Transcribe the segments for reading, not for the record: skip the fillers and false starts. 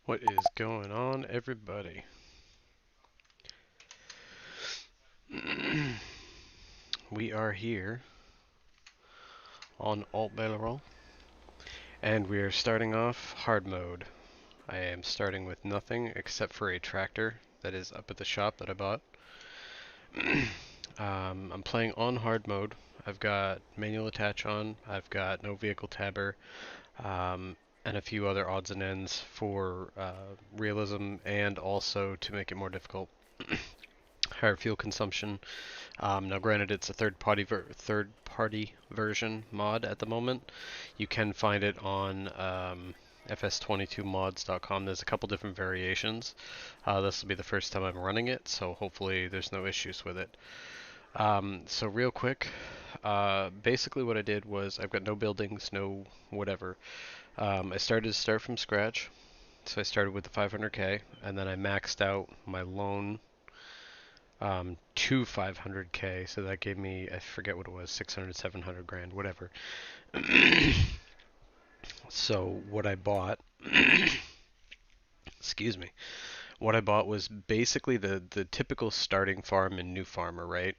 What is going on, everybody? We are here on Haut Beyleron, and we are starting off hard mode. I am starting with nothing except for a tractor that is up at the shop that I bought. I'm playing on hard mode. I've got manual attach on, I've got no vehicle tabber, and a few other odds and ends for realism and also to make it more difficult. Higher fuel consumption. Now, granted, it's a third-party version mod at the moment. You can find it on fs22mods.com. There's a couple different variations. This will be the first time I'm running it, so hopefully there's no issues with it. So real quick, basically what I did was I've got no buildings, no whatever. I started from scratch. So I started with the 500k, and then I maxed out my loan to 500k, so that gave me, I forget what it was, 600, 700 grand, whatever. So what I bought, excuse me, what I bought was basically the typical starting farm and new farmer, right?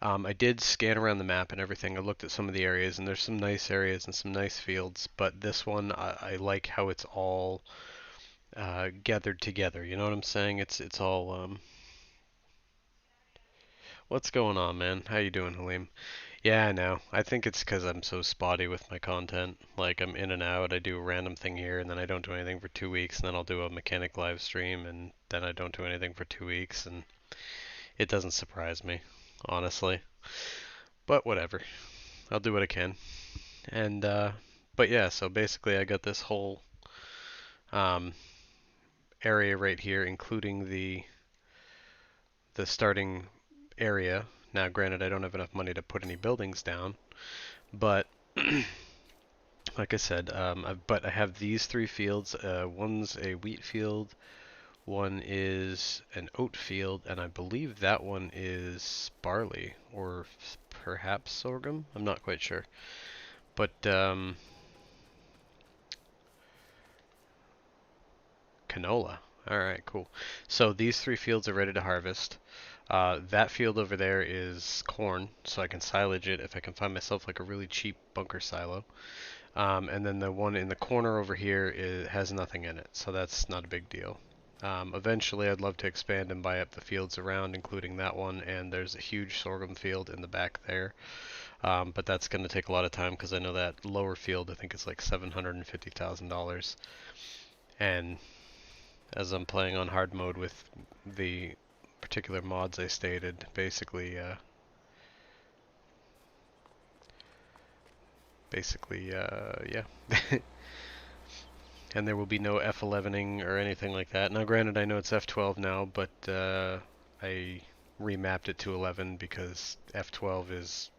I did scan around the map and everything. I looked at some of the areas, and there's some nice areas and some nice fields, but this one I like how it's all gathered together. You know what I'm saying? It's all what's going on, man? How you doing, Halim? Yeah, I know. I think it's because I'm so spotty with my content. Like, I'm in and out. I do a random thing here, and then I don't do anything for 2 weeks, and then I'll do a mechanic live stream, and then I don't do anything for 2 weeks, and it doesn't surprise me, honestly. But whatever. I'll do what I can. And, but yeah, so basically I got this whole um, area right here, including the starting area. Now, granted, I don't have enough money to put any buildings down, but like I said, but I have these three fields. One's a wheat field, one is an oat field, and I believe that one is barley or perhaps sorghum. I'm not quite sure. But canola. All right, cool. So these three fields are ready to harvest. That field over there is corn, so I can silage it if I can find myself like a really cheap bunker silo. And then the one in the corner over here has nothing in it, so that's not a big deal. Eventually, I'd love to expand and buy up the fields around, including that one, and there's a huge sorghum field in the back there. But that's going to take a lot of time because I know that lower field, I think it's like $750,000. And as I'm playing on hard mode with the particular mods I stated, yeah. And there will be no F11ing or anything like that. Now, granted, I know it's F12 now, but I remapped it to 11 because F12 is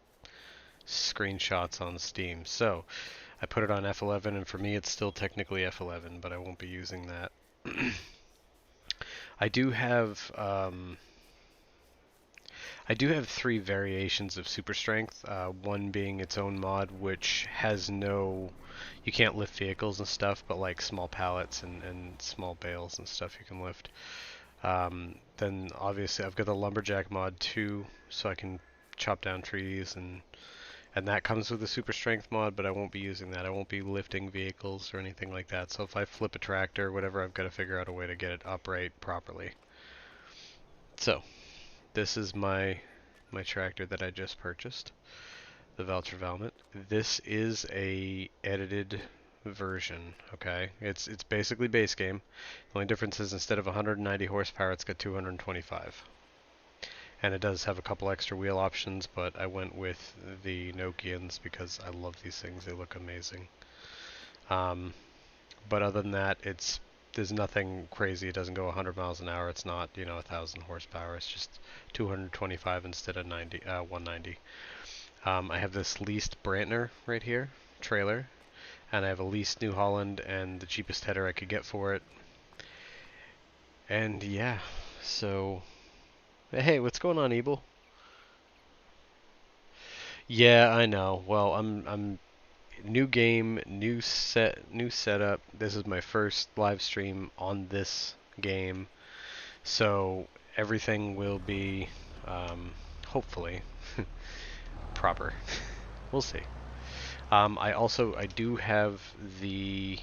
screenshots on Steam. So I put it on F11, and for me, it's still technically F11, but I won't be using that. I do have three variations of super strength. One being its own mod, which has no, you can't lift vehicles and stuff, but like small pallets and small bales and stuff you can lift. Then obviously I've got the lumberjack mod too, so I can chop down trees and that comes with the super strength mod, but I won't be using that. I won't be lifting vehicles or anything like that. So if I flip a tractor or whatever, I've got to figure out a way to get it upright properly. So this is my tractor that I just purchased, the Valtra Valmet. This is a edited version, okay? It's basically base game. The only difference is instead of 190 horsepower, it's got 225. And it does have a couple extra wheel options, but I went with the Nokians because I love these things. They look amazing. Um, but other than that, there's nothing crazy. It doesn't go 100 miles an hour. It's not, 1,000 horsepower. It's just 225 instead of 190. I have this leased Brantner right here, trailer, and I have a leased New Holland and the cheapest header I could get for it. And yeah, so hey, what's going on, Ebel? Yeah, I know. Well, I'm new game, new setup. This is my first live stream on this game, so everything will be hopefully proper. We'll see. I do have the,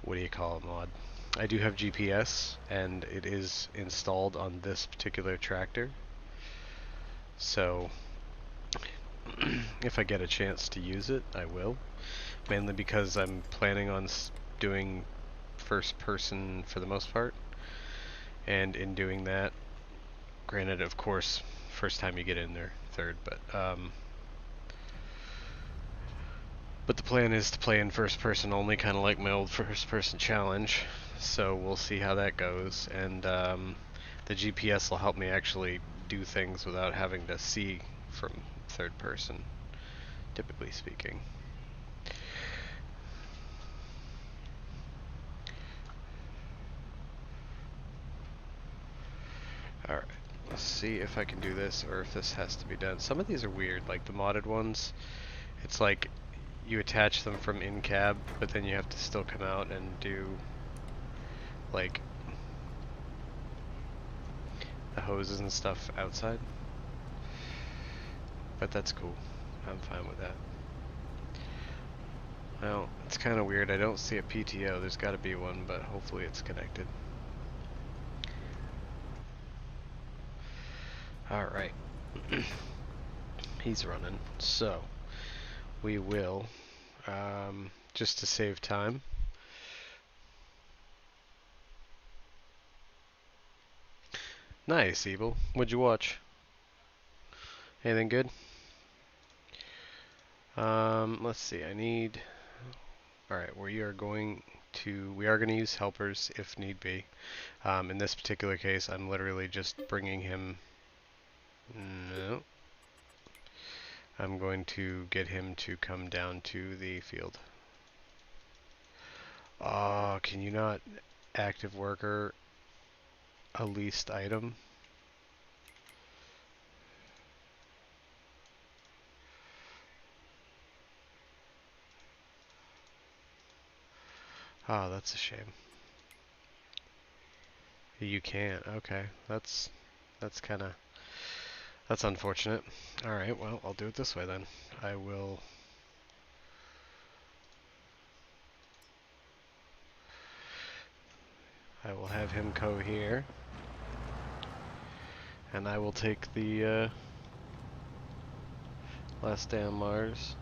what do you call it, mod? I do have GPS, and it is installed on this particular tractor. So if I get a chance to use it, I will. Mainly because I'm planning on doing first person for the most part. And in doing that, granted, of course, first time you get in there, third, but the plan is to play in first person only, kind of like my old first person challenge. So we'll see how that goes, and the GPS will help me actually do things without having to see from third person, typically speaking. Alright, let's see if I can do this or if this has to be done. Some of these are weird, like the modded ones. It's like you attach them from in-cab, but then you have to still come out and do like the hoses and stuff outside. But that's cool. I'm fine with that. Well, it's kind of weird. I don't see a PTO. There's got to be one, but hopefully it's connected. Alright. He's running. So, we will, just to save time, nice, Evil. What'd you watch? Anything good? Let's see. Alright, we are going to use helpers if need be. In this particular case, I'm literally just bringing him. No. I'm going to get him to come down to the field. Oh, can you not active worker a leased item? Oh, that's a shame. You can't. Okay, that's unfortunate. All right, well, I'll do it this way then. I will have him go here, and I will take the Last Day on Mars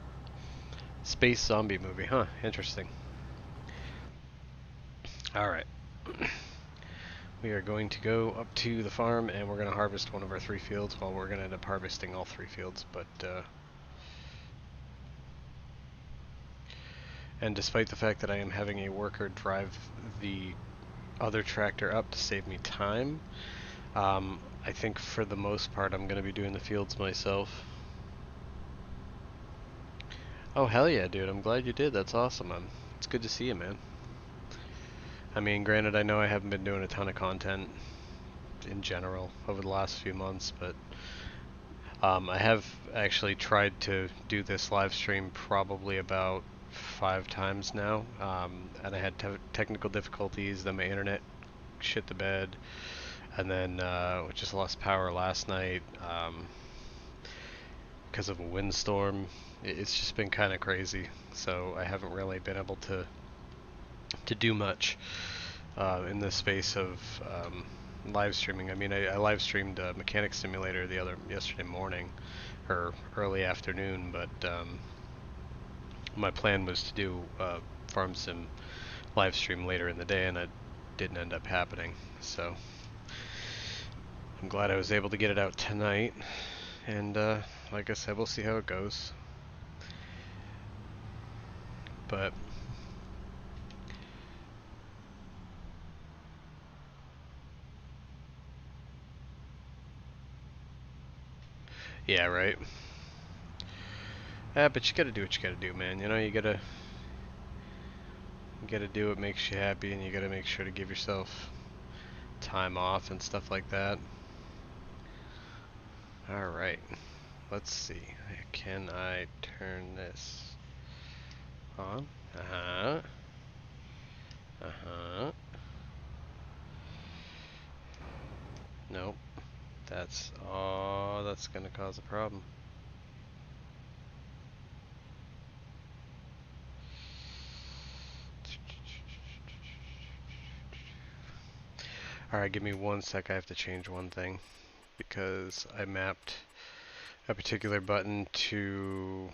space zombie movie. Huh? Interesting. All right. We are going to go up to the farm, and we're going to harvest one of our 3 fields. Well, we're going to end up harvesting all 3 fields, but and despite the fact that I am having a worker drive the other tractor up to save me time, I think for the most part I'm going to be doing the fields myself. Oh, hell yeah, dude. I'm glad you did. That's awesome. It's good to see you, man. I mean, granted, I know I haven't been doing a ton of content in general over the last few months, but I have actually tried to do this live stream probably about 5 times now, and I had technical difficulties, then my internet shit the bed, and then we just lost power last night because of a windstorm. It's just been kind of crazy, so I haven't really been able to do much in the space of live streaming. I mean, I live streamed Mechanic Simulator yesterday morning or early afternoon, but my plan was to do Farm Sim live stream later in the day, and it didn't end up happening. So I'm glad I was able to get it out tonight, and like I said, we'll see how it goes. But yeah, right. But you gotta do what you gotta do, man. You know, you gotta do what makes you happy, and you gotta make sure to give yourself time off and stuff like that. Alright, let's see. Can I turn this? on. Uh-huh. Uh-huh. Nope. That's... Oh, that's gonna cause a problem. Alright, give me 1 sec. I have to change one thing. Because I mapped a particular button to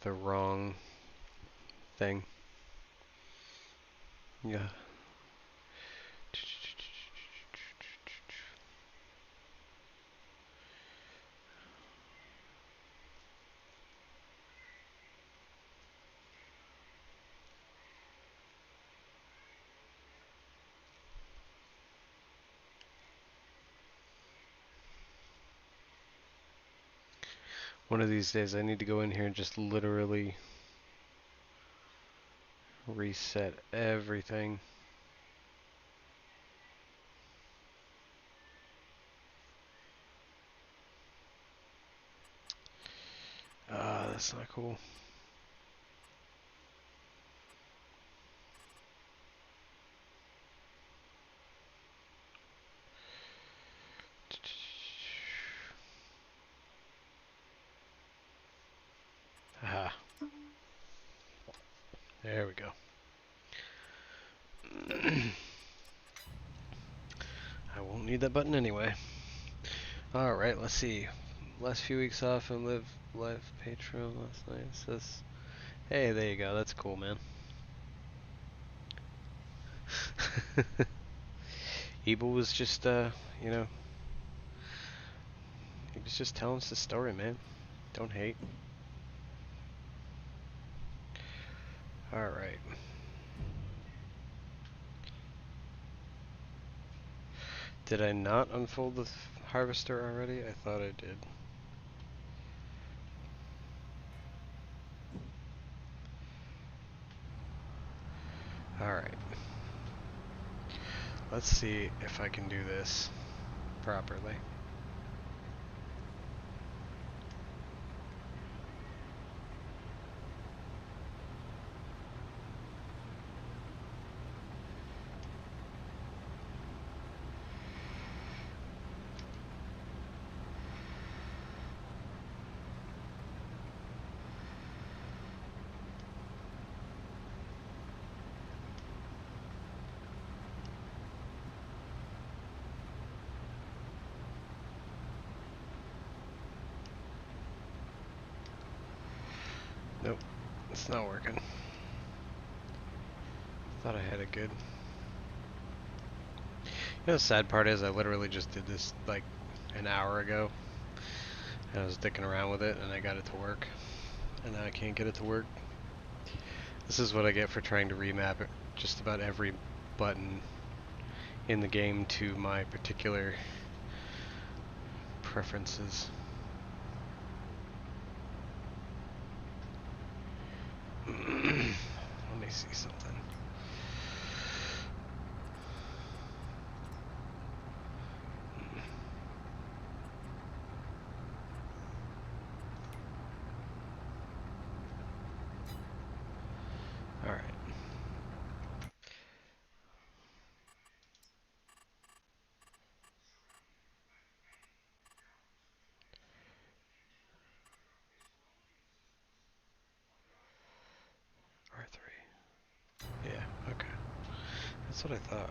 the wrong thing. Yeah. One of these days I need to go in here and just literally reset everything. That's not cool. Aha. There we go. I won't need that button anyway. Alright, let's see. Last few weeks off and live live Patreon last night. It says, hey, there you go. That's cool, man. Ebel was just, you know, he was just telling us the story, man. Don't hate. Alright. Did I not unfold the harvester already? I thought I did. Alright. Let's see if I can do this properly. Nope, it's not working. Thought I had it good. You know, the sad part is I literally just did this like an hour ago. And I was dicking around with it and I got it to work. And now I can't get it to work. This is what I get for trying to remap just about every button in the game to my particular preferences. Let me see something. Alright. R3. Yeah, okay. That's what I thought.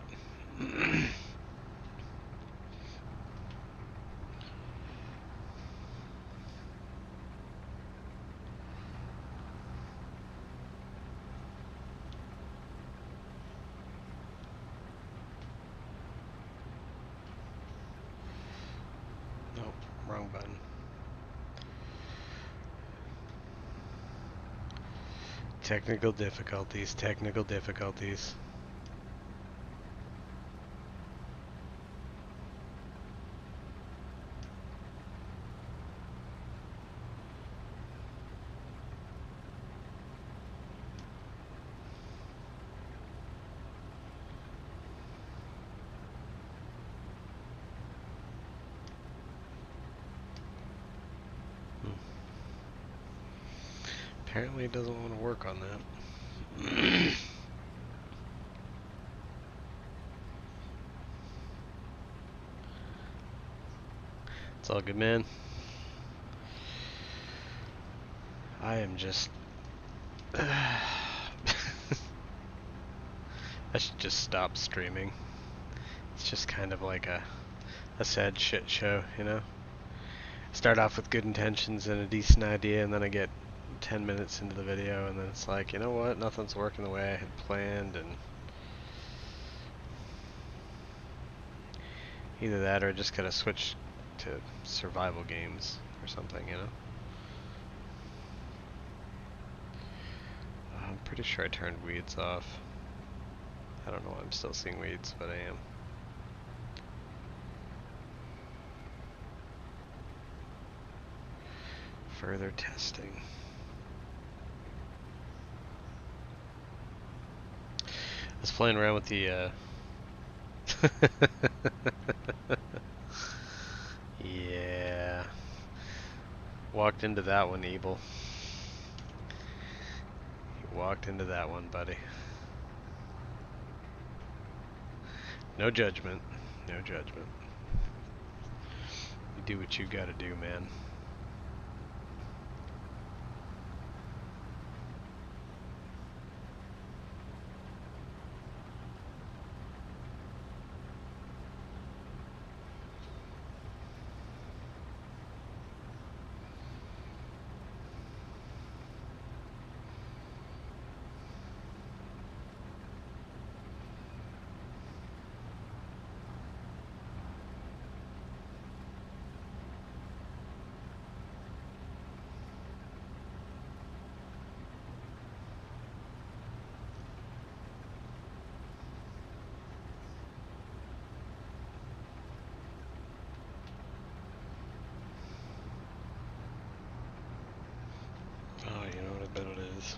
Nope, wrong button. Technical difficulties, technical difficulties. Apparently it doesn't want to work on that. It's all good, man. I am just... I should just stop streaming. It's just kind of like a sad shit show, you know? Start off with good intentions and a decent idea, and then I get 10 minutes into the video, and then it's like, you know what? Nothing's working the way I had planned, and either that or I just gotta switch to survival games or something, you know? I'm pretty sure I turned weeds off. I don't know why I'm still seeing weeds, but I am. Further testing. I was playing around with the yeah. Walked into that one, Evil. You walked into that one, buddy. No judgment. No judgment. You do what you gotta do, man. Oh, you know what I bet it is.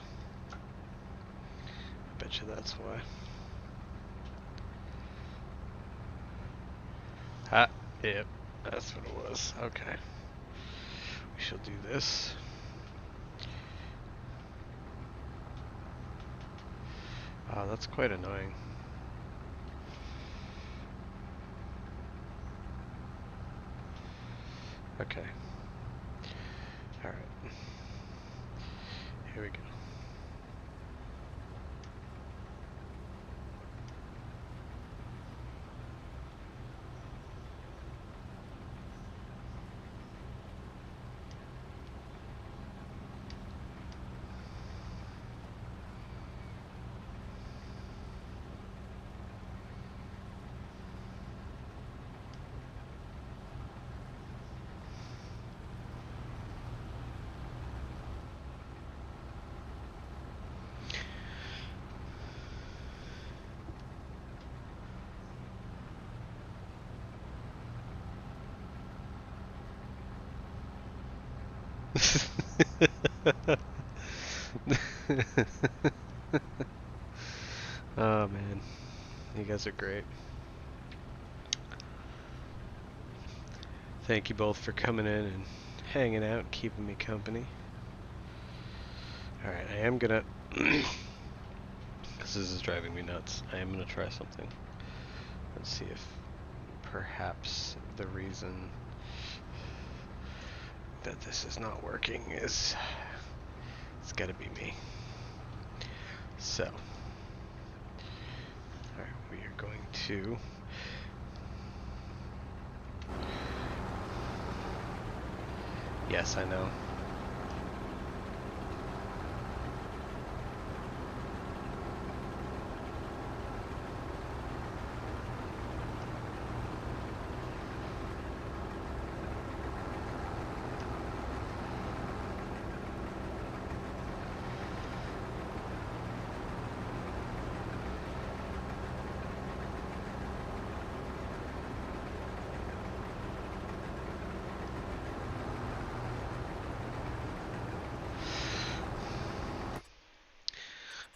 I bet you that's why. Ah, yep, that's what it was. Okay. We shall do this. Oh, that's quite annoying. Okay. Alright. Here we go. Oh man, you guys are great. Thank you both for coming in and hanging out and keeping me company. Alright, I am gonna, because this is driving me nuts, I am gonna try something. Let's see if perhaps the reason that this is not working is, it's gotta be me. So, alright, we are going to yes, I know.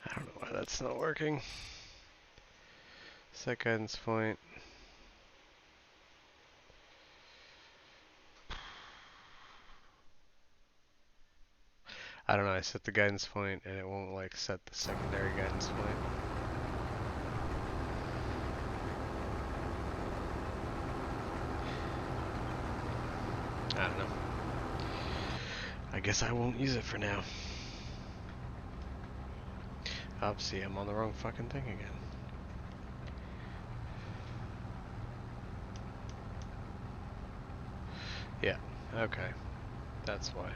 I don't know why that's not working. Set guidance point. I don't know, I set the guidance point and it won't like set the secondary guidance point. I don't know. I guess I won't use it for now. Oh, see, I'm on the wrong fucking thing again. Yeah, okay. That's why.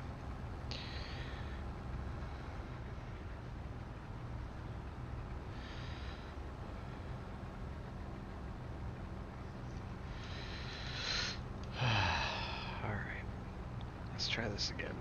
Alright. Let's try this again.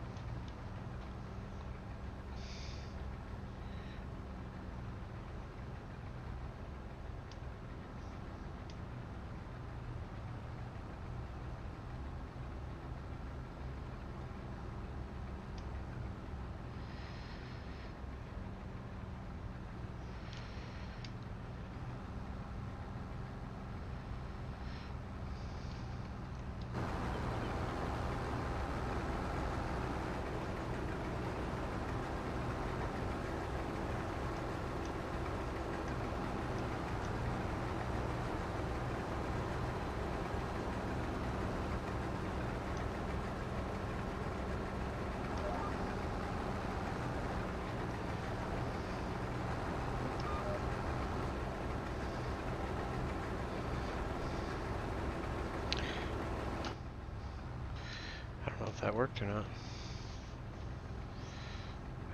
I don't know if that worked or not.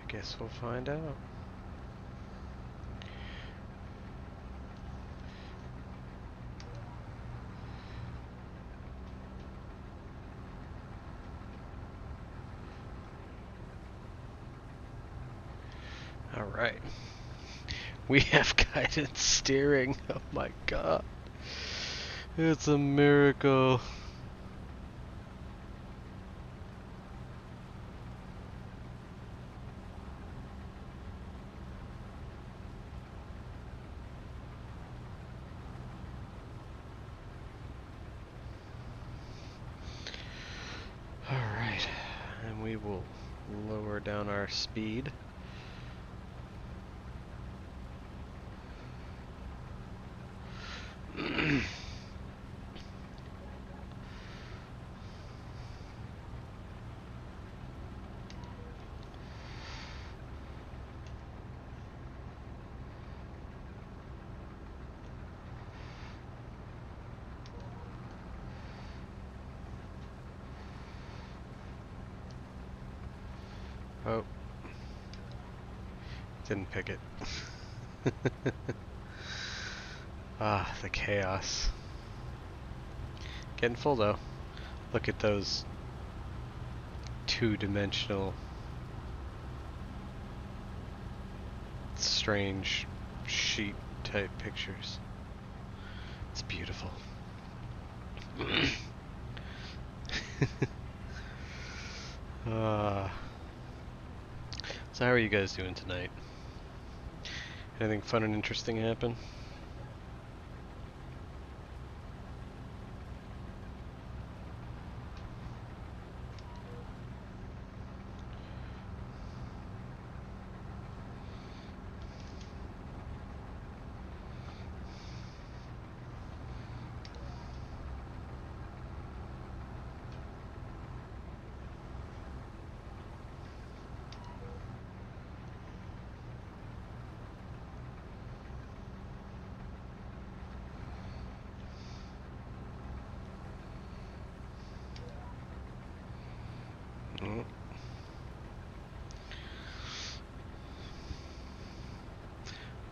I guess we'll find out. Alright. We have guided steering. Oh my god. It's a miracle. Alright. And we will lower down our speed. Oh. Didn't pick it. Ah, the chaos. Getting full though. Look at those two-dimensional, strange sheet type pictures. It's beautiful. So how are you guys doing tonight? Anything fun and interesting happen?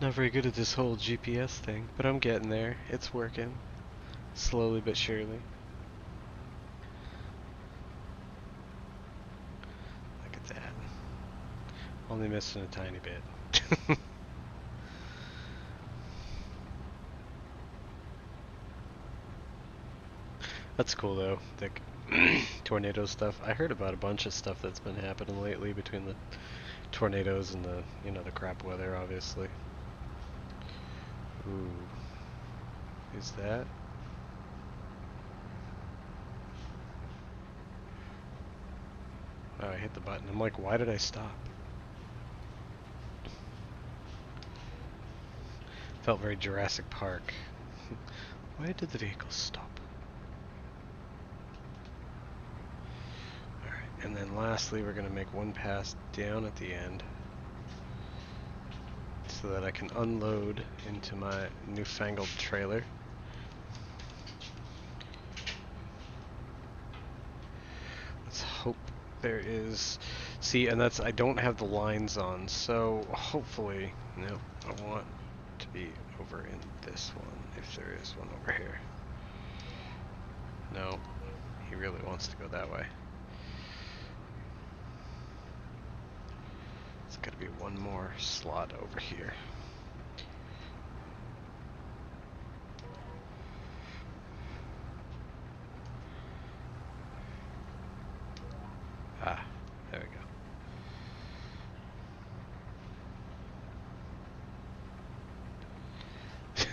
Not very good at this whole GPS thing, but I'm getting there. It's working. Slowly but surely. Look at that. Only missing a tiny bit. That's cool though, the tornado stuff. I heard about a bunch of stuff that's been happening lately between the tornadoes and the, the crap weather, obviously. Ooh. Is that? Oh, I hit the button. I'm like, why did I stop? Felt very Jurassic Park. Why did the vehicle stop? Alright, and then lastly we're going to make one pass down at the end so that I can unload into my newfangled trailer. Let's hope there is... See, and that's... I don't have the lines on, so hopefully... No, I want to be over in this one, if there is one over here. No, he really wants to go that way. It's gotta be one more slot over here. Ah, there we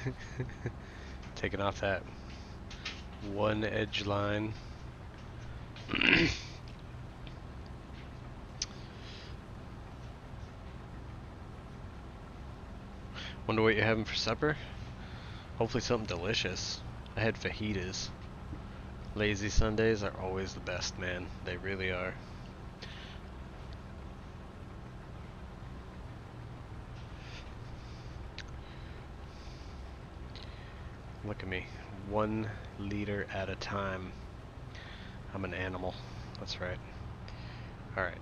go. Taking off that one edge line. Wonder what you're having for supper? Hopefully something delicious. I had fajitas. Lazy Sundays are always the best, man. They really are. Look at me. 1 liter at a time. I'm an animal. That's right. Alright.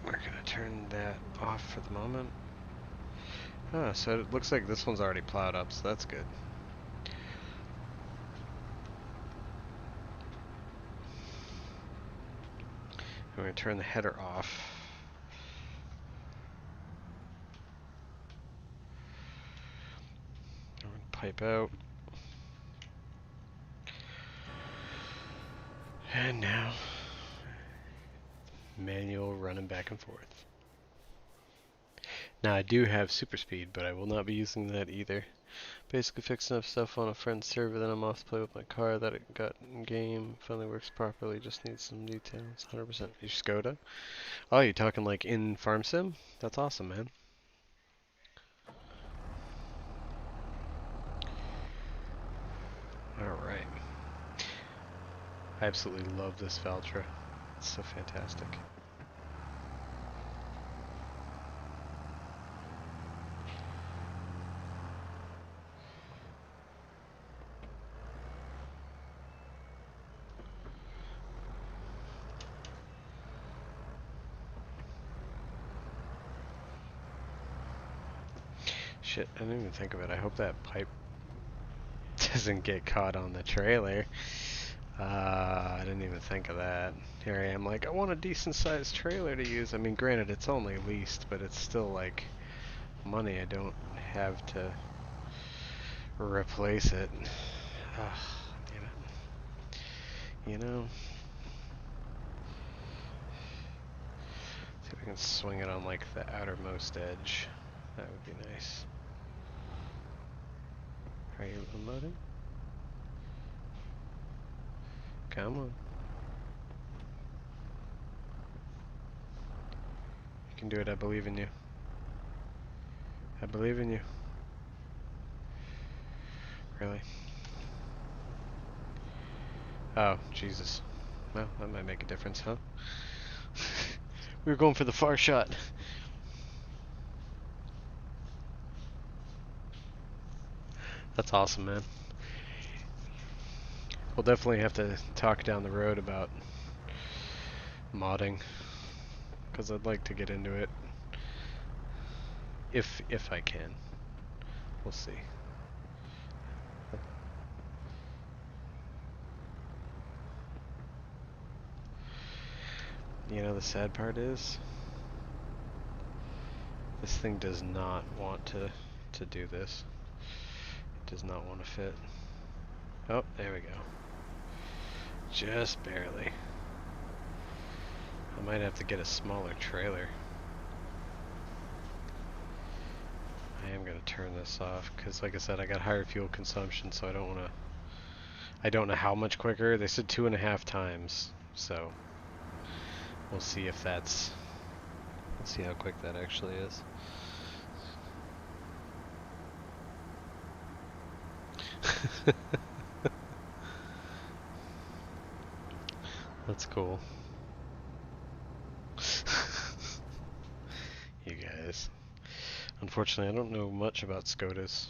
We're gonna turn that off for the moment. Ah, so it looks like this one's already plowed up, so that's good. I'm gonna turn the header off. I'm gonna pipe out. And now, manual running back and forth. Now I do have super speed, but I will not be using that either. Basically fixed enough stuff on a friend's server that I'm off to play with my car that it got in game. Finally works properly, just needs some details. 100%. Your Skoda? Oh, you're talking like in Farm Sim? That's awesome, man. Alright. I absolutely love this Valtra. It's so fantastic. Shit, I didn't even think of it. I hope that pipe doesn't get caught on the trailer. I didn't even think of that. Here I am like, I want a decent sized trailer to use. I mean, granted, it's only leased, but it's still like money I don't have to replace it. Ugh, damn it. You know? See if I can swing it on like the outermost edge. That would be nice. Are you unloading? Come on. You can do it, I believe in you. I believe in you. Really? Oh, Jesus. Well, that might make a difference, huh? We were going for the far shot. That's awesome, man. We'll definitely have to talk down the road about modding, because I'd like to get into it if I can. We'll see. You know, the sad part is this thing does not want to do this. It does not want to fit. Oh, there we go. Just barely. I might have to get a smaller trailer. I am going to turn this off because, like I said, I got higher fuel consumption, so I don't want to... I don't know how much quicker. They said 2.5 times, so we'll see if that's... Let's see how quick that actually is. That's cool. You guys. Unfortunately, I don't know much about SCOTUS.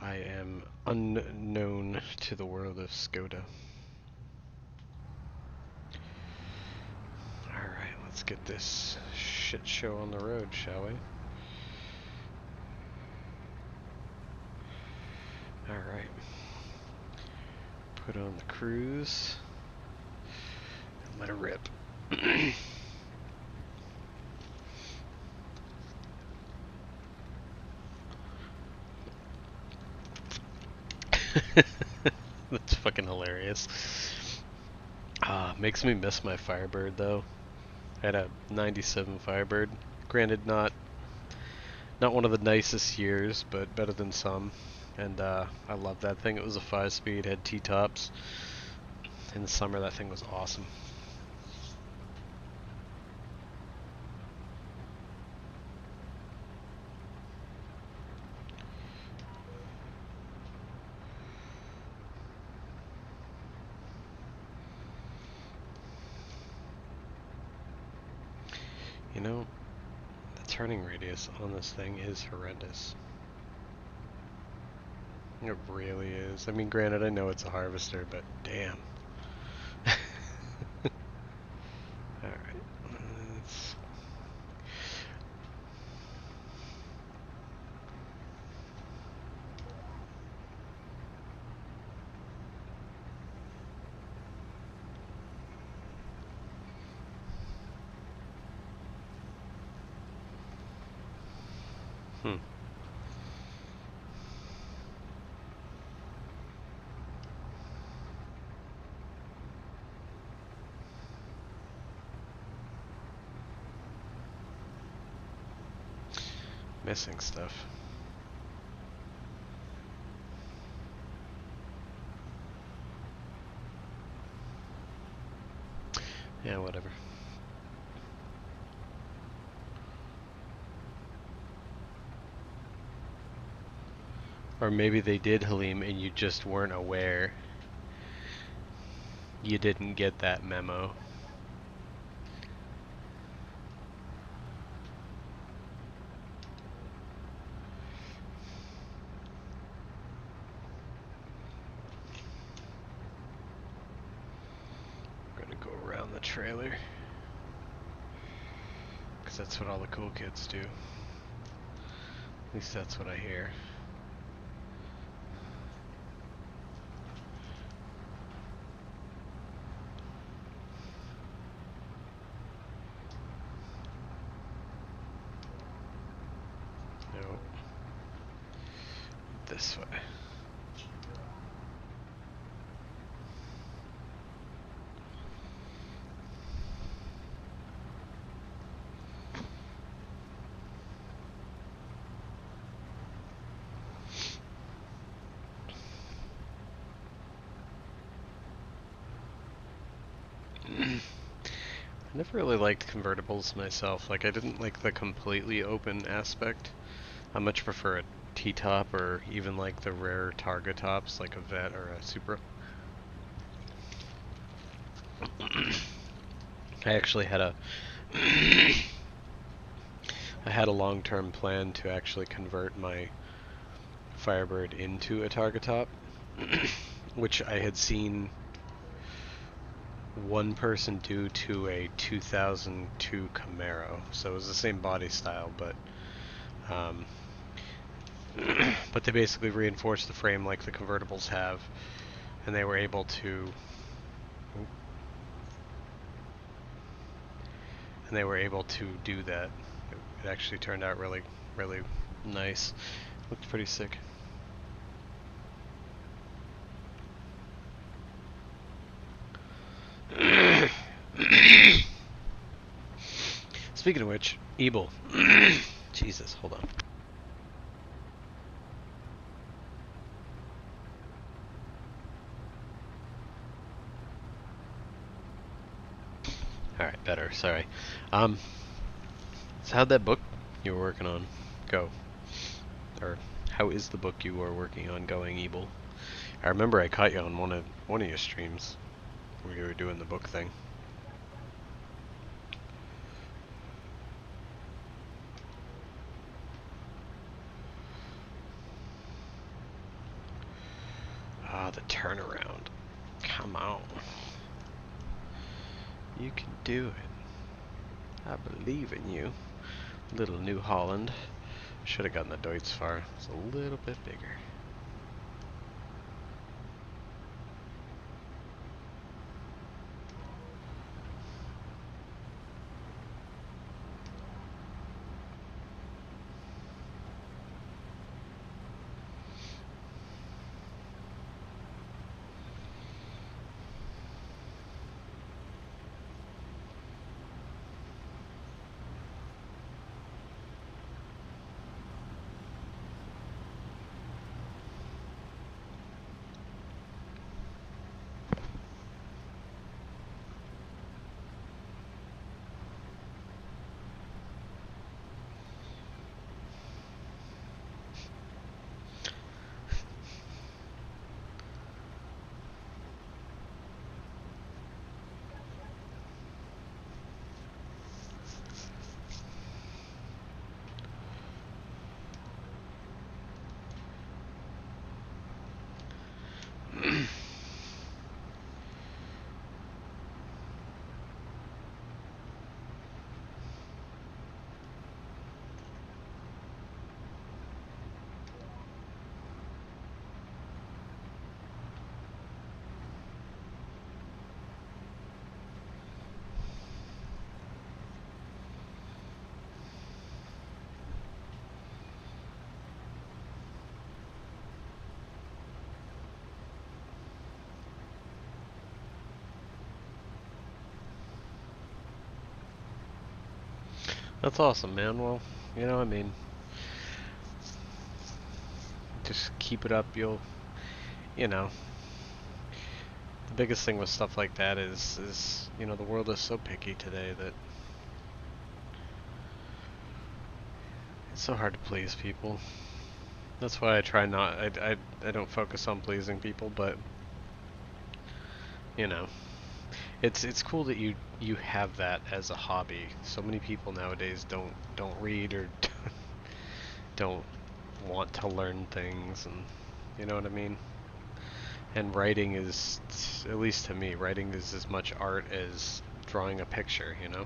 I am unknown to the world of SCOTA. Alright, let's get this shit show on the road, shall we? Alright. Put on the cruise. And let it rip. That's fucking hilarious. Makes me miss my Firebird though. I had a 97 Firebird. Granted, not one of the nicest years, but better than some. And I love that thing. It was a 5-speed, had T-tops. In the summer, that thing was awesome. You know, the turning radius on this thing is horrendous. It really is. I mean, granted, I know it's a harvester, but damn. Alright. Let's... Missing stuff. Yeah, whatever. Or maybe they did, Halim, and you just weren't aware. You didn't get that memo. We're gonna go around the trailer. Because that's what all the cool kids do. At least that's what I hear. Nope. This way. I never really liked convertibles myself. Like, I didn't like the completely open aspect. I much prefer a T-top or even like the rare Targa tops, like a Vet or a Supra. I actually had a I had a long-term plan to actually convert my Firebird into a Targa top, which I had seen one person do to a 2002 Camaro. So it was the same body style, but but they basically reinforced the frame like the convertibles have, and they were able to do that. It actually turned out really, really nice. Looked pretty sick. Speaking of which, Ebel. Jesus, hold on. Alright, better, sorry. So how'd that book you were working on go? Or How is the book you are working on going, Ebel? I remember I caught you on one of your streams where you were doing the book thing. Ah, the turnaround. Come on. You can do it. I believe in you. Little New Holland. Should have gotten the Deutz-Fahr. It's a little bit bigger. That's awesome, man. Well, you know, I mean, just keep it up. You know, the biggest thing with stuff like that is, you know, the world is so picky today that it's so hard to please people. That's why I try not, I don't focus on pleasing people, but, you know, it's cool that you have that as a hobby. So many people nowadays don't read or don't want to learn things, and you know what I mean? And writing is, at least to me, writing is as much art as drawing a picture, you know?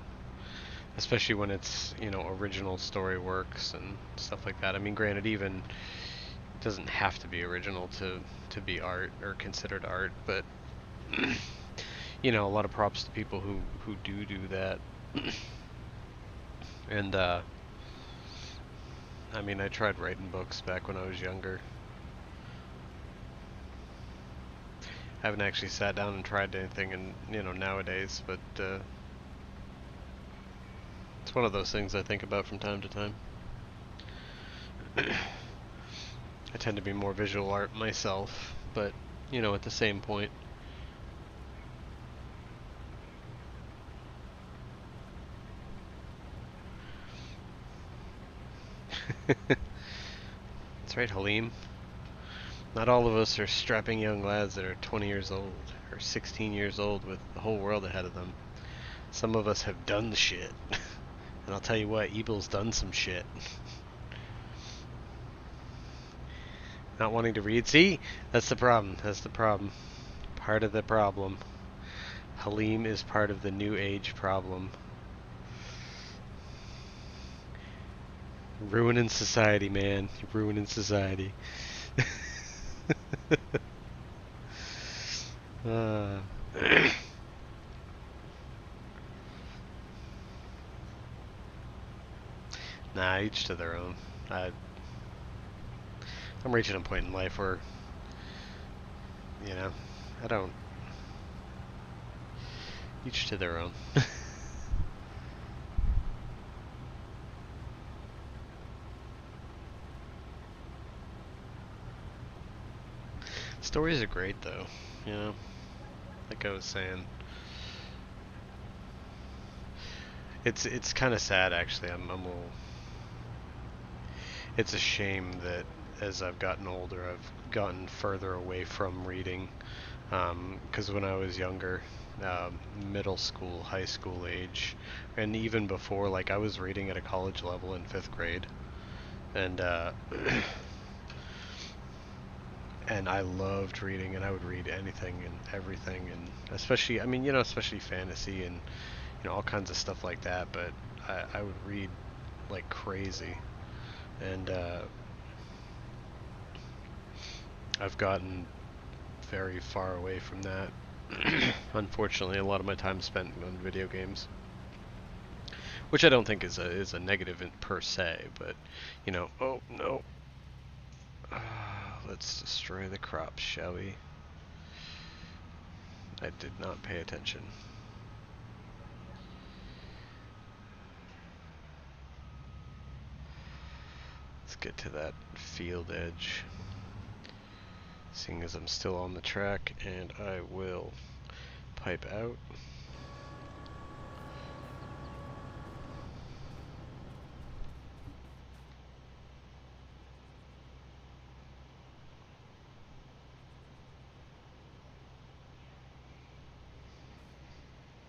Especially when it's, you know, original story works and stuff like that. I mean, granted, even it doesn't have to be original to be art or considered art, but you know, a lot of props to people who do that. And I mean, I tried writing books back when I was younger. I haven't actually sat down and tried anything in, you know, nowadays, but it's one of those things I think about from time to time. I tend to be more visual art myself, but, you know, at the same point. That's right, Halim. Not all of us are strapping young lads that are 20 years old or 16 years old with the whole world ahead of them. Some of us have done the shit. And I'll tell you what, Ebel's done some shit. Not wanting to read. See? That's the problem. That's the problem. Part of the problem. Halim is part of the new age problem. Ruining society, man. You're ruining society. uh. Nah, each to their own. I'm reaching a point in life where, you know, I don't. Each to their own. Stories are great, though. You know, like I was saying, it's kind of sad actually. I'm a little. It's a shame that as I've gotten older, I've gotten further away from reading. Because when I was younger, middle school, high school age, and even before, like I was reading at a college level in 5th grade, and and I loved reading, and I would read anything and everything, and especially, I mean, especially fantasy and all kinds of stuff like that. But I would read like crazy, and I've gotten very far away from that. Unfortunately, a lot of my time spent on video games, which I don't think is a negative per se, but oh no. Let's destroy the crops, shall we? I did not pay attention. Let's get to that field edge. Seeing as I'm still on the track, and I will pipe out.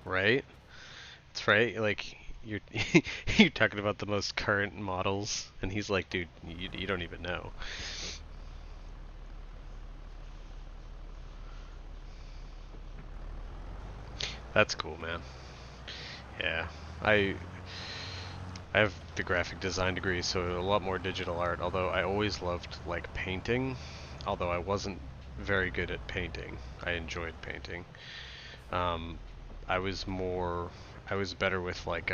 Right? That's right. Like you're you're talking about the most current models, and he's like, dude, you don't even know. That's cool, man. Yeah, I I have the graphic design degree, so a lot more digital art. Although I always loved like painting, although I wasn't very good at painting. I enjoyed painting. Um, I was more, I was better with like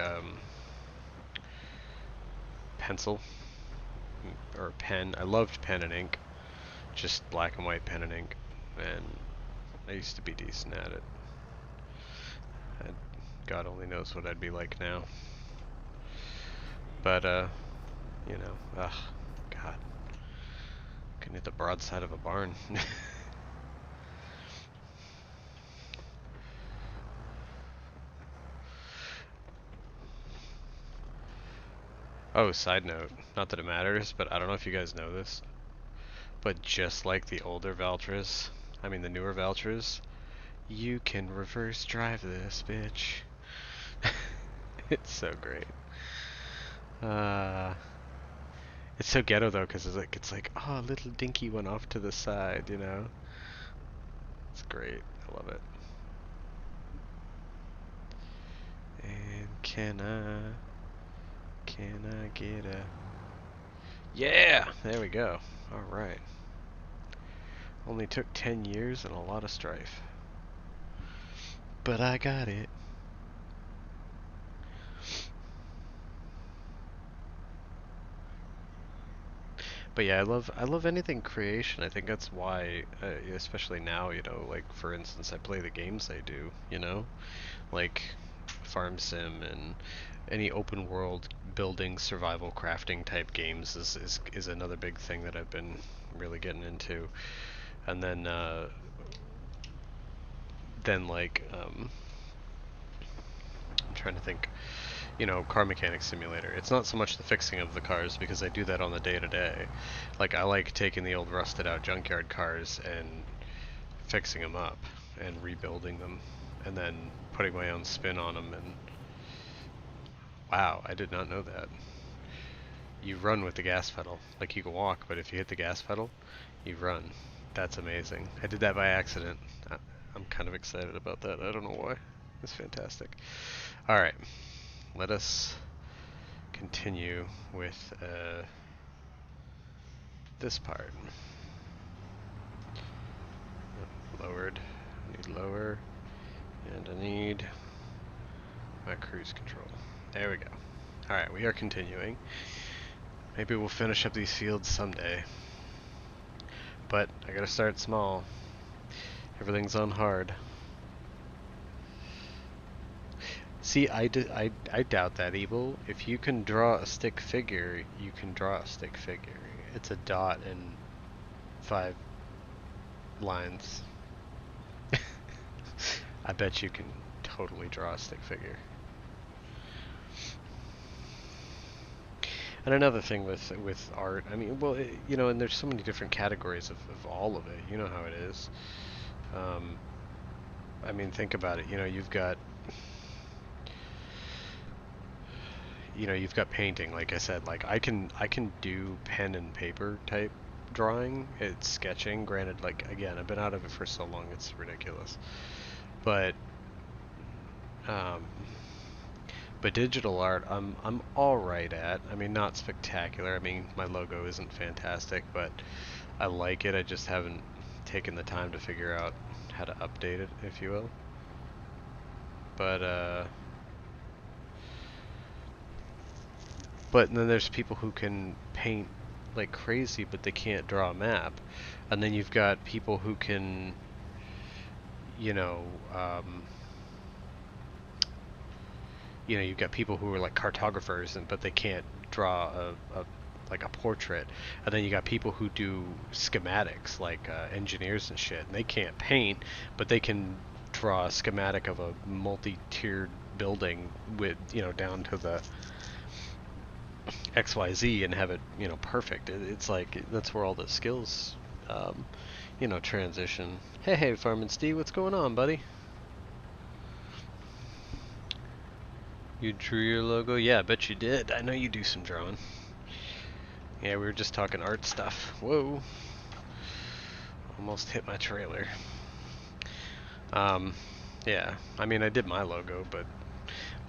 pencil or pen. I loved pen and ink, just black and white pen and ink, and I used to be decent at it. And God only knows what I'd be like now. But ugh, God, couldn't hit the broadside of a barn. Oh, side note, not that it matters, but I don't know if you guys know this, but just like the older Valtras, I mean the newer Valtras, you can reverse drive this, bitch. It's so great. Uh, it's so ghetto though, because it's like, oh, a little dinky one off to the side, It's great. I love it. And can I get a? Yeah, there we go. All right. Only took 10 years and a lot of strife, but I got it. But yeah, I love anything creation. I think that's why, especially now, like for instance, I play the games I do, like Farm Sim and any open world building, survival crafting type games is another big thing that I've been really getting into. And then like I'm trying to think, car mechanic simulator. It's not so much the fixing of the cars because I do that on the day to day. Like I like taking the old rusted out junkyard cars and fixing them up and rebuilding them and then putting my own spin on them. And wow, I did not know that. You run with the gas pedal. Like you can walk, but if you hit the gas pedal, you run. That's amazing. I did that by accident. I'm kind of excited about that. I don't know why. It's fantastic. All right, let us continue with this part. Lowered. I need lower. And I need my cruise control. There we go. Alright, we are continuing. Maybe we'll finish up these fields someday. But I gotta start small. Everything's on hard. See, I doubt that, Evil. If you can draw a stick figure, you can draw a stick figure. It's a dot and 5 lines. I bet you can totally draw a stick figure. And another thing with art, I mean, well, you know, and there's so many different categories of all of it. You know how it is. Um, I mean, think about it. You've got painting. Like I said, like I can do pen and paper type drawing. It's sketching. Granted, like again, I've been out of it for so long, it's ridiculous. But um, but digital art, I'm all right at. I mean, not spectacular. I mean, my logo isn't fantastic, but I like it. I just haven't taken the time to figure out how to update it, if you will. But but then there's people who can paint like crazy, but they can't draw a map. And then you've got people who can, you know, um, you've got people who are like cartographers, but they can't draw like a portrait. And then you got people who do schematics, like engineers and shit, and they can't paint, but they can draw a schematic of a multi-tiered building with, down to the XYZ and have it, perfect. It's like that's where all the skills, um, transition. Hey, Farmin' Steve, what's going on, buddy? You drew your logo? Yeah, I bet you did. I know you do some drawing. Yeah, we were just talking art stuff. Whoa. Almost hit my trailer. Um, yeah, I mean, I did my logo, but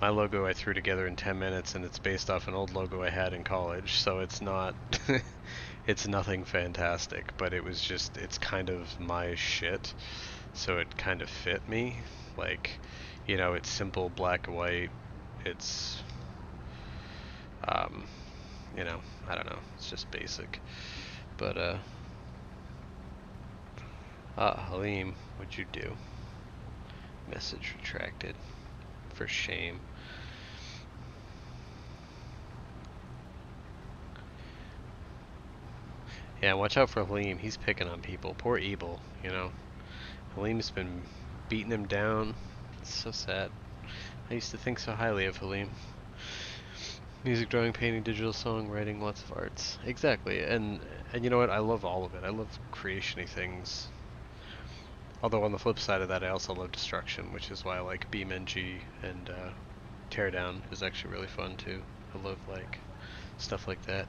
my logo I threw together in 10 minutes, and it's based off an old logo I had in college, so it's not, it's nothing fantastic, but it's kind of my shit, so it kind of fit me. Like, it's simple, black and white, it's, um, I don't know, it's just basic. But, Halim, what'd you do? Message retracted. For shame. Yeah, watch out for Halim. He's picking on people. Poor Ebel, Halim's been beating him down. It's so sad. I used to think so highly of Halim. Music, drawing, painting, digital songwriting, lots of arts. Exactly, and you know what? I love all of it. I love creation-y things. Although on the flip side of that, I also love destruction, which is why I like BeamNG and Teardown is actually really fun too. I love like stuff like that.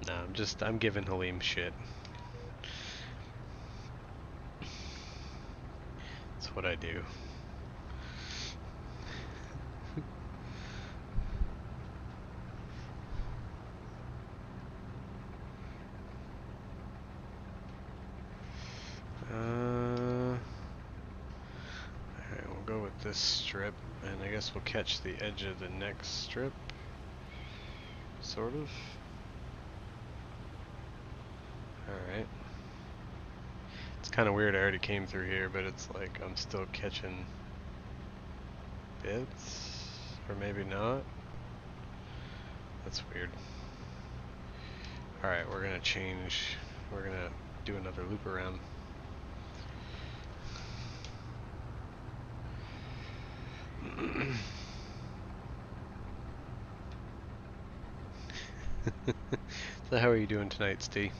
No, I'm giving Halim shit. That's what I do. Alright, we'll go with this strip, and I guess we'll catch the edge of the next strip. Sort of. Alright. It's kind of weird, I already came through here, but it's like I'm still catching bits, or maybe not. That's weird. Alright, we're gonna do another loop around. So how are you doing tonight, Steve?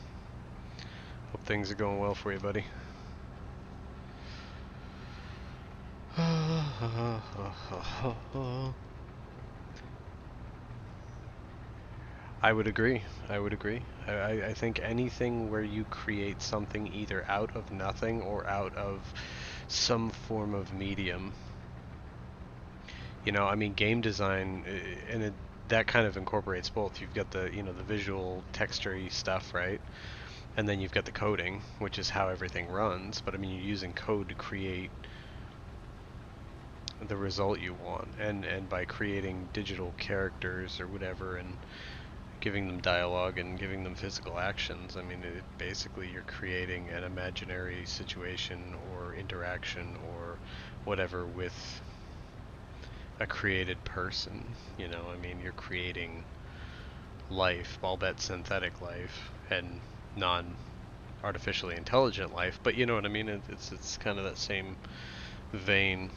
Hope things are going well for you, buddy. I would agree. I think anything where you create something either out of nothing or out of some form of medium. I mean, game design, that kind of incorporates both. You've got the visual texture-y stuff, right? And then you've got the coding, which is how everything runs. But I mean, you're using code to create the result you want, and by creating digital characters or whatever, and giving them dialogue and giving them physical actions. I mean, basically you're creating an imaginary situation or interaction or whatever with a created person. I mean, you're creating life, albeit synthetic life, and non-artificially intelligent life. But you know what I mean? It's kind of that same vein.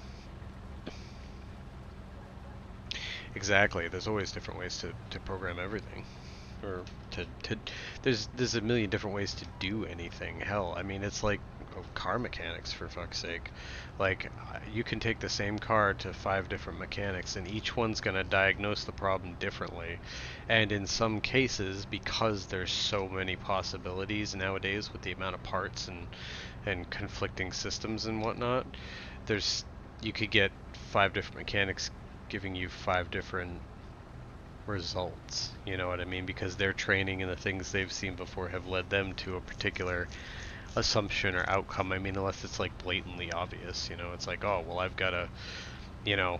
Exactly. There's always different ways to program everything. Or to there's a million different ways to do anything. Hell, I mean it's like car mechanics for fuck's sake. Like you can take the same car to 5 different mechanics and each one's going to diagnose the problem differently. And in some cases, because there's so many possibilities nowadays with the amount of parts and conflicting systems and whatnot, there's you could get 5 different mechanics giving you 5 different results. You know what I mean? Because their training and the things they've seen before have led them to a particular assumption or outcome. I mean, unless it's like blatantly obvious, you know, it's like, oh, well, you know,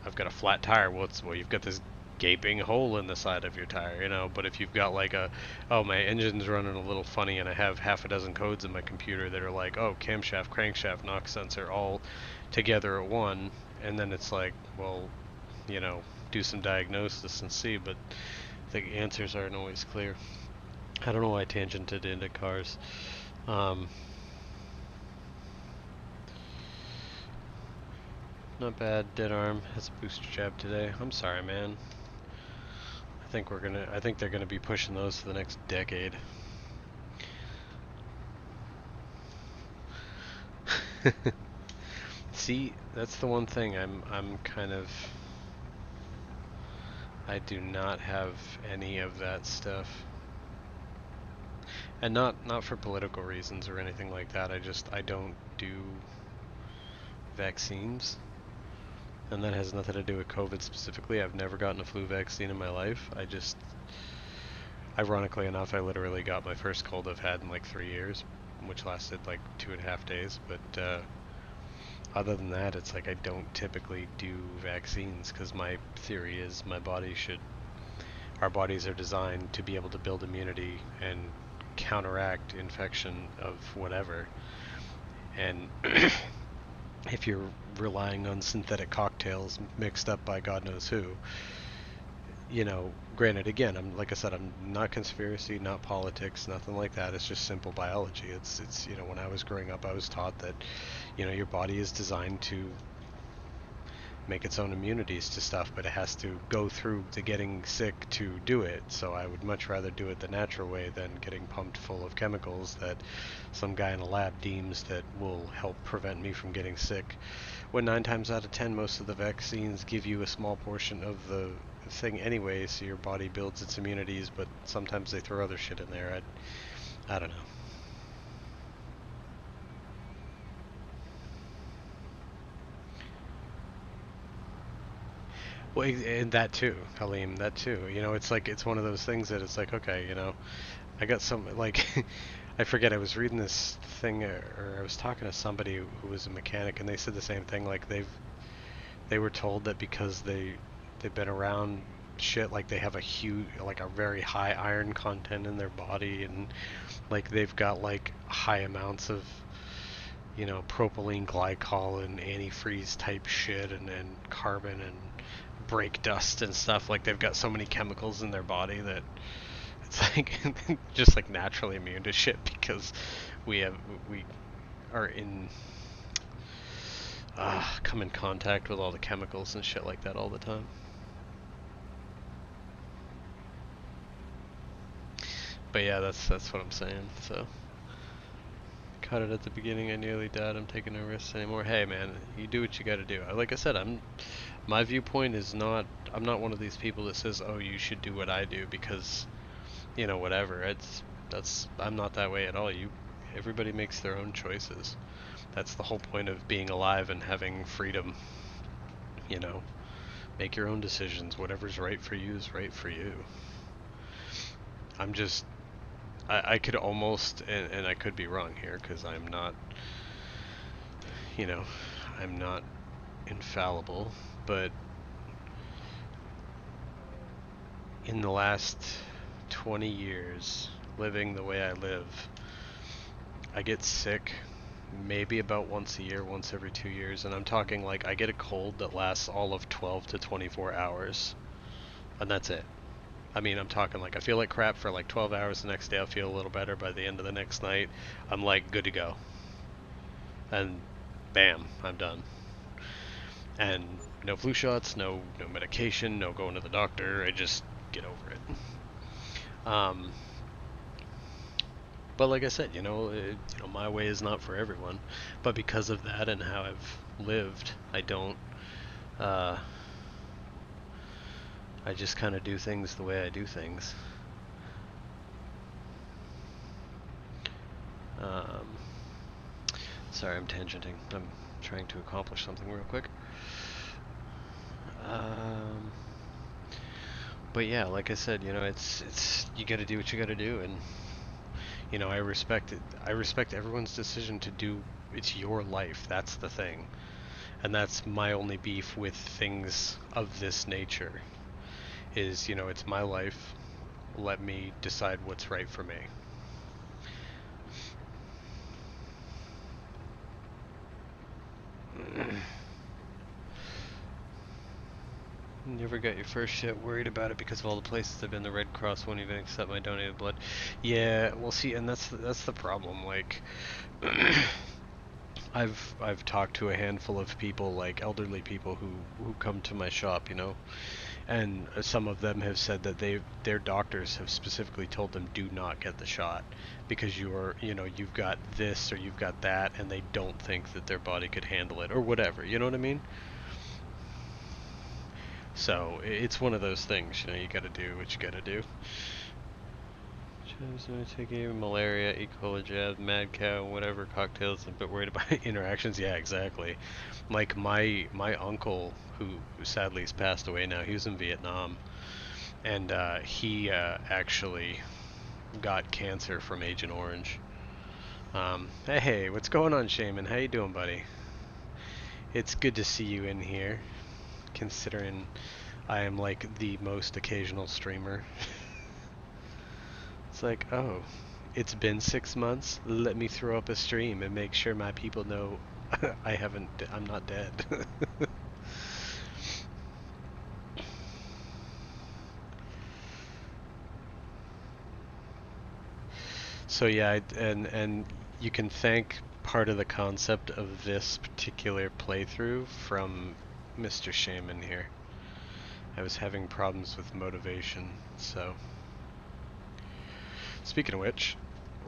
I've got a flat tire. Well, you've got this gaping hole in the side of your tire, you know. But if you've got like oh, my engine's running a little funny, and I have half a dozen codes in my computer that are like, oh, camshaft, crankshaft, knock sensor, all together at one, and then it's like, well, you know, do some diagnosis and see, but the answers aren't always clear. I don't know why I tangented into cars. Um, Not bad. Dead arm has a booster jab today. I'm sorry, man. I think they're gonna be pushing those for the next decade. See, that's the one thing I'm kind of, I do not have any of that stuff. And not for political reasons or anything like that. I don't do vaccines. And that has nothing to do with COVID specifically. I've never gotten a flu vaccine in my life. Ironically enough, I literally got my first cold I've had in like 3 years, which lasted like 2.5 days. But other than that, it's like I don't typically do vaccines because my theory is our bodies are designed to be able to build immunity and counteract infection of whatever. And if you're relying on synthetic cocktails mixed up by God knows who, you know, granted, again, like I said, I'm not conspiracy, not politics, nothing like that. It's just simple biology. It's you know, when I was growing up, I was taught that, you know, your body is designed to make its own immunities to stuff, but it has to go through the getting sick to do it. So I would much rather do it the natural way than getting pumped full of chemicals that some guy in a lab deems that will help prevent me from getting sick. When 9 times out of 10, most of the vaccines give you a small portion of the thing anyway, so your body builds its immunities, but sometimes they throw other shit in there. I don't know. Well, and that too, Halim, that too. You know, it's like, it's one of those things that it's like, okay, you know, I got some, like, I forget, I was reading this thing, or I was talking to somebody who was a mechanic, and they said the same thing, like, they were told that because they've been around shit, like, they have a huge, like, a very high iron content in their body, and, like, they've got, like, high amounts of, you know, propylene glycol and antifreeze type shit, and carbon and brake dust and stuff. Like, they've got so many chemicals in their body that it's like just like naturally immune to shit because we are in come in contact with all the chemicals and shit like that all the time. But yeah, that's what I'm saying. So cut it at the beginning. I nearly died. I'm taking no risks anymore. Hey man, you do what you got to do. Like I said, my viewpoint is not, I'm not one of these people that says, oh, you should do what I do because, you know, whatever. I'm not that way at all. Everybody makes their own choices. That's the whole point of being alive and having freedom. You know, make your own decisions. Whatever's right for you is right for you. I'm just, I could almost, and I could be wrong here because I'm not, you know, I'm not infallible, but in the last 20 years, living the way I live, I get sick maybe about once a year, once every 2 years, and I'm talking like I get a cold that lasts all of 12 to 24 hours, and that's it. I mean, I'm talking like I feel like crap for like 12 hours, the next day I'll feel a little better, by the end of the next night, I'm like good to go. And bam, I'm done. And no flu shots, no medication, no going to the doctor. I just get over it. Um, but like I said, my way is not for everyone. But because of that and how I've lived, I don't. Uh, I just kind of do things the way I do things. Um, sorry, I'm tangenting. I'm trying to accomplish something real quick. Um, but yeah, like I said, it's you got to do what you got to do, and I respect it. I respect everyone's decision to do. It's your life. That's the thing, and that's my only beef with things of this nature. Is it's my life. Let me decide what's right for me. Never got your first shit. Worried about it because of all the places I've been. The Red Cross won't even accept my donated blood. Yeah, well, see, and that's the problem. Like, I've talked to a handful of people, like elderly people who come to my shop, and some of them have said that their doctors have specifically told them do not get the shot because you've got this or you've got that, and they don't think that their body could handle it or whatever. You know what I mean? So it's one of those things, you got to do what you got to do. Taking malaria, E. coli jab, mad cow, whatever cocktails. I'm a bit worried about interactions. Yeah, exactly. Like my uncle, who sadly has passed away now. He was in Vietnam, and he actually got cancer from Agent Orange. Hey, what's going on, Shaman? How you doing, buddy? It's good to see you in here, considering I am like the most occasional streamer. It's like, oh, it's been 6 months. Let me throw up a stream and make sure my people know I'm not dead. So yeah, and you can thank part of the concept of this particular playthrough from Mr. Shaman here. I was having problems with motivation, so. Speaking of which,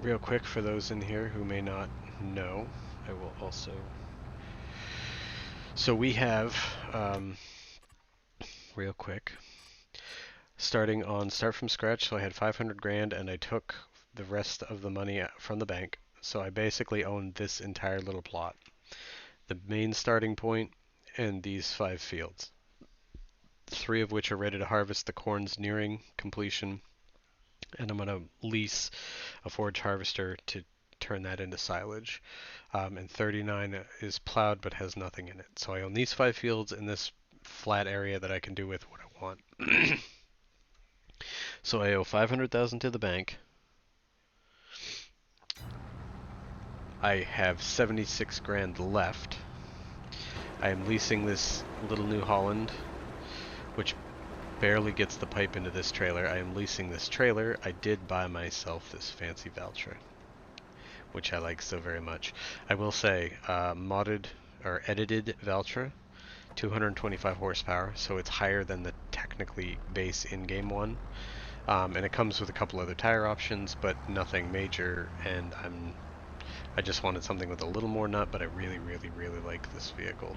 real quick for those in here who may not know, I will also. So we have, real quick, start from scratch. So I had 500 grand, and I took the rest of the money from the bank. So I basically owned this entire little plot, the main starting point, and these 5 fields. 3 of which are ready to harvest. The corn's nearing completion, and I'm going to lease a forage harvester to turn that into silage. And 39 is plowed but has nothing in it. So I own these 5 fields in this flat area that I can do with what I want. So I owe 500,000 to the bank. I have 76 grand left. I am leasing this little New Holland, which barely gets the pipe into this trailer. I am leasing this trailer. I did buy myself this fancy Valtra, which I like so very much. I will say, modded or edited Valtra, 225 horsepower, so it's higher than the technically base in-game one. And it comes with a couple other tire options, but nothing major, and I just wanted something with a little more nut, but I really, really, really like this vehicle.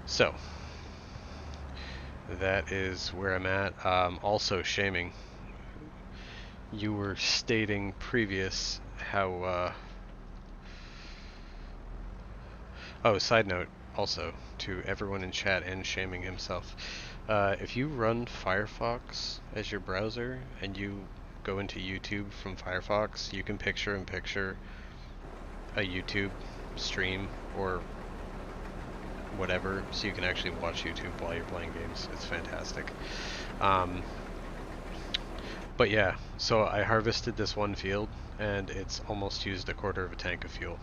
So, that is where I'm at. Also, Shaming, you were stating previous how, oh, side note, also, to everyone in chat and Shaming himself, if you run Firefox as your browser, and you go into YouTube from Firefox, you can picture-in-picture a YouTube stream or whatever, so you can actually watch YouTube while you're playing games. It's fantastic. But yeah, so I harvested this one field, and it's almost used a quarter of a tank of fuel.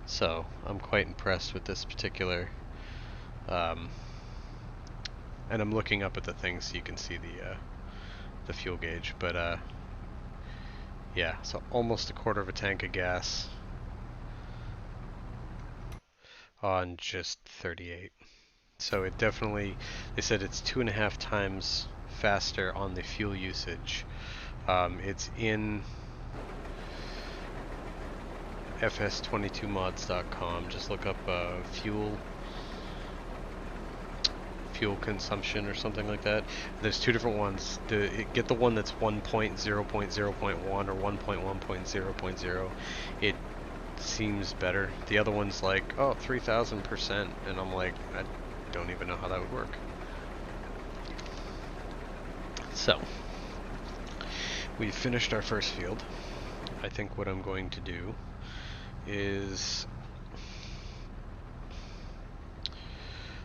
So I'm quite impressed with this particular, and I'm looking up at the thing so you can see the fuel gauge. But yeah, so almost a quarter of a tank of gas. on just 38. So it definitely, they said it's 2.5 times faster on the fuel usage. It's in fs22mods.com. Just look up fuel consumption or something like that. There's two different ones. Get the one that's 1.0.0.1 or 1.1.0.0. It seems better. The other one's like, oh, 3,000%, and I'm like, I don't even know how that would work. So, we finished our first field. I think what I'm going to do is,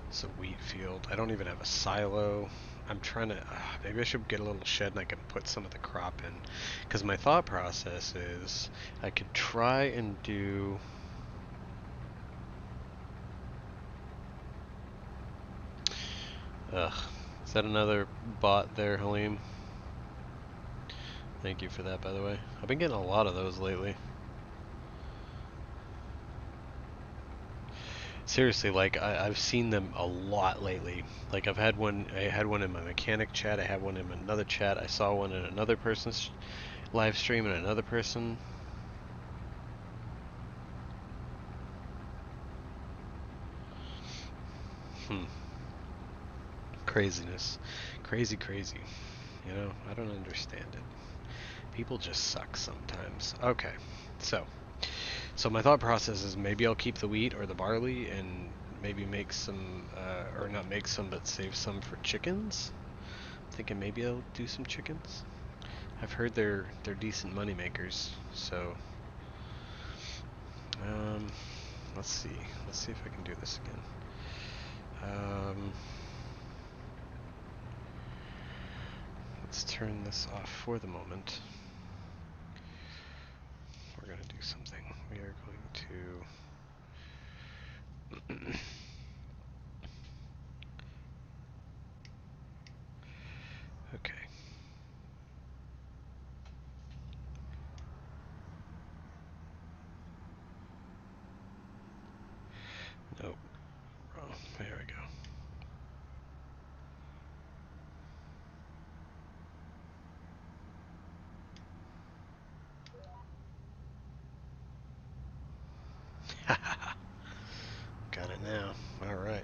it's a wheat field. I don't even have a silo. I'm trying to, maybe I should get a little shed and I can put some of the crop in. Because my thought process is, I could try and do, is that another bot there, Halim? Thank you for that, by the way. I've been getting a lot of those lately. Seriously, like I've seen them a lot lately. Like I had one in my mechanic chat, I had one in another chat, I saw one in another person's live stream and another person. Craziness. Crazy, crazy. You know, I don't understand it. People just suck sometimes. Okay, so my thought process is maybe I'll keep the wheat or the barley and maybe make some, or not make some, but save some for chickens. Thinking maybe I'll do some chickens. I've heard they're decent money makers. So, let's see. Let's see if I can do this again. Let's turn this off for the moment. We're gonna do something. We are going to okay. Nope. Wrong. There we go. Got it now. All right.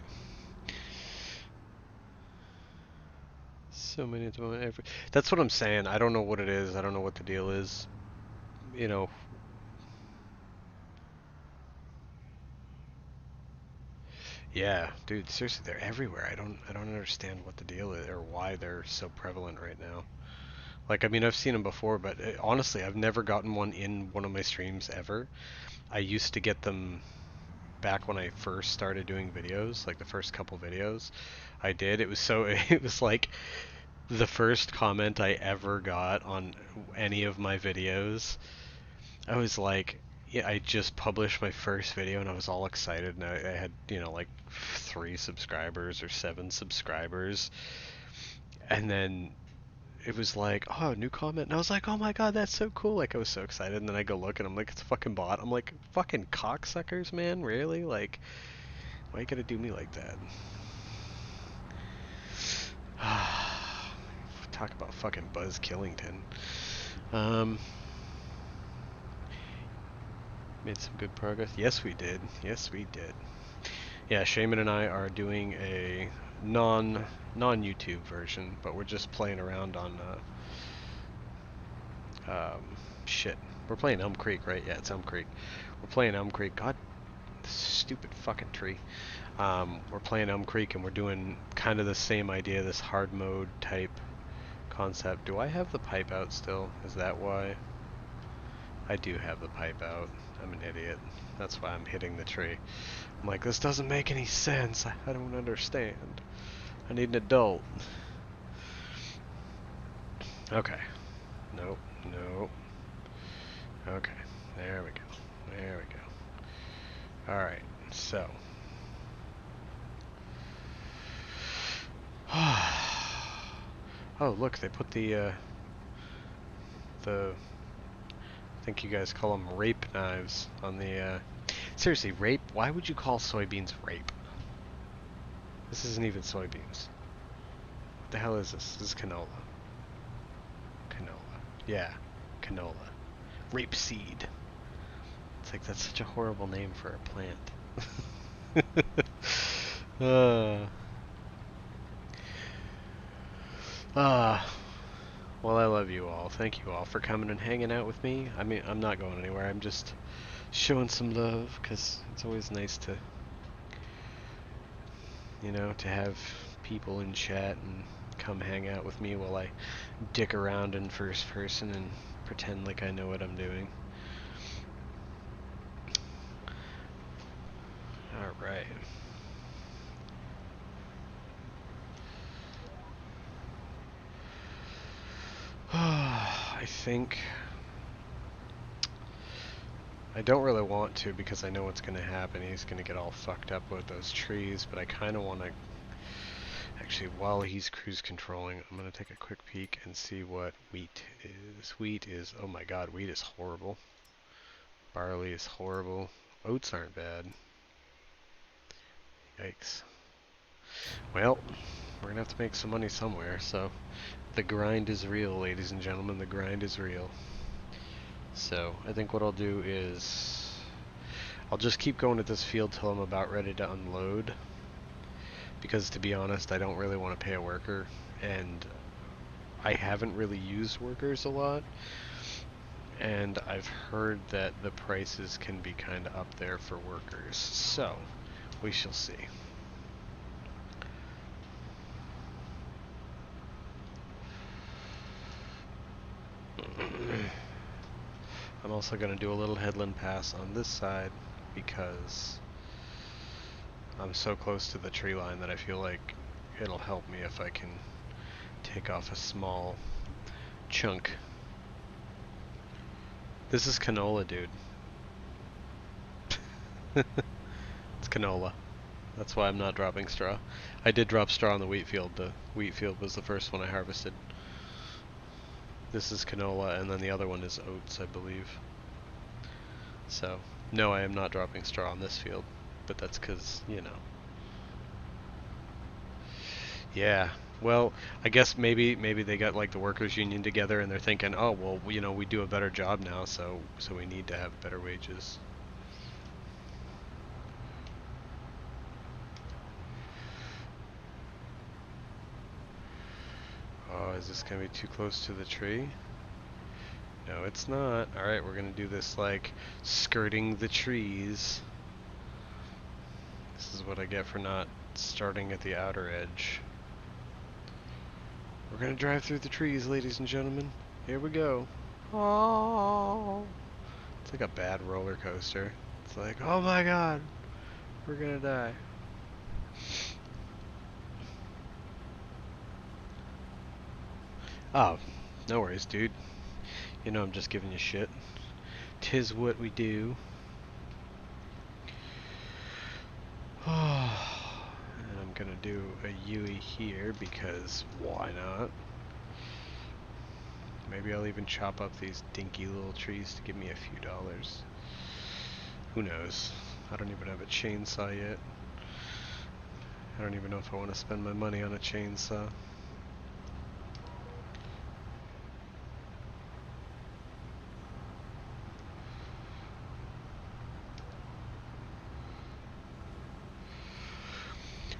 So many at the moment. That's what I'm saying. I don't know what it is. I don't know what the deal is. You know. Yeah, dude. Seriously, they're everywhere. I don't understand what the deal is or why they're so prevalent right now. Like, I mean, I've seen them before, but honestly, I've never gotten one in one of my streams ever. I used to get them back when I first started doing videos, like the first couple videos I did. It was so, it was like the first comment I ever got on any of my videos. I was like, yeah, I just published my first video and I was all excited and I had, you know, like 3 subscribers or 7 subscribers. And then it was like, oh, new comment. And I was like, oh my god, that's so cool. Like, I was so excited. And then I go look and I'm like, it's a fucking bot. I'm like, fucking cocksuckers, man. Really? Like, why you gotta do me like that? Talk about fucking Buzz Killington. Made some good progress. Yes, we did. Yes, we did. Yeah, Shaman and I are doing a non-YouTube version, but we're just playing around on shit. We're playing Elm Creek, right? Yeah, it's Elm Creek. We're playing Elm Creek. God, this stupid fucking tree. We're playing Elm Creek and we're doing kind of the same idea, this hard mode type concept. Do I have the pipe out still? Is that why? I do have the pipe out. I'm an idiot. That's why I'm hitting the tree. I'm like, this doesn't make any sense. I don't understand. I need an adult. Okay. Nope. Nope. Okay. There we go. There we go. Alright. So. Oh, look. They put the I think you guys call them rape knives on the, Seriously, rape? Why would you call soybeans rape? This isn't even soybeans. What the hell is this? This is canola. Canola. Yeah, canola. Rapeseed. It's like, that's such a horrible name for a plant. uh, well, I love you all. Thank you all for coming and hanging out with me. I mean, I'm not going anywhere. I'm just showing some love, because it's always nice to, you know, to have people in chat and come hang out with me while I dick around in first person and pretend like I know what I'm doing. Alright. I think I don't really want to, because I know what's going to happen. He's going to get all fucked up with those trees, but I kind of want to... Actually, while he's cruise controlling, I'm going to take a quick peek and see what wheat is. Wheat is... Oh my god, wheat is horrible. Barley is horrible. Oats aren't bad. Yikes. Well, we're going to have to make some money somewhere, so... The grind is real, ladies and gentlemen. The grind is real. So, I think what I'll do is... I'll just keep going at this field till I'm about ready to unload. Because, to be honest, I don't really want to pay a worker. And I haven't really used workers a lot. And I've heard that the prices can be kind of up there for workers. So, we shall see. I'm also going to do a little headland pass on this side because I'm so close to the tree line that I feel like it'll help me if I can take off a small chunk. This is canola, dude. It's canola. That's why I'm not dropping straw. I did drop straw on the wheat field. The wheat field was the first one I harvested. This is canola, and then the other one is oats, I believe. So, no, I am not dropping straw on this field, but that's because, you know. Yeah, well, I guess maybe they got like the workers' union together, and they're thinking, oh, well, you know, we do a better job now, so we need to have better wages. Oh, is this gonna be too close to the tree? No, it's not. Alright, we're gonna do this like skirting the trees. This is what I get for not starting at the outer edge. We're gonna drive through the trees, ladies and gentlemen. Here we go. Oh, it's like a bad roller coaster. It's like, oh my god, we're gonna die. Oh, no worries, dude. You know I'm just giving you shit. 'Tis what we do. And I'm gonna do a Yui here because why not? Maybe I'll even chop up these dinky little trees to give me a few dollars. Who knows? I don't even have a chainsaw yet. I don't even know if I want to spend my money on a chainsaw.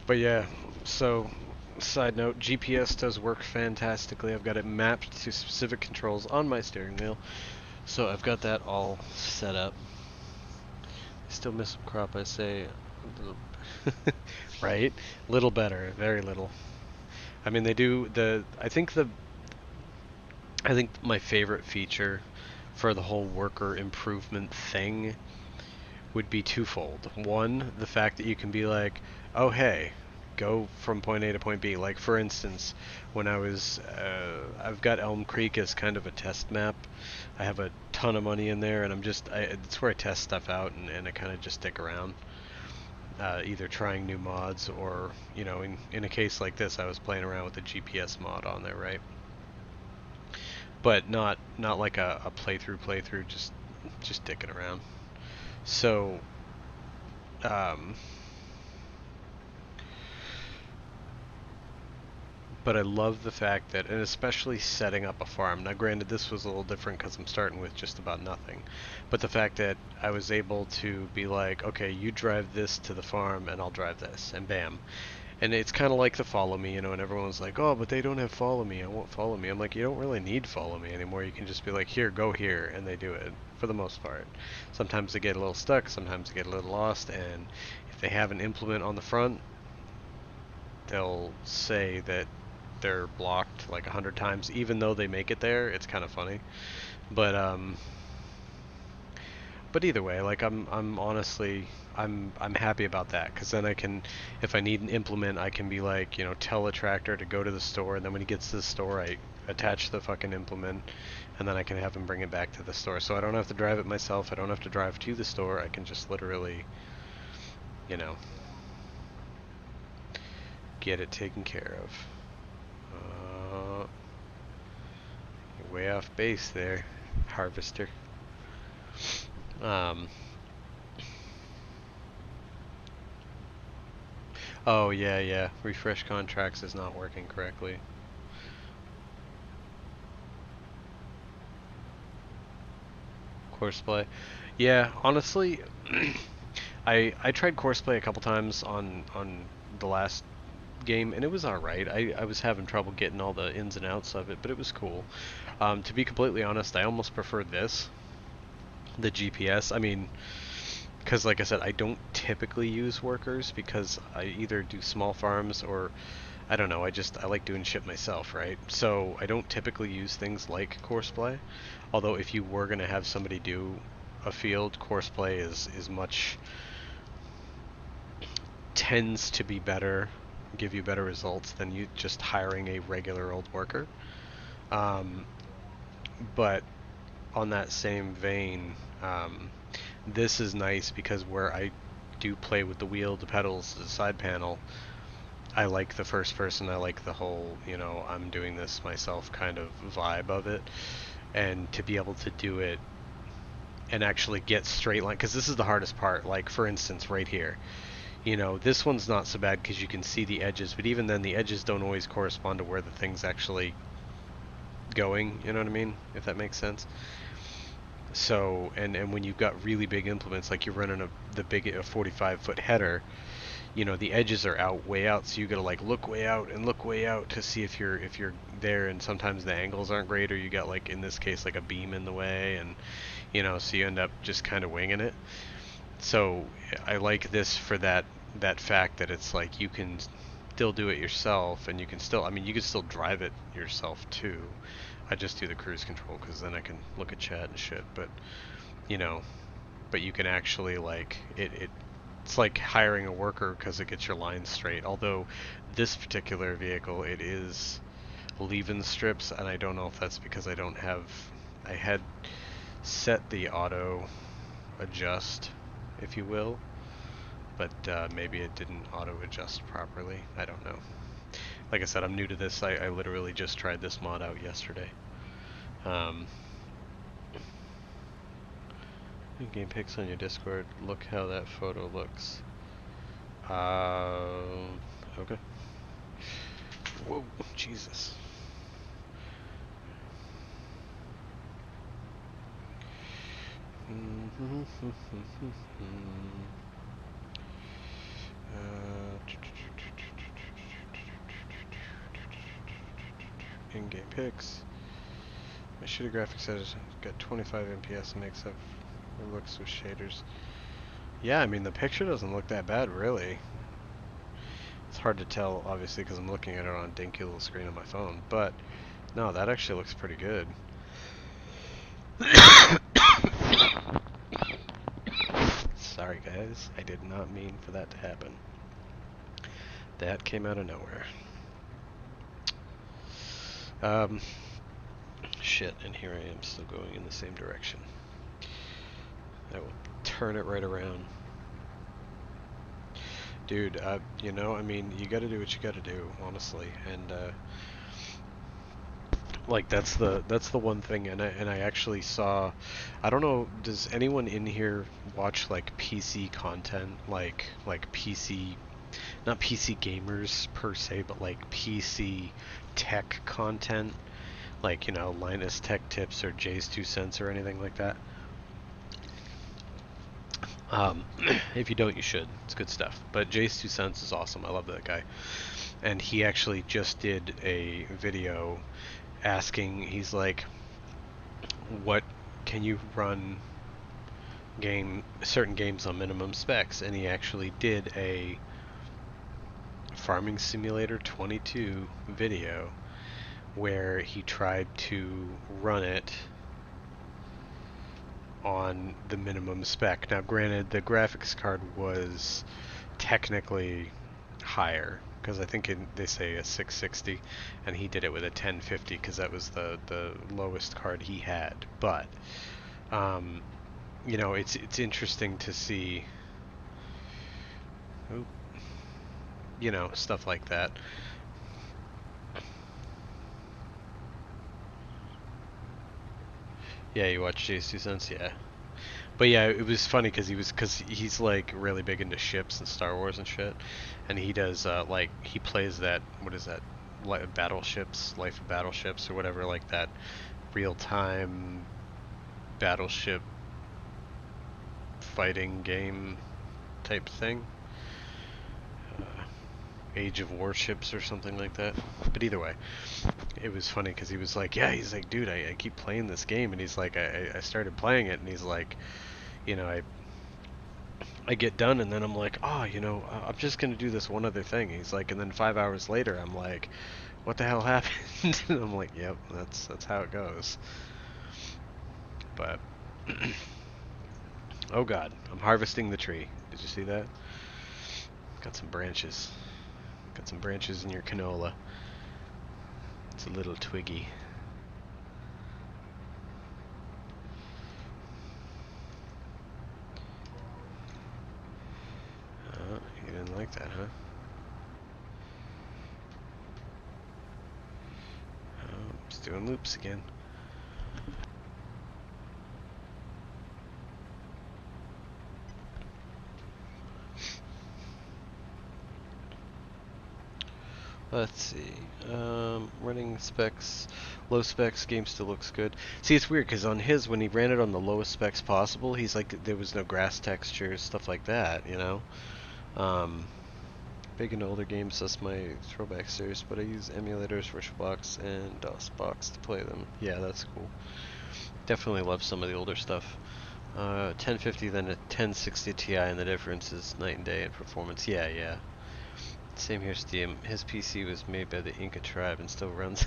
But yeah, so side note, GPS does work fantastically. I've got it mapped to specific controls on my steering wheel. So I've got that all set up. I still miss some crop, I say. Right? Little better, very little. I mean, they do I think my favorite feature for the whole worker improvement thing would be twofold. One, the fact that you can be like, oh hey, go from point A to point B. Like for instance, when I was, I've got Elm Creek as kind of a test map. I have a ton of money in there, and it's where I test stuff out, and I kind of just stick around. Either trying new mods or, you know, in a case like this, I was playing around with the GPS mod on there, right? But not like a playthrough, just dicking around. So Um, but I love the fact that, and especially setting up a farm. Now, granted, this was a little different because I'm starting with just about nothing. But the fact that I was able to be like, okay, you drive this to the farm and I'll drive this, and bam. And it's kind of like the follow me, you know, and everyone's like, oh, but they don't have follow me. I won't follow me. I'm like, you don't really need follow me anymore. You can just be like, here, go here, and they do it for the most part. Sometimes they get a little stuck, sometimes they get a little lost, and if they have an implement on the front, they'll say that they're blocked like 100 times, even though they make it there. It's kind of funny, but either way, like I'm honestly I'm happy about that because then I can, if I need an implement, I can be like, you know, tell a tractor to go to the store, and then when he gets to the store, I attach the fucking implement, and then I can have him bring it back to the store. So I don't have to drive it myself. I don't have to drive to the store. I can just literally, you know, get it taken care of. You're way off base there, harvester. Um, oh yeah, yeah. Refresh contracts is not working correctly. Courseplay. Yeah, honestly, I tried Courseplay a couple times on the last game, and it was alright. I was having trouble getting all the ins and outs of it, but it was cool. To be completely honest, I almost prefer this, the GPS. I mean, because like I said, I don't typically use workers because I either do small farms or I don't know, I like doing shit myself, right? So I don't typically use things like Courseplay. Although if you were gonna have somebody do a field, Courseplay is much tends to be better, give you better results than you just hiring a regular old worker. Um, but on that same vein, this is nice because where I do play with the wheel, the pedals, the side panel, I like the first person. I like the whole, you know, I'm doing this myself kind of vibe of it. And to be able to do it and actually get straight line, because this is the hardest part. Like, for instance, right here. You know, this one's not so bad because you can see the edges, but even then the edges don't always correspond to where the thing's actually going, you know what I mean? If that makes sense. So, and when you've got really big implements, like you're running the big a 45-foot header, you know, the edges are out way out, so you gotta like look way out and look way out to see if you're there, and sometimes the angles aren't great, or you got, like in this case, like a beam in the way, and you know, so you end up just kind of winging it. So I like this for that fact that it's like you can still do it yourself, and you can still, I mean, you can still drive it yourself too. I just do the cruise control because then I can look at chat and shit. But you know, but you can actually like it's like hiring a worker because it gets your lines straight. Although this particular vehicle, it is leaving strips, and I don't know if that's because I had set the auto adjust, if you will, but maybe it didn't auto adjust properly. I don't know. Like I said, I'm new to this. I literally just tried this mod out yesterday. Um, Game pics on your Discord. Look how that photo looks. Okay. Whoa, Jesus. In-game pics. My shooter graphics has got 25 FPS and makes up it looks with shaders. Yeah, I mean the picture doesn't look that bad, really. It's hard to tell, obviously, because I'm looking at it on a dinky little screen on my phone. But no, that actually looks pretty good. Sorry, guys. I did not mean for that to happen. That came out of nowhere. Shit, and here I am still going in the same direction. I will turn it right around. Dude, you know, I mean, you gotta do what you gotta do, honestly. And, Like that's the one thing, and I actually saw, I don't know, does anyone in here watch like PC content, like PC, not PC gamers per se, but like PC tech content, like Linus Tech Tips or Jay's Two Cents or anything like that? Um, if you don't, you should. It's good stuff. But Jay's Two Cents is awesome. I love that guy. And he actually just did a video asking, he's like, what can you run certain games on minimum specs? And he actually did a Farming Simulator 22 video where he tried to run it on the minimum spec. Now, granted, the graphics card was technically higher because I think they say a 660, and he did it with a 1050 because that was the lowest card he had. But um, it's interesting to see, stuff like that. Yeah, you watch Jay's Two Cents, yeah. But yeah, it was funny because he's like really big into ships and Star Wars and shit, and he does like he plays that, what is that, battleships, Life of Battleships or whatever, like that real time battleship fighting game type thing. Age of Warships or something like that. But either way, it was funny because he was like, yeah, he's like, dude, I keep playing this game, and he's like, I started playing it, and he's like, I get done, and then I'm like, oh, I'm just gonna do this one other thing. He's like, and then 5 hours later, I'm like, what the hell happened? And I'm like, yep, that's how it goes. But oh god, I'm harvesting the tree. Did you see that? Got some branches. Got some branches in your canola. It's a little twiggy. You didn't like that, huh? Oh, it's doing loops again. Let's see. Running specs, low specs, game still looks good. See, it's weird because on his, when he ran it on the lowest specs possible, he's like, there was no grass textures, stuff like that, Um, big and older games, that's my throwback series, but I use emulators, VirtualBox, and DOSBox to play them. Yeah, that's cool. Definitely love some of the older stuff. 1050 then a 1060 Ti, and the difference is night and day in performance. Yeah, yeah. Same here, Steam. His PC was made by the Inca tribe and still runs.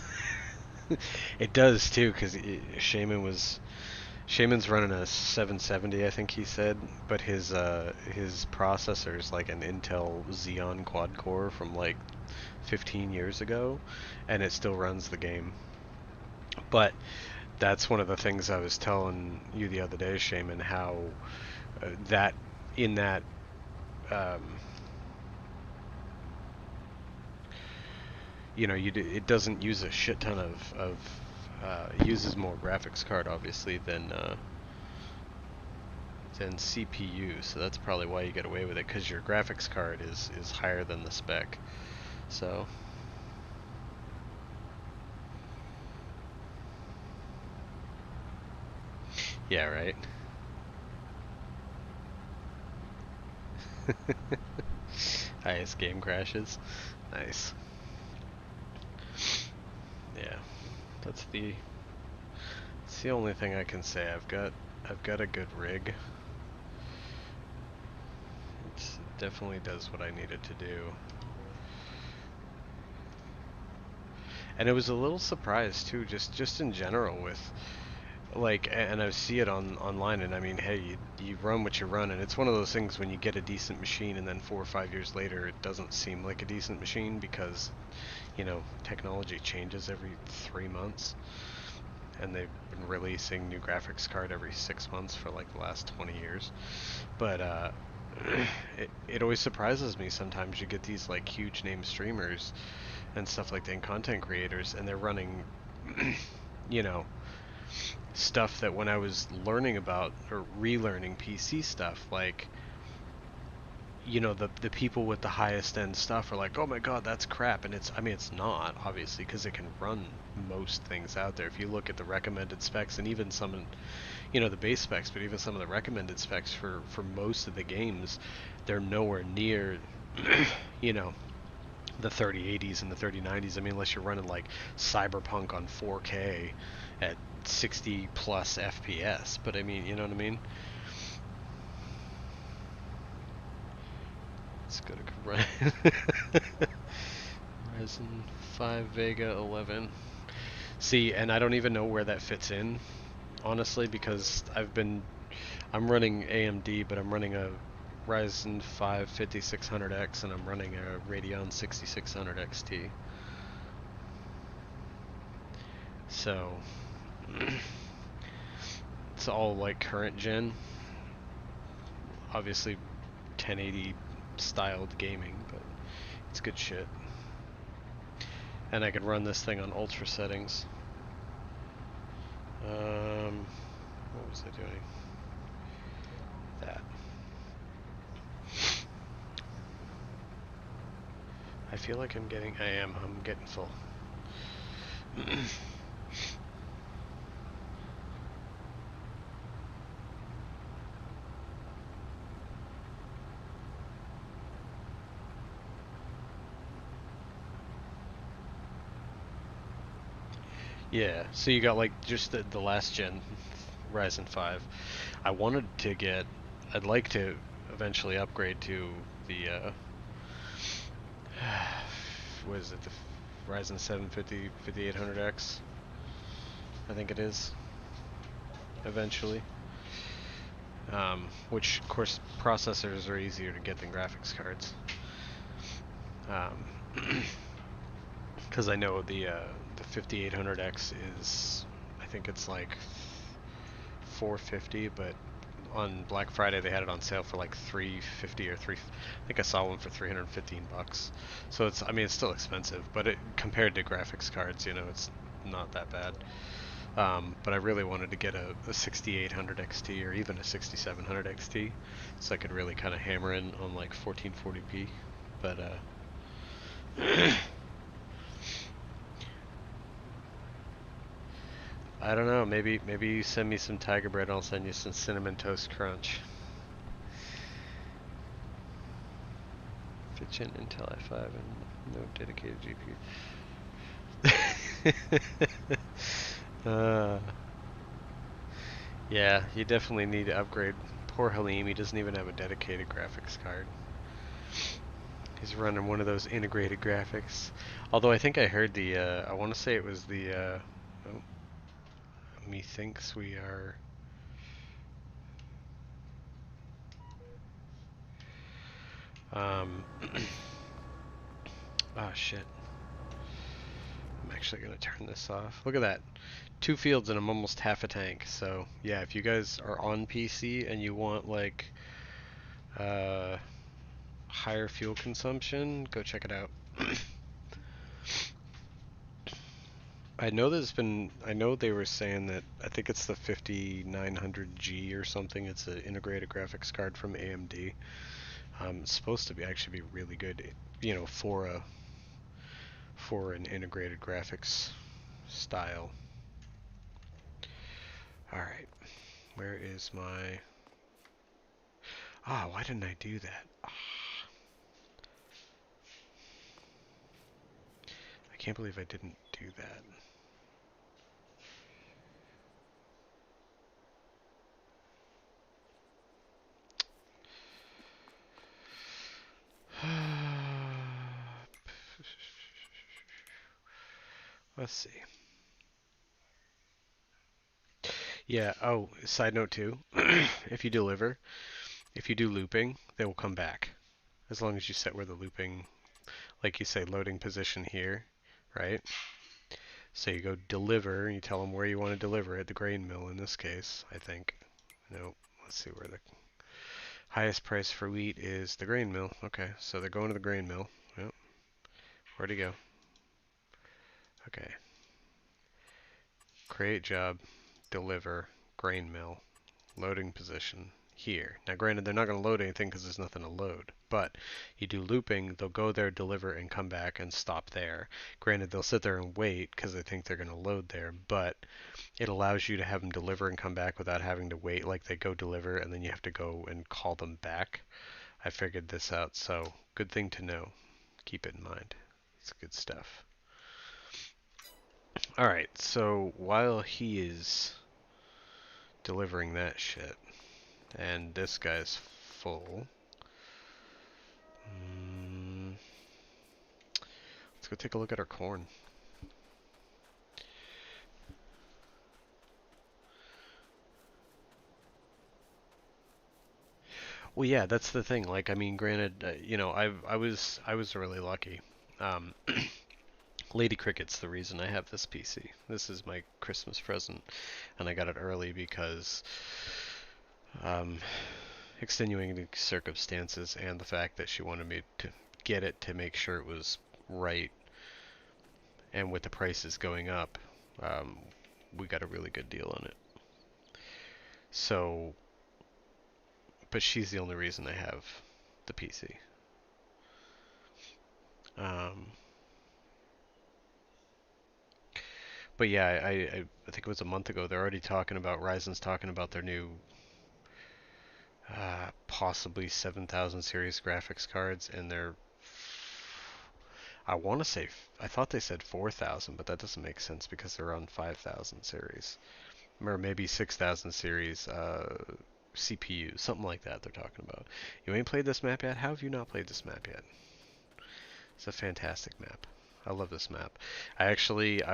It does too, because Shaman's running a 770, I think he said, but his processor's like an Intel Xeon quad core from like 15 years ago, and it still runs the game. But that's one of the things I was telling you the other day, Shaman, how that in that um, it doesn't use a shit ton of uses more graphics card obviously than CPU, so that's probably why you get away with it, because your graphics card is higher than the spec. So yeah, right. Highest game crashes. Nice. Yeah, that's the only thing I can say. I've got a good rig. It definitely does what I need it to do. And it was a little surprised too, just in general with like, and I see it online, and I mean, hey, you run what you run, and it's one of those things when you get a decent machine, and then 4 or 5 years later, it doesn't seem like a decent machine because technology changes every 3 months, and they've been releasing new graphics card every 6 months for like the last 20 years. But it always surprises me sometimes. You get these like huge name streamers and stuff like that, and content creators, and they're running you know, stuff that when I was learning about or relearning PC stuff, like, the people with the highest end stuff are like, oh my god, that's crap. And I mean, it's not, obviously, because it can run most things out there. If you look at the recommended specs and even some, the base specs, but even some of the recommended specs for most of the games, they're nowhere near, you know, the 3080s and the 3090s. I mean, unless you're running like Cyberpunk on 4K at 60 plus FPS. But I mean, you know what I mean? Let's go to Ryzen 5 Vega 11. See, and I don't even know where that fits in, honestly, because I'm running AMD, but I'm running a Ryzen 5 5600X and I'm running a Radeon 6600 XT. So, it's all like current gen. Obviously 1080 styled gaming, but it's good shit. And I could run this thing on ultra settings. What was I doing? That. I feel like I'm getting full. Yeah, so you got like just the last gen Ryzen 5. I'd like to eventually upgrade to the, what is it, the Ryzen 7 5800X, I think it is, eventually. Which, of course, processors are easier to get than graphics cards. Because I know the 5800X is, I think it's like 450, but on Black Friday they had it on sale for like 350 or 3. I think I saw one for 315 bucks. So I mean, it's still expensive, but compared to graphics cards, it's not that bad. But I really wanted to get a 6800 XT or even a 6700 XT, so I could really kind of hammer in on like 1440p. But I don't know. Maybe you send me some Tiger Bread, I'll send you some Cinnamon Toast Crunch. Fit-chin Intel i5 and no dedicated GPU. Yeah, you definitely need to upgrade. Poor Halim, he doesn't even have a dedicated graphics card. He's running one of those integrated graphics. Although I think I heard I want to say it was oh, methinks we are. Um, oh shit. I'm actually gonna turn this off. Look at that. 2 fields and I'm almost half a tank. So yeah, if you guys are on PC and you want like uh, higher fuel consumption, go check it out. I know they were saying that, I think it's the 5900G or something. It's an integrated graphics card from AMD. It's supposed to actually be really good, for an integrated graphics style. All right, where is my? Ah, why didn't I do that? I can't believe I didn't do that. Let's see. Yeah, oh, side note too. If you deliver, if you do looping, they will come back. As long as you set where the looping, like you say, loading position here, right? So you go deliver, and you tell them where you want to deliver it, the grain mill in this case, I think. No, let's see where the highest price for wheat is the grain mill. Okay, so they're going to the grain mill. Yep. Where'd he go? Okay. create job, deliver, grain mill, loading position, here. Now granted, they're not going to load anything because there's nothing to load, but you do looping, they'll go there, deliver, and come back and stop there. Granted, they'll sit there and wait because they think they're going to load there, but it allows you to have them deliver and come back without having to wait, like they go deliver and then you have to go and call them back. I figured this out, so good thing to know. Keep it in mind. It's good stuff. Alright, so while he is delivering that shit, and this guy's full, let's go take a look at our corn. Well, yeah, that's the thing. Like, I mean, granted, I was really lucky. Um, Lady Cricket's the reason I have this PC. This is my Christmas present, and I got it early because um, extenuating circumstances and the fact that she wanted me to get it to make sure it was right, and with the prices going up, um, we got a really good deal on it. So, but she's the only reason I have the PC. Um, but yeah, I think it was a month ago. They're already talking about Ryzen's talking about their new possibly 7000 series graphics cards, and they're I want to say I thought they said 4000, but that doesn't make sense because they're on 5000 series or maybe 6000 series CPU, something like that. They're talking about. You ain't played this map yet? How have you not played this map yet? It's a fantastic map. I love this map. I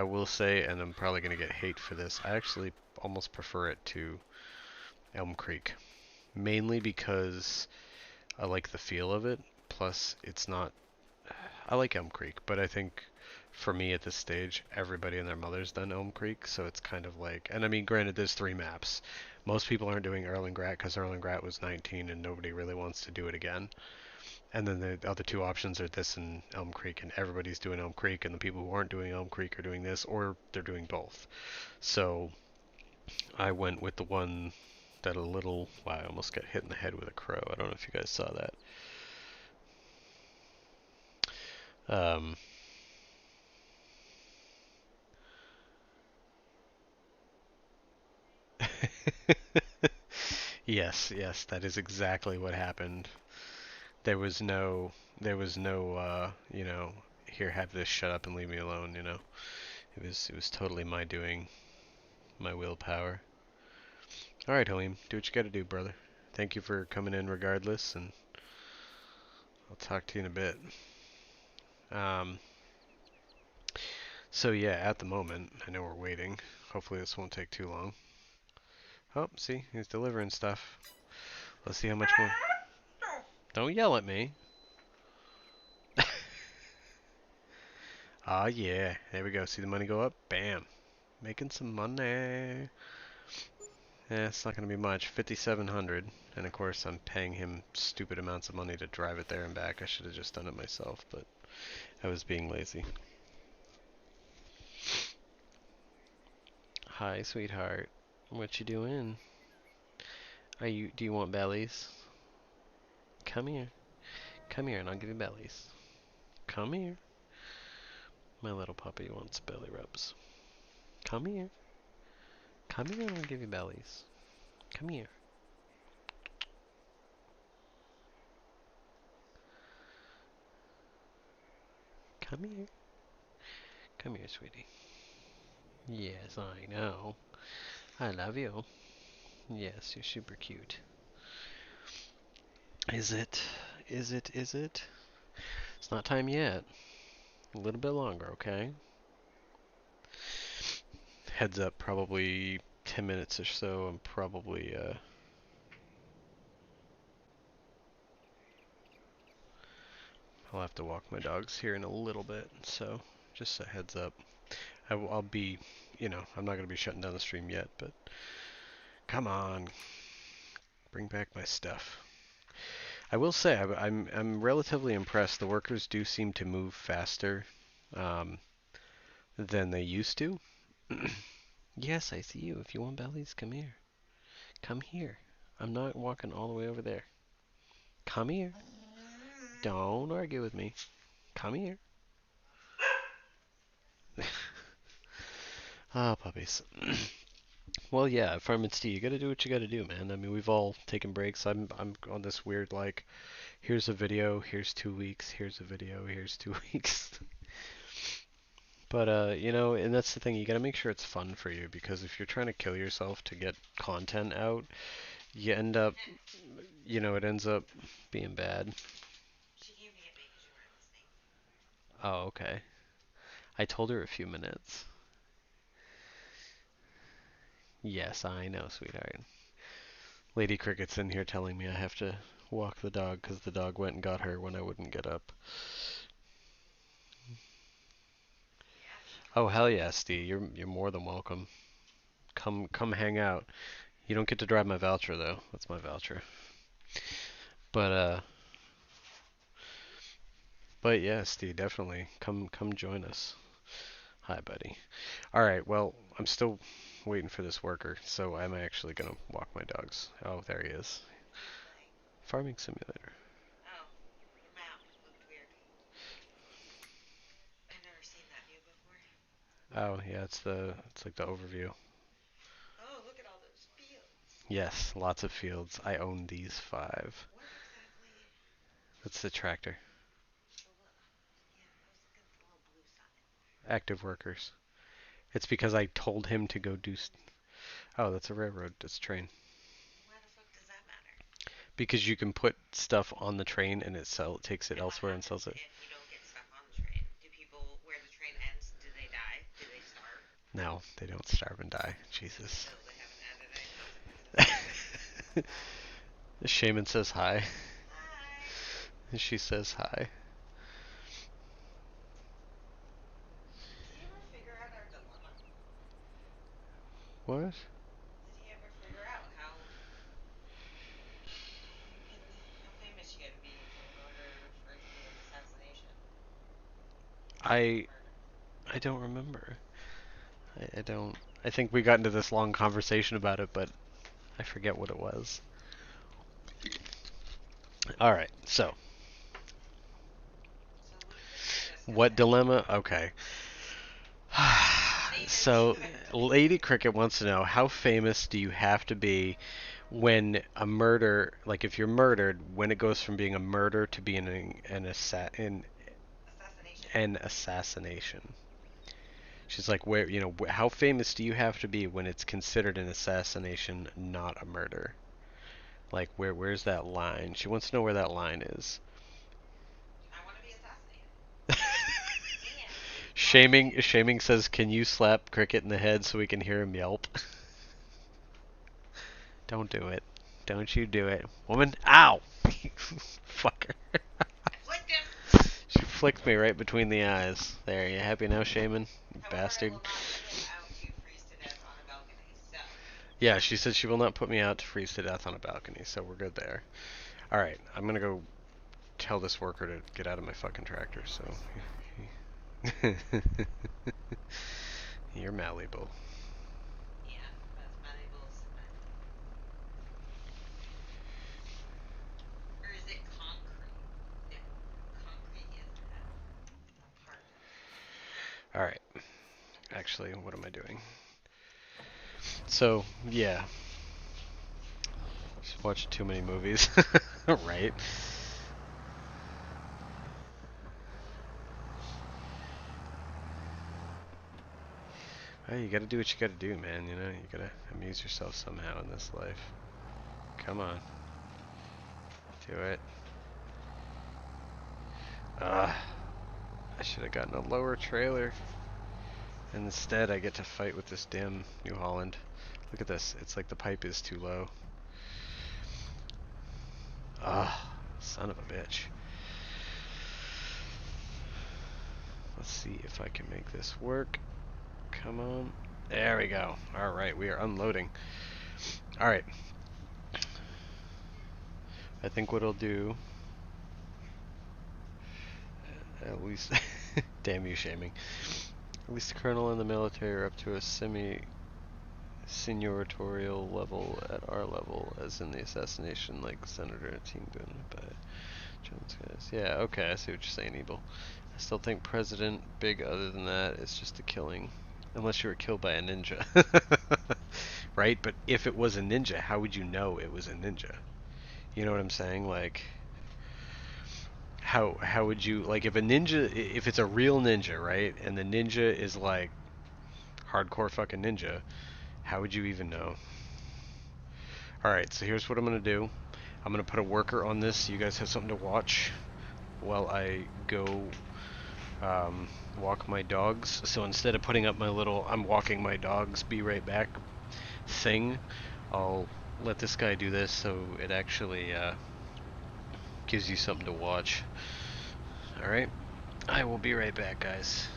will say, and I'm probably going to get hate for this, I actually almost prefer it to Elm Creek. Mainly because I like the feel of it, plus it's not... I like Elm Creek, but I think for me at this stage, everybody and their mother's done Elm Creek, so it's kind of like... And I mean, granted, there's 3 maps. Most people aren't doing Erlengrat because Erlengrat was 19 and nobody really wants to do it again. And then the other 2 options are this and Elm Creek, and everybody's doing Elm Creek, and the people who aren't doing Elm Creek are doing this, or they're doing both. So I went with the one that a little... Wow, I almost got hit in the head with a crow. I don't know if you guys saw that. Yes, yes, that is exactly what happened. There was no, here, have this, shut up and leave me alone, you know. It was totally my doing, my willpower. All right, Halim, do what you gotta do, brother. Thank you for coming in regardless, and I'll talk to you in a bit. Um, so yeah, at the moment, I know we're waiting. Hopefully this won't take too long. Oh, see, he's delivering stuff. Let's see how much more. Don't yell at me. Ah, yeah. There we go. See the money go up? Bam. Making some money. Yeah, it's not going to be much. 5,700. And of course, I'm paying him stupid amounts of money to drive it there and back. I should have just done it myself, but I was being lazy. Hi, sweetheart. What you doing? Do you want bellies? Come here. Come here and I'll give you bellies. Come here. My little puppy wants belly rubs. Come here. Come here and I'll give you bellies. Come here. Come here. Come here, sweetie. Yes, I know. I love you. Yes, you're super cute. Is it? Is it? Is it? It's not time yet. A little bit longer, okay? Heads up, probably 10 minutes or so. I'm probably, I'll have to walk my dogs here in a little bit, so just a heads up. I'll be, I'm not going to be shutting down the stream yet, but come on. Bring back my stuff. I will say, I'm relatively impressed. The workers do seem to move faster than they used to. Yes, I see you. If you want bellies, come here. Come here. I'm not walking all the way over there. Come here. Don't argue with me. Come here. Ah, puppies. Well, yeah, Farming you gotta do what you gotta do, man. I mean, we've all taken breaks. I'm on this weird, like, here's a video, here's 2 weeks, here's a video, here's 2 weeks. But, and that's the thing, you gotta make sure it's fun for you, because if you're trying to kill yourself to get content out, you end up, it ends up being bad. She came to get me because you weren't listening. Oh, okay. I told her a few minutes. Yes, I know, sweetheart. Lady Cricket's in here telling me I have to walk the dog because the dog went and got her when I wouldn't get up. Yeah. Oh hell yeah, Steve! You're more than welcome. Come hang out. You don't get to drive my Valtra though. That's my Valtra. But but yeah, Steve, definitely come join us. Hi, buddy. All right. Well, I'm still waiting for this worker, so I'm actually gonna walk my dogs. Oh, there he is. What are you playing? Farming Simulator. Oh, your map looked weird. I've never seen that view before. Oh yeah, it's like the overview. Oh, look at all those fields. Yes, lots of fields. I own these 5. What exactly? That's the tractor. Yeah, I was looking at the little blue sign. Active workers. It's because I told him to go do. Oh, that's a railroad. That's a train. Why the fuck does that matter? Because you can put stuff on the train and it takes it And what elsewhere and happens sells it. if you don't get stuff on the train? Do people, where the train ends, do they die? Do they starve? No, they don't starve and die. Jesus. Still, they haven't added any consequences to it. The shaman says hi. Hi. And she says hi. Did he ever figure out our dilemma? What? Did he ever figure out how famous you gotta be in order for it to be an assassination? I Murder. I don't remember. I don't. I think we got into this long conversation about it, but I forget what it was. All right, so So let's discuss what that. dilemma? Okay. So, Lady Cricket wants to know how famous do you have to be when a murder, like if you're murdered, when it goes from being a murder to being Assassination. an assassination. She's like, where, how famous do you have to be when it's considered an assassination, not a murder? Like, where's that line? She wants to know where that line is. I want to be assassinated. And Shaming says, can you slap Cricket in the head so we can hear him yelp? Don't do it. Don't you do it. Woman, ow! Fuck her. I flicked him. She flicked me right between the eyes. There, you happy now, Shaman? You However, I bastard. will not put him out to freeze to death on a balcony. So. Yeah, she said she will not put me out to freeze to death on a balcony, so we're good there. Alright, I'm gonna go tell this worker to get out of my fucking tractor, so... You're malleable. Yeah, that's malleable cement. Or is it concrete? No, concrete is a part of it. Alright, actually, what am I doing? So, yeah. Just watched too many movies. Right? Hey, you gotta do what you gotta do, man, You gotta amuse yourself somehow in this life. Come on. Do it. Ah. I should have gotten a lower trailer. And instead, I get to fight with this damn New Holland. Look at this. It's like the pipe is too low. Ah, son of a bitch. Let's see if I can make this work. Come on. There we go. Alright, we are unloading. Alright. I think what I'll do... At least... Damn you, shaming. At least the colonel and the military are up to a semi... Senioritorial level at our level, as in the assassination, like Senator Tingun by Jones guys. Yeah, okay, I see what you're saying, Evil. I still think President big other than that is just a killing. Unless you were killed by a ninja. Right? But if it was a ninja, how would you know it was a ninja? You know what I'm saying? Like, how would you, like, if a ninja, if it's a real ninja, right? And the ninja is like hardcore fucking ninja, how would you even know? Alright, so here's what I'm gonna do. I'm gonna put a worker on this so you guys have something to watch while I go walk my dogs. So instead of putting up my little I'm walking my dogs, be right back thing, I'll let this guy do this so it actually gives you something to watch. Alright? I will be right back, guys.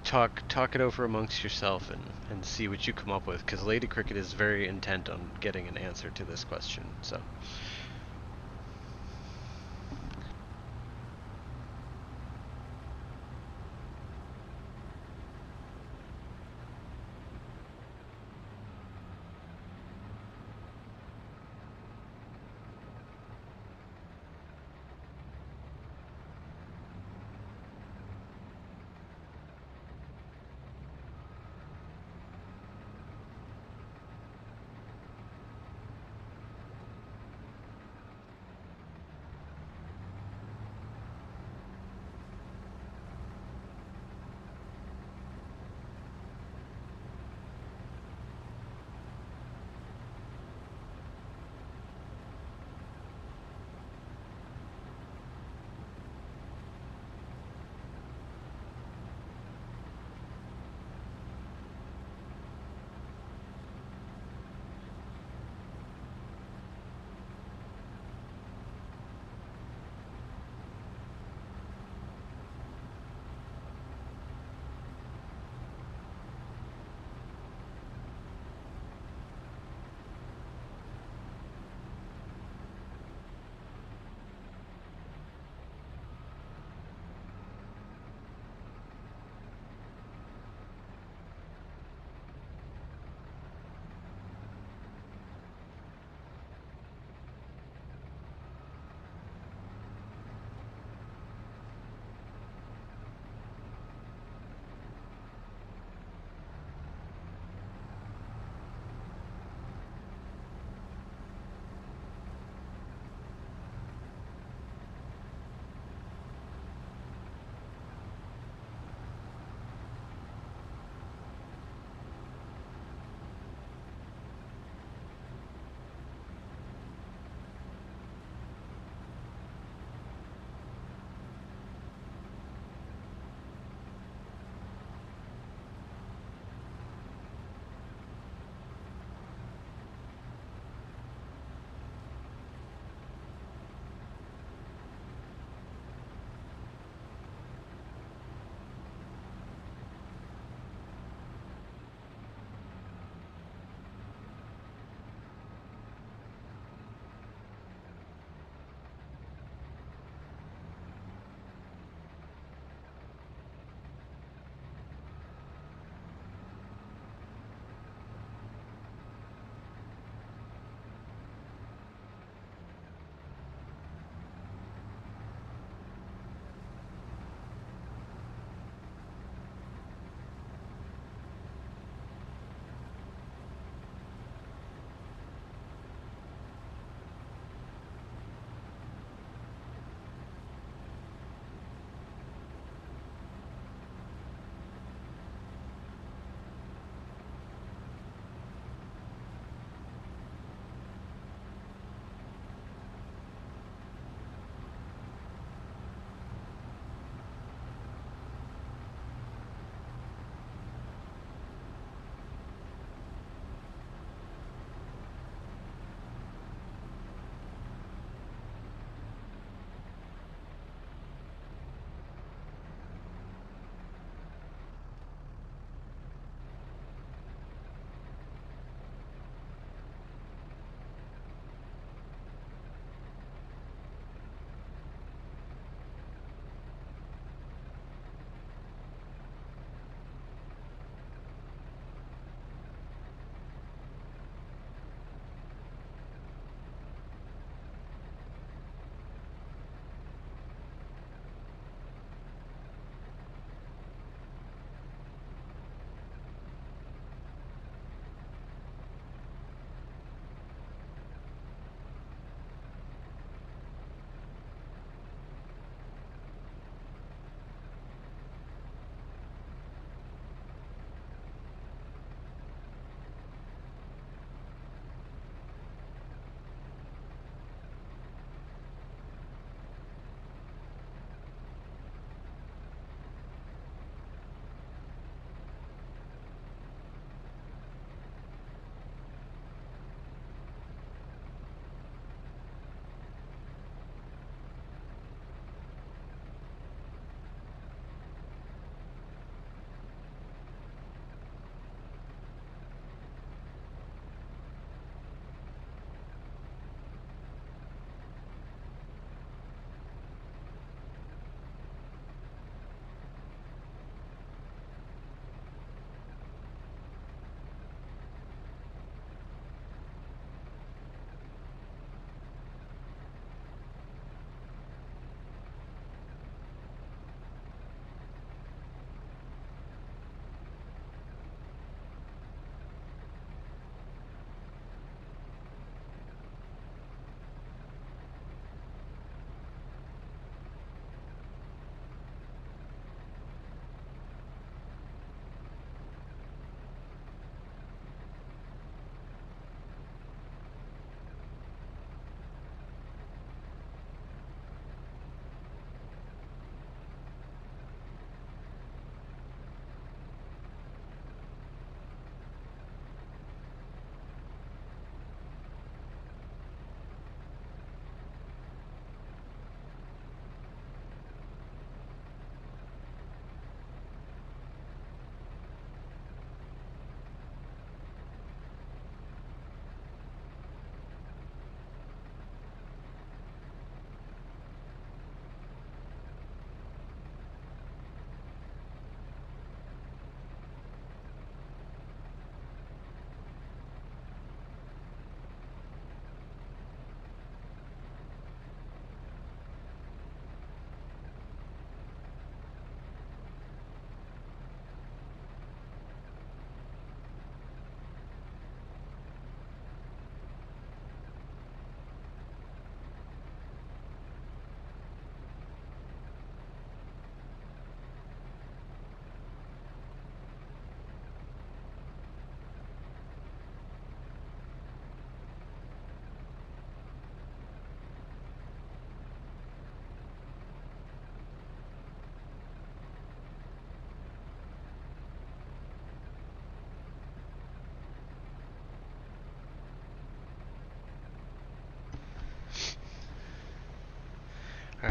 Talk it over amongst yourself and see what you come up with, because Lady Cricket is very intent on getting an answer to this question. So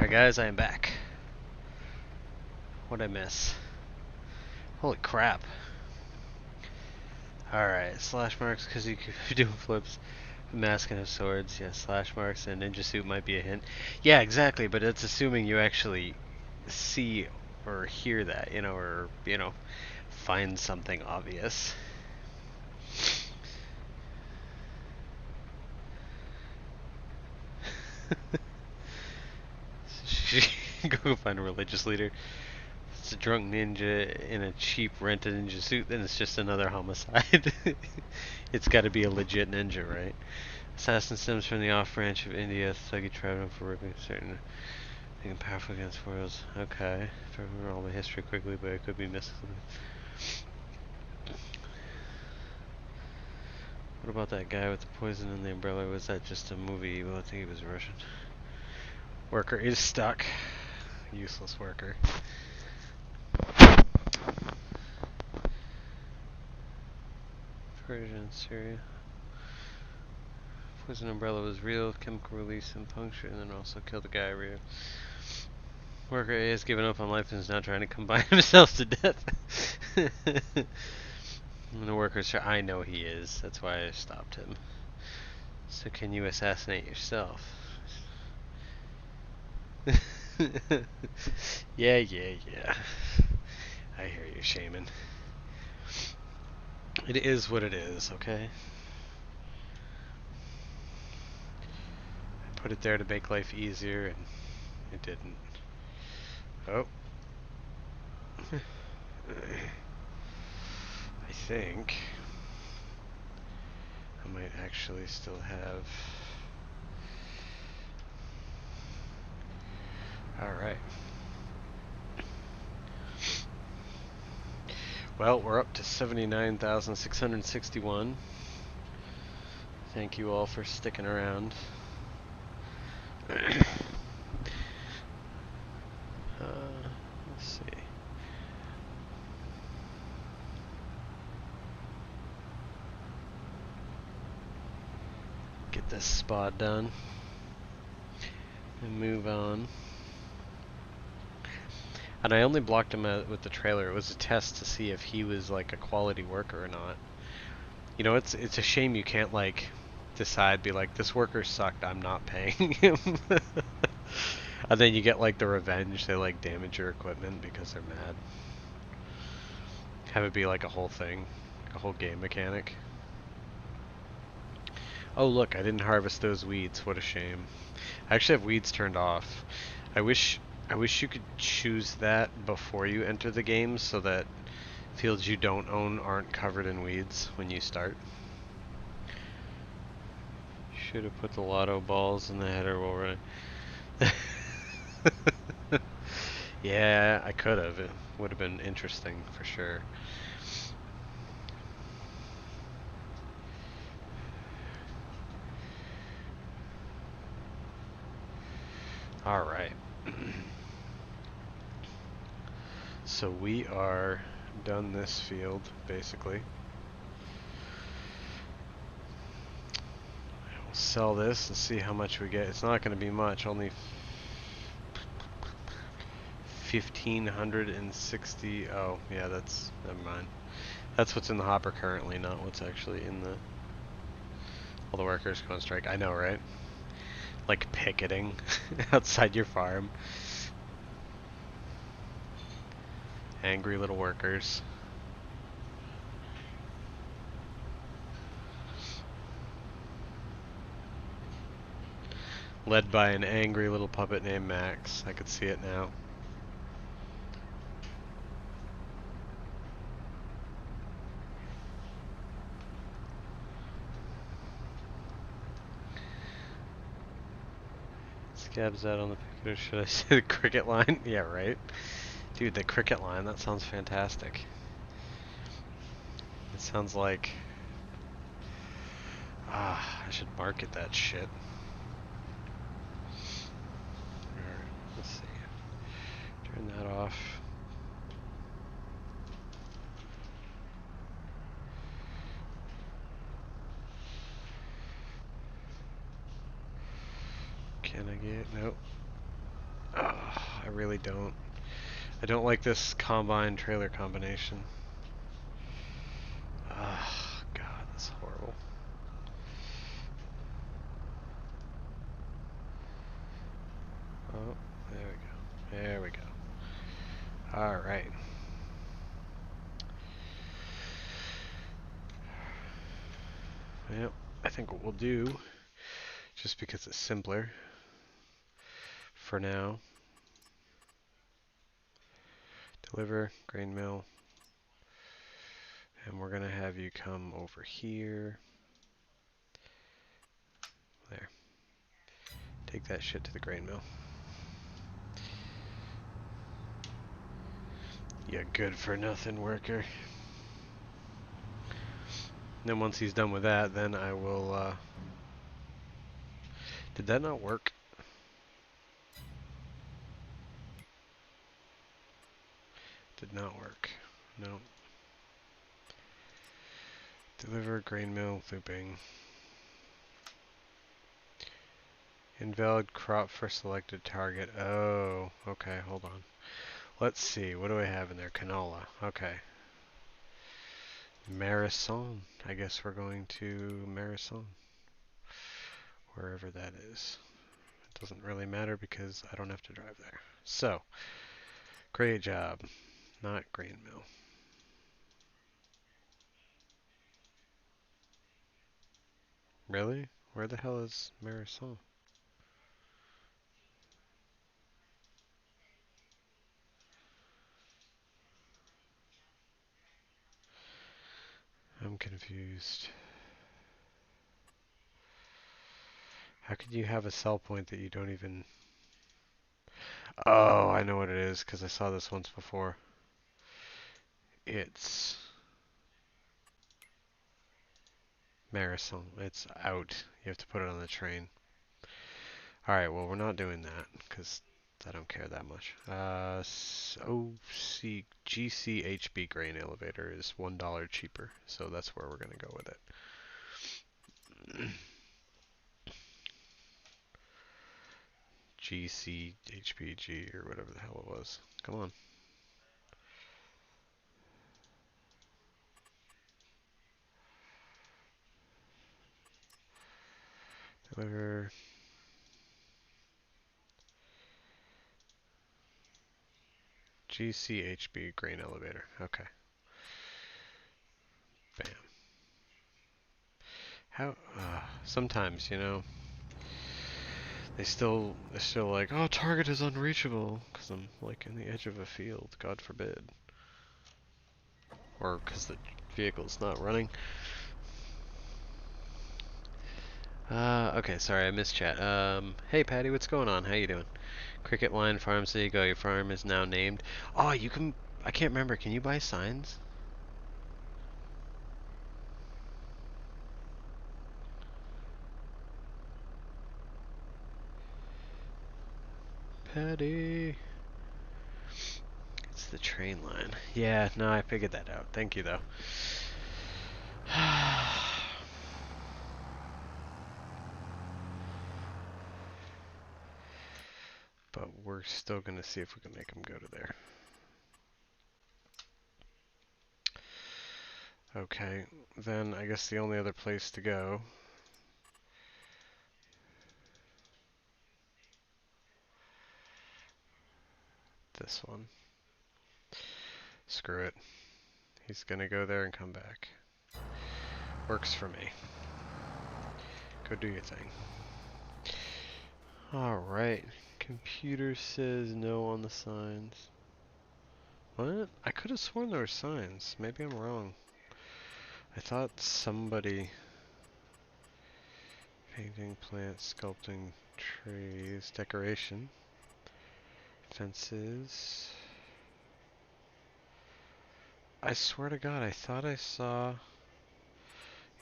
Alright guys, I am back. What'd I miss? Holy crap. Alright, slash marks because you could do flips. Mask and have swords, yeah, slash marks and ninja suit might be a hint. Yeah, exactly, but it's assuming you actually see or hear that, or, find something obvious. Go find a religious leader. It's a drunk ninja in a cheap rented ninja suit, then it's just another homicide. It's gotta be a legit ninja, right? Assassin stems from the off-branch of India, Thuggy tribe known for ripping certain being powerful against foils. Okay. If I remember all my history quickly, but I could be missing something. What about that guy with the poison in the umbrella? Was that just a movie? Well, I think he was Russian. Worker is stuck. Useless worker. Persia and Syria. Poison umbrella was real, chemical release and puncture, and then also killed the guy real. Worker A has given up on life and is now trying to combine himself to death. And the worker's I know he is, that's why I stopped him. So can you assassinate yourself? Yeah. I hear you, Shaman. It is what it is, okay? I put it there to make life easier, and it didn't. Oh. I think I might actually still have... Alright. Well, we're up to 79,661. Thank you all for sticking around. Let's see. Get this spot done and move on. And I only blocked him out with the trailer. It was a test to see if he was like a quality worker or not. It's a shame you can't like decide, be like, this worker sucked, I'm not paying him. And then you get like the revenge, they like damage your equipment because they're mad. Have it be like a whole thing, a whole game mechanic. Oh look, I didn't harvest those weeds, what a shame. I actually have weeds turned off. I wish you could choose that before you enter the game so that fields you don't own aren't covered in weeds when you start. Should have put the lotto balls in the header already. Yeah, I could have. It would have been interesting for sure. Alright. So we are done this field, basically. We'll sell this and see how much we get. It's not going to be much, only 1,560. Oh, yeah, that's, never mind. That's what's in the hopper currently, not what's actually in the... All the workers go on strike. I know, right? Like picketing outside your farm. Angry little workers. Led by an angry little puppet named Max. I could see it now. Scabs out on the picketer. Should I say the cricket line? Yeah, right. Dude, the cricket line, that sounds fantastic. It sounds like... I should market that shit. Alright, let's see. Turn that off. Can I get... Nope. I really don't. I don't like this combine trailer combination. Ah, God, that's horrible. Oh, there we go. There we go. All right. Yep, I think what we'll do, just because it's simpler for now, deliver grain mill, and we're gonna have you come over here. There. Take that shit to the grain mill. You good for nothing worker. Then once he's done with that, then I will, did that not work? Did not work. No. Deliver grain mill looping. Invalid crop for selected target. Oh, okay, hold on. Let's see, what do I have in there? Canola. Okay. Marathon. I guess we're going to Marathon. Wherever that is. It doesn't really matter because I don't have to drive there. So, great job. Not grain mill. Really? Where the hell is Marathon? I'm confused. How could you have a sell point that you don't even... Oh, I know what it is because I saw this once before. It's Marathon. It's out. You have to put it on the train. Alright, well, we're not doing that because I don't care that much. GCHB grain elevator is $1 cheaper, so that's where we're going to go with it. GCHBG or whatever the hell it was. Come on. Deliver. GCHB grain elevator. Okay. Bam. How? Sometimes, you know, they're still like, oh, target is unreachable because I'm like in the edge of a field. God forbid. Or because the vehicle's not running. Okay, sorry, I missed chat. Hey Patty, what's going on? How you doing? Cricket Line Farm, so you go. Your farm is now named. Oh, you can. I can't remember. Can you buy signs? Patty. It's the train line. Yeah, no, I figured that out. Thank you, though. But we're still going to see if we can make them go to there. Okay, then I guess the only other place to go... This one. Screw it. He's going to go there and come back. Works for me. Go do your thing. Alright. Computer says no on the signs. What? I could have sworn there were signs. Maybe I'm wrong. I thought somebody... Painting, plants, sculpting, trees, decoration, fences. I swear to God, I thought I saw...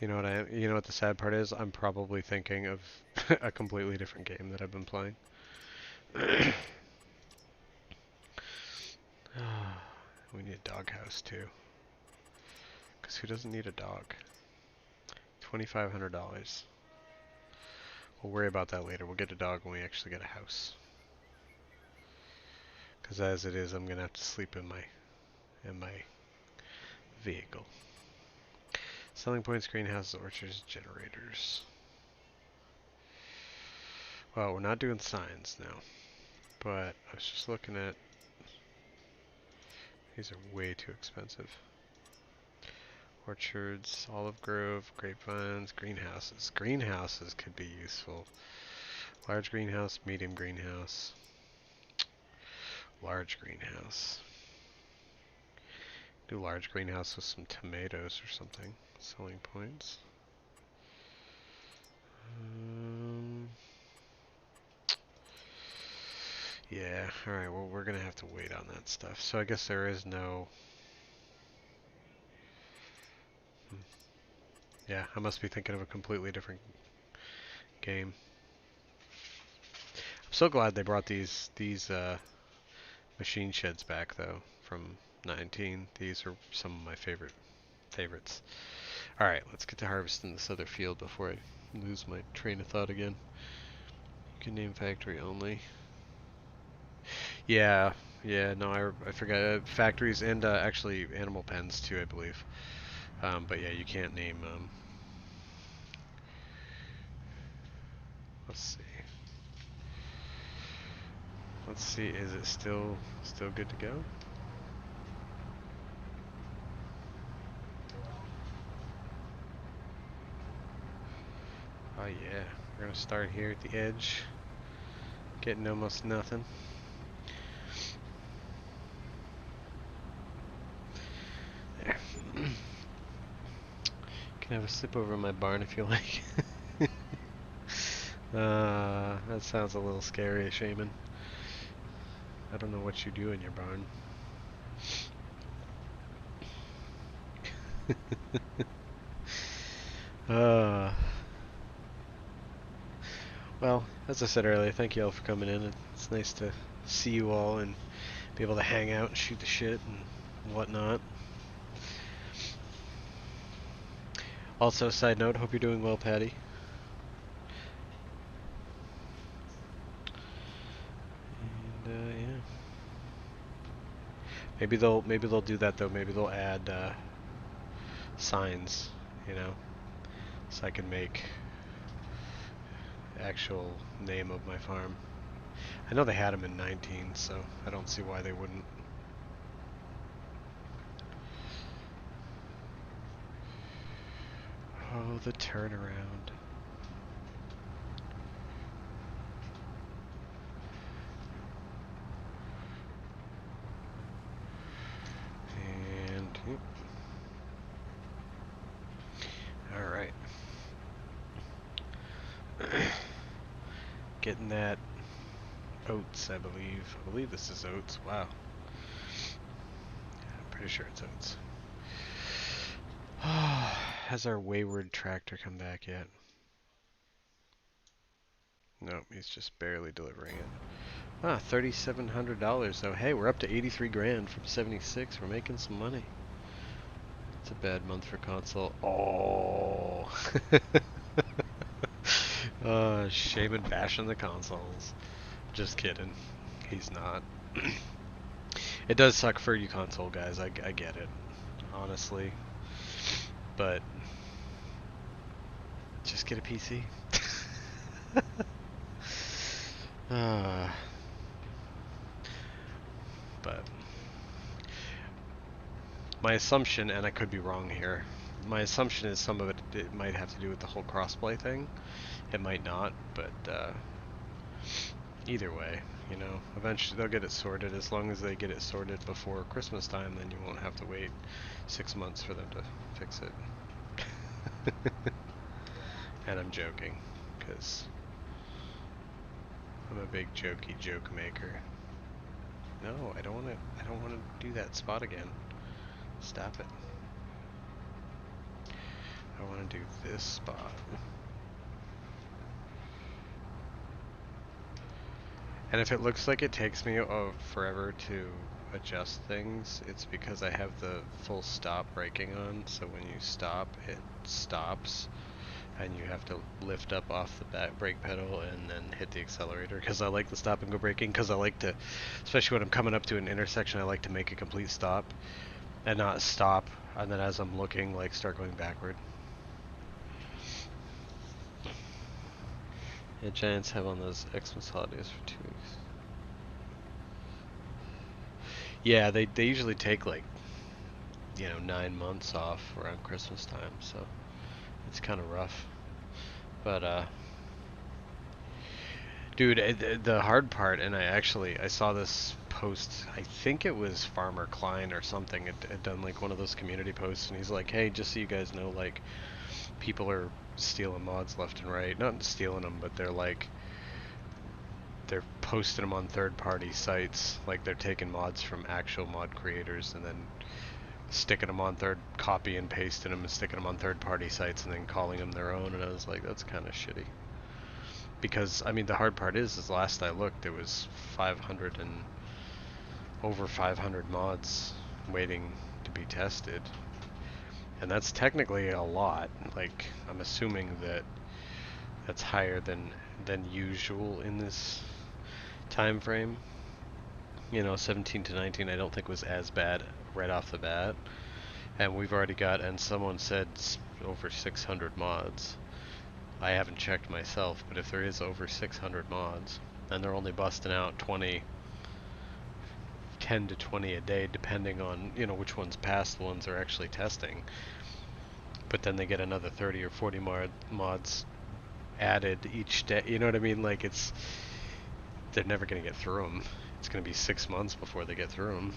You know what the sad part is? I'm probably thinking of a completely different game that I've been playing. We need a doghouse too. Because who doesn't need a dog? $2,500. We'll worry about that later. We'll get a dog when we actually get a house. Because as it is, I'm gonna have to sleep in my vehicle. Selling points, greenhouses, orchards, generators. Well, we're not doing signs now, but I was just looking at. These are way too expensive. Orchards, olive grove, grapevines, greenhouses. Greenhouses could be useful. Large greenhouse, medium greenhouse. Large greenhouse. Do large greenhouse with some tomatoes or something. Selling points. Yeah, alright, well we're gonna have to wait on that stuff. So I guess there is no... Yeah, I must be thinking of a completely different game. I'm so glad they brought these machine sheds back though from 19. These are some of my favorites. Alright, let's get to harvesting this other field before I lose my train of thought again. You can name factory only. Yeah, yeah, no, I forgot. Factories and actually animal pens too, I believe. But yeah, you can't name. Let's see. Let's see. Is it still good to go? Oh yeah, we're gonna start here at the edge, getting almost nothing. There. Can have a sip over in my barn if you like. That sounds a little scary, Shaman. I don't know what you do in your barn. uh, well, as I said earlier, thank you all for coming in. It's nice to see you all and be able to hang out and shoot the shit and whatnot. Also, side note, hope you're doing well, Patty. And yeah, maybe they'll do that though. Maybe they'll add signs, you know, so I can make actual name of my farm. I know they had them in 19, so I don't see why they wouldn't. Oh, the turnaround. And all right. Getting that oats, I believe. I believe this is oats. Wow. I'm pretty sure it's oats. Has our wayward tractor come back yet? Nope, he's just barely delivering it. Ah, $3,700 though. Hey, we're up to 83 grand from 76. We're making some money. It's a bad month for console. Oh. Shaman bashing the consoles. Just kidding. He's not. It does suck for you console guys. I get it. Honestly. But just get a PC. But my assumption, and I could be wrong here, my assumption is some of it might have to do with the whole crossplay thing. It might not, but either way, you know, eventually they'll get it sorted. As long as they get it sorted before Christmas time, then you won't have to wait 6 months for them to fix it. And I'm joking, because I'm a big jokey joke maker. No, I don't want to do that spot again. Stop it. I want to do this spot. And if it looks like it takes me forever to adjust things, it's because I have the full stop braking on, so when you stop, it stops. and you have to lift up off the back brake pedal and then hit the accelerator, because I like the stop and go braking, because I like to, especially when I'm coming up to an intersection, I like to make a complete stop and not stop, and then as I'm looking, like, start going backward. Yeah, Giants have on those Xmas holidays for 2 weeks. Yeah, they usually take like, 9 months off around Christmas time, so it's kind of rough. But dude, the hard part, and I saw this post. I think it was Farmer Klein or something had done like one of those community posts, and he's like, "Hey, just so you guys know, like, people are stealing mods left and right. Not stealing them, but they're posting them on third-party sites. Like, they're taking mods from actual mod creators and then sticking them on copy and pasting them and sticking them on third-party sites and then calling them their own." And I was like, that's kind of shitty. Because, I mean, the hard part is last I looked, there was 500 and over 500 mods waiting to be tested. And that's technically a lot. Like, I'm assuming that's higher than usual in this time frame. 17 to 19 I don't think was as bad right off the bat. And we've already got, and someone said over 600 mods. I haven't checked myself, but if there is over 600 mods, and they're only busting out 10 to 20 a day, depending on, which ones pass, the ones they're actually testing. But then they get another 30 or 40 mods added each day. You know what I mean? Like, they're never going to get through them. It's going to be 6 months before they get through them.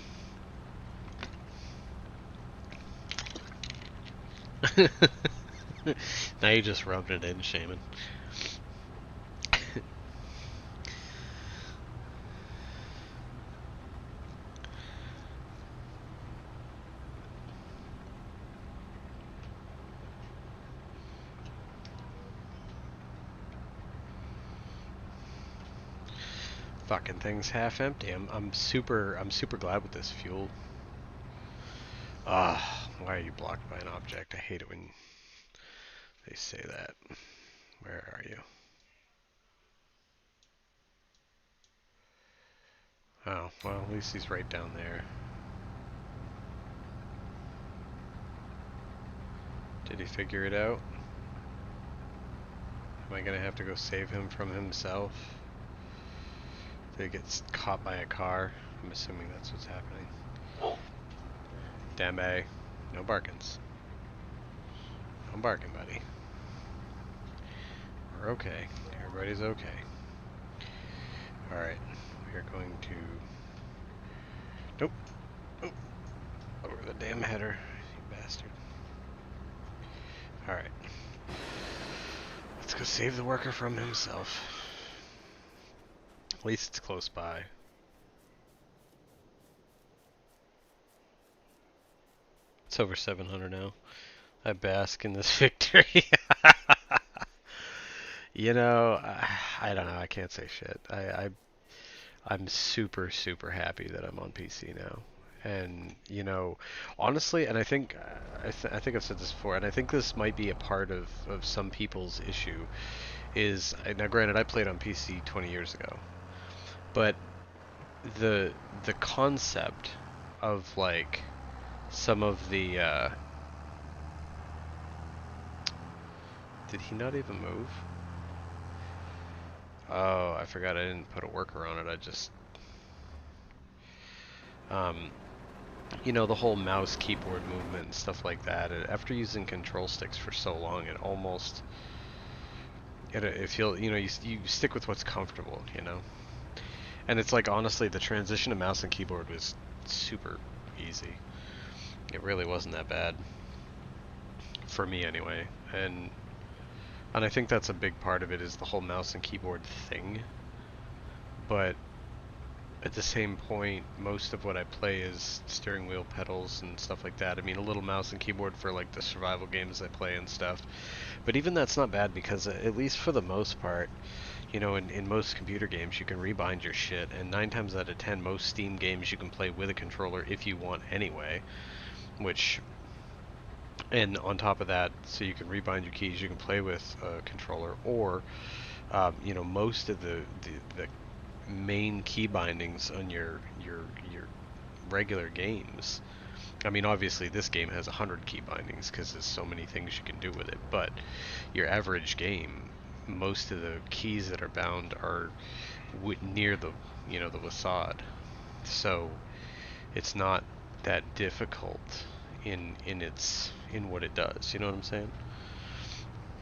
Now you just rubbed it in, Shaman. Fucking thing's half empty. I'm super glad with this fuel. Why are you blocked by an object? I hate it when they say that. Where are you? Oh, well, at least he's right down there. Did he figure it out? Am I gonna have to go save him from himself? Did he get caught by a car? I'm assuming that's what's happening. Damn, no barkings. No barking, buddy. We're okay. Everybody's okay. Alright, we are going to... Nope. Oh, over the damn header, you bastard. Alright. Let's go save the worker from himself. At least it's close by. It's over 700 now. I bask in this victory. I don't know. I can't say shit. I'm super, super happy that I'm on PC now. And, honestly, and I think I think I've said this before, and I think this might be a part of some people's issue, is, now granted, I played on PC 20 years ago, but the concept of, like, some of the, did he not even move? Oh, I forgot I didn't put a worker on it. I just, um, the whole mouse keyboard movement and stuff like that. After using control sticks for so long, it almost, it feels, you stick with what's comfortable, And it's like, honestly, the transition to mouse and keyboard was super easy. It really wasn't that bad. For me, anyway. And I think that's a big part of it, is the whole mouse and keyboard thing. But at the same point, most of what I play is steering wheel pedals and stuff like that. I mean, a little mouse and keyboard for, like, the survival games I play and stuff. But even that's not bad, because at least for the most part, in most computer games, you can rebind your shit, and 9 times out of 10, most Steam games you can play with a controller if you want anyway, which And on top of that, so you can rebind your keys, you can play with a controller, or most of the main key bindings on your regular games. I mean, obviously this game has 100 key bindings because there's so many things you can do with it. But your average game, most of the keys that are bound are near the facade, so it's not that difficult in what it does. You know what I'm saying?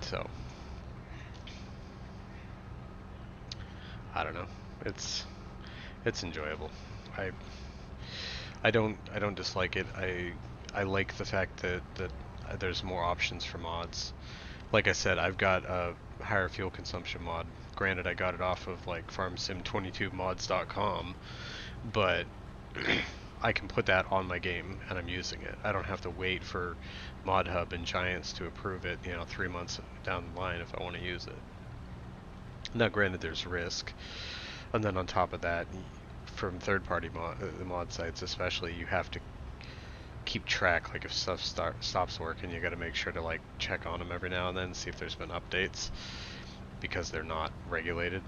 So I don't know. It's it's enjoyable. I I don't dislike it. I like the fact that there's more options for mods. Like I said, I've got a higher fuel consumption mod. Granted, I got it off of like farmsim22mods.com, but I can put that on my game and I'm using it. I don't have to wait for Mod Hub and Giants to approve it, 3 months down the line if I want to use it. Now, granted, there's risk, and then on top of that, from third-party mod sites especially, you have to keep track. Like if stuff stops working, you got to make sure to like check on them every now and then, see if there's been updates because they're not regulated.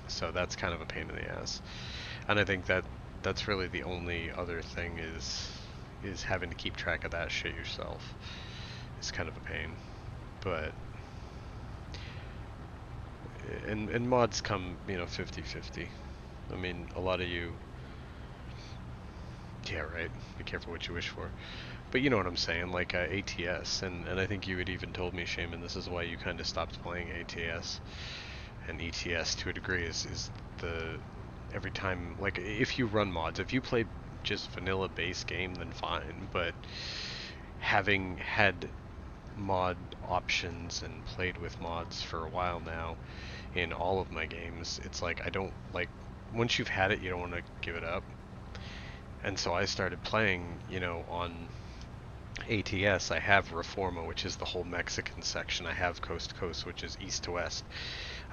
So that's kind of a pain in the ass. And I think that's really the only other thing is having to keep track of that shit yourself. It's kind of a pain. But and mods come, 50-50. I mean, a lot of you, yeah, right. Be careful what you wish for. But you know what I'm saying, like ATS, and I think you had even told me, Shaman, this is why you kind of stopped playing ATS and ETS to a degree is the every time, like if you run mods, if you play just vanilla base game, then fine. But having had mod options and played with mods for a while now in all of my games, it's like I don't like once you've had it, you don't want to give it up. And so I started playing, on ATS. I have Reforma, which is the whole Mexican section. I have Coast to Coast, which is east to west.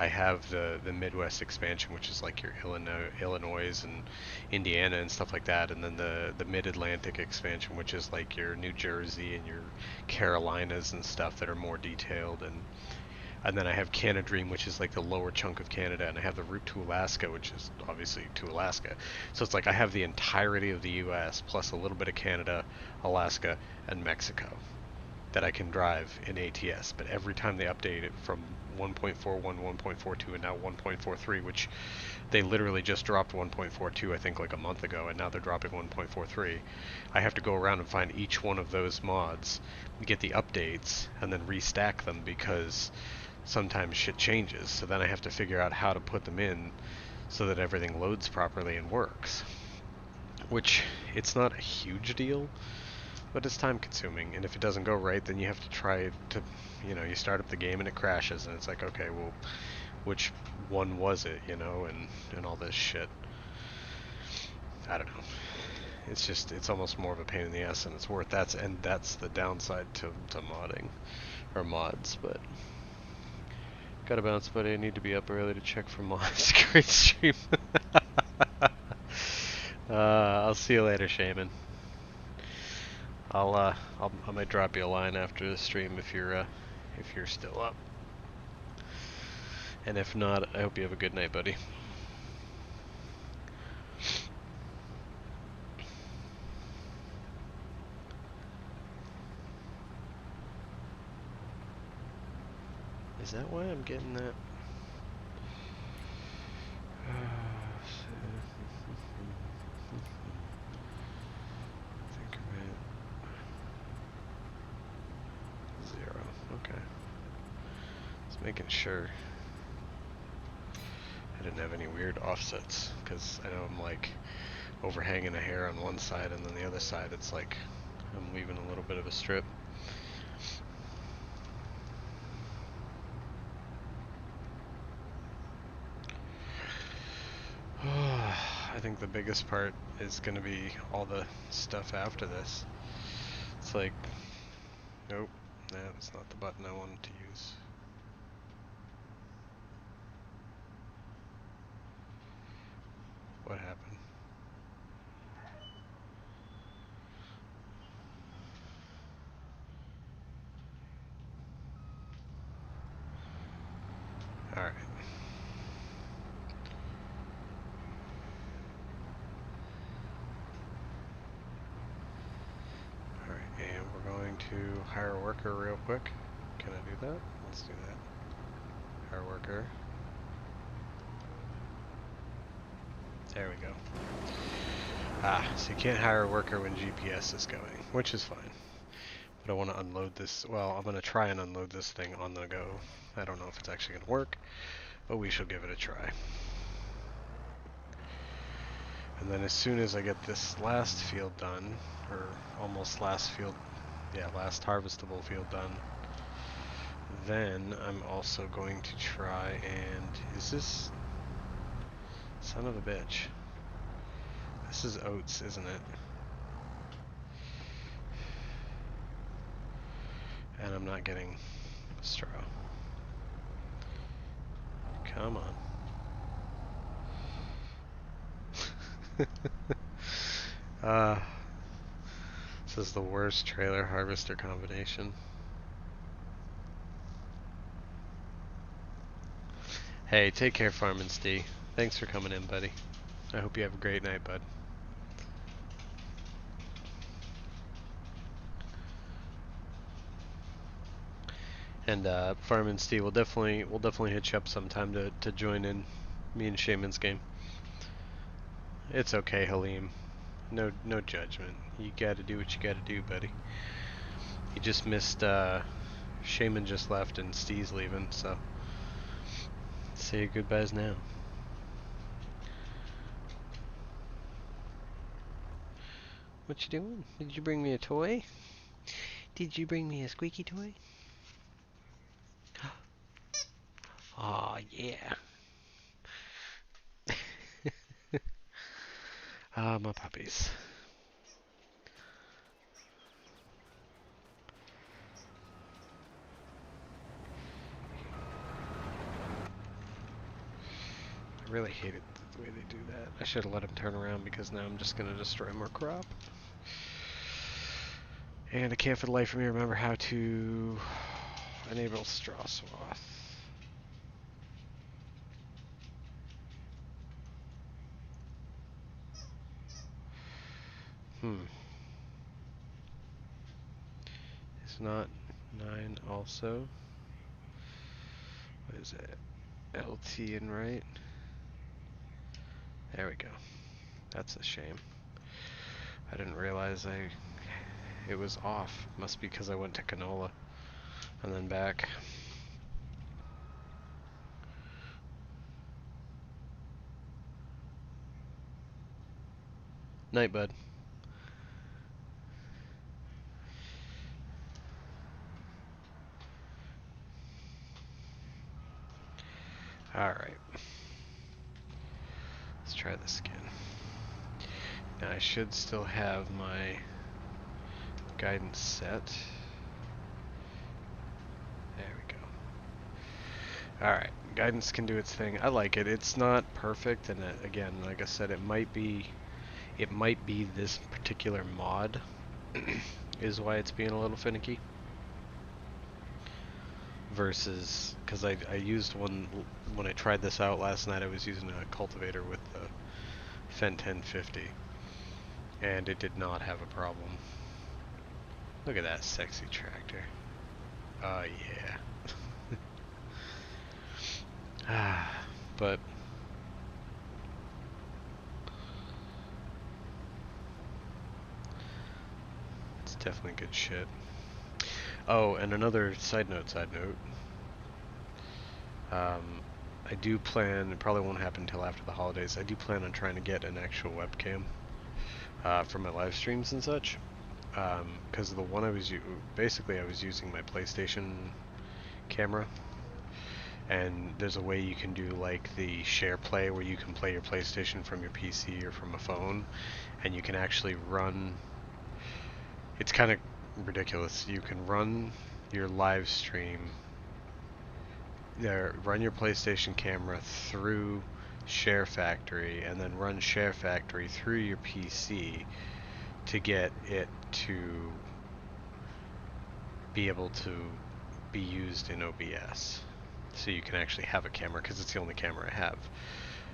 I have the Midwest expansion, which is like your Illinois and Indiana and stuff like that, and then the Mid Atlantic expansion, which is like your New Jersey and your Carolinas and stuff that are more detailed, and then I have Canada Dream, which is like the lower chunk of Canada, and I have the route to Alaska, which is obviously to Alaska. So it's like I have the entirety of the U.S. plus a little bit of Canada, Alaska, and Mexico that I can drive in ATS. But every time they update it from 1.41, 1.42, and now 1.43, which they literally just dropped 1.42, I think, like a month ago, and now they're dropping 1.43, I have to go around and find each one of those mods, get the updates, and then restack them because sometimes shit changes. So then I have to figure out how to put them in so that everything loads properly and works. Which, it's not a huge deal, but it's time consuming, and if it doesn't go right, then you have to try to, you start up the game and it crashes, and it's like, okay, well, which one was it, and all this shit. I don't know. It's almost more of a pain in the ass than it's worth. That's the downside to modding, or mods, but gotta bounce, buddy. I need to be up early to check for mods. Great stream. I'll see you later, Shaman. I might drop you a line after the stream if you're still up. And if not, I hope you have a good night, buddy. Is that why I'm getting that? Increment 0. Okay. Just making sure I didn't have any weird offsets, because I know I'm like overhanging a hair on one side, and then the other side it's like I'm leaving a little bit of a strip. I think the biggest part is going to be all the stuff after this. It's like, nope, that's not the button I wanted to use. What happened? going to hire a worker real quick. Can I do that? Let's do that. Hire worker. There we go. So you can't hire a worker when GPS is going, which is fine. But I want to unload this. Well, I'm going to try and unload this thing on the go. I don't know if it's actually going to work, but we shall give it a try. And then as soon as I get this last field done, or almost last field, yeah, last harvestable field done, then I'm also going to try and, is this, son of a bitch, this is oats, isn't it? And I'm not getting straw. Come on. This is the worst trailer harvester combination. Hey, take care, Farmin' Steve. Thanks for coming in, buddy. I hope you have a great night, bud. And Farmin' Steve, we'll definitely hit you up sometime to join in me and Shaman's game. It's okay, Halim. No judgment. You gotta do what you gotta do, buddy. You just missed Shaman just left and Steve's leaving, so say your goodbyes now. What you doing? Did you bring me a toy? Did you bring me a squeaky toy? Aw, yeah. Ah, my puppies. I really hated the way they do that. I should have let him turn around because now I'm just going to destroy more crop. And I can't for the life of me remember how to enable straw swath. It's not 9 also. What is it? LT and right? There we go. That's a shame. I didn't realize it was off. Must be because I went to canola and then back. Night, bud. Alright. Let's try this again. Now I should still have my guidance set. There we go. Alright, guidance can do its thing. I like it. It's not perfect, and again, like I said, it might be this particular mod is why it's being a little finicky. Versus, because I used one, when I tried this out last night, I was using a cultivator with the Fendt 1050, and it did not have a problem. Look at that sexy tractor. Oh yeah. But it's definitely good shit. Oh, and another side note. I do plan, it probably won't happen until after the holidays, I do plan on trying to get an actual webcam for my live streams and such. Because the one I was using my PlayStation camera, and there's a way you can do like the share play where you can play your PlayStation from your PC or from a phone, and you can actually run, it's kind of ridiculous, you can run your live stream there, run your PlayStation camera through Share Factory, and then run Share Factory through your PC to get it to be able to be used in OBS. So you can actually have a camera, because it's the only camera I have.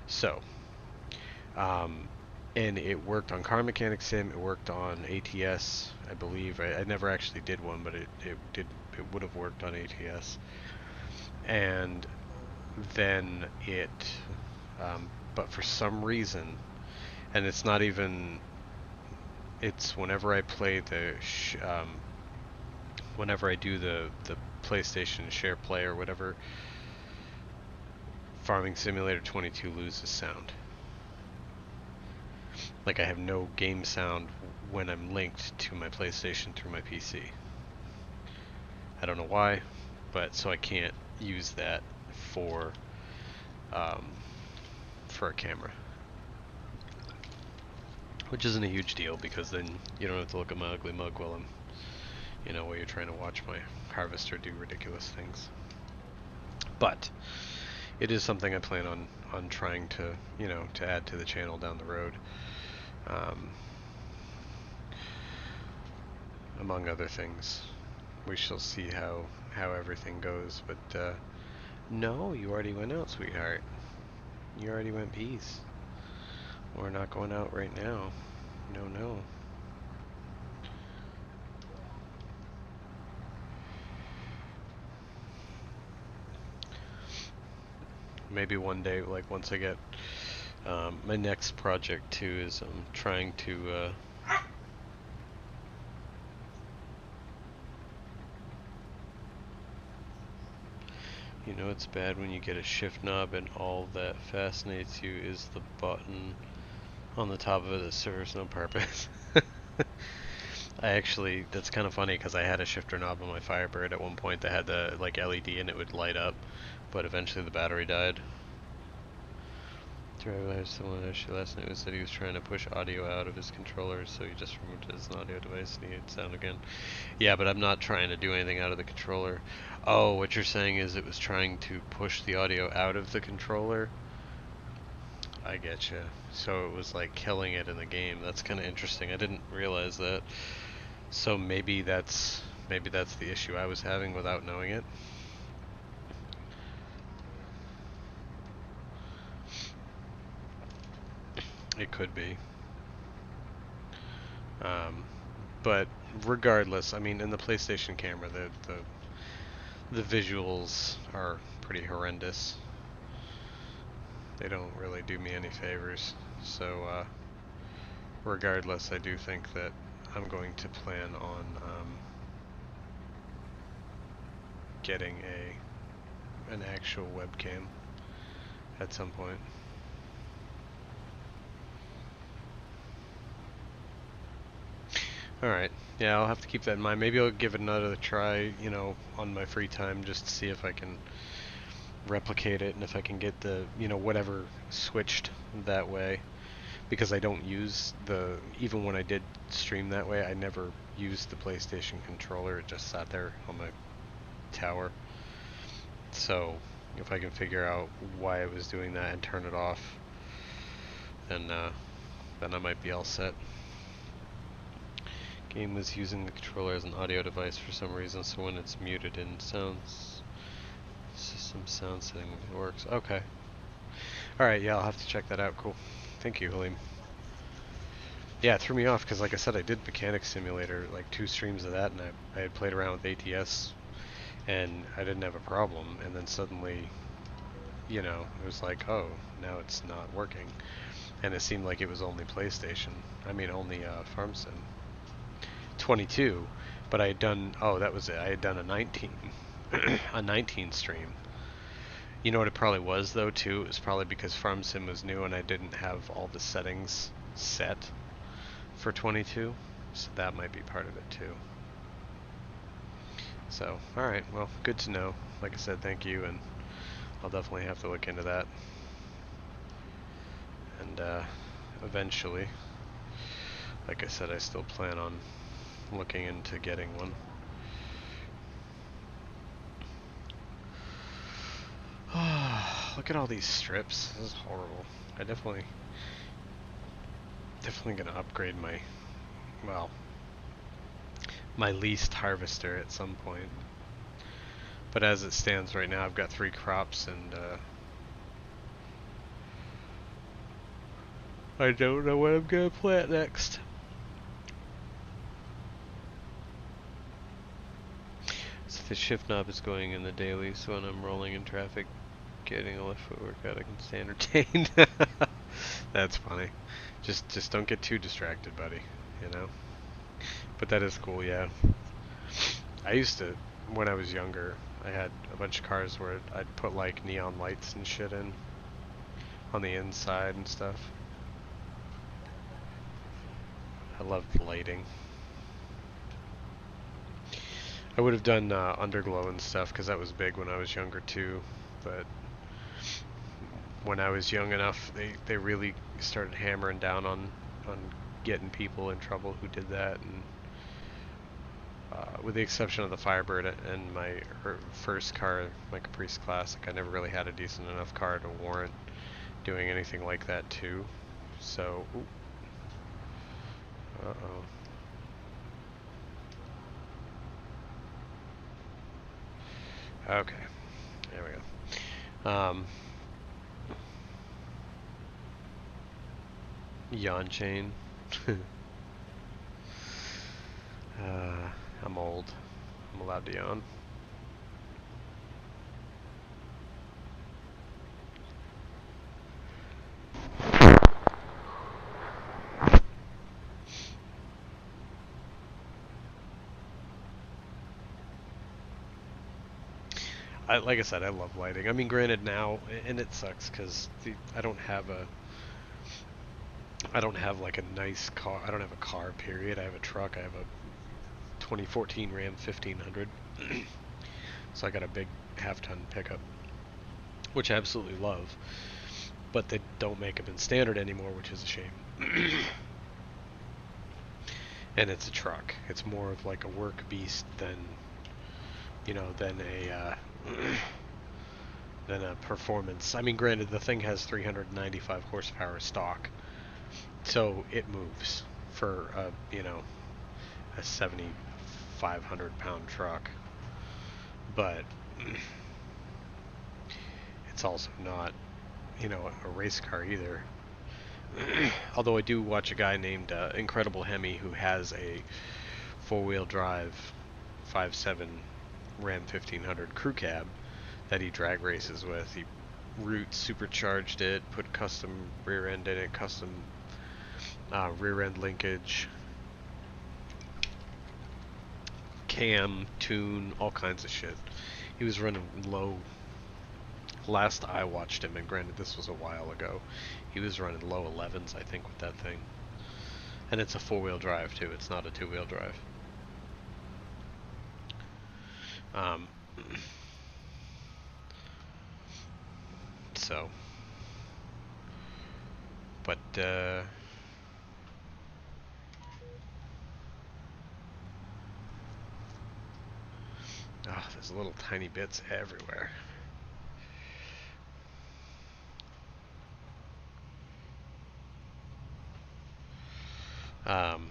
So, and it worked on Car Mechanic Sim. It worked on ATS, I believe. I never actually did one, but it would have worked on ATS. And then but for some reason, and it's not even. It's whenever I play whenever I do the PlayStation Share Play or whatever, Farming Simulator 22 loses sound. Like I have no game sound when I'm linked to my PlayStation through my PC. I don't know why, but so I can't use that for um, for a camera, which isn't a huge deal because then you don't have to look at my ugly mug while while you're trying to watch my harvester do ridiculous things. But it is something I plan on trying to to add to the channel down the road, um, among other things. We shall see how everything goes. But no, you already went out, sweetheart. You already went peace. We're not going out right now. No, no. Maybe one day, like once I get my next project too, is I'm trying to it's bad when you get a shift knob and all that fascinates you is the button on the top of it that serves no purpose. That's kind of funny because I had a shifter knob on my Firebird at one point that had the like LED and it would light up, but eventually the battery died. Someone actually last night said he was trying to push audio out of his controller, so he just removed it as an audio device and he had sound again. Yeah, but I'm not trying to do anything out of the controller. Oh, what you're saying is it was trying to push the audio out of the controller? I getcha. So it was like killing it in the game. That's kind of interesting. I didn't realize that. So maybe that's the issue I was having without knowing it. It could be. Um, but regardless, I mean, in the PlayStation camera, the visuals are pretty horrendous. They don't really do me any favors. So regardless, I do think that I'm going to plan on getting an actual webcam at some point. Alright, yeah, I'll have to keep that in mind. Maybe I'll give it another try, on my free time just to see if I can replicate it and if I can get the, whatever switched that way. Because I don't use even when I did stream that way, I never used the PlayStation controller. It just sat there on my tower. So if I can figure out why I was doing that and turn it off, then I might be all set. Game was using the controller as an audio device for some reason, so when it's muted in system sound setting, it works. Okay. Alright, yeah, I'll have to check that out. Cool. Thank you, Halim. Yeah, it threw me off because, like I said, I did Mechanic Simulator, like 2 streams of that, and I had played around with ATS, and I didn't have a problem, and then suddenly, it was like, oh, now it's not working. And it seemed like it was only PlayStation. I mean, only Farm Sim 22, but I had done, oh, that was it. I had done a 19, a 19 stream. You know what it probably was, though, too? It was probably because Farm Sim was new and I didn't have all the settings set for 22, so that might be part of it, too. So, alright, well, good to know. Like I said, thank you, and I'll definitely have to look into that. And, eventually, like I said, I still plan on looking into getting one. Look at all these strips. This is horrible. I definitely gonna upgrade my least harvester at some point. But as it stands right now, I've got 3 crops and I don't know what I'm gonna plant next. So the shift knob is going in the daily, so when I'm rolling in traffic, getting a left foot workout, I can stay entertained. That's funny. Just don't get too distracted, buddy. You know. But that is cool, yeah. I used to, when I was younger, I had a bunch of cars where I'd put like neon lights and shit in on the inside and stuff. I loved lighting. I would have done underglow and stuff because that was big when I was younger too. But when I was young enough, they really started hammering down on getting people in trouble who did that. And with the exception of the Firebird and my first car, my Caprice Classic, I never really had a decent enough car to warrant doing anything like that too. So, uh-oh. Okay, there we go. Yawn chain. I'm old. I'm allowed to yawn. Like I said, I love lighting. I mean, granted now, and it sucks because I don't have like a nice car. I don't have a car, period. I have a truck. I have a 2014 Ram 1500. So I got a big half-ton pickup, which I absolutely love. But they don't make them in standard anymore, which is a shame. And it's a truck. It's more of like a work beast than, than a performance. I mean, granted, the thing has 395 horsepower stock, so it moves for a 7,500 pound truck. But it's also not, a race car either. Although I do watch a guy named Incredible Hemi who has a four-wheel drive 5.7 Ram 1500 crew cab that he drag races with. He root supercharged it, put custom rear end in it, custom rear end linkage, cam, tune, all kinds of shit. He was running low. Last I watched him, and granted this was a while ago, he was running low 11s, I think, with that thing. And it's a four-wheel drive too, it's not a two-wheel drive. So, but oh, there's little tiny bits everywhere. Um,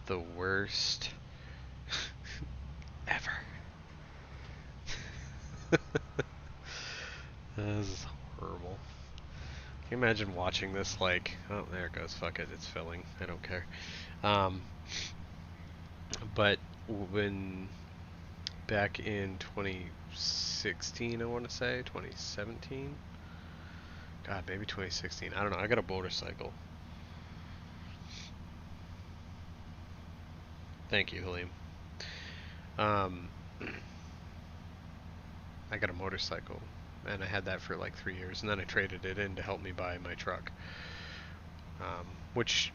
the worst ever. This is horrible. Can you imagine watching this like, oh, there it goes, fuck it, it's filling, I don't care. But when, back in 2016, I want to say, 2017? God, maybe 2016, I don't know, I got a motorcycle. Thank you, Halim. I got a motorcycle, and I had that for like 3 years, and then I traded it in to help me buy my truck, which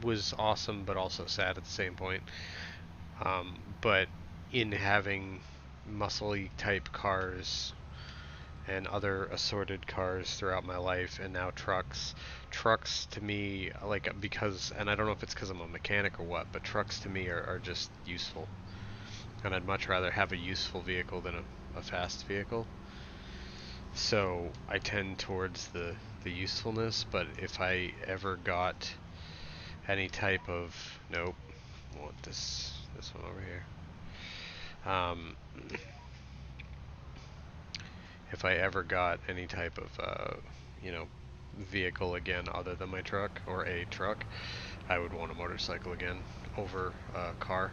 was awesome, but also sad at the same point. But in having muscly type cars and other assorted cars throughout my life, and now trucks to me, like, because, and I don't know if it's because I'm a mechanic or what, but trucks to me are just useful. And I'd much rather have a useful vehicle than a fast vehicle. So I tend towards the usefulness, but if I ever got any type of, nope, I want this one over here. if I ever got any type of, you know, vehicle again other than my truck or a truck, I would want a motorcycle again over a car.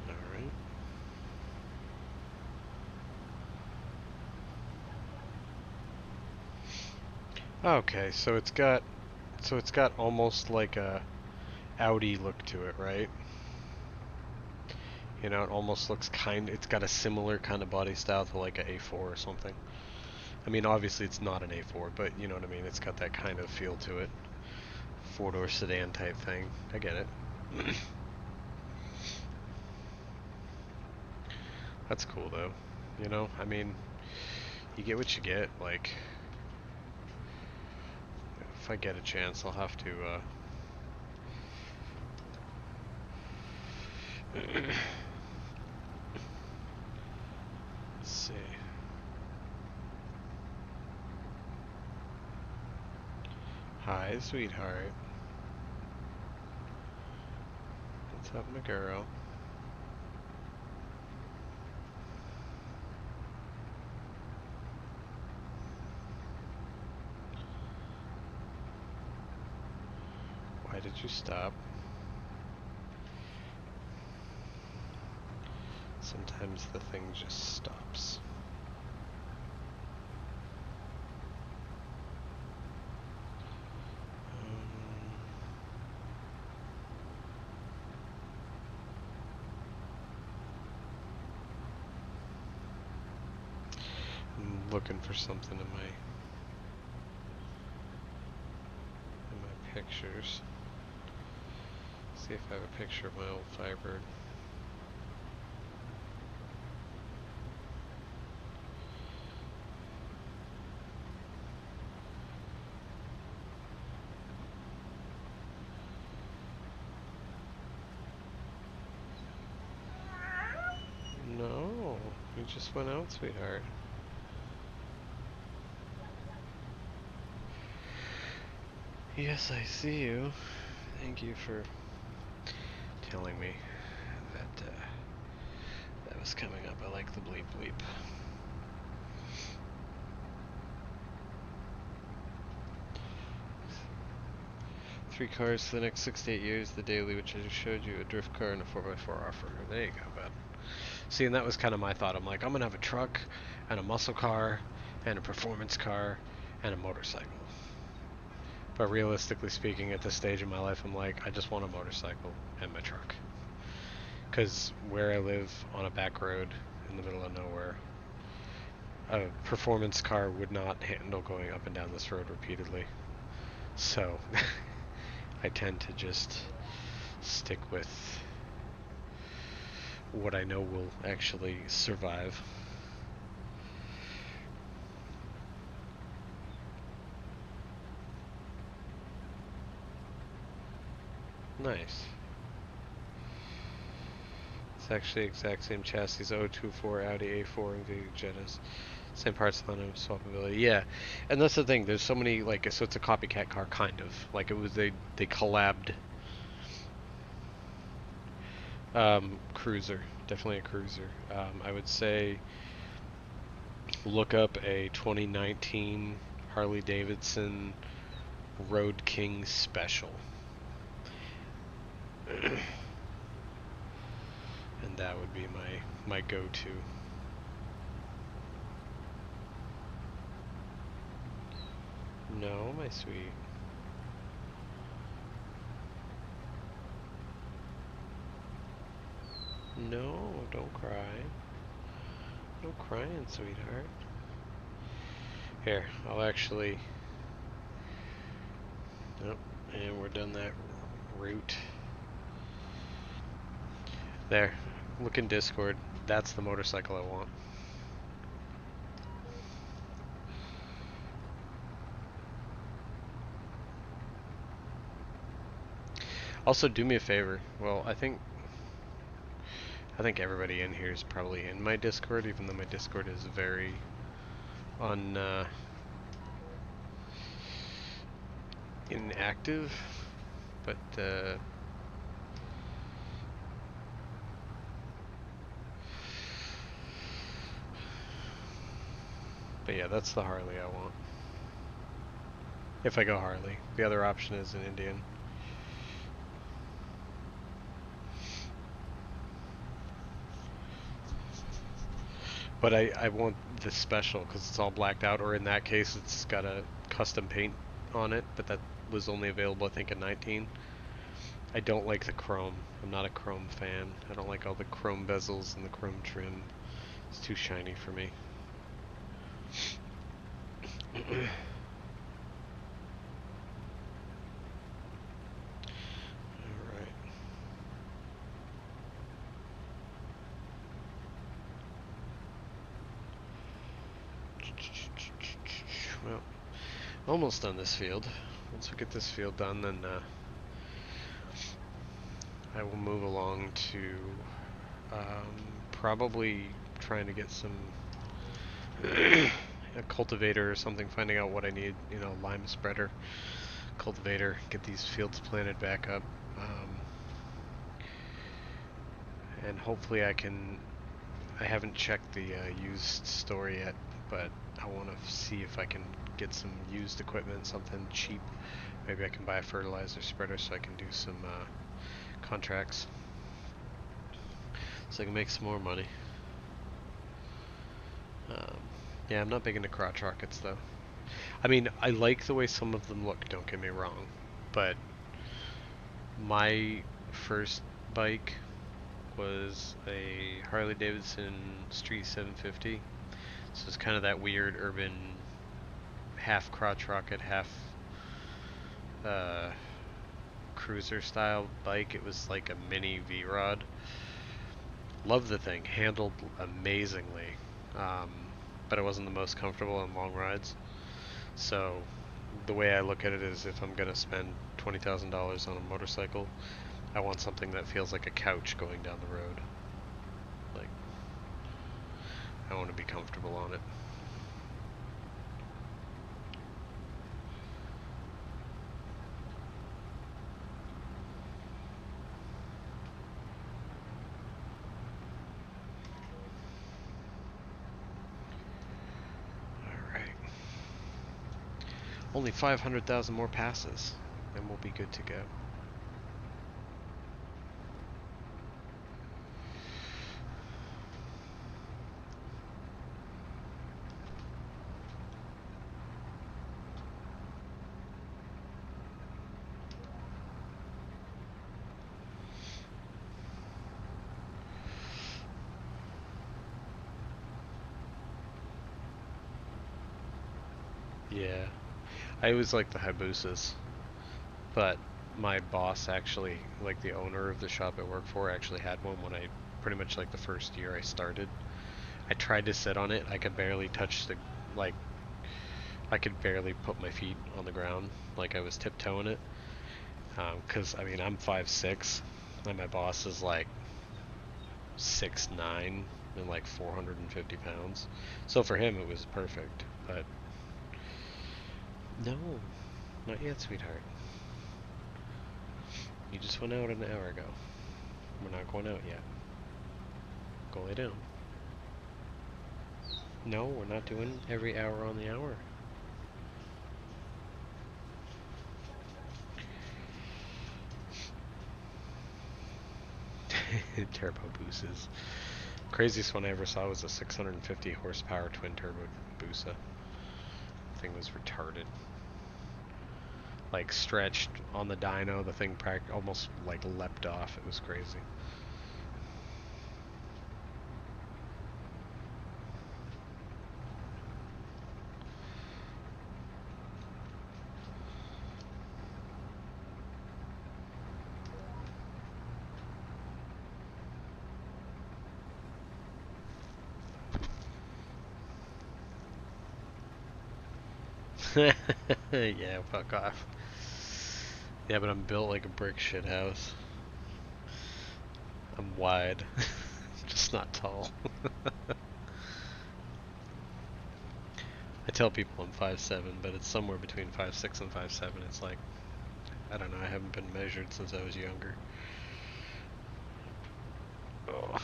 Alright. Okay, so it's got almost like a Audi look to it, right? You know, it almost looks it's got a similar kind of body style to like a A4 or something. I mean, obviously it's not an A4, but you know what I mean? It's got that kind of feel to it. Four-door sedan type thing. I get it. That's cool though. You know, I mean, you get what you get. Like, if I get a chance, I'll have to, let's see. Hi, sweetheart. What's up, my girl? Why did you stop? Sometimes the thing just stops. I'm looking for something in my pictures. See if I have a picture of my old Firebird. No, you just went out, sweetheart. Yes, I see you. Thank you for telling me that that was coming up. I like the bleep bleep. Three cars for the next 6 to 8 years. The daily, which I just showed you, a drift car and a 4x4 offer. There you go, bud. See, and that was kind of my thought. I'm like, I'm gonna have a truck and a muscle car and a performance car and a motorcycle. But realistically speaking, at this stage in my life, I'm like, I just want a motorcycle and my truck. Because where I live on a back road in the middle of nowhere, a performance car would not handle going up and down this road repeatedly. So, I tend to just stick with what I know will actually survive. Nice. It's actually exact same chassis, 024 Audi A4 and V Jettas. Same parts line of swappability. Yeah. And that's the thing, there's so many, like, so it's a copycat car, kind of. Like, it was, they collabed. Cruiser. Definitely a cruiser. I would say look up a 2019 Harley Davidson Road King Special. And that would be my go-to. No, my sweet. No, don't cry. No crying, sweetheart. Here, I'll actually... Nope, and we're done that route. There, look in Discord. That's the motorcycle I want. Also, do me a favor. Well, I think everybody in here is probably in my Discord, even though my Discord is very on inactive, but yeah, that's the Harley I want. If I go Harley, the other option is an Indian. But I want the special because it's all blacked out, or in that case, it's got a custom paint on it, but that was only available, I think, in 19. I don't like the chrome. I'm not a chrome fan. I don't like all the chrome bezels and the chrome trim. It's too shiny for me. Alright. Well, almost done this field. Once we get this field done, then I will move along to probably trying to get some a cultivator or something, finding out what I need, you know, lime spreader, cultivator, get these fields planted back up. And hopefully I haven't checked the used store yet, but I want to see if I can get some used equipment, something cheap. Maybe I can buy a fertilizer spreader so I can do some contracts, so I can make some more money. Yeah, I'm not big into crotch rockets though. I mean, I like the way some of them look, don't get me wrong, but my first bike was a Harley Davidson Street 750. So it's kind of that weird urban half crotch rocket, half uh, cruiser style bike. It was like a mini V-Rod. Loved the thing, handled amazingly, um, but it wasn't the most comfortable on long rides. So the way I look at it is, if I'm gonna spend $20,000 on a motorcycle, I want something that feels like a couch going down the road. Like, I want to be comfortable on it. Alright. Only 500,000 more passes, and we'll be good to go. Yeah, I always liked the Habusas, but my boss actually, like the owner of the shop I work for, actually had one when I, pretty much like the first year I started. I tried to sit on it, I could barely touch the, like, I could barely put my feet on the ground, like I was tiptoeing it. 'Cause I mean, I'm 5'6", and my boss is like 6'9", and like 450 pounds. So for him it was perfect, but no, not yet, sweetheart. You just went out an hour ago. We're not going out yet. Go lay down. No, we're not doing every hour on the hour. Turbo boosters. Craziest one I ever saw was a 650 horsepower twin turbo Busa. Thing was retarded. Like, stretched on the dyno, the thing almost like leapt off. It was crazy. Yeah, fuck off. Yeah, but I'm built like a brick shit house. I'm wide, just not tall. tell people I'm 5'7", but it's somewhere between 5'6" and 5'7". It's like, I don't know, I haven't been measured since I was younger. Oh.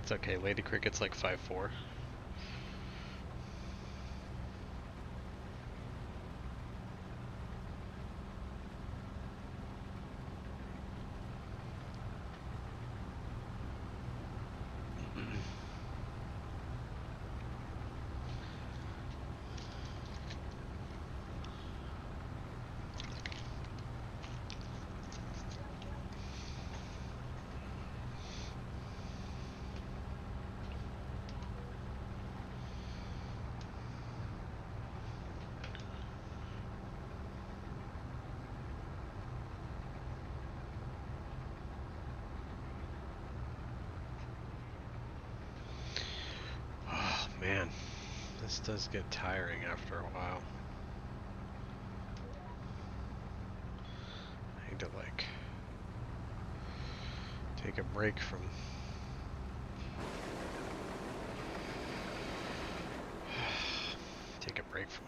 It's okay, Lady Cricket's like 5'4". Oh man, this does get tiring after a while. I need to like take a break from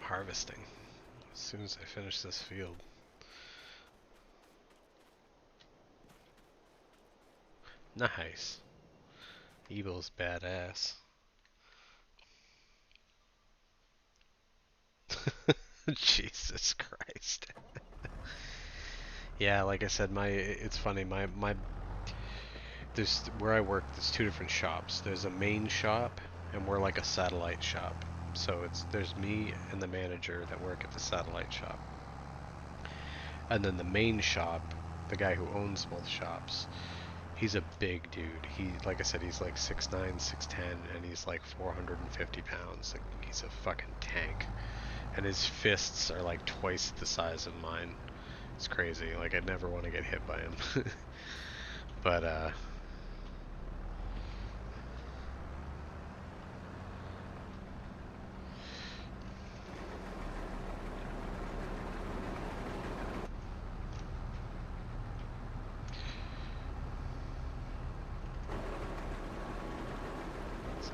harvesting as soon as I finish this field. Nice. Evil's badass. Jesus Christ. Yeah, like I said, it's funny, there's where I work, there's two different shops. There's a main shop and we're like a satellite shop. So there's me and the manager that work at the satellite shop. And then the main shop, the guy who owns both shops, he's a big dude. Like I said, he's like 6'9", 6'10", and he's like 450 pounds. Like, he's a fucking tank. And his fists are like twice the size of mine. It's crazy. Like, I'd never want to get hit by him. But,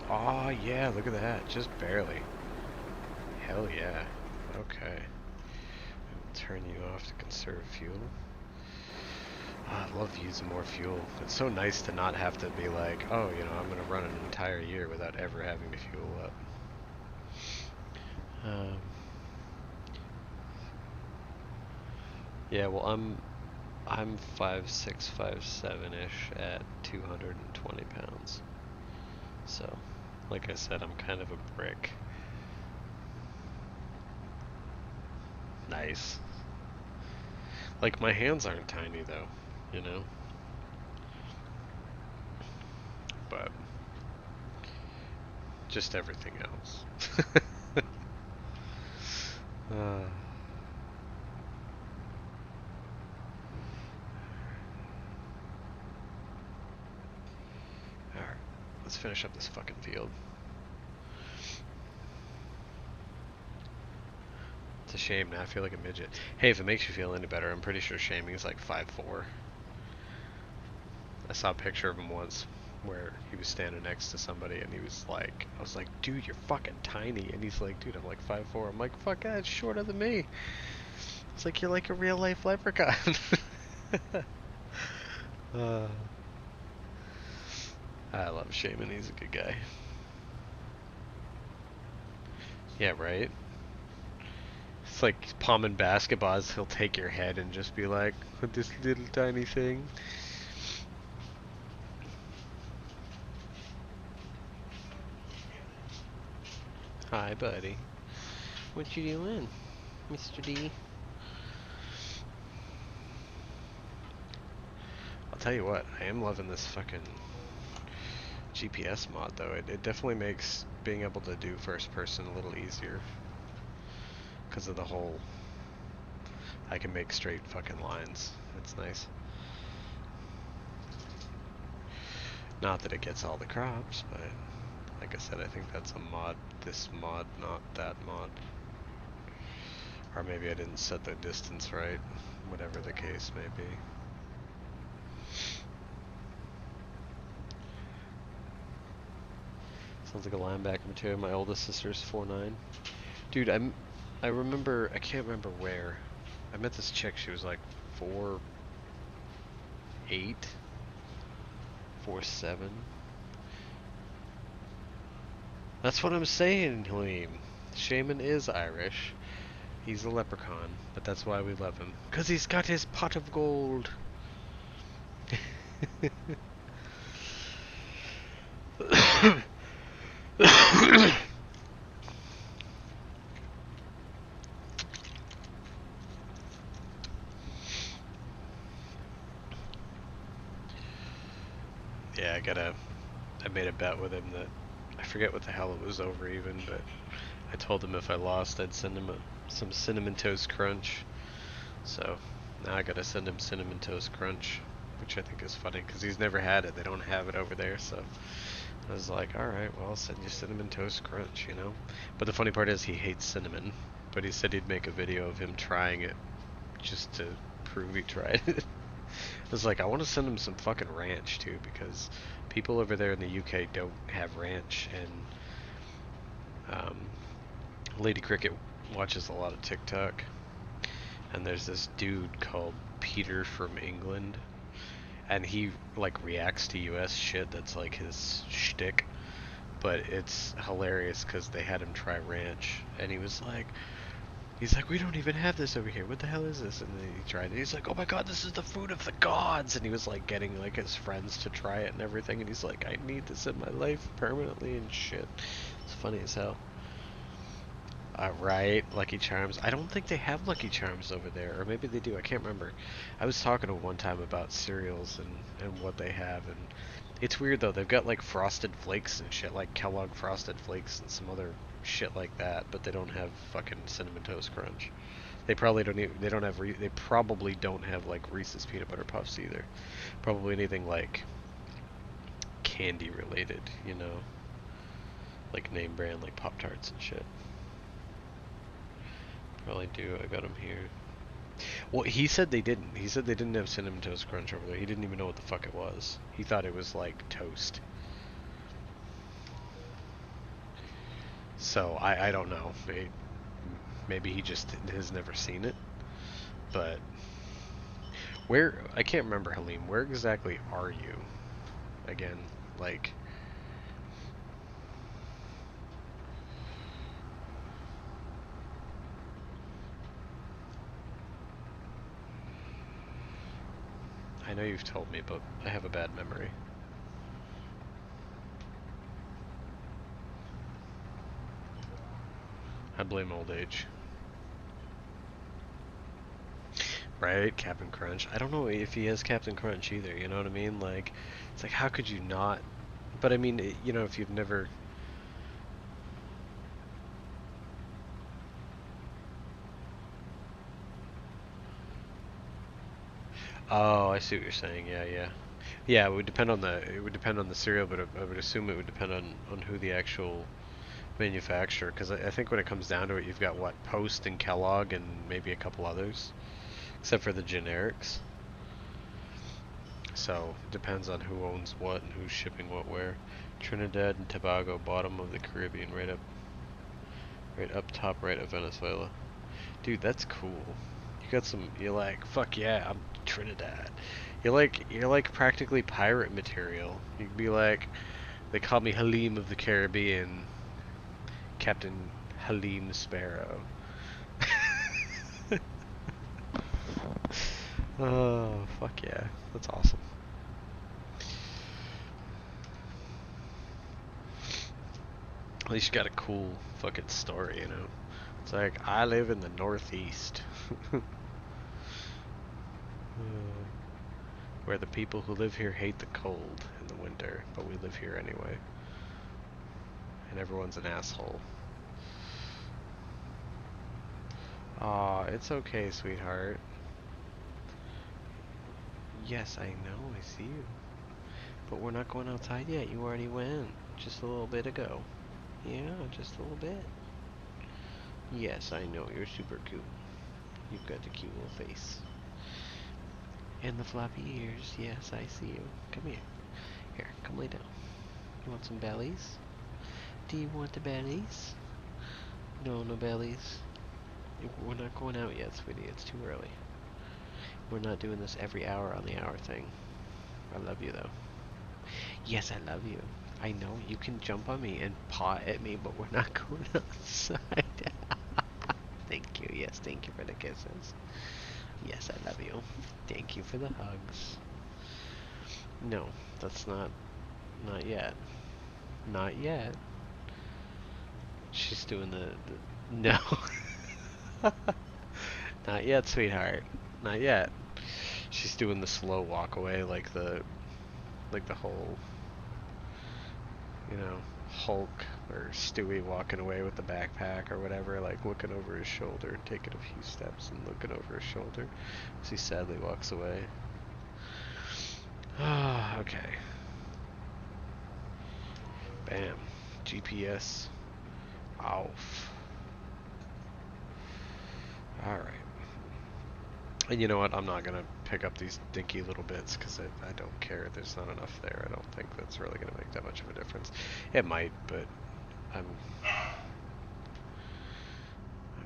oh yeah, look at that. Just barely. Hell yeah. Okay. Turn you off to conserve fuel. Oh, I'd love to use more fuel. It's so nice to not have to be like, oh, I'm going to run an entire year without ever having to fuel up. Yeah, well, I'm 5'6", 5'7"-ish at 220 pounds. So, like I said, I'm kind of a brick. Nice. Like, my hands aren't tiny, though, But just everything else. Alright, let's finish up this fucking field. It's a shame now, I feel like a midget. Hey, if it makes you feel any better, I'm pretty sure Shaming's like 5'4". I saw a picture of him once where he was standing next to somebody and he was like, I was like, dude, you're fucking tiny. And he's like, dude, I'm like 5'4". I'm like, fuck, that's shorter than me. It's like, you're like a real life leprechaun. I love Shaman, he's a good guy. Yeah, right? It's like palming basketballs, he'll take your head and just be like, with this little tiny thing. Hi, buddy. What you doing, Mr. D? I'll tell you what, I am loving this fucking GPS mod, though. It definitely makes being able to do first person a little easier. Because of the whole, I can make straight fucking lines. It's nice. Not that it gets all the crops, but like I said, I think that's a mod. This mod, not that mod. Or maybe I didn't set the distance right. Whatever the case may be. Sounds like a linebacker material. My oldest sister's 4'9". Dude, I remember, I can't remember where. I met this chick, she was like 4'8", 4'7". That's what I'm saying, Liam. Shaman is Irish. He's a leprechaun, but that's why we love him. 'Cause he's got his pot of gold. Yeah, I made a bet with him that, I forget what the hell it was over even, but I told him if I lost, I'd send him some Cinnamon Toast Crunch. So now I gotta send him Cinnamon Toast Crunch, which I think is funny because he's never had it. They don't have it over there, so I was like, alright, well, I'll send you Cinnamon Toast Crunch, you know? But the funny part is he hates cinnamon, but he said he'd make a video of him trying it just to prove he tried it. I was like, I want to send him some fucking ranch too, because people over there in the UK don't have ranch, and Lady Cricket watches a lot of TikTok, and there's this dude called Peter from England, and he like reacts to US shit that's like his shtick, but it's hilarious because they had him try ranch, and he's like, we don't even have this over here. What the hell is this? And then he tried it. He's like, oh my god, this is the food of the gods. And he was like getting like his friends to try it and everything. And he's like, I need this in my life permanently and shit. It's funny as hell. Right, Lucky Charms. I don't think they have Lucky Charms over there, or maybe they do. I can't remember. I was talking to him one time about cereals and what they have, and it's weird though. They've got like Frosted Flakes and shit, like Kellogg Frosted Flakes and some other shit like that, but they don't have fucking Cinnamon Toast Crunch. They probably don't even, they don't have they probably don't have like Reese's Peanut Butter Puffs either. Probably anything like candy related, you know, like name brand, like Pop Tarts and shit. Probably do. I got them here. Well, he said they didn't. He said they didn't have Cinnamon Toast Crunch over there. He didn't even know what the fuck it was. He thought it was like toast. So I don't know. Maybe he just has never seen it. But where, I can't remember, Halim. Where exactly are you? Again, like. I know you've told me, but I have a bad memory. I blame old age. Right, Captain Crunch. I don't know if he has Captain Crunch either, you know what I mean? Like, it's like, how could you not? But I mean, you know, if you've never... Oh, I see what you're saying. Yeah, yeah. Yeah, it would depend on the cereal, but I would assume it would depend on who the actual manufacturer, because I think when it comes down to it, you've got what, Post and Kellogg and maybe a couple others, except for the generics. So it depends on who owns what and who's shipping what where. Trinidad and Tobago, bottom of the Caribbean, right up top right of Venezuela. Dude, that's cool. You got some. You're like, fuck yeah, I'm Trinidad. You're like practically pirate material. You'd be like, they call me Halim of the Caribbean, Captain Halim Sparrow. Oh, fuck yeah. That's awesome. At least you got a cool fucking story, you know? It's like, I live in the Northeast. Where the people who live here hate the cold in the winter, but we live here anyway. And everyone's an asshole. Aw, it's okay, sweetheart. Yes, I know, I see you. But we're not going outside yet. You already went. Just a little bit ago. Yeah, just a little bit. Yes, I know. You're super cute. You've got the cute little face. And the floppy ears. Yes, I see you. Come here. Here, come lay down. You want some bellies? Do you want the bellies? No, no bellies. We're not going out yet, sweetie. It's too early. We're not doing this every hour on the hour thing. I love you, though. Yes, I love you. I know you can jump on me and paw at me, but we're not going outside. Thank you. Yes, thank you for the kisses. Yes, I love you. Thank you for the hugs. No, that's not yet. Not yet. She's doing the no. Not yet, sweetheart. Not yet. She's doing the slow walk away like the whole, you know, Hulk or Stewie walking away with the backpack or whatever, like looking over his shoulder, taking a few steps and looking over his shoulder as he sadly walks away. Ah, okay. Bam. GPS off. Alright. And you know what? I'm not going to pick up these dinky little bits because I don't care. There's not enough there. I don't think that's really going to make that much of a difference. It might, but I'm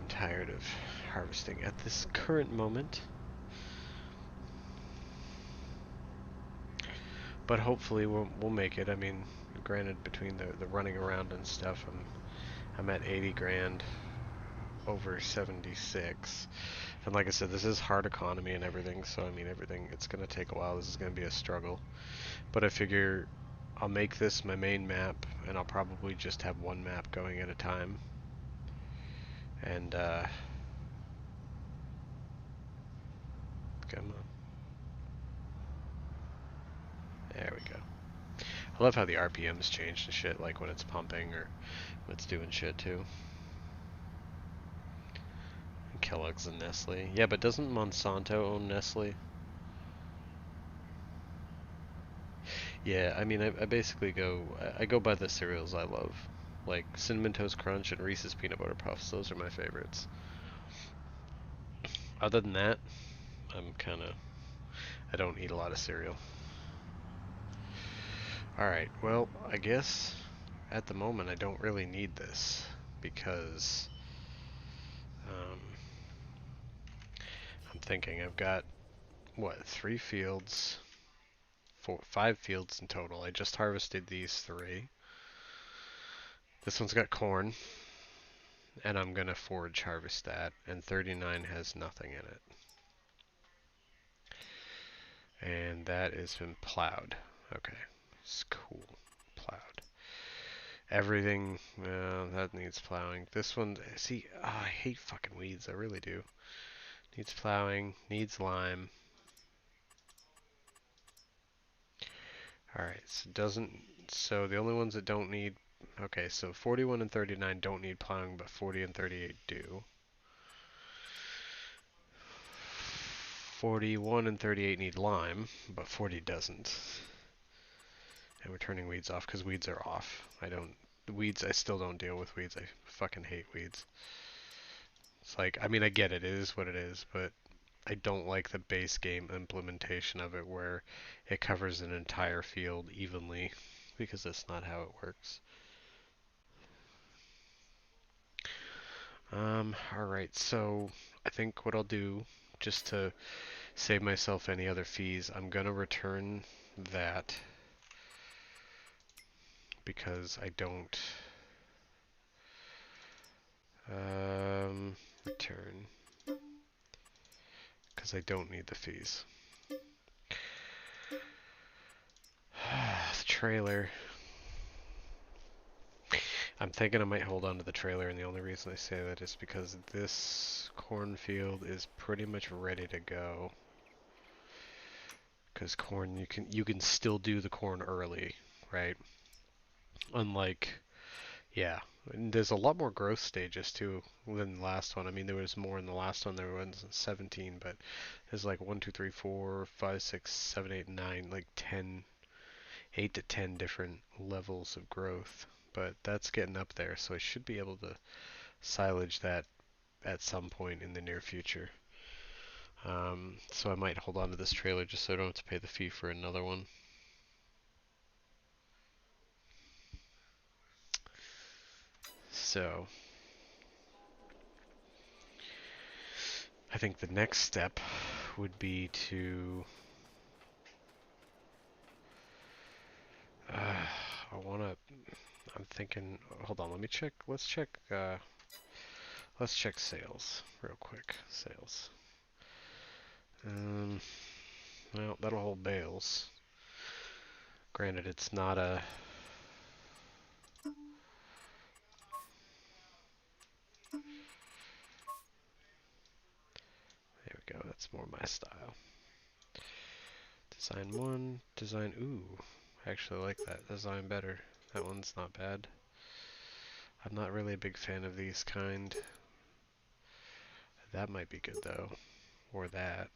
tired of harvesting at this current moment. But hopefully we'll make it. I mean, granted, between the running around and stuff, I'm at 80 grand over 76. And like I said, this is hard economy and everything, so I mean everything, it's going to take a while. This is going to be a struggle. But I figure I'll make this my main map, and I'll probably just have one map going at a time. And, come on. There we go. I love how the RPMs change and shit, like when it's pumping or when it's doing shit too. And Kellogg's and Nestle. Yeah, but doesn't Monsanto own Nestle? Yeah, I mean, I basically I go by the cereals I love. Like Cinnamon Toast Crunch and Reese's Peanut Butter Puffs, those are my favorites. Other than that, I don't eat a lot of cereal. Alright, well, I guess at the moment I don't really need this because um, I'm thinking I've got, what, 3 fields, 5 fields in total. I just harvested these 3. This one's got corn, and I'm gonna forage harvest that, and 39 has nothing in it. And that has been plowed. Okay, it's cool. Plowed. Everything, that needs plowing. This one, see, I hate fucking weeds, I really do. Needs plowing, needs lime. Alright, so the only ones that don't need, okay, so 41 and 39 don't need plowing, but 40 and 38 do. 41 and 38 need lime, but 40 doesn't. And we're turning weeds off because weeds are off. I still don't deal with weeds. I fucking hate weeds. It's like, I mean, I get it, it is what it is, but I don't like the base game implementation of it where it covers an entire field evenly because that's not how it works. Alright, so I think what I'll do, just to save myself any other fees, I'm gonna return that because I don't return because I don't need the fees. The trailer. I'm thinking I might hold on to the trailer, and the only reason I say that is because this cornfield is pretty much ready to go. Because corn, you can still do the corn early, right? Unlike, yeah, and there's a lot more growth stages too than the last one. I mean, there was more in the last one. There was 17, but there's like 1, 2, 3, 4, 5, 6, 7, 8, 9, like 10, 8 to 10 different levels of growth. But that's getting up there, so I should be able to silage that at some point in the near future. So I might hold on to this trailer just so I don't have to pay the fee for another one. So I think the next step would be to I want to I'm thinking hold on, let me check. Let's check sales real quick. Sales. Um well, that'll hold bales. Granted it's not a there we go. That's more my style. Design 1, design ooh. I actually like that design better. That one's not bad. I'm not really a big fan of these kind. That might be good though. Or that.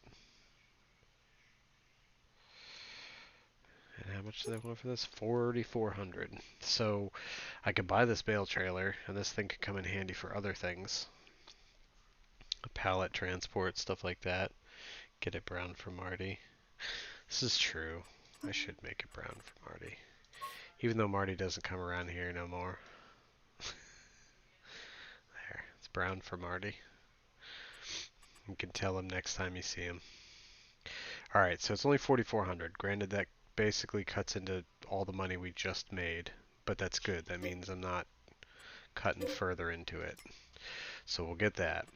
And how much do they want for this? 4,400. So I could buy this bale trailer, and this thing could come in handy for other things. A pallet transport, stuff like that. Get it brown for Marty. This is true. I should make it brown for Marty. Even though Marty doesn't come around here no more. There. It's brown for Marty. You can tell him next time you see him. Alright, so it's only 4,400. Granted, that basically cuts into all the money we just made. But that's good. That means I'm not cutting further into it. So we'll get that.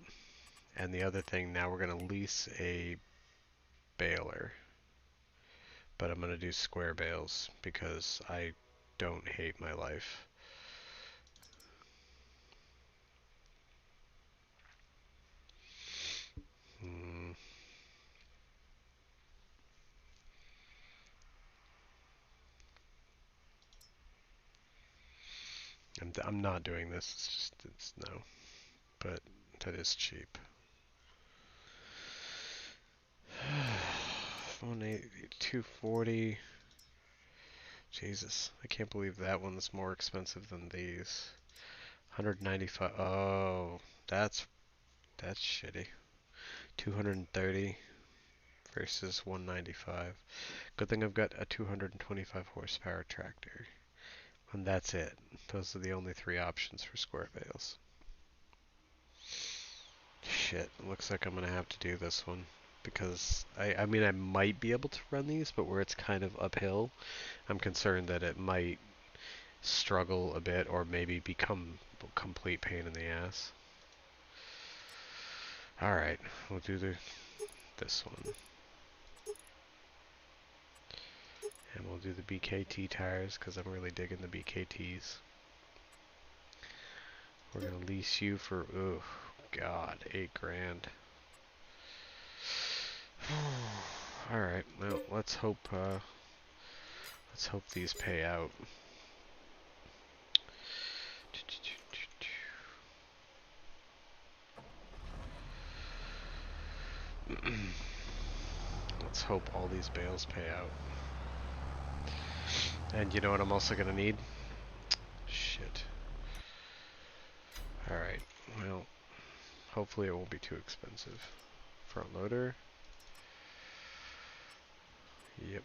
And the other thing, now we're going to lease a baler. But I'm going to do square bales because I don't hate my life. Hmm. I'm not doing this. It's no. But that is cheap. 180, 240. Jesus, I can't believe that one's more expensive than these. 195. Oh, that's shitty. 230 versus 195. Good thing I've got a 225 horsepower tractor. And that's it. Those are the only three options for square bales. Shit, looks like I'm gonna have to do this one. Because, I mean, I might be able to run these, but where it's kind of uphill, I'm concerned that it might struggle a bit or maybe become a complete pain in the ass. Alright, we'll do this one. And we'll do the BKT tires because I'm really digging the BKTs. We're gonna lease you for, oh god, 8 grand. Alright, well, let's hope these pay out. Let's hope all these bales pay out. And you know what I'm also gonna need? Shit. Alright, well, hopefully it won't be too expensive. Front loader. Yep.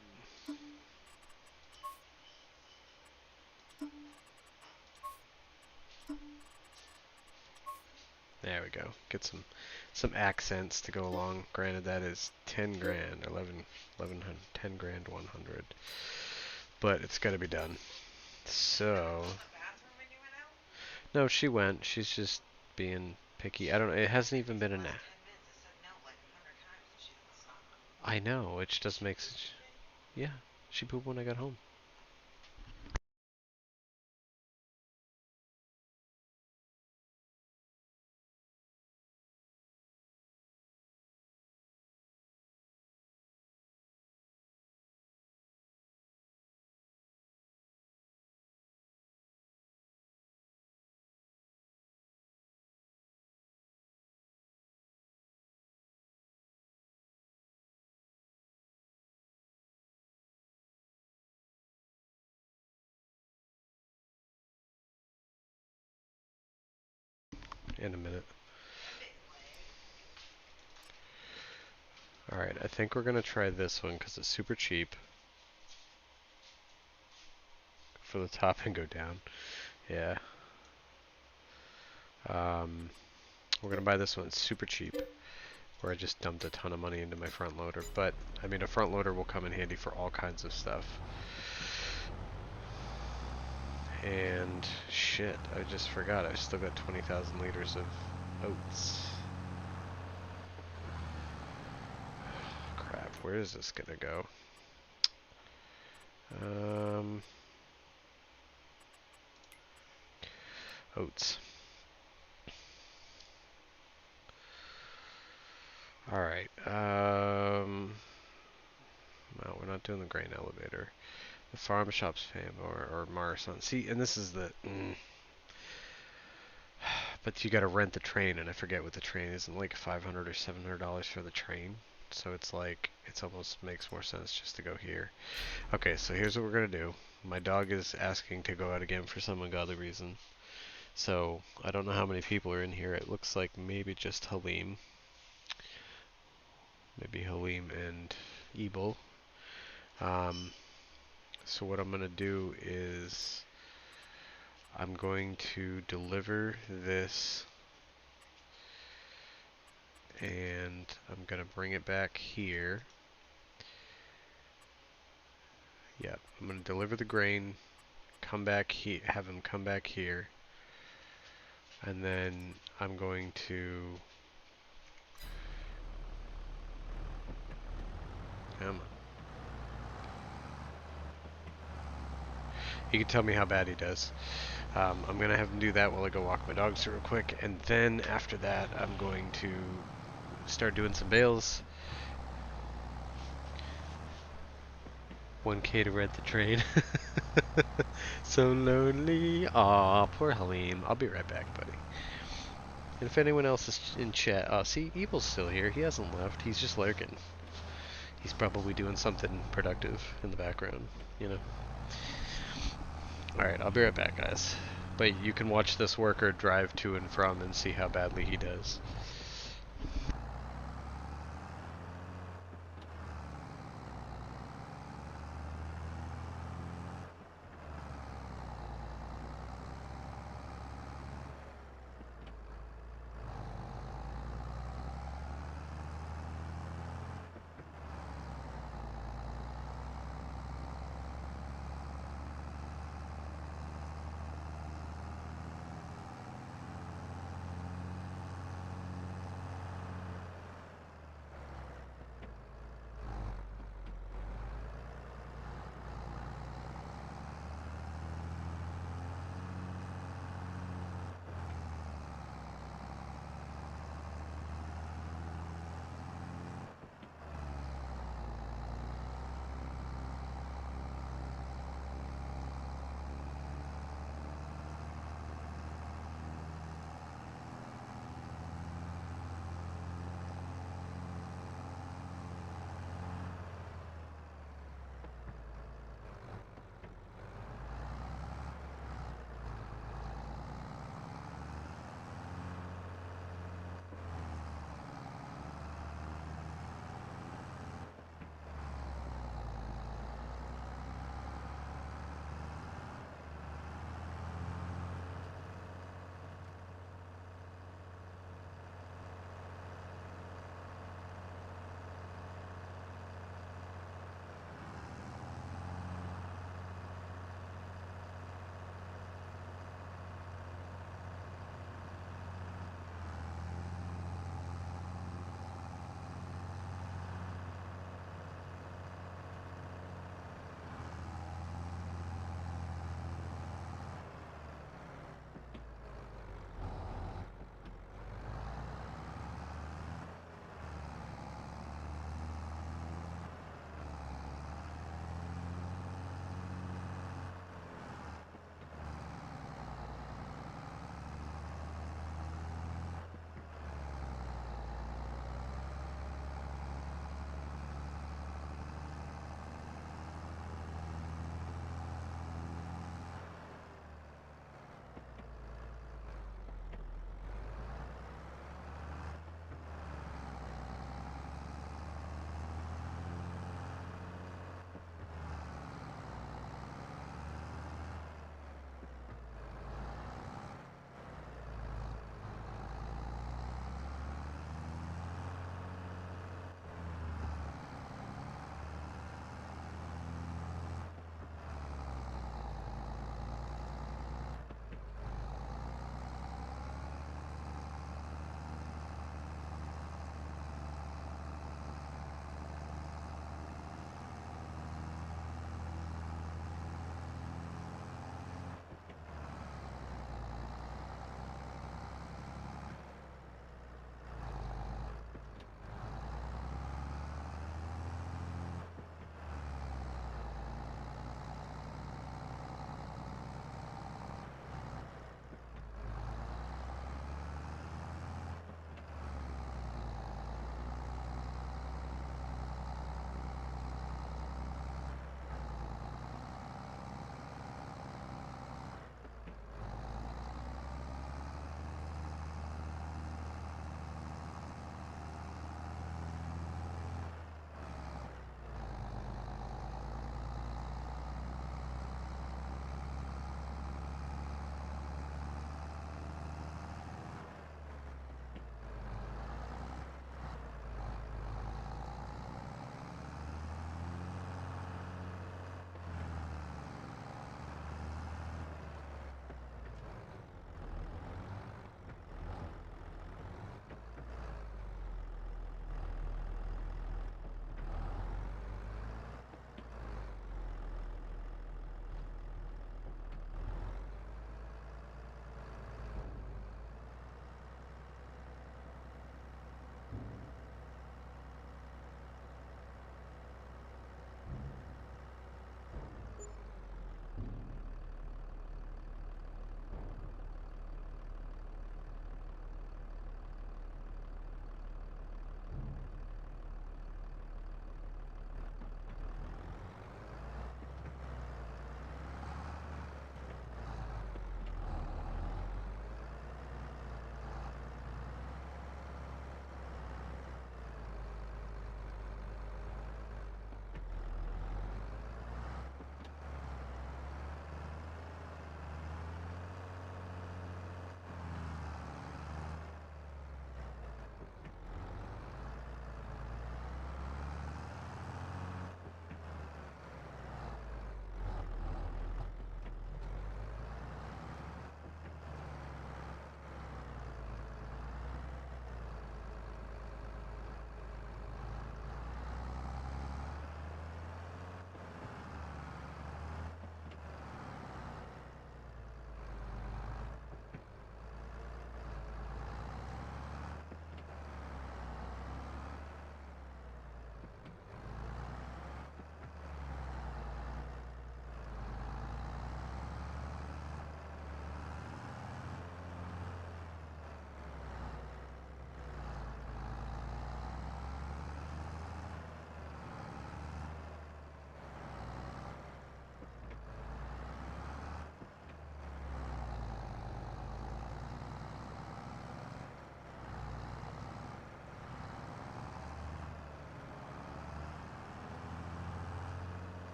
There we go. Get some accents to go along. Granted, that is 10 grand, 1100, 10 grand, 100. But it's got to be done. So, no, she went. She's just being picky. I don't know. It hasn't even been an. I know. It just doesn't make such. Yeah, she pooped when I got home. In a minute. Alright, I think we're gonna try this one because it's super cheap. For the top and go down. Yeah. We're gonna buy this one super cheap, where I just dumped a ton of money into my front loader. But I mean, a front loader will come in handy for all kinds of stuff. And shit, I just forgot. I still got 20,000 liters of oats. Crap, where is this gonna go? Oats. Alright, well, we're not doing the grain elevator. The farm shops fam or Morrison. See, and this is the but you gotta rent the train, and I forget what the train is, and like $500 or $700 for the train. So it's like, it almost makes more sense just to go here. Okay, so here's what we're gonna do. My dog is asking to go out again for some ungodly reason. So I don't know how many people are in here. It looks like maybe just Halim. Maybe Halim and Ebel. So what I'm gonna do is I'm going to deliver this, and I'm gonna bring it back here. Yep, I'm gonna deliver the grain, come back here, have him come back here, and then I'm going to he can tell me how bad he does. I'm gonna have him do that while I go walk my dogs real quick, and then after that I'm going to start doing some bales. 1K to rent the train. So lonely. Aw, poor Halim. I'll be right back, buddy. And if anyone else is in chat, see, Evil's still here. He hasn't left. He's just lurking. He's probably doing something productive in the background, you know. Alright, I'll be right back, guys. But you can watch this worker drive to and from and see how badly he does.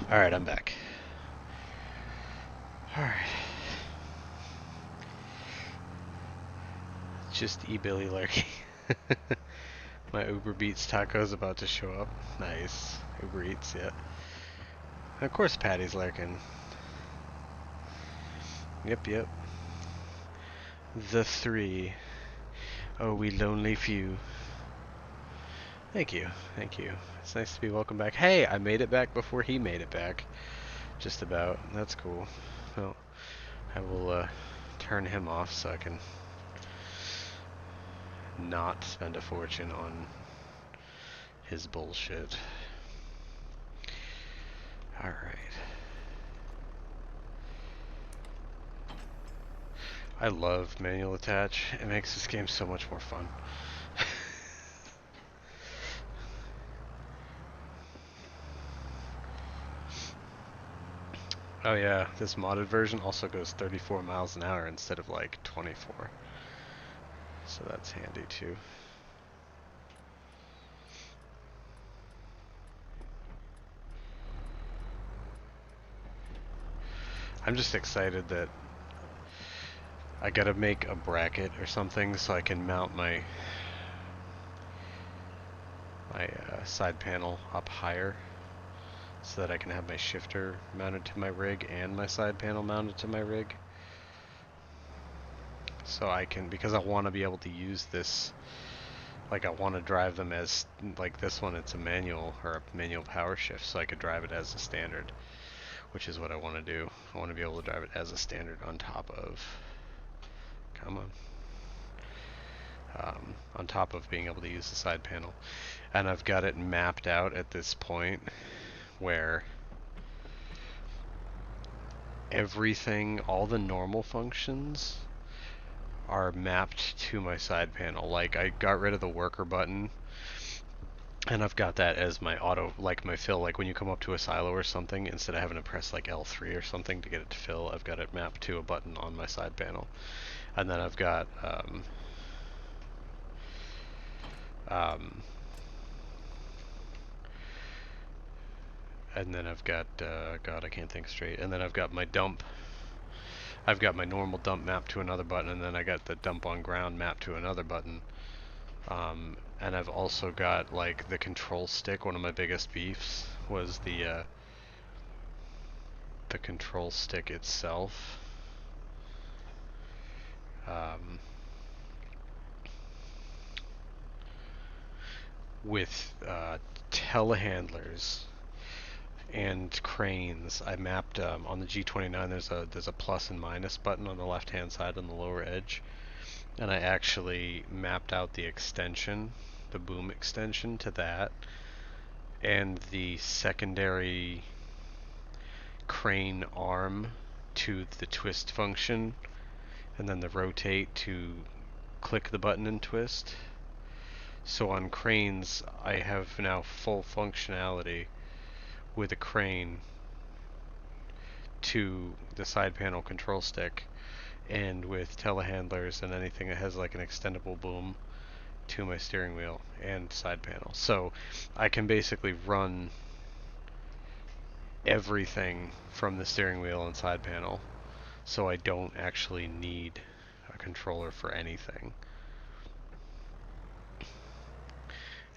Alright, I'm back. Alright. Just e-Billy lurking. My Uber Beats taco's about to show up. Nice. Uber Eats, yeah. Of course Patty's lurking. Yep, yep. The three. Oh, we lonely few. Thank you, thank you. It's nice to be welcome back. Hey, I made it back before he made it back. Just about. That's cool. Well, I will turn him off so I can not spend a fortune on his bullshit. Alright. I love manual attach. It makes this game so much more fun. Oh yeah, this modded version also goes 34 miles an hour instead of like 24. So that's handy too. I'm just excited that I gotta make a bracket or something so I can mount my side panel up higher so that I can have my shifter mounted to my rig and my side panel mounted to my rig. So I can, because I want to be able to use this, like I want to drive them as, like this one it's a manual or a manual power shift, so I could drive it as a standard, which is what I want to do. I want to be able to drive it as a standard on top of, come on top of being able to use the side panel. And I've got it mapped out at this point where everything, all the normal functions are mapped to my side panel. Like I got rid of the worker button and I've got that as my auto, like my fill. Like when you come up to a silo or something, instead of having to press like L3 or something to get it to fill, I've got it mapped to a button on my side panel. And then I've got and then I've got God, I can't think straight. And then I've got my dump. I've got my normal dump mapped to another button, and then I got the dump on ground mapped to another button. And I've also got like the control stick. One of my biggest beefs was the control stick itself. With telehandlers and cranes, I mapped on the G29. There's a plus and minus button on the left-hand side on the lower edge, and I actually mapped out the extension, the boom extension, to that, and the secondary crane arm to the twist function, and then the rotate to click the button and twist. So on cranes, I have now full functionality with a crane to the side panel control stick, and with telehandlers and anything that has like an extendable boom to my steering wheel and side panel. So I can basically run everything from the steering wheel and side panel, so I don't actually need a controller for anything.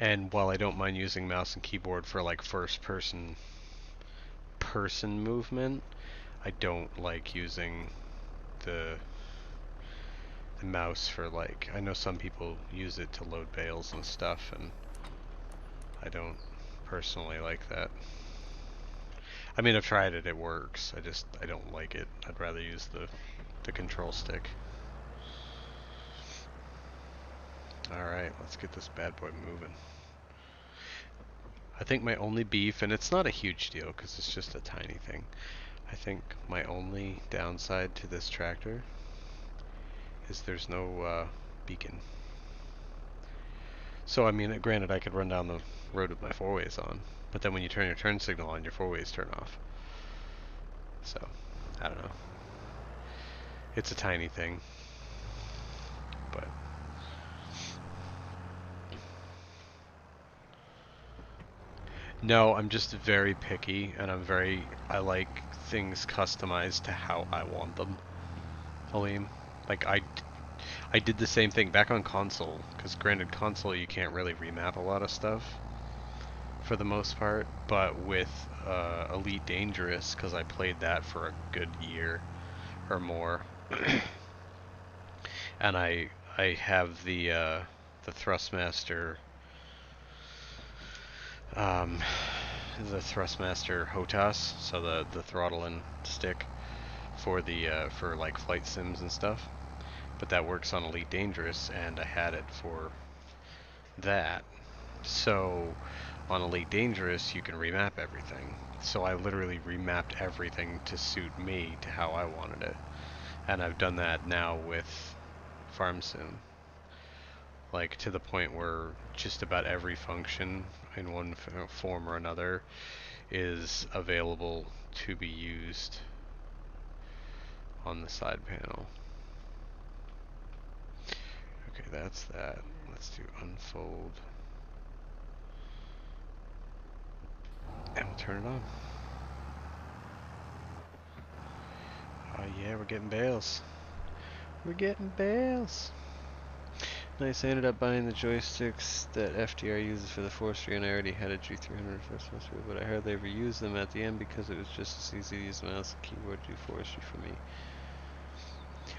And while I don't mind using mouse and keyboard for like first person movement, I don't like using the mouse for, like, I know some people use it to load bales and stuff, and I don't personally like that. I mean, I've tried it, it works. I don't like it. I'd rather use the control stick. Alright, let's get this bad boy moving. I think my only beef, and it's not a huge deal because it's just a tiny thing, I think my only downside to this tractor is there's no beacon. So, I mean, granted, I could run down the road with my four-ways on, but then when you turn your turn signal on, your four-ways turn off. So, I don't know. It's a tiny thing, but No, I'm just very picky, and I like things customized to how I want them, Aleem. Like, I did the same thing back on console, because granted, console you can't really remap a lot of stuff for the most part, but with Elite Dangerous, because I played that for a good year or more, and I have the Thrustmaster um, the Thrustmaster HOTAS, so the throttle and stick for the for like flight sims and stuff. But that works on Elite Dangerous, and I had it for that. So on Elite Dangerous, you can remap everything. So I literally remapped everything to suit me to how I wanted it, and I've done that now with Farm Sim, like to the point where just about every function in one form or another is available to be used on the side panel. Okay, that's that. Let's do unfold. And we'll turn it on. Oh yeah, we're getting bales. We're getting bales. Nice, I ended up buying the joysticks that FDR uses for the forestry, and I already had a G300 first semester, but I hardly ever used them at the end because it was just as easy to use mouse and keyboard to do forestry for me.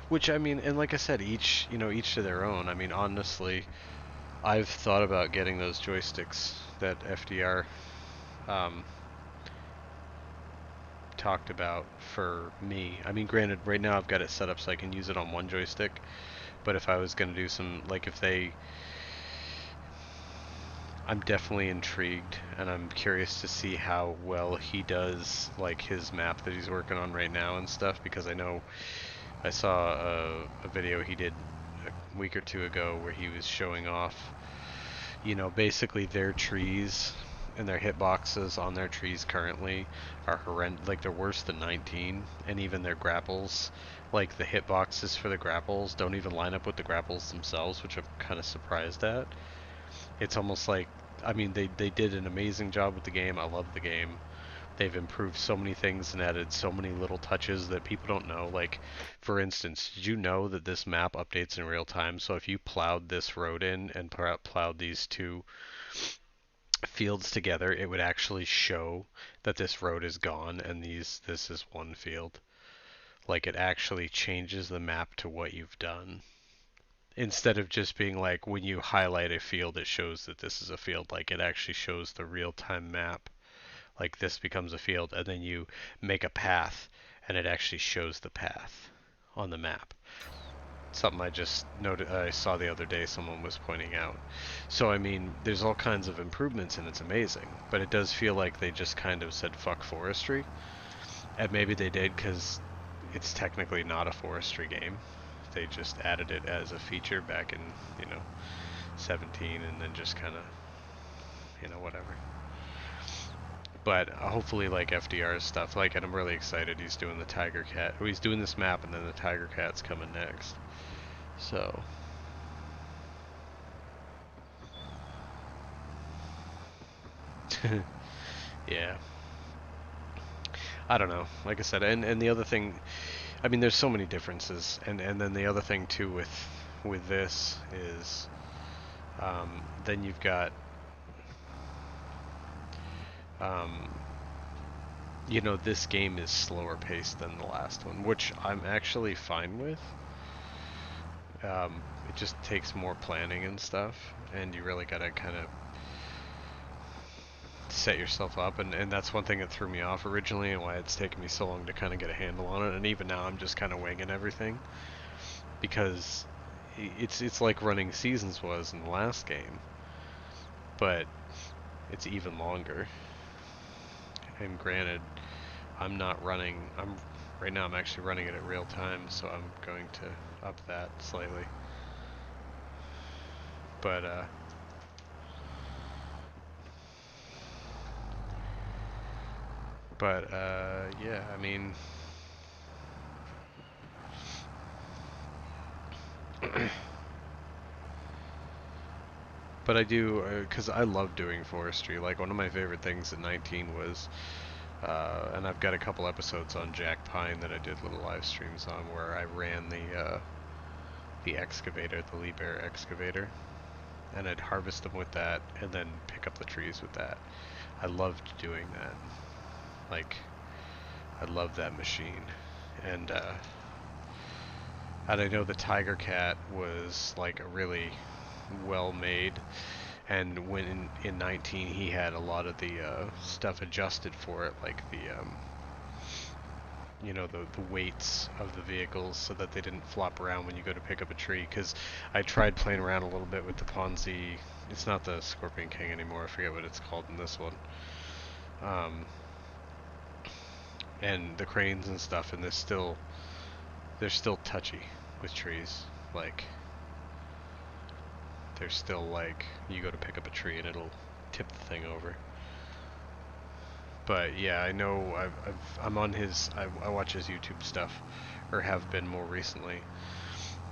Which, I mean, and like I said, each to their own. I mean, honestly, I've thought about getting those joysticks that FDR um, talked about for me. I mean, granted, right now I've got it set up so I can use it on one joystick, but if I was going to do some, like if they, I'm definitely intrigued and I'm curious to see how well he does, like his map that he's working on right now and stuff, because I know I saw a video he did a week or two ago where he was showing off, basically their trees and their hitboxes on their trees currently are horrendous. Like they're worse than 19, and even their grapples, like the hitboxes for the grapples, don't even line up with the grapples themselves, which I'm kind of surprised at. It's almost like, I mean, they did an amazing job with the game. I love the game. They've improved so many things and added so many little touches that people don't know. Like, for instance, did you know that this map updates in real time? So if you plowed this road in and plowed these two fields together, it would actually show that this road is gone and this is one field. Like it actually changes the map to what you've done. Instead of just being like when you highlight a field it shows that this is a field, like it actually shows the real-time map. Like this becomes a field and then you make a path and it actually shows the path on the map. Something I just noted, I saw the other day someone was pointing out. So I mean, there's all kinds of improvements and it's amazing, but it does feel like they just kind of said fuck forestry, and maybe they did because it's technically not a forestry game. They just added it as a feature back in, you know, 17 and then just kind of, whatever. But hopefully like FDR's stuff, like, and I'm really excited he's doing the Tiger Cat. He's doing this map and then the Tiger Cat's coming next. So yeah, I don't know. Like I said, and the other thing, I mean, there's so many differences, and then the other thing too with this is, then you've got, um, this game is slower paced than the last one, which I'm actually fine with. It just takes more planning and stuff, and you really gotta kind of set yourself up, and that's one thing that threw me off originally and why it's taken me so long to kind of get a handle on it, and even now I'm just kind of winging everything because it's like running seasons was in the last game, but it's even longer. And granted, I'm not running. I'm right now. I'm actually running it at real time, so I'm going to up that slightly. But yeah. I mean, But I do, because I love doing forestry. Like, one of my favorite things at 19 was, and I've got a couple episodes on Jack Pine that I did little live streams on where I ran the excavator, the Liebherr excavator, and I'd harvest them with that and then pick up the trees with that. I loved doing that. Like, I love that machine. And and I know the Tiger Cat was like a really well made, and when in 19 he had a lot of the stuff adjusted for it, like the the weights of the vehicles so that they didn't flop around when you go to pick up a tree. Because I tried playing around a little bit with the Ponzi. It's not the Scorpion King anymore. I forget what it's called in this one. Um, and the cranes and stuff, and they're still touchy with trees. Like, they're still like, you go to pick up a tree and it'll tip the thing over. But yeah, I know I'm on his. I watch his YouTube stuff, or have been more recently,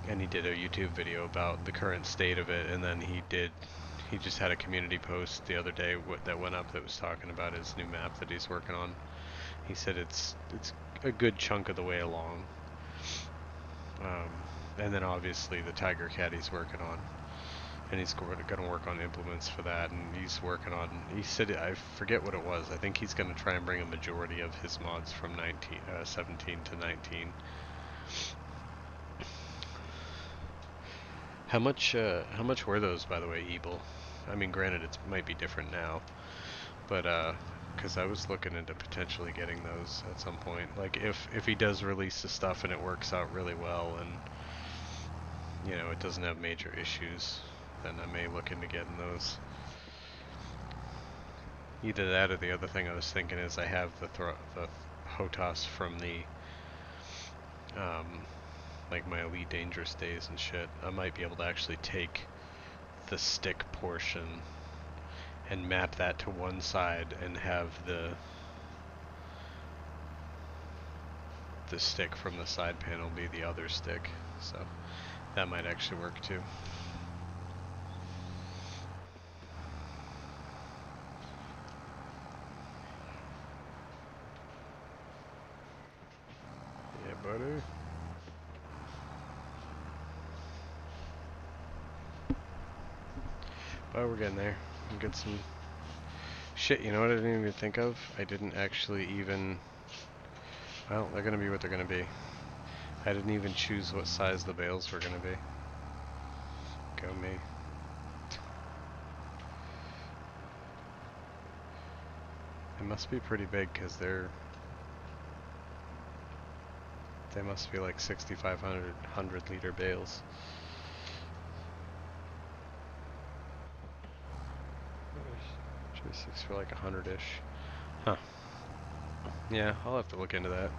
and he did a YouTube video about the current state of it, and then he just had a community post the other day that went up that was talking about his new map that he's working on. He said it's a good chunk of the way along, um, and then obviously the Tiger Cat he's working on. And he's going to work on implements for that, and he's working on, he said, I forget what it was, I think he's going to try and bring a majority of his mods from 17 to 19. How much were those, by the way, Ebel? I mean, granted, it might be different now, but, because I was looking into potentially getting those at some point. Like, if he does release the stuff and it works out really well, and, it doesn't have major issues, then I may look into getting those. Either that or the other thing I was thinking is I have the HOTAS from the, like my Elite Dangerous days and shit. I might be able to actually take the stick portion and map that to one side and have the stick from the side panel be the other stick. So that might actually work too. Yeah, buddy. But we're getting there. We'll get some shit. You know what I didn't even think of? I didn't actually even. Well, they're gonna be what they're gonna be. I didn't even choose what size the bales were gonna be. Go me. It must be pretty big because they must be like 6,500 100-liter bales. 6 for like 100-ish. Huh. Yeah, I'll have to look into that.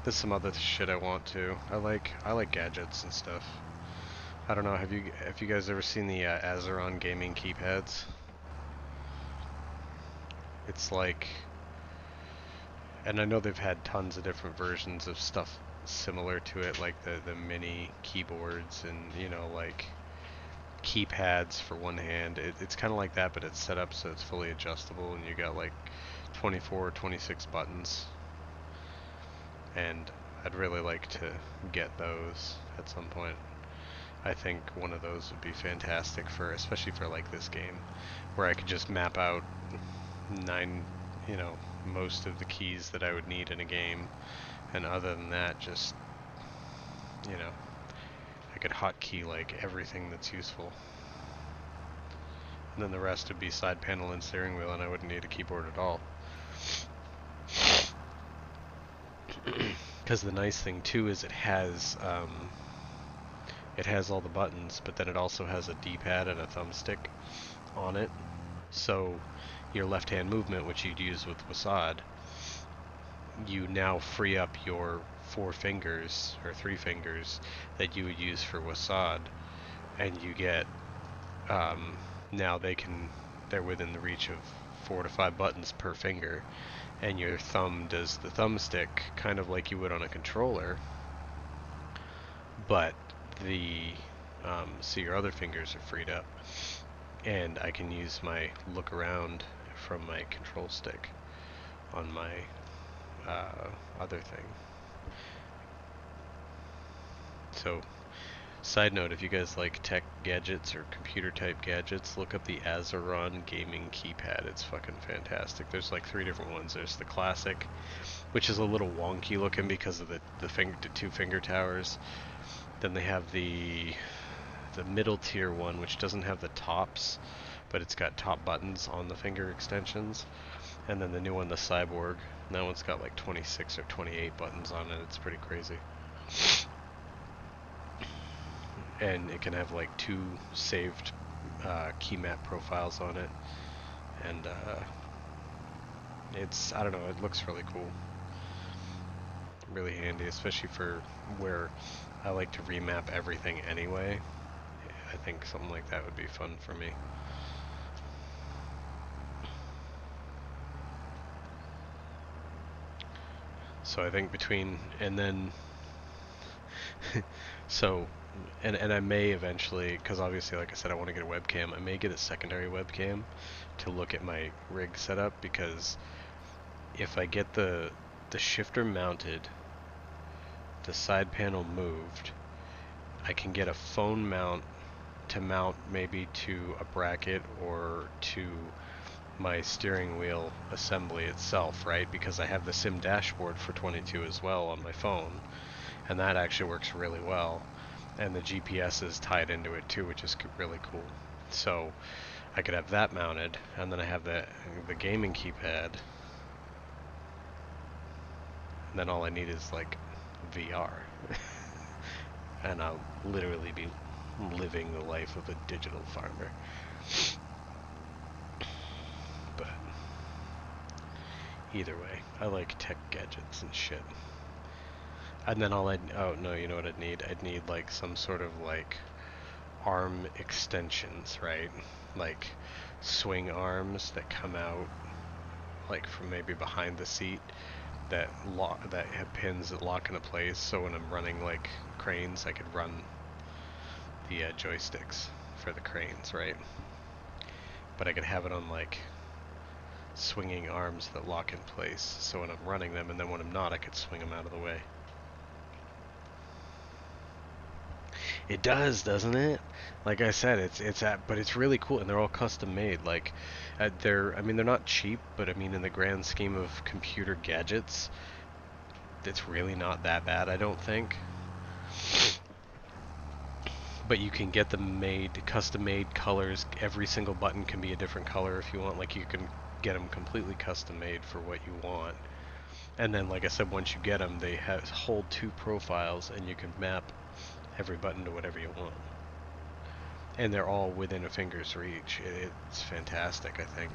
There's some other shit I want to. I like gadgets and stuff. I don't know. Have you guys ever seen the Azeron gaming keypads? It's like, and I know they've had tons of different versions of stuff similar to it, like the mini keyboards and like keypads for one hand. It's kind of like that, but it's set up so it's fully adjustable, and you got like 24 or 26 buttons. And I'd really like to get those at some point. I think one of those would be fantastic for, especially for like this game, where I could just map out most of the keys that I would need in a game, and other than that, just, I could hotkey like everything that's useful. And then the rest would be side panel and steering wheel, and I wouldn't need a keyboard at all. Because the nice thing too is it has all the buttons, but then it also has a D-pad and a thumbstick on it. So your left-hand movement, which you'd use with WASD, you now free up your 4 fingers or 3 fingers that you would use for WASD, and you get now they're within the reach of 4 to 5 buttons per finger, and your thumb does the thumbstick kind of like you would on a controller, but so your other fingers are freed up. and I can use my look around from my control stick on my other thing. So, side note, if you guys like tech gadgets or computer type gadgets, look up the Azeron gaming keypad. It's fucking fantastic. There's like 3 different ones. There's the classic, which is a little wonky looking because of the two finger towers. Then they have the middle tier one, which doesn't have the tops, but it's got top buttons on the finger extensions. And then the new one, the Cyborg, and that one's got like 26 or 28 buttons on it. It's pretty crazy. And it can have like 2 saved key map profiles on it. And it's, I don't know, it looks really cool. Really handy, especially for where I like to remap everything anyway. I think something like that would be fun for me. So I think between, and then, so, and I may eventually, because obviously, like I said, I want to get a webcam, I may get a secondary webcam to look at my rig setup, because if I get the shifter mounted, the side panel moved, I can get a phone mount to mount maybe to a bracket or to my steering wheel assembly itself, right? Because I have the sim dashboard for 22 as well on my phone, and that actually works really well. And the GPS is tied into it too, which is really cool. So I could have that mounted, and then I have the gaming keypad, and then all I need is like VR, and I'll literally be living the life of a digital farmer. But either way, I like tech gadgets and shit. And then oh no, you know what I'd need? I'd need like some sort of like arm extensions, right? Like swing arms that come out like from maybe behind the seat that have pins that lock into place, so when I'm running like cranes, I could run the joysticks for the cranes, right? But I could have it on like swinging arms that lock in place, so when I'm running them, and then when I'm not, I could swing them out of the way. It does, doesn't it? Like I said, but it's really cool, and they're all custom made. Like, I mean, they're not cheap, but I mean, in the grand scheme of computer gadgets, it's really not that bad, I don't think. But you can get them made, custom made colors. Every single button can be a different color if you want. Like, you can get them completely custom made for what you want. And then, like I said, once you get them, they hold 2 profiles, and you can map every button to whatever you want. And they're all within a finger's reach. It's fantastic, I think.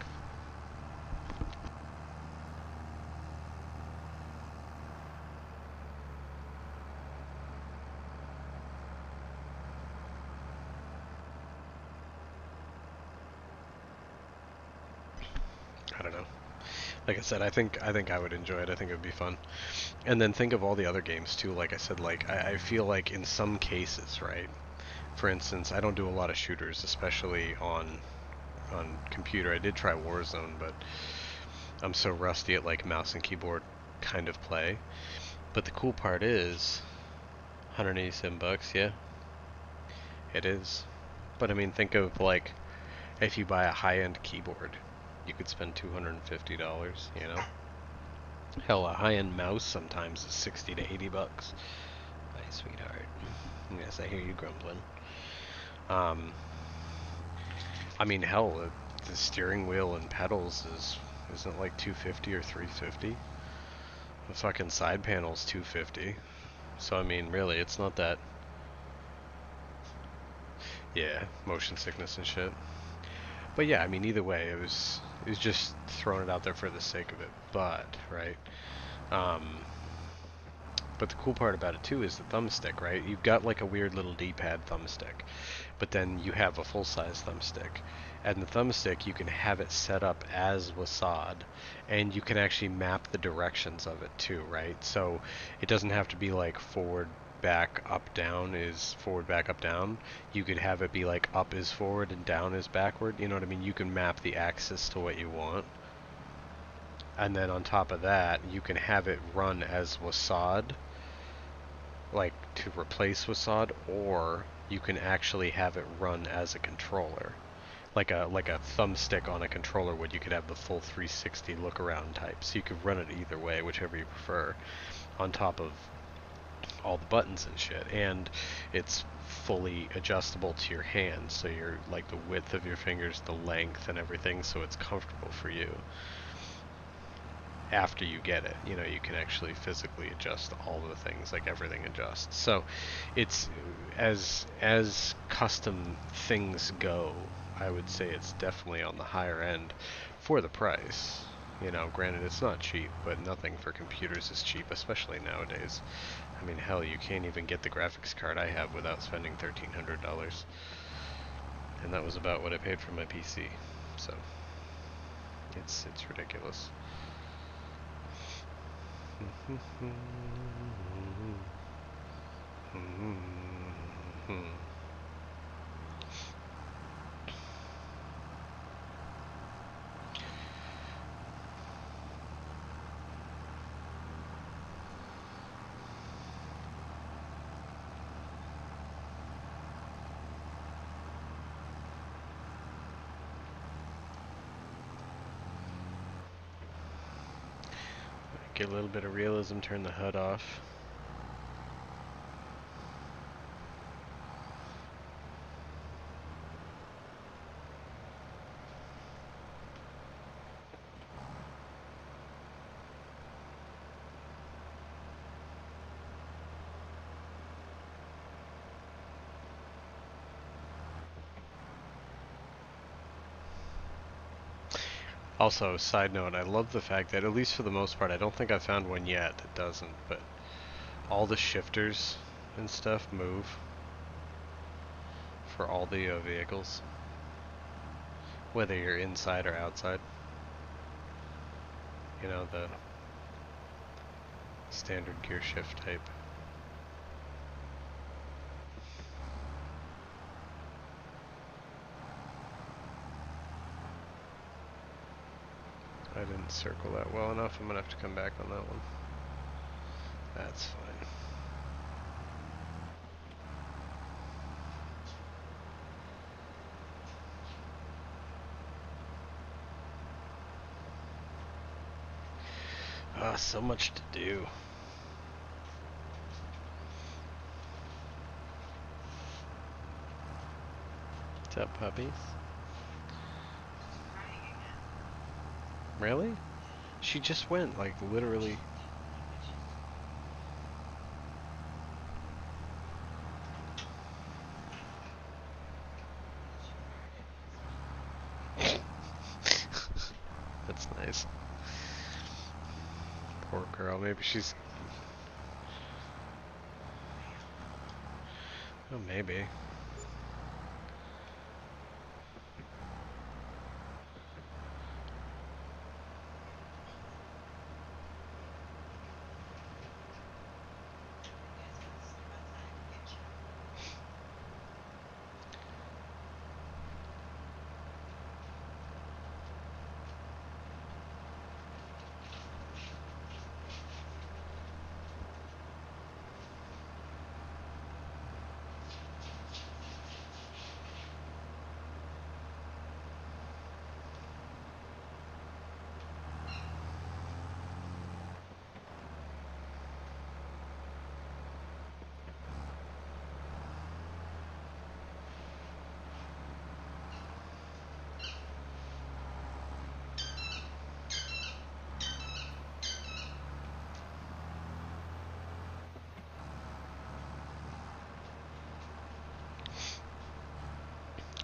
I don't know. Like I said, I think I would enjoy it. I think it would be fun. And then think of all the other games too. Like I said, like I feel like in some cases, right? For instance, I don't do a lot of shooters, especially on computer. I did try Warzone, but I'm so rusty at like mouse and keyboard kind of play. But the cool part is, $187, yeah, it is. But I mean, think of like if you buy a high-end keyboard, you could spend $250, you know? Hell, a high-end mouse sometimes is 60 to 80 bucks. My sweetheart. Yes, I hear you grumbling. Um, I mean, hell, the steering wheel and pedals isn't it like 250 or 350? The fucking side panel's 250. So I mean, really, it's not that. Yeah, motion sickness and shit. But yeah, I mean, either way, it was just throwing it out there for the sake of it. But right, um, but the cool part about it too is the thumbstick, right? You've got like a weird little D-pad thumbstick, but then you have a full-size thumbstick. And the thumbstick, you can have it set up as WASD, and you can actually map the directions of it too, right? So it doesn't have to be like forward, back, up, down is forward, back, up, down. You could have it be like up is forward and down is backward. You know what I mean? You can map the axis to what you want. And then on top of that, you can have it run as WASD, like to replace WASD, or you can actually have it run as a controller. Like a thumbstick on a controller would. You could have the full 360 look around type. So you could run it either way, whichever you prefer, on top of all the buttons and shit. And it's fully adjustable to your hand, so you're like the width of your fingers, the length and everything, so it's comfortable for you. After you get it, you know, you can actually physically adjust all of the things, like everything adjusts. So it's as custom things go, I would say it's definitely on the higher end for the price. You know, granted it's not cheap, but nothing for computers is cheap, especially nowadays. I mean, hell, you can't even get the graphics card I have without spending $1,300. And that was about what I paid for my PC. So it's ridiculous. Get a little bit of realism, turn the HUD off. Also, side note, I love the fact that, at least for the most part, I don't think I've found one yet that doesn't, but all the shifters and stuff move for all the vehicles, whether you're inside or outside. You know, the standard gear shift type. I didn't circle that well enough. I'm gonna have to come back on that one. That's fine. Ah, so much to do. What's up, puppies? Crying again. Really? She just went, like, literally. That's nice. Poor girl. Maybe she's. Oh, maybe. You guys gonna sleep outside and get chilly?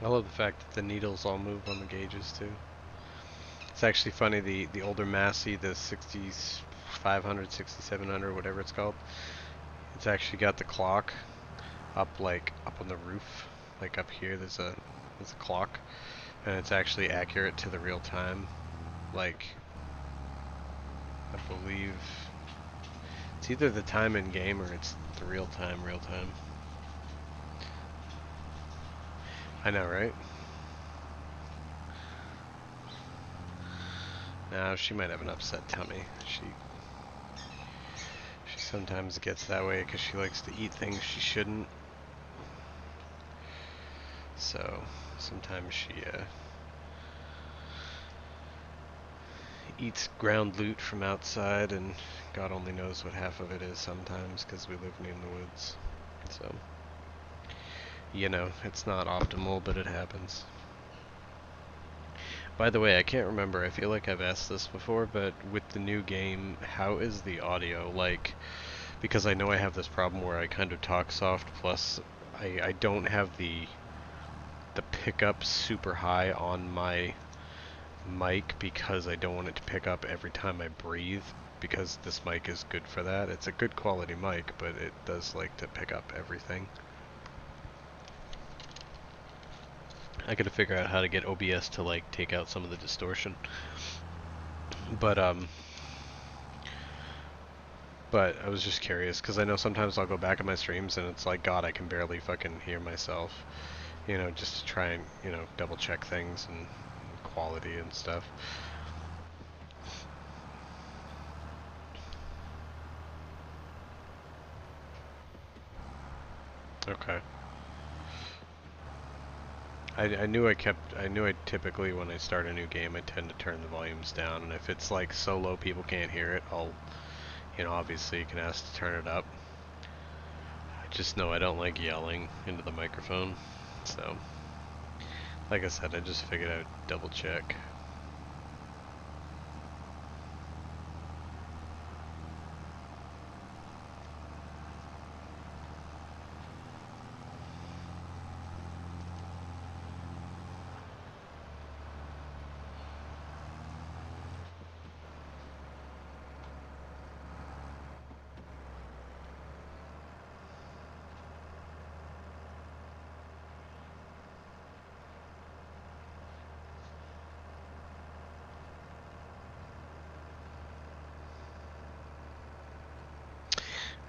I love the fact that the needles all move on the gauges too. It's actually funny, the older Massey, the 6500, 6700, whatever it's called, it's actually got the clock up, like up on the roof, like up here there's a clock, and it's actually accurate to the real time. Like, I believe It's either the time in game or it's the real time, real time. I know, right? Now she might have an upset tummy. She sometimes gets that way because she likes to eat things she shouldn't. So sometimes she eats ground loot from outside, and God only knows what half of it is sometimes because we live near the woods. So, you know, it's not optimal, but it happens. By the way, I can't remember, I feel like I've asked this before, but with the new game, how is the audio? Like, because I know I have this problem where I kind of talk soft, plus I don't have the pickup super high on my mic because I don't want it to pick up every time I breathe, because this mic is good for that. It's a good quality mic, but it does like to pick up everything. I gotta figure out how to get OBS to like take out some of the distortion. But I was just curious because I know sometimes I'll go back in my streams and it's like, God, I can barely fucking hear myself. You know, just to try and, you know, double check things and quality and stuff. Okay. I knew I typically, when I start a new game, I tend to turn the volumes down, and if it's like so low people can't hear it, I'll, you know, obviously you can ask to turn it up. I just know I don't like yelling into the microphone, so, like I said, I just figured I'd double check.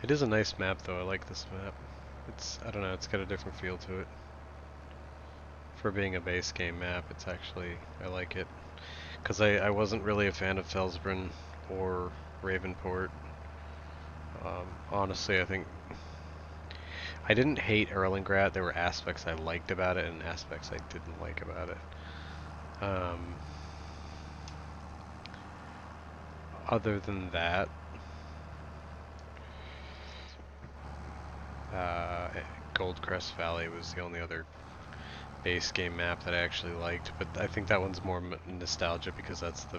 It is a nice map though, I like this map. It's, I don't know, it's got a different feel to it. For being a base game map, it's actually, I like it. Because I wasn't really a fan of Felsbrunn or Ravenport. Honestly, I think I didn't hate Erlingrat. There were aspects I liked about it and aspects I didn't like about it. Other than that, Goldcrest Valley was the only other base game map that I actually liked, but I think that one's more nostalgia because that's the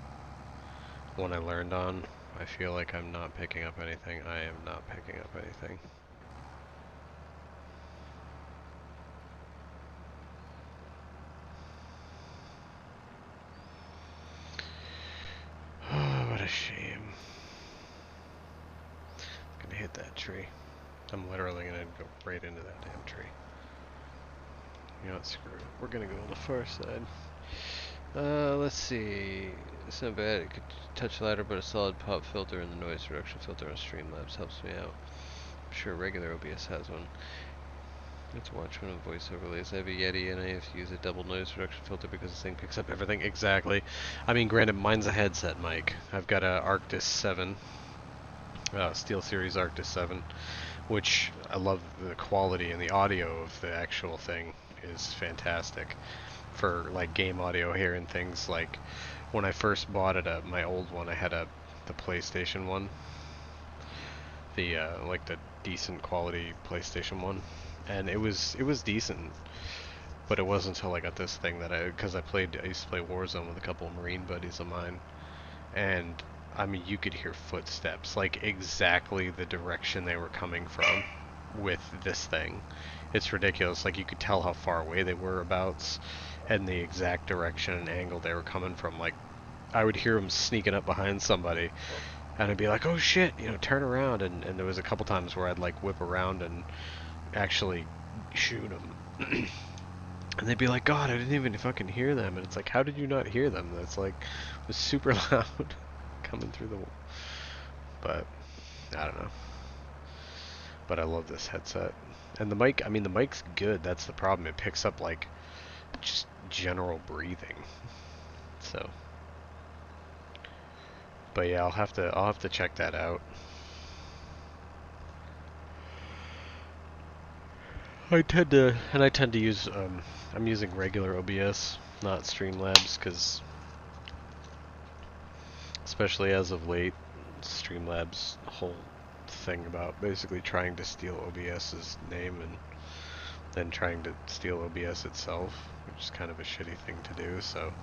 one I learned on. I feel like I'm not picking up anything. I am not picking up anything. Oh, what a shame. I'm gonna hit that tree. I'm literally gonna go right into that damn tree. You know what, screw it. We're gonna go on the far side. Let's see. It's not bad. It could touch louder, but a solid pop filter and the noise reduction filter on Streamlabs helps me out. I'm sure regular OBS has one. Let's watch one of voice overlays. I have a Yeti and I have to use a double noise reduction filter because this thing picks up everything. Exactly. I mean, granted, mine's a headset mic. I've got a Arctis 7. SteelSeries Arctis 7. Which I love the quality and the audio of the actual thing is fantastic for like game audio here and things. Like when I first bought it, my old one, I had the PlayStation one, the like the decent quality PlayStation one, and it was decent, but it wasn't until I got this thing that I used to play Warzone with a couple of Marine buddies of mine, and I mean, you could hear footsteps, like exactly the direction they were coming from with this thing. It's ridiculous. Like, you could tell how far away they were abouts and the exact direction and angle they were coming from. Like, I would hear them sneaking up behind somebody, and I'd be like, oh shit, you know, turn around. And there was a couple times where I'd, like, whip around and actually shoot them. And they'd be like, God, I didn't even fucking hear them. And it's like, how did you not hear them? That's like, it was super loud coming through the wall. But, I don't know. But I love this headset. And the mic, I mean the mic's good, that's the problem. It picks up like just general breathing. So, but yeah, I'll have to check that out. I tend to use I'm using regular OBS, not Streamlabs, because especially as of late, Streamlabs' whole thing about basically trying to steal OBS's name and then trying to steal OBS itself, which is kind of a shitty thing to do. So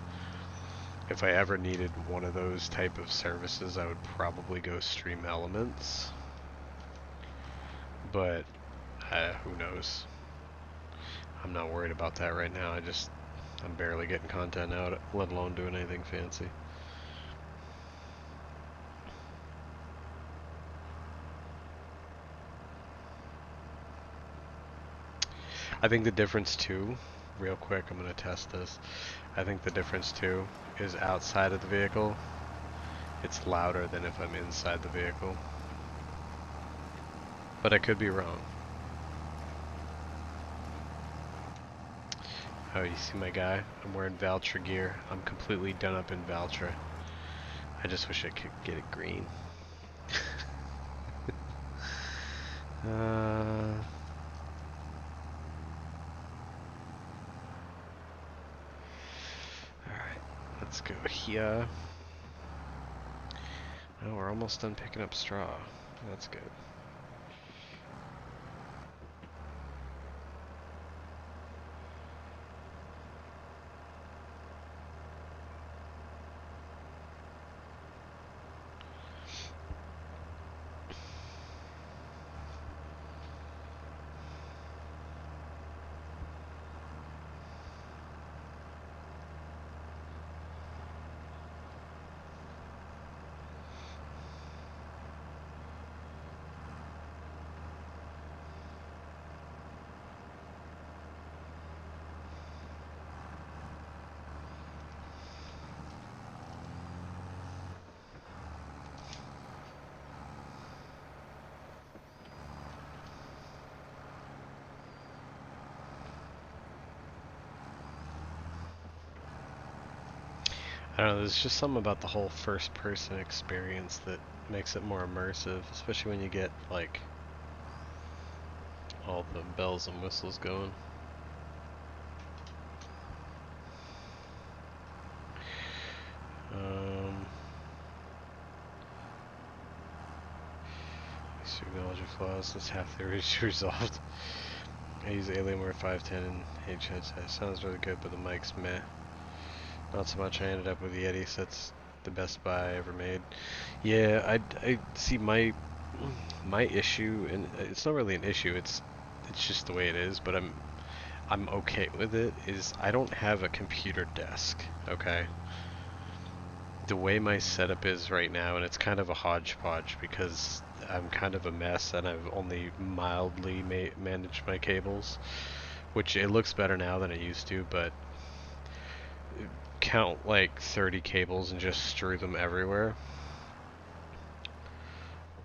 if I ever needed one of those type of services, I would probably go Stream Elements. But who knows? I'm not worried about that right now. I'm barely getting content out, let alone doing anything fancy. I think the difference too, real quick, I'm going to test this. I think the difference too is outside of the vehicle, it's louder than if I'm inside the vehicle. But I could be wrong. Oh, you see my guy? I'm wearing Valtra gear. I'm completely done up in Valtra. I just wish I could get it green. Alright, let's go here. Oh, we're almost done picking up straw. That's good. I don't know, there's just something about the whole first person experience that makes it more immersive, especially when you get like all the bells and whistles going. Acknowledge your flaws, that's half the issue resolved. I use Alienware 510 and headset. Sounds really good, but the mic's meh. Not so much. I ended up with the Yeti, so that's the best buy I ever made. Yeah, I see my issue, and it's not really an issue. It's just the way it is. But I'm okay with it. Is I don't have a computer desk. Okay. The way my setup is right now, and it's kind of a hodgepodge because I'm kind of a mess and I've only mildly managed my cables, which it looks better now than it used to, but count like 30 cables and just strew them everywhere.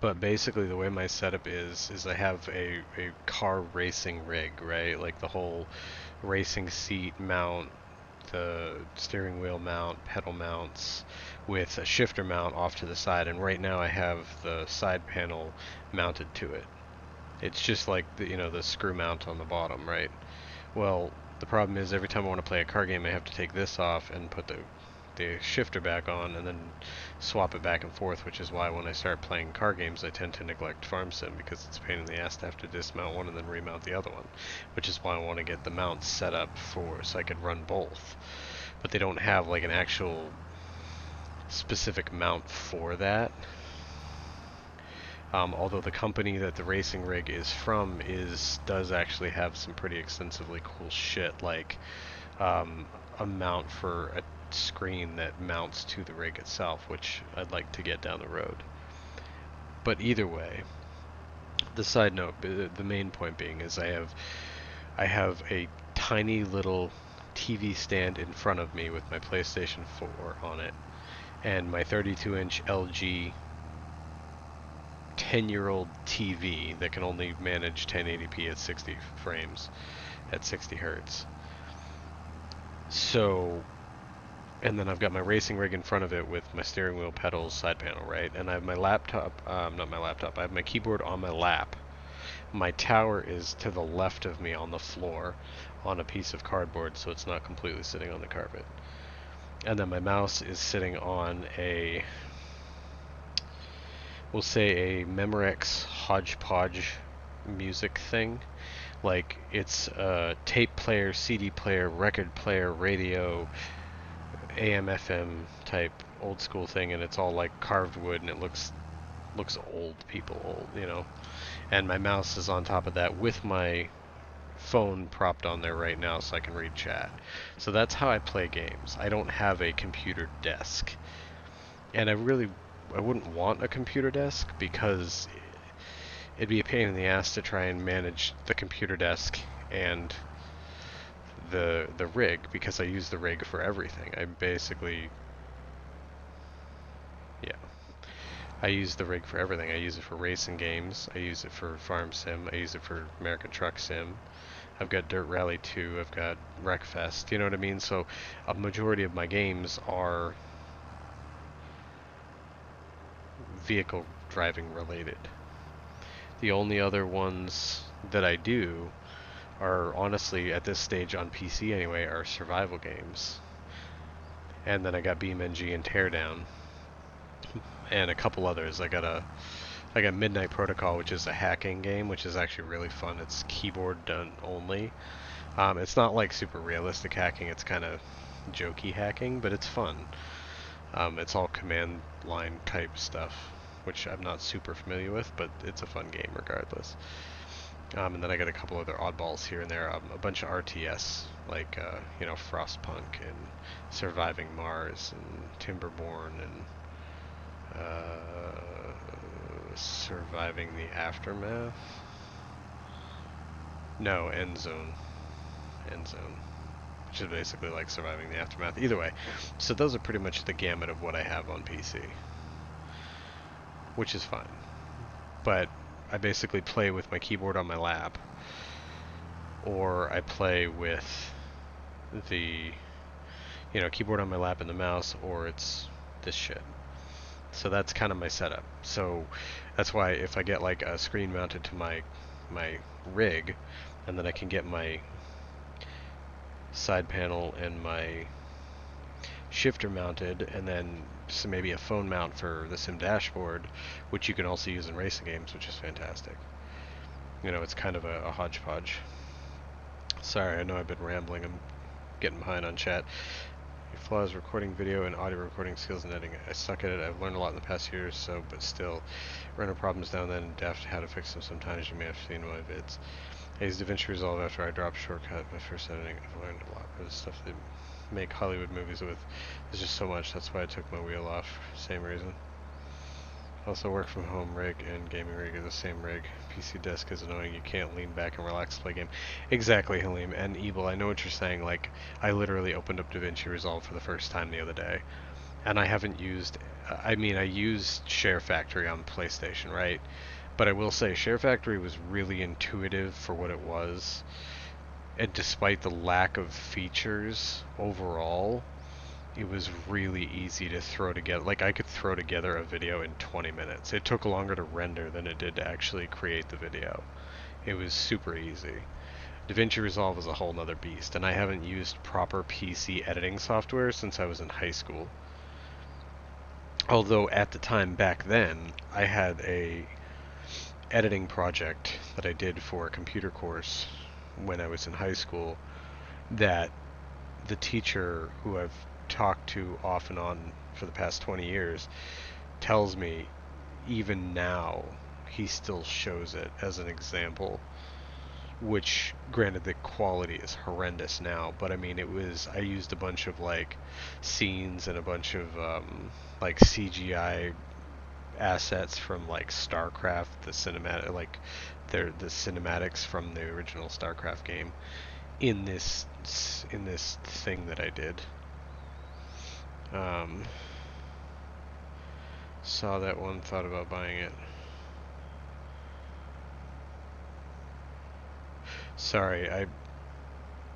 But basically the way my setup is I have a car racing rig, right? Like the whole racing seat mount, the steering wheel mount, pedal mounts, with a shifter mount off to the side, and right now I have the side panel mounted to it. It's just like the screw mount on the bottom, right? Well, the problem is every time I want to play a car game I have to take this off and put the shifter back on and then swap it back and forth, which is why when I start playing car games I tend to neglect Farm Sim because it's a pain in the ass to have to dismount one and then remount the other one, which is why I want to get the mounts set up so I could run both. But they don't have like an actual specific mount for that. Although the company that the racing rig is from does actually have some pretty extensively cool shit, like a mount for a screen that mounts to the rig itself, which I'd like to get down the road. But either way, the side note, the main point being is I have a tiny little TV stand in front of me with my PlayStation 4 on it, and my 32-inch LG 10-year-old TV that can only manage 1080p at 60 frames at 60 hertz. So, and then I've got my racing rig in front of it with my steering wheel, pedals, side panel, right? And I have my laptop, not my laptop, I have my keyboard on my lap. My tower is to the left of me on the floor on a piece of cardboard, so it's not completely sitting on the carpet. And then my mouse is sitting on a, we'll say, a Memorex hodgepodge music thing. Like, it's a tape player, CD player, record player, radio, AM FM type old school thing, and it's all like carved wood, and it looks old, people old, you know. And my mouse is on top of that with my phone propped on there right now so I can read chat. So that's how I play games. I don't have a computer desk. And I wouldn't want a computer desk because it'd be a pain in the ass to try and manage the computer desk and the rig, because I use the rig for everything. I basically, yeah, I use the rig for everything. I use it for racing games. I use it for Farm Sim. I use it for American Truck Sim. I've got Dirt Rally 2. I've got Wreckfest. You know what I mean? So a majority of my games are vehicle driving related. The only other ones that I do are honestly, at this stage on PC anyway, are survival games. And then I got BeamNG and Teardown and a couple others. I got Midnight Protocol, which is a hacking game, which is actually really fun. It's keyboard done only. It's not like super realistic hacking. It's kind of jokey hacking, but it's fun. It's all command line type stuff, which I'm not super familiar with, but it's a fun game regardless. And then I got a couple other oddballs here and there. A bunch of RTS, like Frostpunk and Surviving Mars and Timberborn and Surviving the Aftermath. No, Endzone. Endzone. Which is basically like Surviving the Aftermath. Either way, so those are pretty much the gamut of what I have on PC, which is fine. But I basically play with my keyboard on my lap, or I play with the keyboard on my lap and the mouse, or it's this shit. So that's kind of my setup. So that's why if I get like a screen mounted to my rig, and then I can get my side panel and my shifter mounted, and then maybe a phone mount for the sim dashboard, which you can also use in racing games, which is fantastic. It's kind of a hodgepodge. Sorry, I know I've been rambling. I'm getting behind on chat. Your flaws: recording video and audio recording skills and editing. I suck at it. I've learned a lot in the past year or so, but still run into problems now and then and daft how to fix them sometimes. You may have seen my vids. I use DaVinci Resolve after I dropped Shortcut my first editing. I've learned a lot, but the stuff they make Hollywood movies with is just so much. That's why I took my wheel off. Same reason. Also, work from home rig and gaming rig are the same rig. PC desk is annoying. You can't lean back and relax to play game. Exactly, Halim and Evil. I know what you're saying. Like, I literally opened up DaVinci Resolve for the first time the other day, and I haven't used. I mean, I used Share Factory on PlayStation, right? But I will say, Share Factory was really intuitive for what it was, and despite the lack of features overall, it was really easy to throw together. Like, I could throw together a video in 20 minutes. It took longer to render than it did to actually create the video. It was super easy. DaVinci Resolve is a whole nother beast, and I haven't used proper PC editing software since I was in high school. Although at the time back then, I had a editing project that I did for a computer course when I was in high school that the teacher, who I've talked to off and on for the past 20 years, tells me even now he still shows it as an example, which granted the quality is horrendous now, but I mean I used a bunch of like scenes and a bunch of like CGI assets from like StarCraft, the cinematic, like the cinematics from the original StarCraft game in this thing that I did. Saw that one, thought about buying it. Sorry, I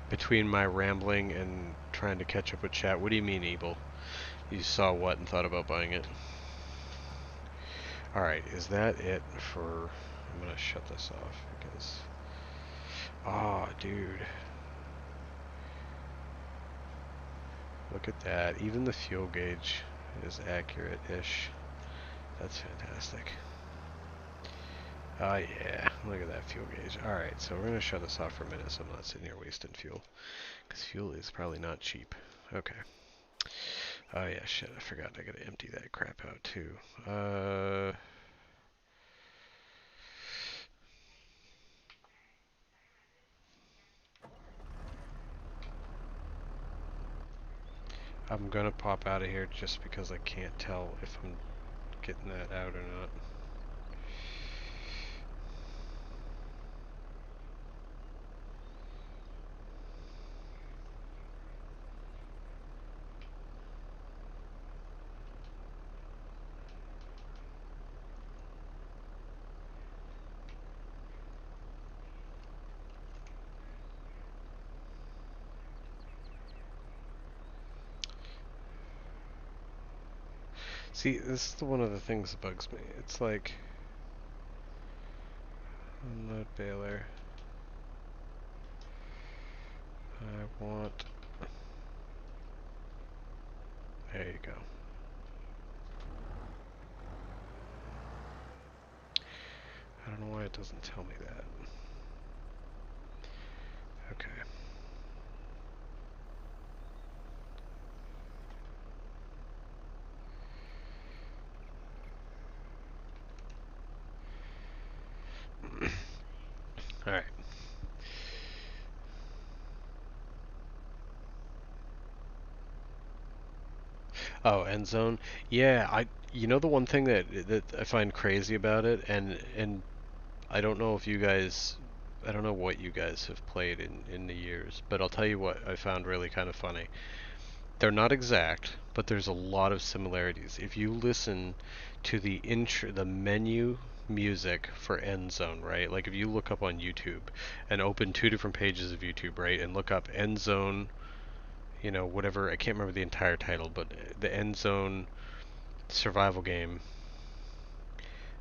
between my rambling and trying to catch up with chat. What do you mean, Ebel? You saw what and thought about buying it? All right, is that it for? I'm gonna shut this off because. Ah, oh, dude. Look at that. Even the fuel gauge is accurate-ish. That's fantastic. Oh yeah, look at that fuel gauge. Alright, so we're going to shut this off for a minute so I'm not sitting here wasting fuel. Because fuel is probably not cheap. Okay. Oh yeah, shit, I forgot I got to empty that crap out too. I'm going to pop out of here just because I can't tell if I'm getting that out or not. See, this is one of the things that bugs me. It's like, unload baler. I want, there you go. I don't know why it doesn't tell me that. Okay. Alright. Oh, end zone. Yeah, you know the one thing that I find crazy about it, and I don't know if you guys, I don't know what you guys have played in the years, but I'll tell you what I found really kind of funny. They're not exact, but there's a lot of similarities. If you listen to the menu music for End Zone, right? Like if you look up on YouTube and open two different pages of YouTube, right, and look up End Zone, whatever, I can't remember the entire title, but the End Zone survival game,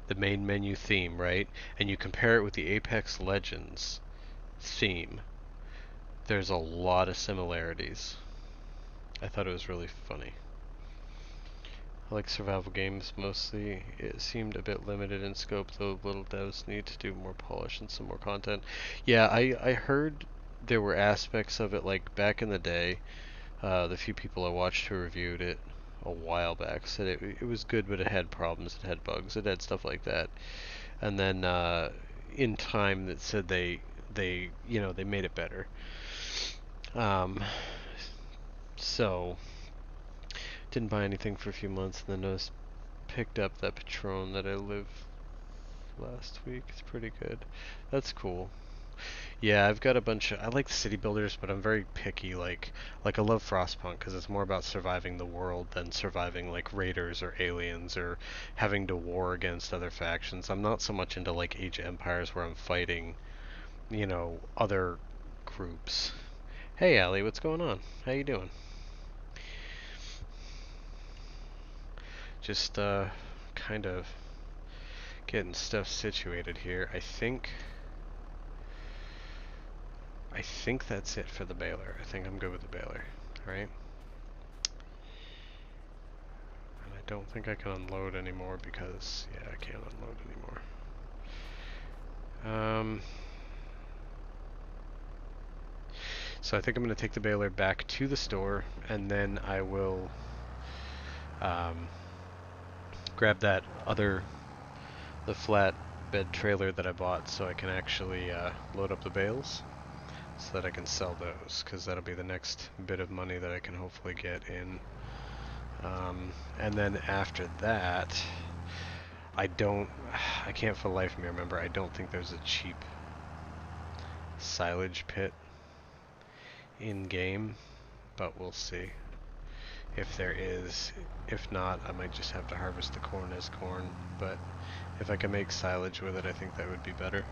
the main menu theme, right? And you compare it with the Apex Legends theme, there's a lot of similarities. I thought it was really funny. I like survival games mostly. It seemed a bit limited in scope, though little devs need to do more polish and some more content. Yeah, I heard there were aspects of it, like back in the day, the few people I watched who reviewed it a while back said it was good, but it had problems, it had bugs, it had stuff like that. And then in time, that said they made it better. Um, so didn't buy anything for a few months, and then I picked up that Patron that I lived last week. It's pretty good. That's cool. Yeah, I've got a bunch of. I like city builders, but I'm very picky. Like I love Frostpunk because it's more about surviving the world than surviving like raiders or aliens or having to war against other factions. I'm not so much into like Age of Empires where I'm fighting, other groups. Hey, Allie, what's going on? How you doing? Just kind of getting stuff situated here. I think that's it for the baler. I think I'm good with the baler. Alright? And I don't think I can unload anymore because, yeah, I can't unload anymore. So I think I'm going to take the baler back to the store, and then I will um, grab the flat bed trailer that I bought so I can actually load up the bales so that I can sell those, because that'll be the next bit of money that I can hopefully get in. And then after that, I can't for the life of me remember, I don't think there's a cheap silage pit in-game, but we'll see if there is. If not, I might just have to harvest the corn as corn, but if I can make silage with it, I think that would be better.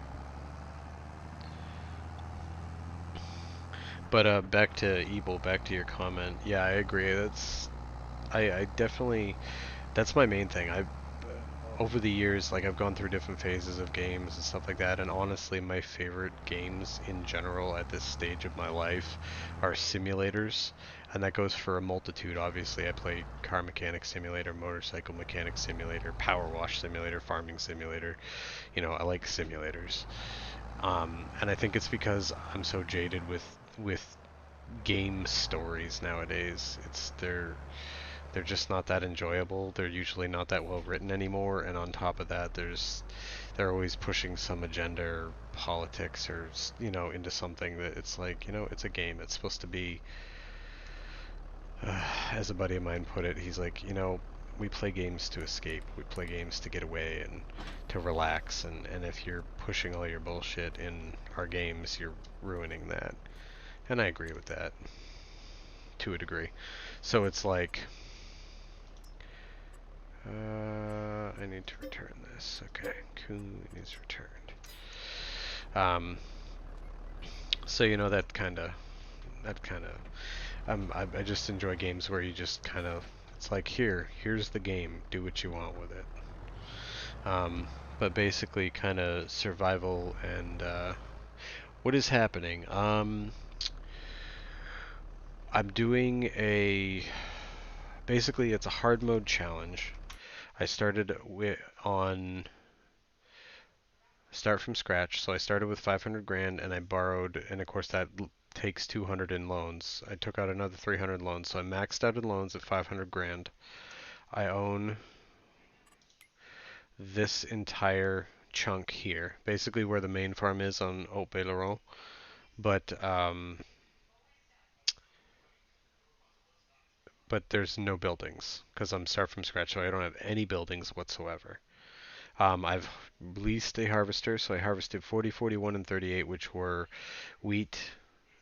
But back to Evil, back to your comment. Yeah, I agree. I definitely that's my main thing. I over the years, like I've gone through different phases of games and stuff like that, and honestly, my favorite games in general at this stage of my life are simulators, and that goes for a multitude. Obviously, I play car mechanic simulator, motorcycle mechanic simulator, power wash simulator, farming simulator. I like simulators. And I think it's because I'm so jaded with game stories nowadays. They're just not that enjoyable. They're usually not that well written anymore, and on top of that, they're always pushing some agenda or politics or into something that it's like it's a game. It's supposed to be, as a buddy of mine put it, he's like we play games to escape. We play games to get away and to relax. And if you're pushing all your bullshit in our games, you're ruining that. And I agree with that to a degree. So it's like I need to return this. Okay, Kun is returned. Um, so that kind of, I just enjoy games where you just kind of, it's like here's the game, do what you want with it. But basically, kind of survival and what is happening. I'm doing basically it's a hard mode challenge. I started on start from scratch. So I started with 500 grand and I borrowed, and of course that takes 200 in loans. I took out another 300 loans, so I maxed out in loans at 500 grand. I own this entire chunk here, basically where the main farm is on Haut Beyleron, but but there's no buildings because I'm start from scratch, so I don't have any buildings whatsoever. I've leased a harvester, so I harvested 40, 41, and 38, which were wheat,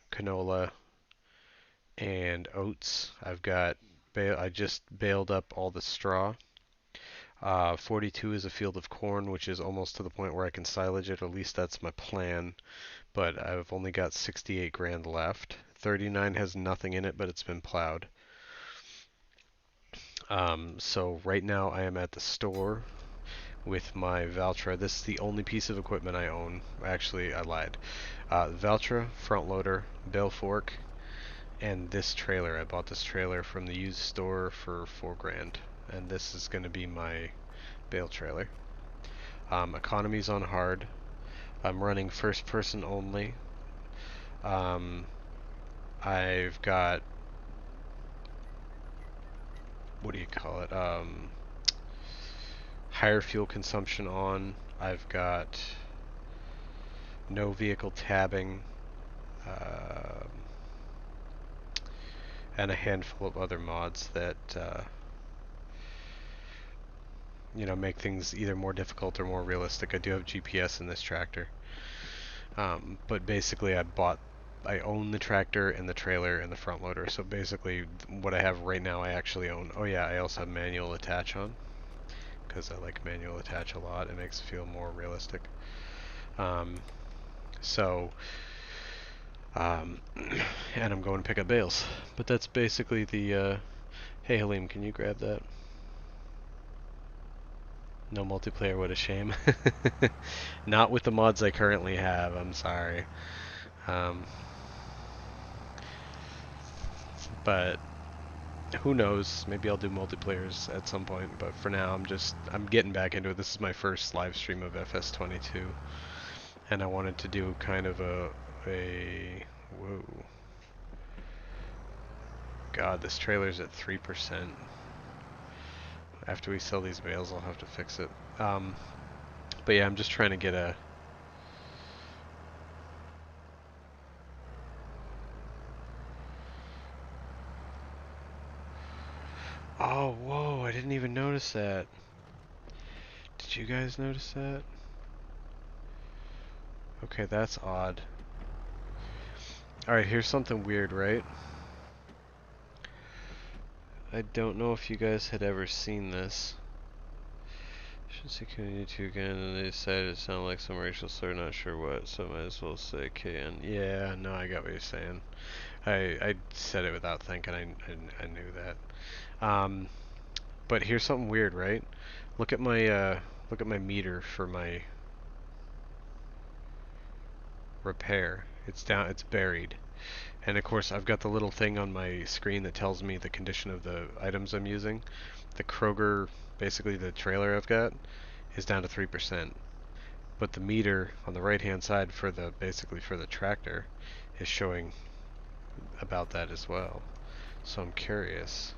canola, and oats. I just baled up all the straw. 42 is a field of corn, which is almost to the point where I can silage it. At least that's my plan. But I've only got 68 grand left. 39 has nothing in it, but it's been plowed. So right now I am at the store with my Valtra. This is the only piece of equipment I own. Actually, I lied. Valtra, front loader, bale fork, and this trailer. I bought this trailer from the used store for 4 grand, and this is going to be my bale trailer. Economy's on hard. I'm running first person only. Um, I've got, what do you call it? Higher fuel consumption on. I've got no vehicle tabbing, uh, and a handful of other mods that make things either more difficult or more realistic. I do have GPS in this tractor. But basically I own the tractor and the trailer and the front loader. So basically what I have right now I actually own. Oh yeah, I also have manual attach on because I like manual attach a lot. It makes it feel more realistic. Um, so, um, and I'm going to pick up bales. But that's basically hey Halim, can you grab that? No multiplayer, what a shame. Not with the mods I currently have, I'm sorry. Um, but who knows? Maybe I'll do multiplayers at some point, but for now I'm getting back into it. This is my first live stream of FS22, and I wanted to do kind of a whoa. God, this trailer's at 3%. After we sell these bales, I'll have to fix it. But yeah, I'm just trying to get a Oh, whoa, I didn't even notice that. Did you guys notice that? Okay, that's odd. Alright, here's something weird, right? I don't know if you guys had ever seen this. Should say KN2 again, and they decided it sounded like some racial slur, not sure what, so I might as well say KN. Yeah, no, I got what you're saying. I said it without thinking, I knew that. But here's something weird, right? Look at my meter for my repair. It's down, it's buried. And of course, I've got the little thing on my screen that tells me the condition of the items I'm using. The Kroger, basically the trailer I've got, is down to 3%. But the meter on the right hand side for the basically for the tractor is showing about that as well. So I'm curious.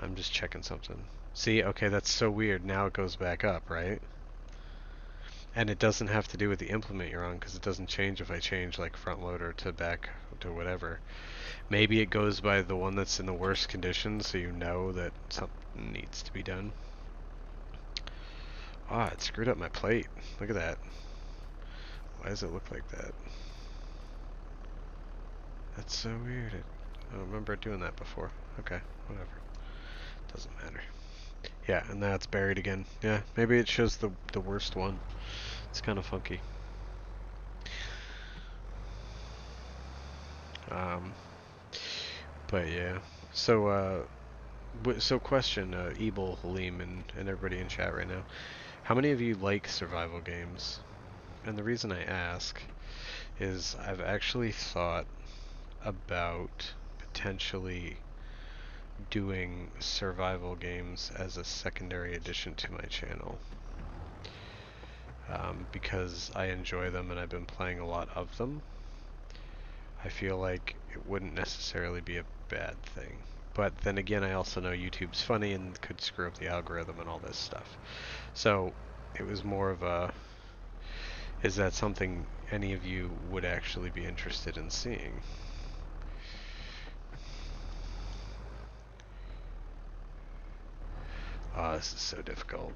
I'm just checking something. See, okay, that's so weird. Now it goes back up, right? And it doesn't have to do with the implement you're on because it doesn't change if I change like front loader to back to whatever. Maybe it goes by the one that's in the worst condition so you know that something needs to be done. Ah, it screwed up my plate. Look at that. Why does it look like that? That's so weird. I don't remember doing that before. Okay, whatever. Doesn't matter. Yeah, and now it's buried again. Yeah, maybe it shows the worst one. It's kind of funky. Um, but yeah. So so question, Ebel, Halim, and everybody in chat right now. How many of you like survival games? And the reason I ask is I've actually thought about potentially doing survival games as a secondary addition to my channel. Because I enjoy them and I've been playing a lot of them. I feel like it wouldn't necessarily be a bad thing. But then again, I also know YouTube's funny and could screw up the algorithm and all this stuff. So it was more of a, is that something any of you would actually be interested in seeing? Oh, this is so difficult.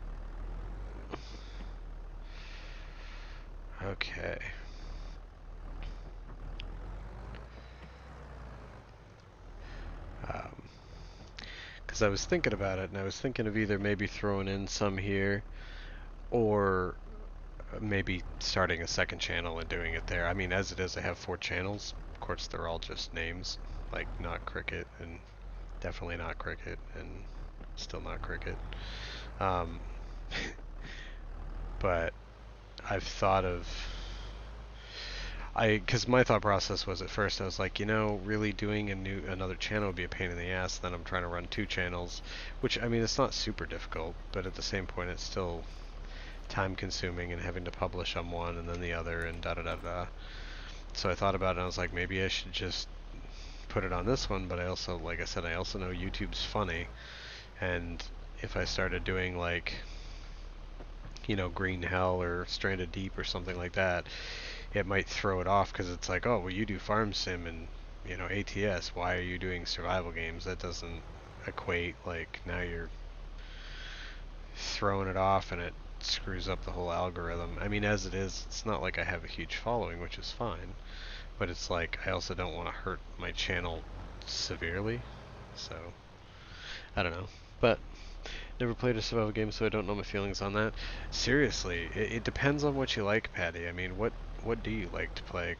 Okay. Because I was thinking about it, and I was thinking of either maybe throwing in some here, or maybe starting a second channel and doing it there. I mean, as it is, I have 4 channels. Of course, they're all just names, like not cricket, and definitely not cricket, and still not cricket. Um, but I've thought of because my thought process was at first I was like, really doing another channel would be a pain in the ass. Then I'm trying to run 2 channels, which I mean it's not super difficult, but at the same point it's still time consuming and having to publish on one and then the other and da da da da. So I thought about it and I was like, maybe I should just put it on this one. But I also, like I said, I also know YouTube's funny, and if I started doing like Green Hell or Stranded Deep or something like that, it might throw it off because it's like, oh, well, you do farm sim and ATS. Why are you doing survival games? That doesn't equate. Like now you're throwing it off and it screws up the whole algorithm. I mean, as it is, it's not like I have a huge following, which is fine. But it's like I also don't want to hurt my channel severely. So I don't know. But never played a survival game, so I don't know my feelings on that. Seriously, it depends on what you like, Patty. I mean, what do you like to play?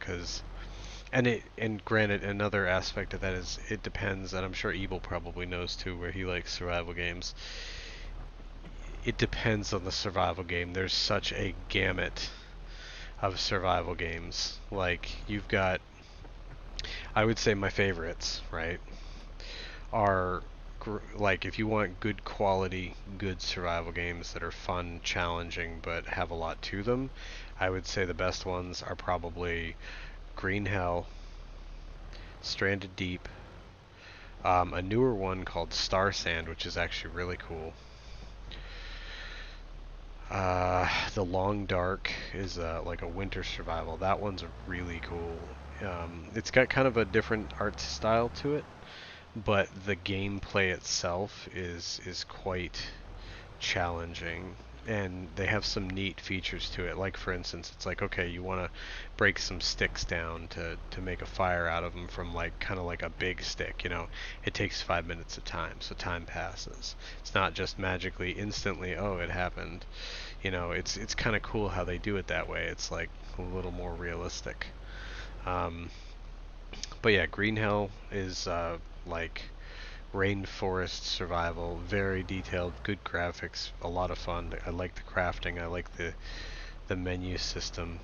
And granted, another aspect of that is it depends, and I'm sure Ebel probably knows too, where he likes survival games. It depends on the survival game. There's such a gamut of survival games. Like you've got, I would say my favorites, right, are like if you want good quality, good survival games that are fun, challenging, but have a lot to them, I would say the best ones are probably Green Hell, Stranded Deep, a newer one called Star Sand, which is actually really cool. The Long Dark is like a winter survival. That one's really cool. It's got kind of a different art style to it, but the gameplay itself is quite challenging. and they have some neat features to it. Like for instance, it's like, okay, you want to break some sticks down to make a fire out of them from like kind of like a big stick. It takes 5 minutes of time, so time passes. It's not just magically instantly, oh, it happened. It's kind of cool how they do it that way. It's like a little more realistic. Um, but yeah, Green Hell is like rainforest survival, very detailed, good graphics, a lot of fun. I like the crafting, I like the menu system.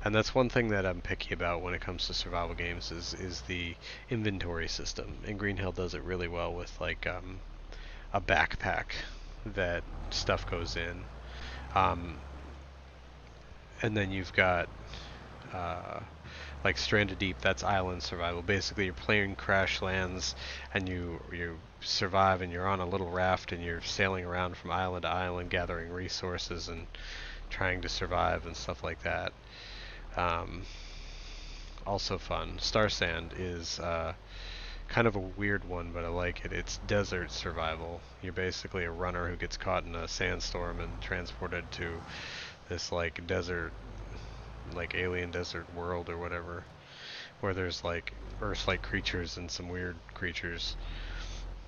And that's one thing that I'm picky about when it comes to survival games is the inventory system. And Green Hell does it really well with like a backpack that stuff goes in. Um, and then you've got uh, like Stranded Deep, that's island survival. Basically, you're playing Crash Lands, and you survive, and you're on a little raft, and you're sailing around from island to island, gathering resources and trying to survive and stuff like that. Um, Also fun. Star Sand is kind of a weird one, but I like it. It's desert survival. You're basically a runner who gets caught in a sandstorm and transported to this like desert, like alien desert world or whatever, where there's like Earth-like creatures and some weird creatures,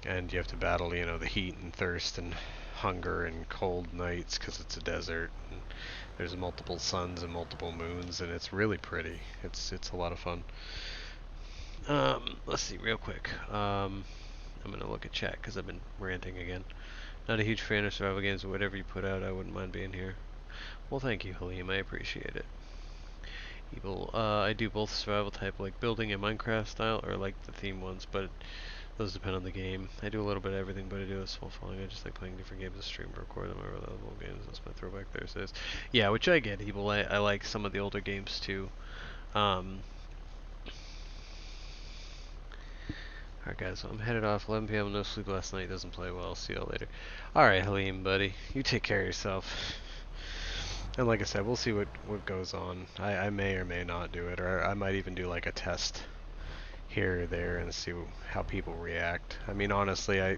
and you have to battle, the heat and thirst and hunger and cold nights because it's a desert. And there's multiple suns and multiple moons, and it's really pretty. It's a lot of fun. Let's see real quick. I'm gonna look at chat because I've been ranting again. Not a huge fan of survival games, but whatever you put out, I wouldn't mind being here. Well, thank you, Halim. I appreciate it. Evil. I do both survival type, like building and Minecraft style, or like the theme ones, but those depend on the game. I do a little bit of everything, but I do a small following. I just like playing different games to stream or record them. I really love old games. That's my throwback Thursdays. Yeah, which I get, Evil. I like some of the older games too. Um, Alright guys, so I'm headed off. 11 p.m. No sleep last night. Doesn't play well. See y'all later. Alright, Halim, buddy. You take care of yourself. And like I said, we'll see what goes on. I may or may not do it, or I might even do like a test here or there and see how people react. I mean, honestly,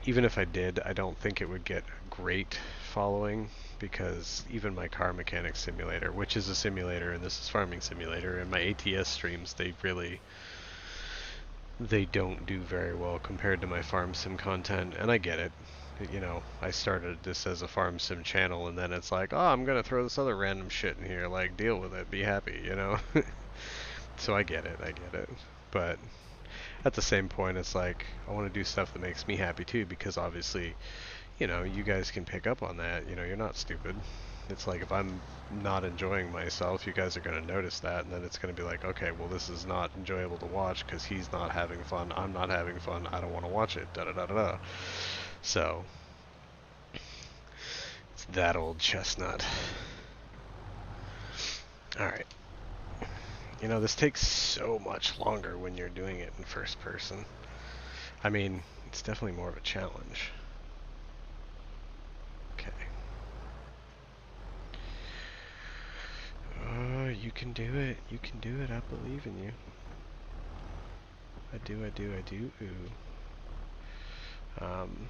even if I did, I don't think it would get a great following, because even my car mechanic simulator, which is a simulator and this is farming simulator, and my ATS streams, they don't do very well compared to my farm sim content, and I get it. I started this as a farm sim channel, and then it's like, oh, I'm gonna throw this other random shit in here, like, deal with it, be happy. So I get it. But at the same point, it's like, I want to do stuff that makes me happy too, because obviously, you guys can pick up on that. You're not stupid. It's like if I'm not enjoying myself, you guys are going to notice that, and then it's going to be like, okay, well, this is not enjoyable to watch because he's not having fun, I'm not having fun, I don't want to watch it, da da da da da. So, it's that old chestnut. Alright. This takes so much longer when you're doing it in first person. I mean, it's definitely more of a challenge. Okay. Oh, you can do it. You can do it. I believe in you. I do. Ooh. Um,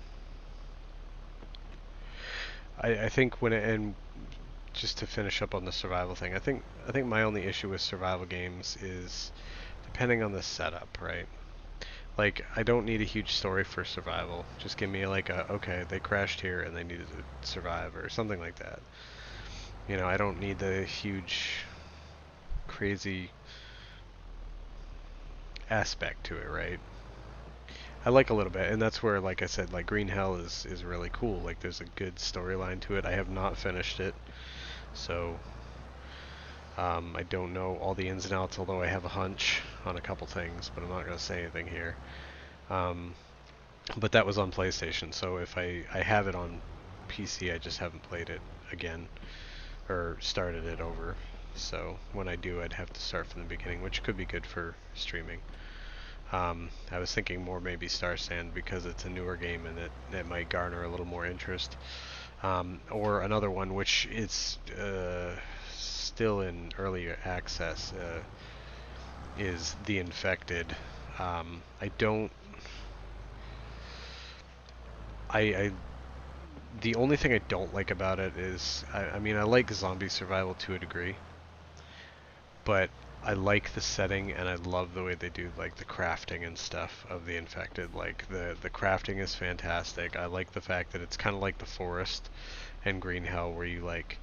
I think and just to finish up on the survival thing, I think my only issue with survival games is depending on the setup, right? Like, I don't need a huge story for survival. Just give me like okay, they crashed here and they needed to survive or something like that. I don't need the huge, crazy aspect to it, right? I like a little bit, and that's where, like I said, like Green Hell is really cool. Like, there's a good storyline to it. I have not finished it, so I don't know all the ins and outs, although I have a hunch on a couple things, but I'm not going to say anything here. Um, but that was on PlayStation, so if I have it on PC, I just haven't played it again, or started it over. So when I do, I'd have to start from the beginning, which could be good for streaming. I was thinking more maybe Star Sand because it's a newer game and it might garner a little more interest. Or another one which is still in early access is The Infected. I don't. I The only thing I don't like about it is, I mean, I like zombie survival to a degree, but I like the setting and I love the way they do like the crafting and stuff of the infected. Like the crafting is fantastic. I like the fact that it's kind of like the forest and Green Hell where you like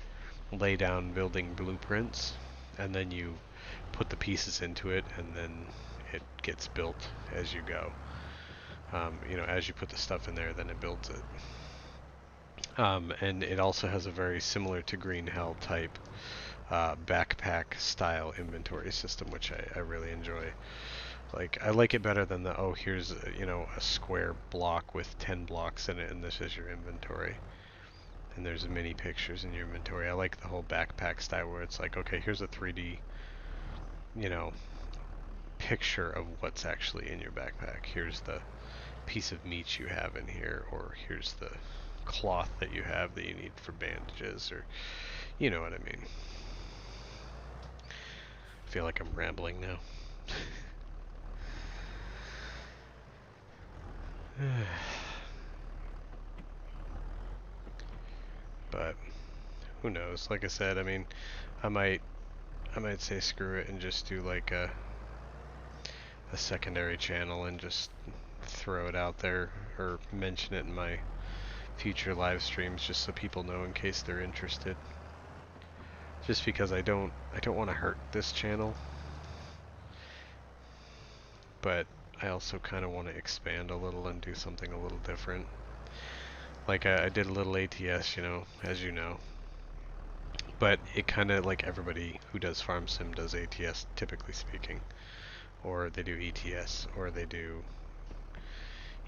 lay down building blueprints and then you put the pieces into it and then it gets built as you go. You know, as you put the stuff in there, then it builds it. And it also has a very similar to Green Hell type backpack style inventory system, which I really enjoy. Like, I like it better than the, oh, here's, you know, a square block with 10 blocks in it, and this is your inventory. And there's many pictures in your inventory. I like the whole backpack style where it's like, okay, here's a 3D, you know, picture of what's actually in your backpack. Here's the piece of meat you have in here, or here's the cloth that you have that you need for bandages, or you know what I mean. I feel like I'm rambling now. But who knows? Like I said, I mean, I might I might say screw it and just do like a secondary channel and just throw it out there or mention it in my future live streams just so people know in case they're interested. Just because I don't want to hurt this channel, but I also kind of want to expand a little and do something a little different. Like I did a little ATS, you know, as you know, but it kind of like everybody who does farm sim does ATS, typically speaking, or they do ETS, or they do,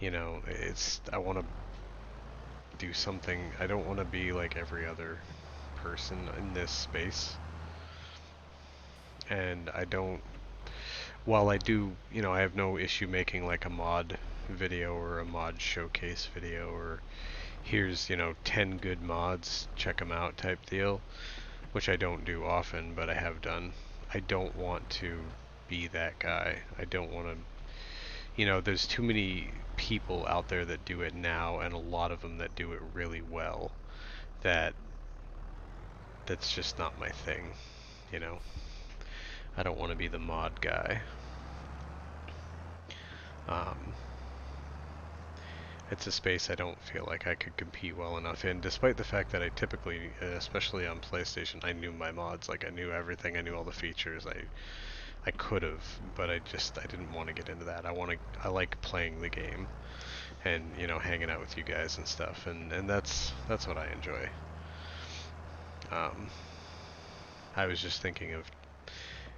you know, it's I want to do something. I don't want to be like every other person in this space, and I don't. While I do, you know, I have no issue making like a mod video or a mod showcase video or here's, you know, 10 good mods, check them out type deal, which I don't do often, but I have done. I don't want to be that guy. I don't want to, you know, there's too many people out there that do it now and a lot of them that do it really well that that's just not my thing, you know. I don't want to be the mod guy. Um, it's a space I don't feel like I could compete well enough in, despite the fact that I typically, especially on PlayStation, I knew my mods, like I knew everything, I knew all the features, I could have, but I didn't want to get into that. I like playing the game and, you know, hanging out with you guys and stuff, and that's what I enjoy. Um, I was just thinking of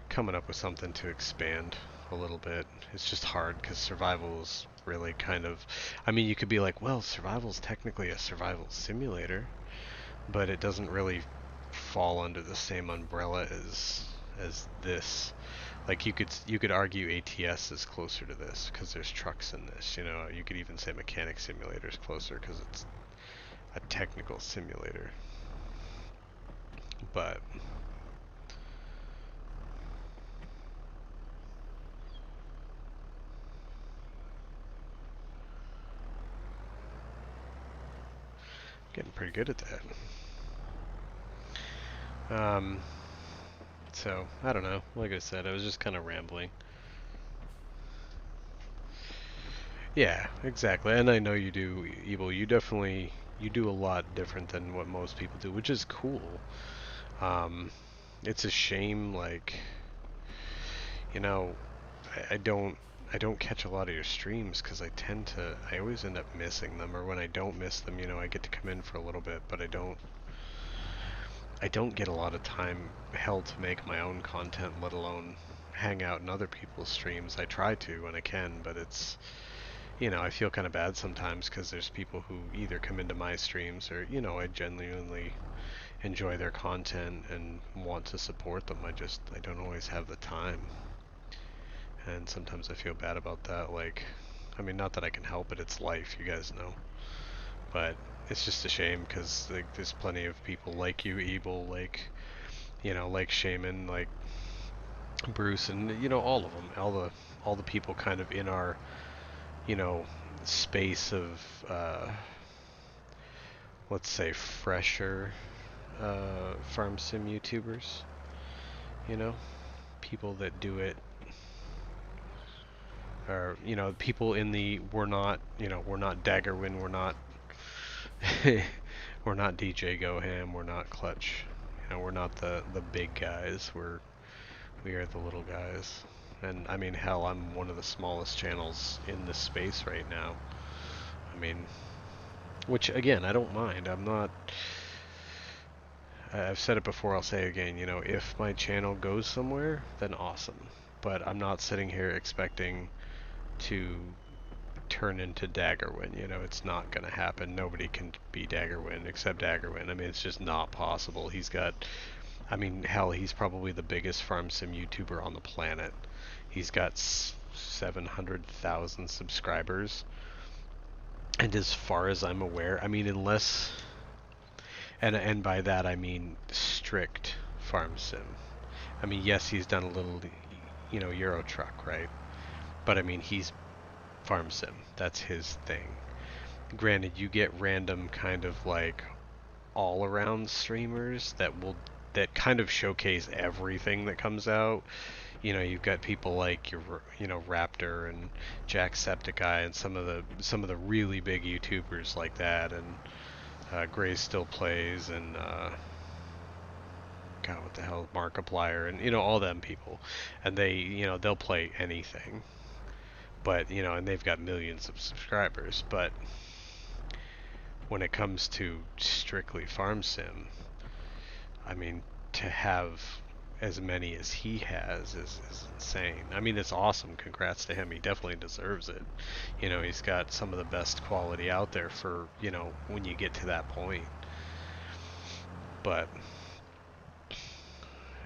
coming up with something to expand a little bit. It's just hard because survival's really kind of, I mean, you could be like, well, survival's technically a survival simulator, but it doesn't really fall under the same umbrella as this. Like you could argue ATS is closer to this because there's trucks in this. You know, you could even say Mechanic Simulator is closer because it's a technical simulator. But getting pretty good at that. So I don't know. Like I said, I was just kind of rambling. Yeah, exactly. And I know you do, Evil. You do a lot different than what most people do, which is cool. Um, it's a shame, like, you know, I don't I don't catch a lot of your streams because I always end up missing them, or when I don't miss them, you know, I get to come in for a little bit, but I don't get a lot of time held to make my own content, let alone hang out in other people's streams. I try to when I can, but it's, you know, I feel kind of bad sometimes because there's people who either come into my streams or, you know, I genuinely enjoy their content and want to support them. I don't always have the time. And sometimes I feel bad about that. Like, I mean, not that I can help it, it's life, you guys know. But it's just a shame because like, there's plenty of people like you, Ebel, like, you know, like Shaman, like Bruce, and, you know, all of them. All the people kind of in our, you know, space of let's say, fresher farm sim YouTubers. You know, people that do it, or people in the we're not Daggerwin, we're not we're not DJ Goham, we're not Clutch. We're not the big guys. We are the little guys. And I mean, hell, I'm one of the smallest channels in this space right now. I mean, which again, I don't mind. I'm not. I've said it before, I'll say it again. If my channel goes somewhere, then awesome. But I'm not sitting here expecting to turn into Daggerwin. It's not going to happen. Nobody can be Daggerwin except Daggerwin. I mean, it's just not possible. I mean, hell, he's probably the biggest farm sim YouTuber on the planet. He's got 700,000 subscribers. And as far as I'm aware, I mean, and by that I mean strict farm sim. I mean, yes, he's done a little, Euro Truck, right? But I mean, he's farm sim. That's his thing. Granted, you get random kind of like all around streamers that kind of showcase everything that comes out. You've got people like Raptor and Jacksepticeye and some of the really big YouTubers like that, and Gray Still Plays, and God, what the hell, Markiplier, and all them people, and they'll play anything, but and they've got millions of subscribers, but when it comes to strictly farm sim, I mean, to have as many as he has is insane. I mean, it's awesome. Congrats to him. He definitely deserves it. He's got some of the best quality out there for, when you get to that point. But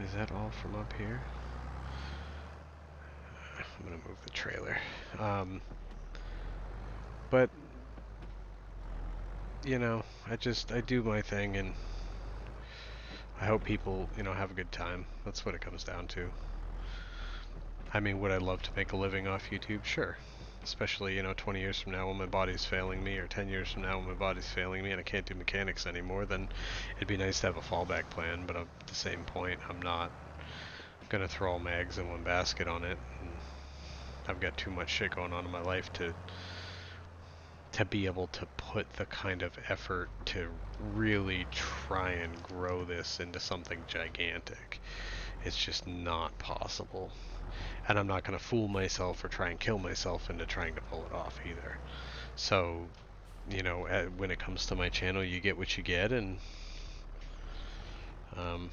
is that all from up here? I'm going to move the trailer. But, I do my thing, and I hope people, have a good time. That's what it comes down to. I mean, would I love to make a living off YouTube? Sure. Especially, 20 years from now when my body's failing me, or 10 years from now when my body's failing me and I can't do mechanics anymore, then it'd be nice to have a fallback plan, but at the same point, I'm not going to throw all my eggs in one basket on it. And I've got too much shit going on in my life to be able to put the kind of effort to really try and grow this into something gigantic. It's just not possible. And I'm not going to fool myself or try and kill myself into trying to pull it off either. So, when it comes to my channel, you get what you get, and um,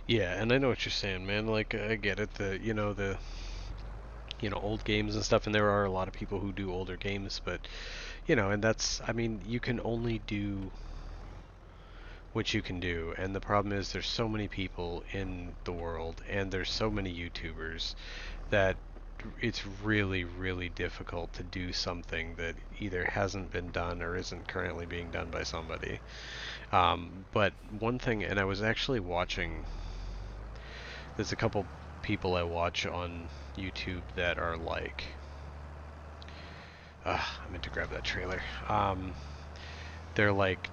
yeah, and I know what you're saying, man. Like, I get it. The old games and stuff, and there are a lot of people who do older games, but and I mean, you can only do what you can do, and the problem is there's so many people in the world, and there's so many YouTubers that it's really, really difficult to do something that either hasn't been done or isn't currently being done by somebody. But one thing, and I was actually watching, there's a couple people I watch on YouTube that are like, I meant to grab that trailer. They're like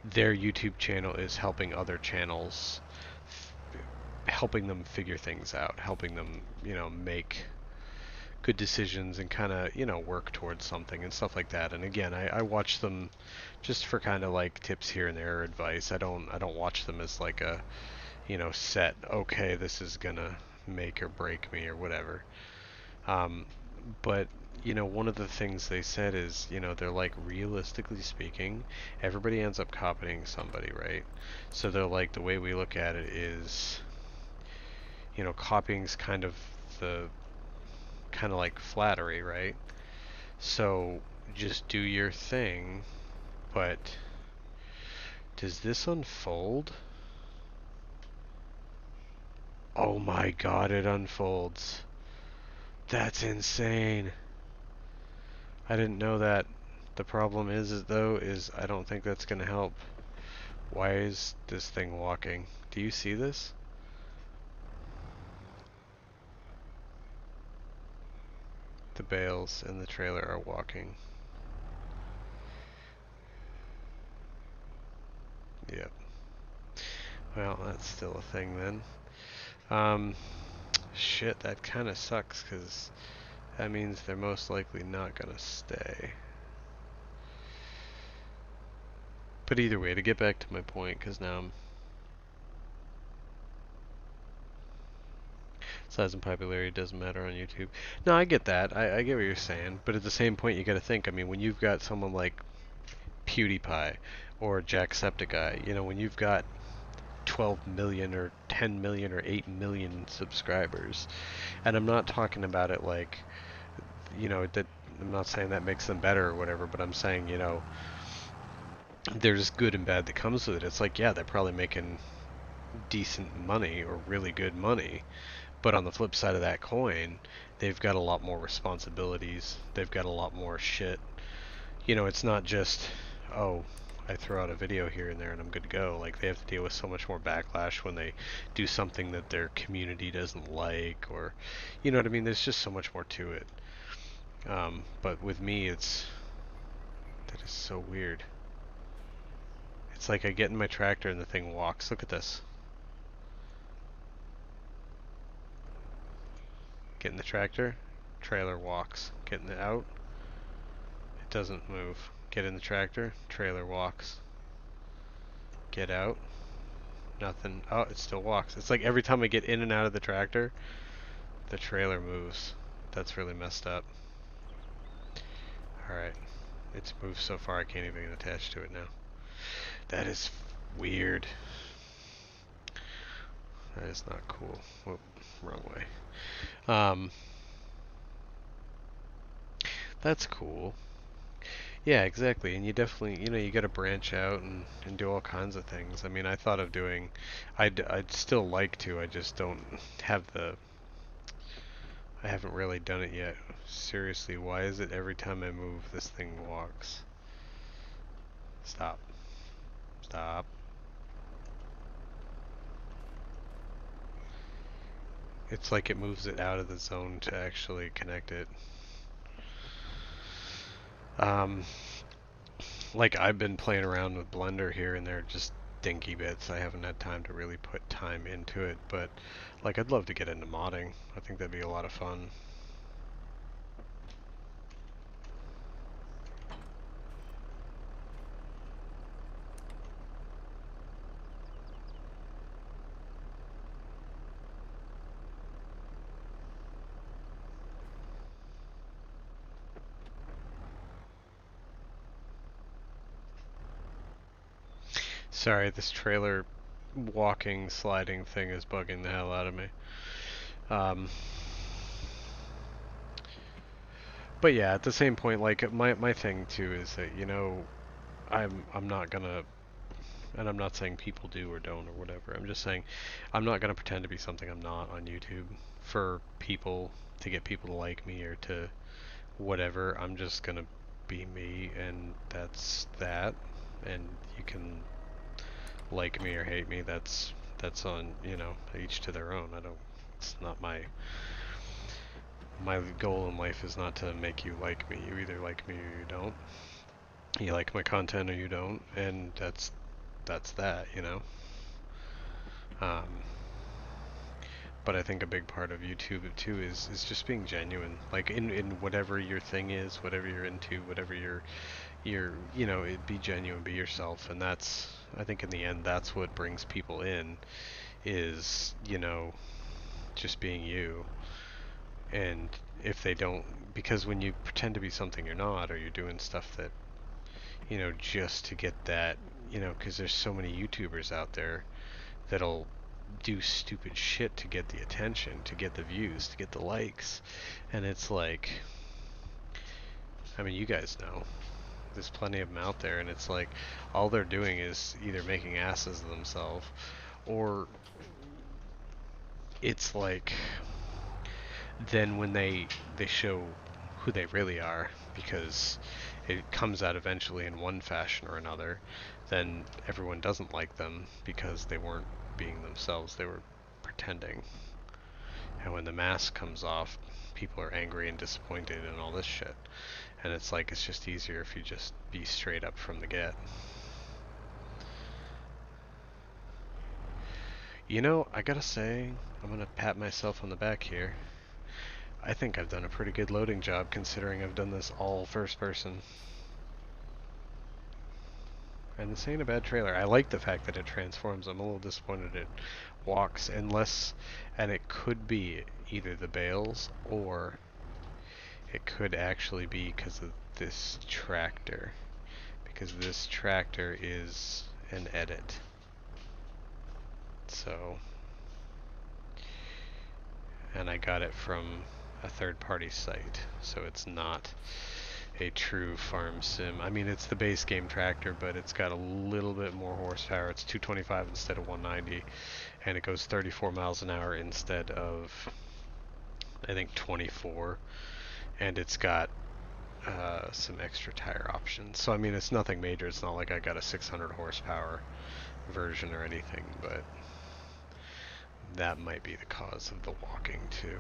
their YouTube channel is helping other channels, helping them figure things out, helping them, make good decisions and kind of, work towards something and stuff like that. And again, I watch them just for kind of like tips here and there, advice. I don't watch them as like a, set, okay, this is gonna make or break me or whatever. Um, but one of the things they said is, they're like, realistically speaking, everybody ends up copying somebody, right? So they're like, the way we look at it is, copying's the kind of like flattery, right? So just do your thing, but does this unfold? Oh my god, it unfolds. That's insane. I didn't know that. The problem is though, is I don't think that's gonna help. Why is this thing walking? Do you see this? The bales in the trailer are walking. Yep. Well, that's still a thing then. Um, shit, that kind of sucks because that means they're most likely not gonna stay. But either way, to get back to my point, because now I'm size and popularity doesn't matter on YouTube. No, I get that. I get what you're saying. But at the same point, you got to think. I mean, when you've got someone like PewDiePie or Jacksepticeye, you know, when you've got 12 million or 10 million or 8 million subscribers, and I'm not talking about it like, you know, that I'm not saying that makes them better or whatever, but I'm saying, you know, there's good and bad that comes with it. It's like, yeah, they're probably making decent money or really good money. But on the flip side of that coin, they've got a lot more responsibilities. They've got a lot more shit. You know, it's not just, oh, I throw out a video here and there and I'm good to go. Like, they have to deal with so much more backlash when they do something that their community doesn't like, or, you know what I mean? There's just so much more to it. But with me, that is so weird. It's like I get in my tractor and the thing walks. Look at this. Get in the tractor, trailer walks. Getting it out, it doesn't move. Get in the tractor, trailer walks. Get out, nothing. Oh, it still walks. It's like every time I get in and out of the tractor, the trailer moves. That's really messed up. Alright, it's moved so far I can't even get attached to it now. That is weird. That is not cool. Whoop, wrong way. Um, that's cool. Yeah, exactly. And you definitely, you know, you got to branch out and do all kinds of things. I mean, I thought of doing, I'd still like to, I just don't have I haven't really done it yet. Seriously, why is it every time I move, this thing walks? Stop. Stop. It's like it moves it out of the zone to actually connect it. Um, like I've been playing around with Blender here and there, just dinky bits. I haven't had time to really put time into it, but like I'd love to get into modding. I think that'd be a lot of fun. Sorry, this trailer walking, sliding thing is bugging the hell out of me. Um, but yeah, at the same point, like my thing too is that, you know, I'm not gonna, and I'm not saying people do or don't or whatever. I'm just saying I'm not gonna pretend to be something I'm not on YouTube for people, to get people to like me or to whatever. I'm just gonna be me, and that's that. And you can like me or hate me. That's on, you know, each to their own. I don't. It's not my goal in life is not to make you like me. You either like me or you don't. You like my content or you don't, and that's that, you know. Um, but I think a big part of YouTube too is just being genuine. Like in whatever your thing is, whatever you're into, whatever you're you know, be genuine, be yourself, and that's, I think in the end that's what brings people in, is, you know, just being you. And if they don't, because when you pretend to be something you're not, or you're doing stuff that, you know, just to get that, you know, because there's so many YouTubers out there that'll do stupid shit to get the attention, to get the views, to get the likes. And it's like, I mean, you guys know, there's plenty of them out there, and it's like, all they're doing is either making asses of themselves, or it's like then when they show who they really are, because it comes out eventually in one fashion or another, then everyone doesn't like them because they weren't being themselves, they were pretending. And when the mask comes off, people are angry and disappointed and all this shit. And it's like it's just easier if you just be straight up from the get. You know, I gotta say, I'm gonna pat myself on the back here. I think I've done a pretty good loading job considering I've done this all first person. And this ain't a bad trailer. I like the fact that it transforms. I'm a little disappointed it walks unless, and it could be either the bales or it could actually be because of this tractor. Because this tractor is an edit. So, and I got it from a third party site. So it's not a true farm sim. I mean, it's the base game tractor, but it's got a little bit more horsepower. It's 225 instead of 190, and it goes 34 miles an hour instead of, I think, 24. And it's got some extra tire options. So, I mean, it's nothing major. It's not like I got a 600 horsepower version or anything, but that might be the cause of the walking, too.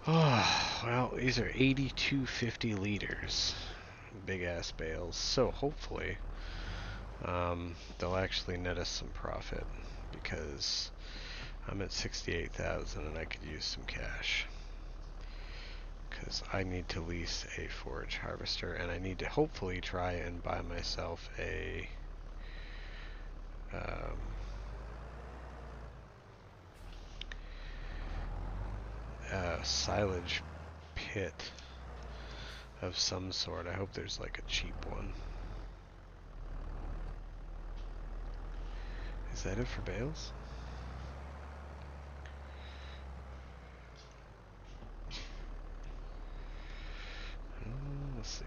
Oh, well, these are 8250 liters. Big ass bales. So hopefully they'll actually net us some profit because I'm at 68,000 and I could use some cash because I need to lease a forage harvester and I need to hopefully try and buy myself um, a silage pit of some sort. I hope there's like a cheap one. Is that it for bales? Let's see.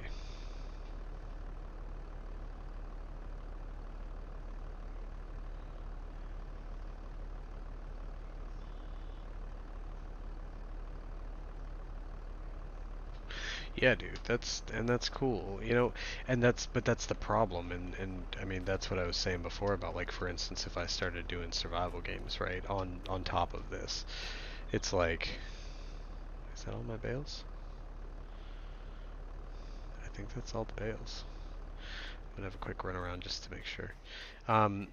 Yeah, dude, that's cool, you know, and that's the problem, and I mean that's what I was saying before about like for instance if I started doing survival games right on top of this, it's like, is that all my bales? I think that's all the bales. I'm gonna have a quick run around just to make sure. Um,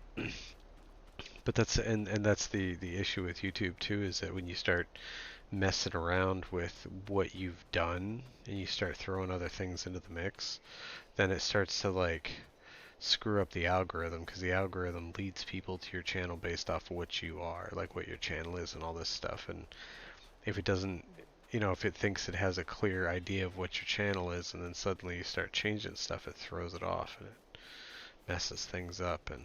but that's and that's the issue with YouTube too is that when you start messing around with what you've done and you start throwing other things into the mix, then it starts to like screw up the algorithm because the algorithm leads people to your channel based off of what you are, like what your channel is and all this stuff. And if it doesn't, you know, if it thinks it has a clear idea of what your channel is and then suddenly you start changing stuff, it throws it off and it messes things up. And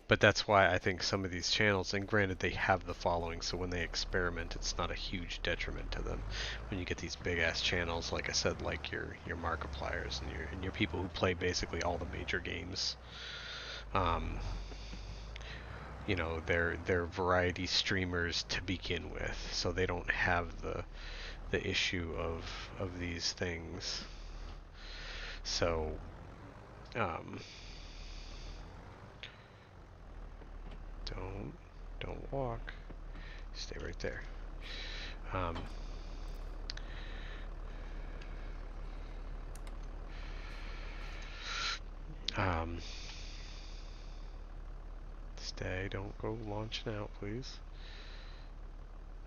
but that's why I think some of these channels, and granted they have the following, so when they experiment, it's not a huge detriment to them. When you get these big ass channels, like I said, like your Markipliers and your people who play basically all the major games, um, you know, they're variety streamers to begin with, so they don't have the issue of these things. So, um, don't don't walk. Stay right there. Um, um, Stay. Don't go launching out, please.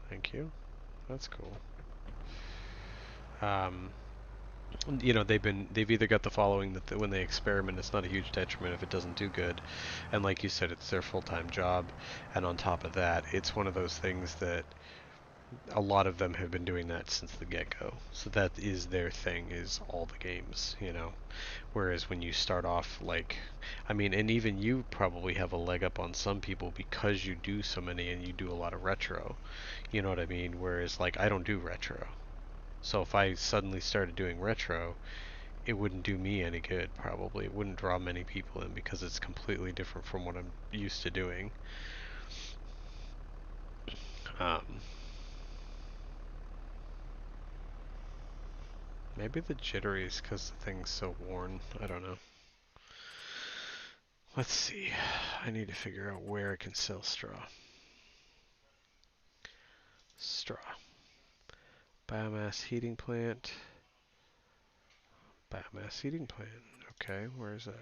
Thank you. That's cool. Um, you know, they've either got the following that when they experiment, it's not a huge detriment if it doesn't do good, and like you said, it's their full-time job, and on top of that, it's one of those things that a lot of them have been doing that since the get-go. So that is their thing, is all the games, you know. Whereas when you start off like, I mean, and even you probably have a leg up on some people because you do so many and you do a lot of retro. You know what I mean? Whereas like I don't do retro. So if I suddenly started doing retro, it wouldn't do me any good, probably. It wouldn't draw many people in because it's completely different from what I'm used to doing. Um, Maybe the jittery is because the thing's so worn. I don't know. Let's see. I need to figure out where I can sell straw. Straw. Biomass heating plant. Biomass heating plant. Okay, where is that?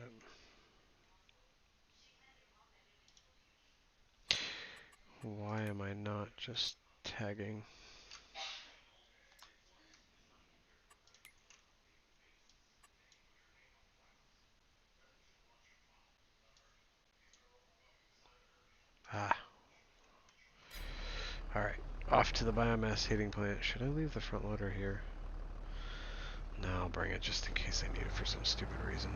Why am I not just tagging? Ah. Alright. Off to the biomass heating plant. Should I leave the front loader here? No, I'll bring it just in case I need it for some stupid reason.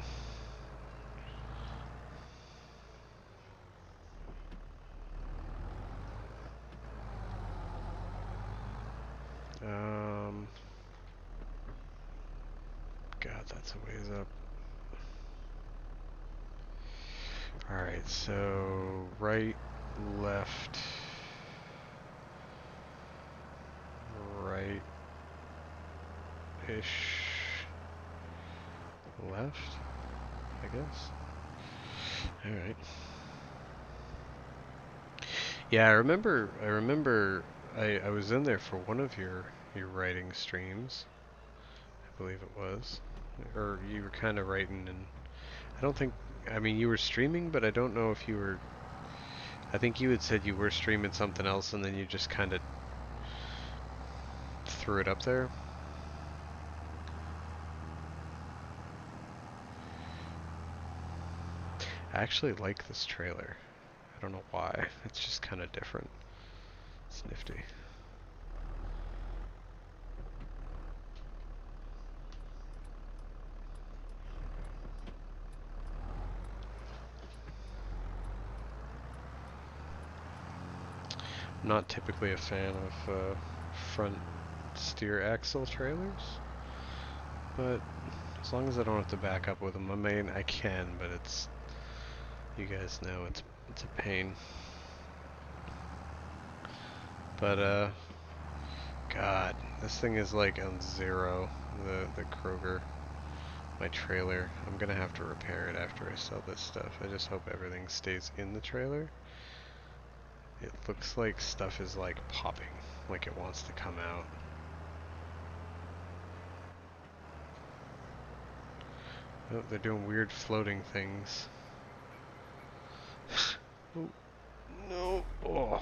God, that's a ways up. Alright, so right, left, right-ish, left, I guess. Alright. Yeah, I was in there for one of your writing streams, I believe it was. Or you were kind of writing, and I don't think, I mean, you were streaming, but I don't know if you were, I think you had said you were streaming something else and then you just kind of threw it up there. I actually like this trailer. I don't know why. It's just kind of different. It's nifty. I'm not typically a fan of front steer axle trailers, but as long as I don't have to back up with them, I mean, I can, but it's, you guys know, it's a pain. But God, this thing is like on zero. The Kroger, my trailer. I'm gonna have to repair it after I sell this stuff. I just hope everything stays in the trailer. It looks like stuff is like popping, like it wants to come out. Oh, they're doing weird floating things. Oh, no. Oh,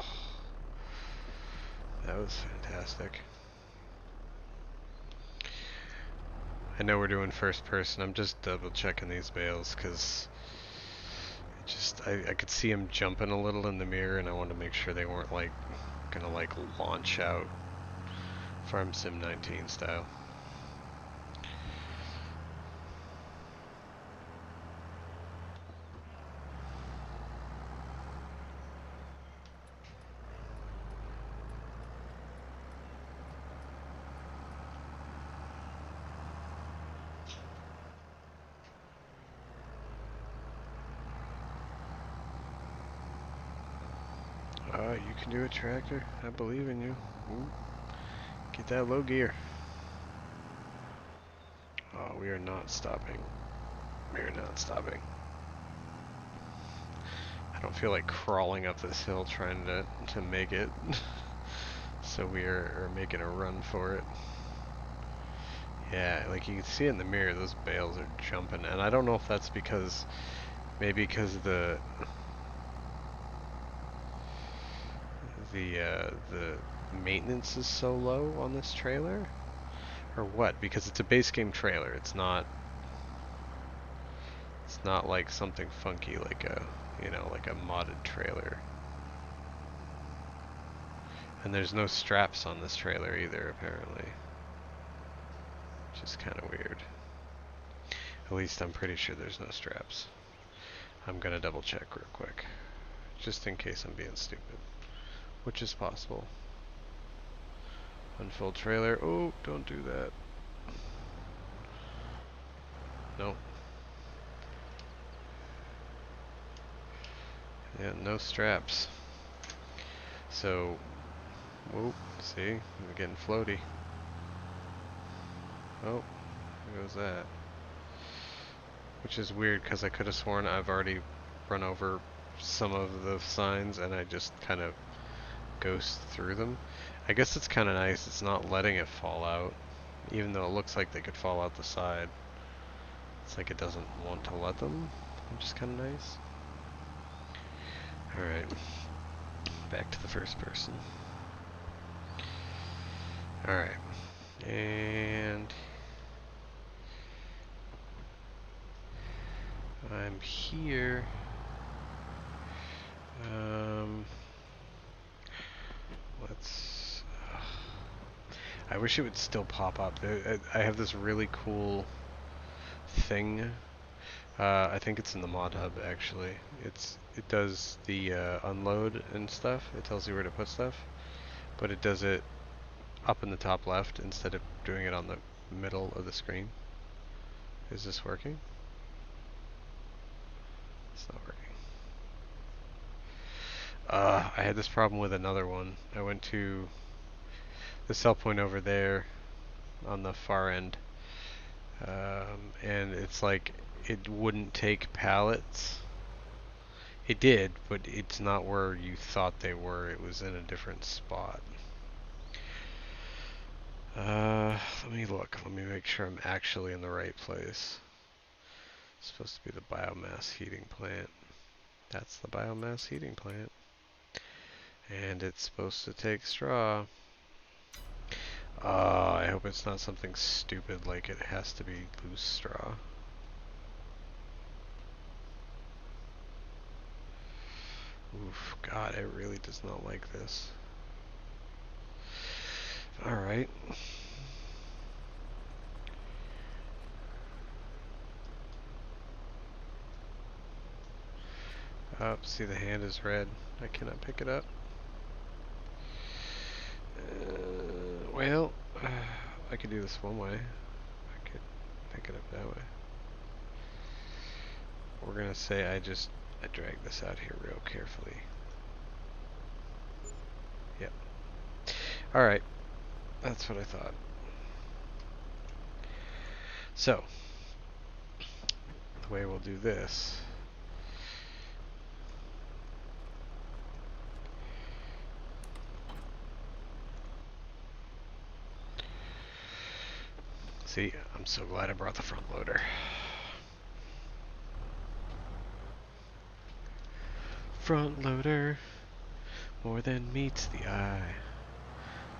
that was fantastic. I know we're doing first person. I'm just double checking these bales because I could see them jumping a little in the mirror, and I wanted to make sure they weren't like gonna like launch out Farm Sim 19 style. You can do it, tractor. I believe in you. Ooh, get that low gear. Oh, we are not stopping. We are not stopping. I don't feel like crawling up this hill trying to make it. So we are making a run for it. Yeah, like you can see in the mirror, those bales are jumping, and I don't know if that's because, maybe because the maintenance is so low on this trailer, or what? Because it's a base game trailer. It's not like something funky like a, you know, like a modded trailer. And there's no straps on this trailer either, apparently. Which is kind of weird. At least I'm pretty sure there's no straps. I'm gonna double check real quick, just in case I'm being stupid, which is possible. Unfold trailer. Oh, don't do that. Nope. Yeah, no straps. So, whoop, see? We're getting floaty. Oh, there goes that. Which is weird because I could have sworn I've already run over some of the signs and I just kind of ghost through them. I guess it's kind of nice. It's not letting it fall out, even though it looks like they could fall out the side. It's like it doesn't want to let them, which is kind of nice. Alright, back to the first person. Alright, and I'm here. Let's... I wish it would still pop up. I have this really cool thing. I think it's in the mod hub actually. It does the unload and stuff. It tells you where to put stuff, but it does it up in the top left instead of doing it on the middle of the screen. Is this working? It's not working. I had this problem with another one. I went to the sell point over there on the far end, and it's like it wouldn't take pallets. It did, but it's not where you thought they were. It was in a different spot. Let me look. Let me make sure I'm actually in the right place. It's supposed to be the biomass heating plant. That's the biomass heating plant. And it's supposed to take straw. I hope it's not something stupid like it has to be loose straw. Oof, God, it really does not like this. Alright. Oh, see the hand is red. I cannot pick it up. Well, I could do this one way. I could pick it up that way. We're gonna say I drag this out here real carefully. Yep. Alright. That's what I thought. So, the way we'll do this. See, I'm so glad I brought the front loader. Front loader, more than meets the eye.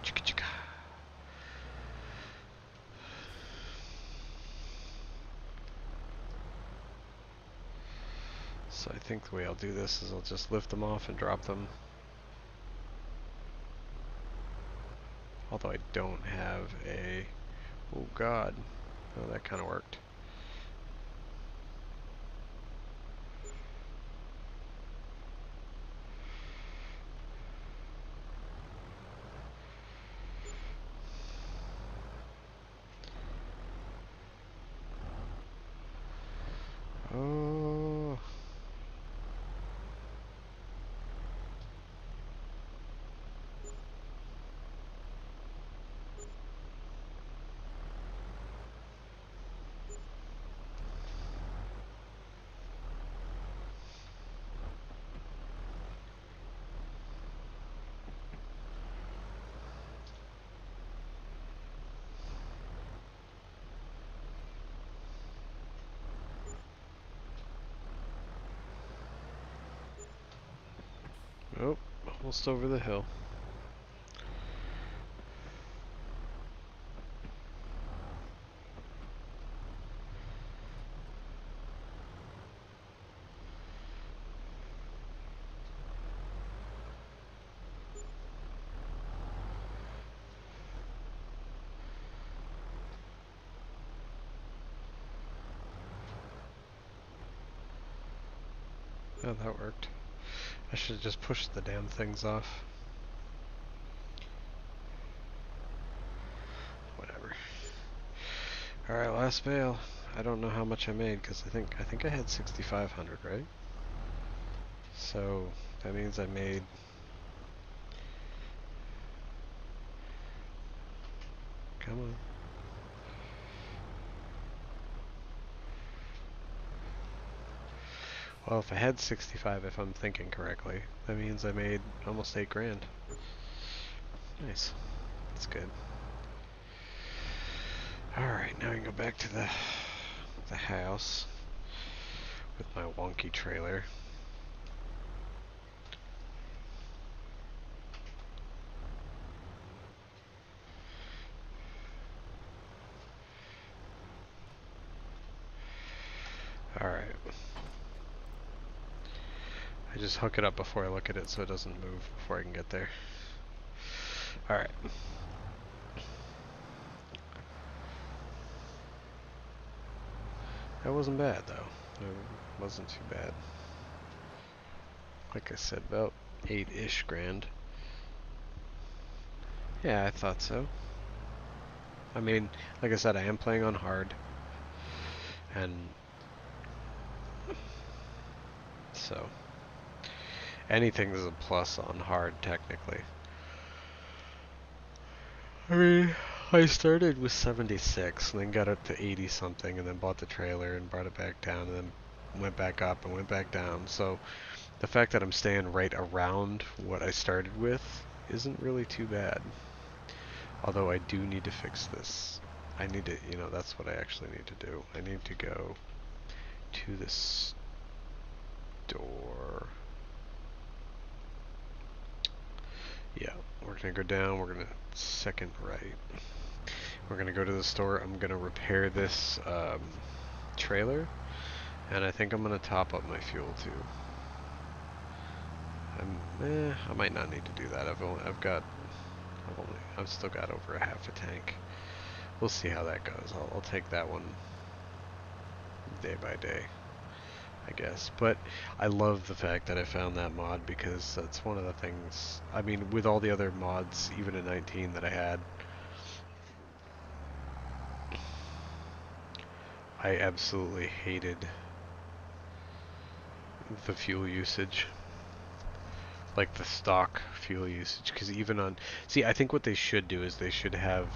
Chicka chicka. So I think the way I'll do this is I'll just lift them off and drop them. Although I don't have a... Oh God. Oh, that kind of worked. Oh. Oh, almost over the hill. Oh, that worked. I should have just pushed the damn things off. Whatever. Alright, last bale. I don't know how much I made because I think I had 6,500, right? So that means I made. Come on. Well, if I had 65, if I'm thinking correctly, that means I made almost 8 grand. Nice. That's good. Alright, now we can go back to the house with my wonky trailer. Alright. I just hook it up before I look at it so it doesn't move before I can get there. Alright. That wasn't bad though. It wasn't too bad. Like I said, about 8-ish grand. Yeah, I thought so. I mean, like I said, I am playing on hard. And so anything is a plus on hard technically. I mean, I started with 76 and then got up to 80 something and then bought the trailer and brought it back down and then went back up and went back down. So the fact that I'm staying right around what I started with isn't really too bad. Although I do need to fix this. I need to, that's what I actually need to do. I need to go to the store. Yeah, we're gonna go down, we're gonna second right. We're gonna go to the store, I'm gonna repair this trailer, and I think I'm gonna top up my fuel too. I might not need to do that. I've still got over a half a tank. We'll see how that goes. I'll take that one day by day, I guess. But I love the fact that I found that mod because that's one of the things. I mean, with all the other mods, even in 19 that I had, I absolutely hated the fuel usage. Like the stock fuel usage, because even on, see, I think what they should do is they should have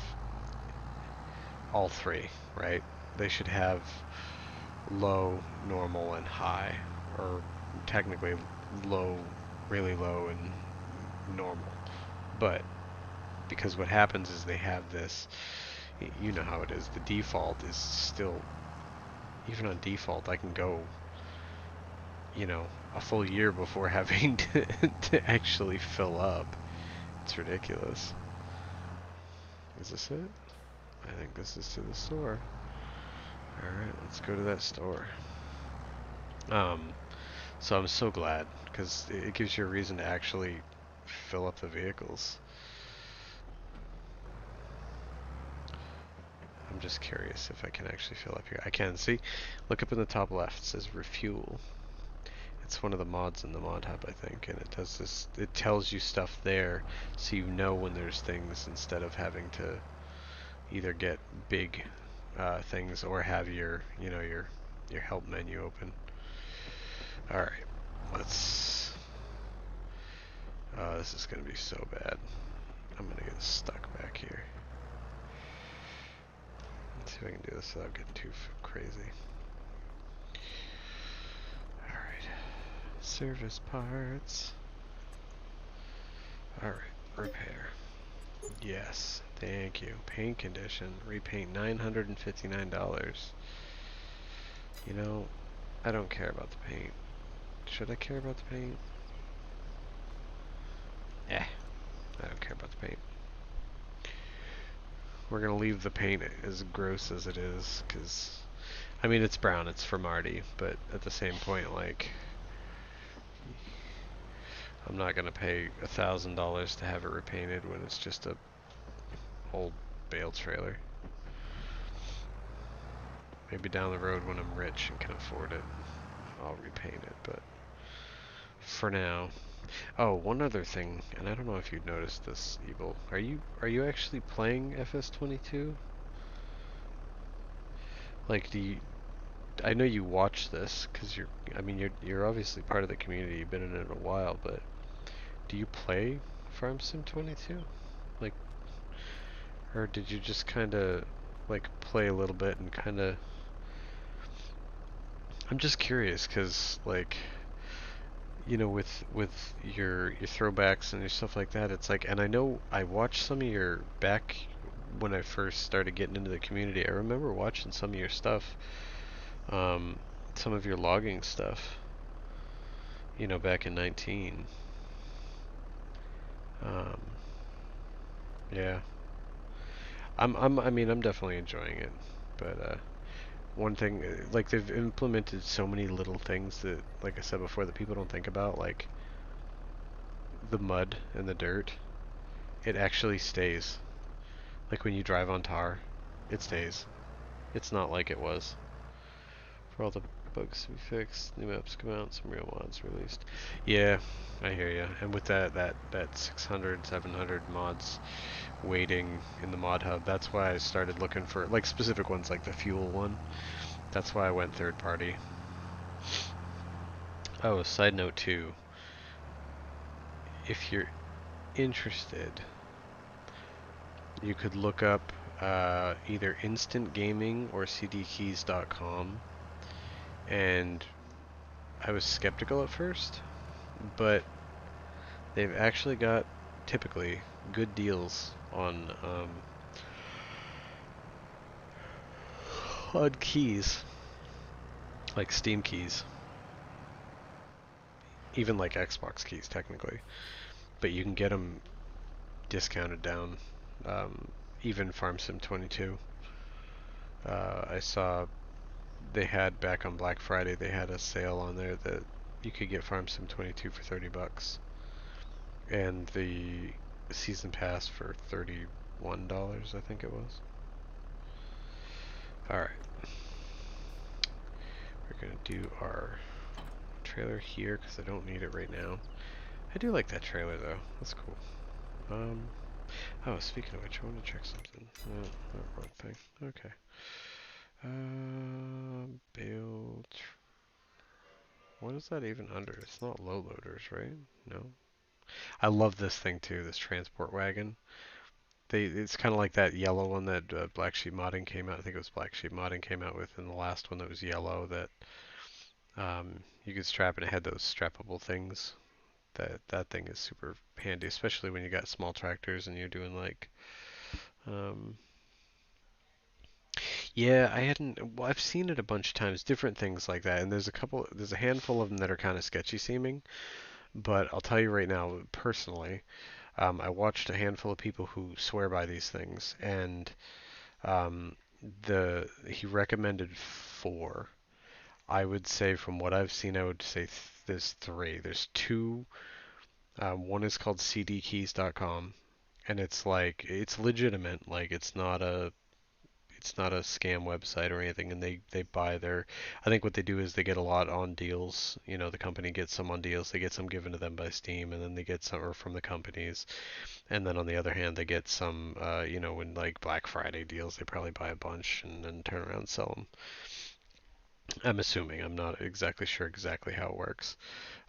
all three, right? They should have low, normal, and high, or technically low, really low, and normal. But because what happens is they have this, you know how it is, the default is still, even on default, I can go, a full year before having to actually fill up. It's ridiculous. Is this it? I think this is to the store. Alright, let's go to that store. So I'm so glad, because it gives you a reason to actually fill up the vehicles. I'm just curious if I can actually fill up here. I can, see? Look up in the top left, it says refuel. It's one of the mods in the mod hub, I think, and it does this, it tells you stuff there, so you know when there's things instead of having to either get big things or have your help menu open. Alright, let's... this is gonna be so bad. I'm gonna get stuck back here. Let's see if I can do this without getting too crazy. Alright. Service parts. Alright, repair. Yes, thank you. Paint condition. Repaint $959. I don't care about the paint. Should I care about the paint? Eh, I don't care about the paint. We're gonna leave the paint as gross as it is, because, I mean, it's brown, it's from Artie, but at the same point, like, I'm not gonna pay $1,000 to have it repainted when it's just a old bale trailer. Maybe down the road when I'm rich and can afford it, I'll repaint it, but for now. Oh, one other thing, and I don't know if you've noticed this, Evil. Are you actually playing FS22? Like, I know you watch this because I mean, you're obviously part of the community. You've been in it a while, but do you play Farm Sim 22? Like, or did you just kind of like play a little bit and kind of? I'm just curious because like with your throwbacks and your stuff like that, it's like, and I know I watched some of your back when I first started getting into the community. I remember watching some of your stuff, um, some of your logging stuff, back in 19. Um, yeah, I mean, I'm definitely enjoying it, but one thing, like they've implemented so many little things that, like I said before, that people don't think about, like the mud and the dirt. It actually stays. Like when you drive on tar, it stays. It's not like it was. For all the bugs to be fixed, new maps come out, some real mods released. Yeah, I hear you. And with that 600, 700 mods waiting in the mod hub, that's why I started looking for like specific ones, like the fuel one. That's why I went third party. Oh, side note too, if you're interested, you could look up either Instant Gaming or cdkeys.com, and I was skeptical at first, but they've actually got typically good deals on keys, like Steam keys, even like Xbox keys technically, but you can get them discounted down. Um, Even Farm Sim 22. I saw they had back on Black Friday. They had a sale on there that you could get Farm Sim 22 for $30, and the season pass for $31, I think it was. All right, we're gonna do our trailer here because I don't need it right now. I do like that trailer though. That's cool. Um. Oh, speaking of which, I want to check something. No, not wrong thing. Okay. Build. What is that even under? It's not low loaders, right? No. I love this thing too. This transport wagon. It's kind of like that yellow one that Black Sheep Modding came out. I think it was Black Sheep Modding came out with, in the last one that was yellow that you could strap, and it had those strappable things. That thing is super handy, especially when you got small tractors and you're doing like um, yeah, I hadn't. Well, I've seen it a bunch of times, different things like that, and there's a handful of them that are kind of sketchy seeming. But I'll tell you right now, personally, I watched a handful of people who swear by these things, and um, he recommended four. I would say, from what I've seen, I would say there's three. There's two. One is called cdkeys.com, and it's legitimate. Like it's not a scam website or anything, and they buy their. I think what they do is they get a lot on deals. The company gets some on deals. They get some given to them by Steam, and then they get some or from the companies. And then on the other hand, they get some. When like Black Friday deals, they probably buy a bunch and then turn around and sell them. I'm assuming. I'm not exactly sure exactly how it works.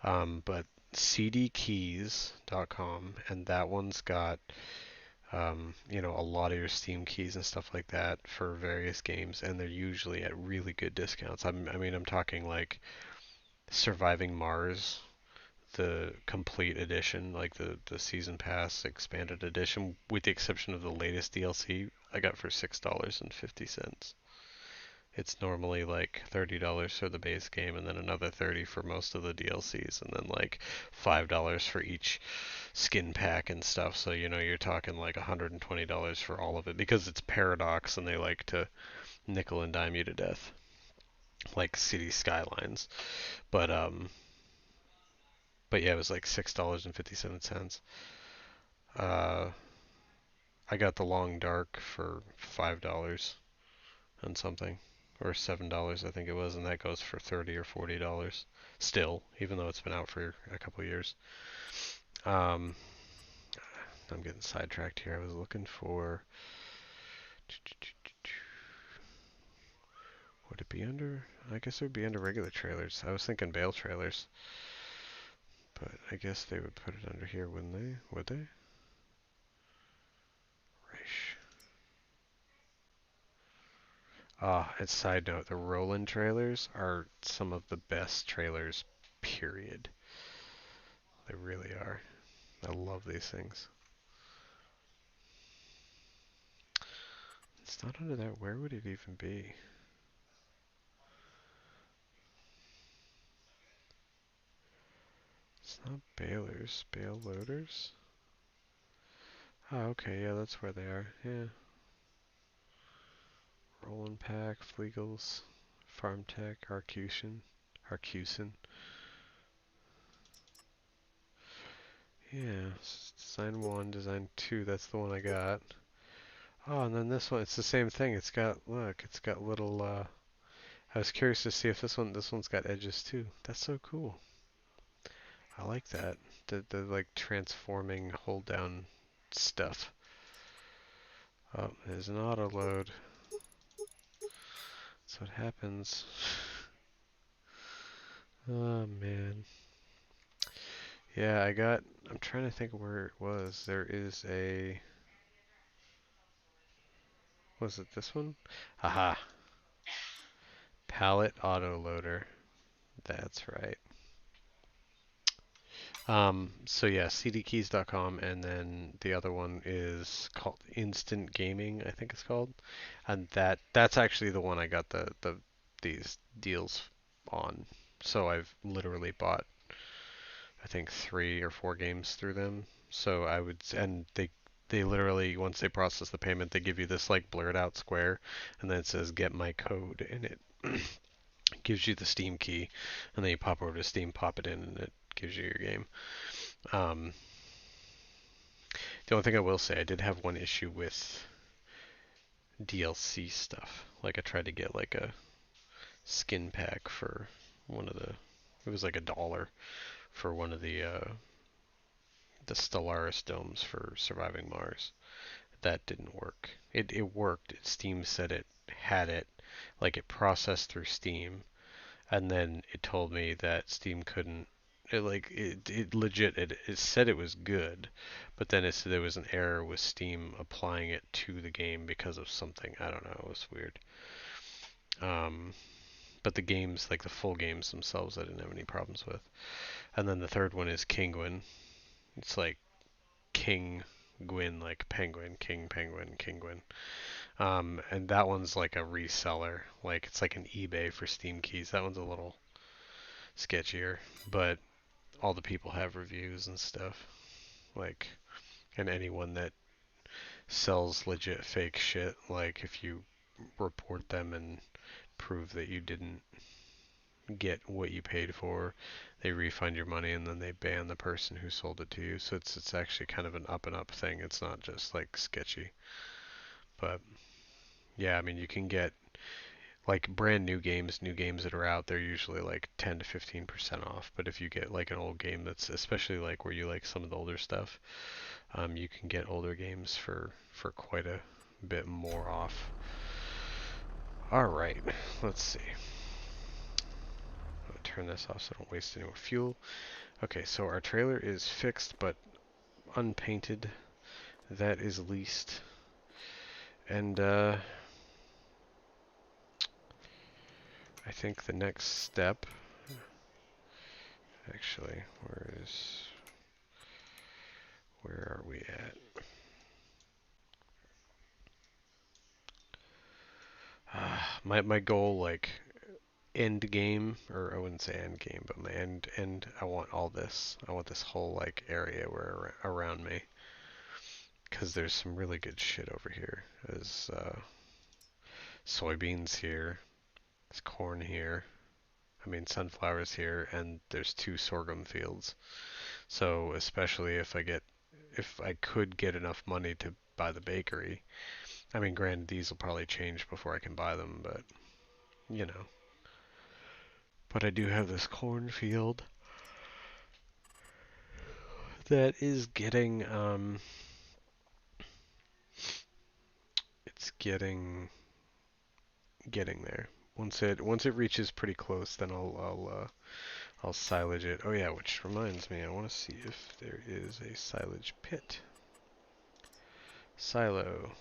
But cdkeys.com, and that one's got a lot of your Steam keys and stuff like that for various games, and they're usually at really good discounts. I'm talking like Surviving Mars, the complete edition, like the season pass expanded edition, with the exception of the latest DLC, I got for $6.50. It's normally like $30 for the base game, and then another 30 for most of the DLCs, and then like $5 for each skin pack and stuff. So you're talking like $120 for all of it because it's Paradox and they like to nickel and dime you to death, like City Skylines. But but yeah, it was like $6.57. Uh, I got the Long Dark for $5 and something, or $7 I think it was, and that goes for $30 or $40 still, even though it's been out for a couple years. Um, I'm getting sidetracked here. I was looking for Would it be under? I guess it would be under regular trailers. I was thinking bale trailers, but I guess they would put it under here, wouldn't they? Would they? Rish. Ah, and side note, the Roland trailers are some of the best trailers, period. They really are. I love these things. It's not under that. Where would it even be? It's not balers. Bale loaders? Oh, okay. Yeah, that's where they are. Yeah. Roland Pack, Flegels, Farm Tech, Arcusin. Yeah. Design 1, Design 2. That's the one I got. Oh, and then this one. It's the same thing. It's got, look, it's got little, I was curious to see if this one's got edges too. That's so cool. I like that. The like transforming hold down stuff. Oh, there's an auto load. That's what happens. Oh man. Yeah, I'm trying to think where it was. There is a, was it this one? Aha. Palette auto loader. That's right. So yeah, cdkeys.com, and then the other one is called Instant Gaming, I think it's called. And that's actually the one I got these deals on. So I've literally bought I think 3 or 4 games through them. So and they literally, once they process the payment, they give you this like blurred out square, and then it says get my code, and it gives you the Steam key, and then you pop over to Steam, pop it in, and it gives you your game. Um, the only thing I will say, I did have one issue with DLC stuff. Like I tried to get like a skin pack for one of the, it was like $1 for one of the Stellaris domes for Surviving Mars. That didn't work. It worked. Steam said it had it, like it processed through Steam, and then it told me that Steam couldn't. It legit it said it was good, but then it said there was an error with Steam applying it to the game because of something. I don't know. It was weird. Um, but the games, like the full games themselves, I didn't have any problems with. And then the third one is Kinguin. It's like King Gwyn, like penguin, King Penguin, Kinguin. And that one's like a reseller. Like it's like an eBay for Steam keys. That one's a little sketchier, but all the people have reviews and stuff. Like, and anyone that sells legit fake shit, like if you report them and prove that you didn't get what you paid for, they refund your money and then they ban the person who sold it to you. So it's actually kind of an up and up thing. It's not just like sketchy. But yeah, I mean you can get like brand new games that are out, they're usually like 10 to 15% off. But if you get like an old game that's especially like where you like some of the older stuff, you can get older games for quite a bit more off. All right, let's see. I'm gonna turn this off so I don't waste any more fuel. Okay, so our trailer is fixed but unpainted. That is leased. And I think the next step, actually, where are we at? My goal, like end game, or I wouldn't say end game, but my end. I want all this. I want this whole like area where around me, because there's some really good shit over here. There's soybeans here. There's corn here. I mean sunflowers here, and there's 2 sorghum fields. So especially if I could get enough money to buy the bakery. I mean, granted, these will probably change before I can buy them, but you know. But I do have this cornfield that is it's getting there. Once it reaches pretty close, then I'll silage it. Oh yeah, which reminds me, I want to see if there is a silage pit. Silo.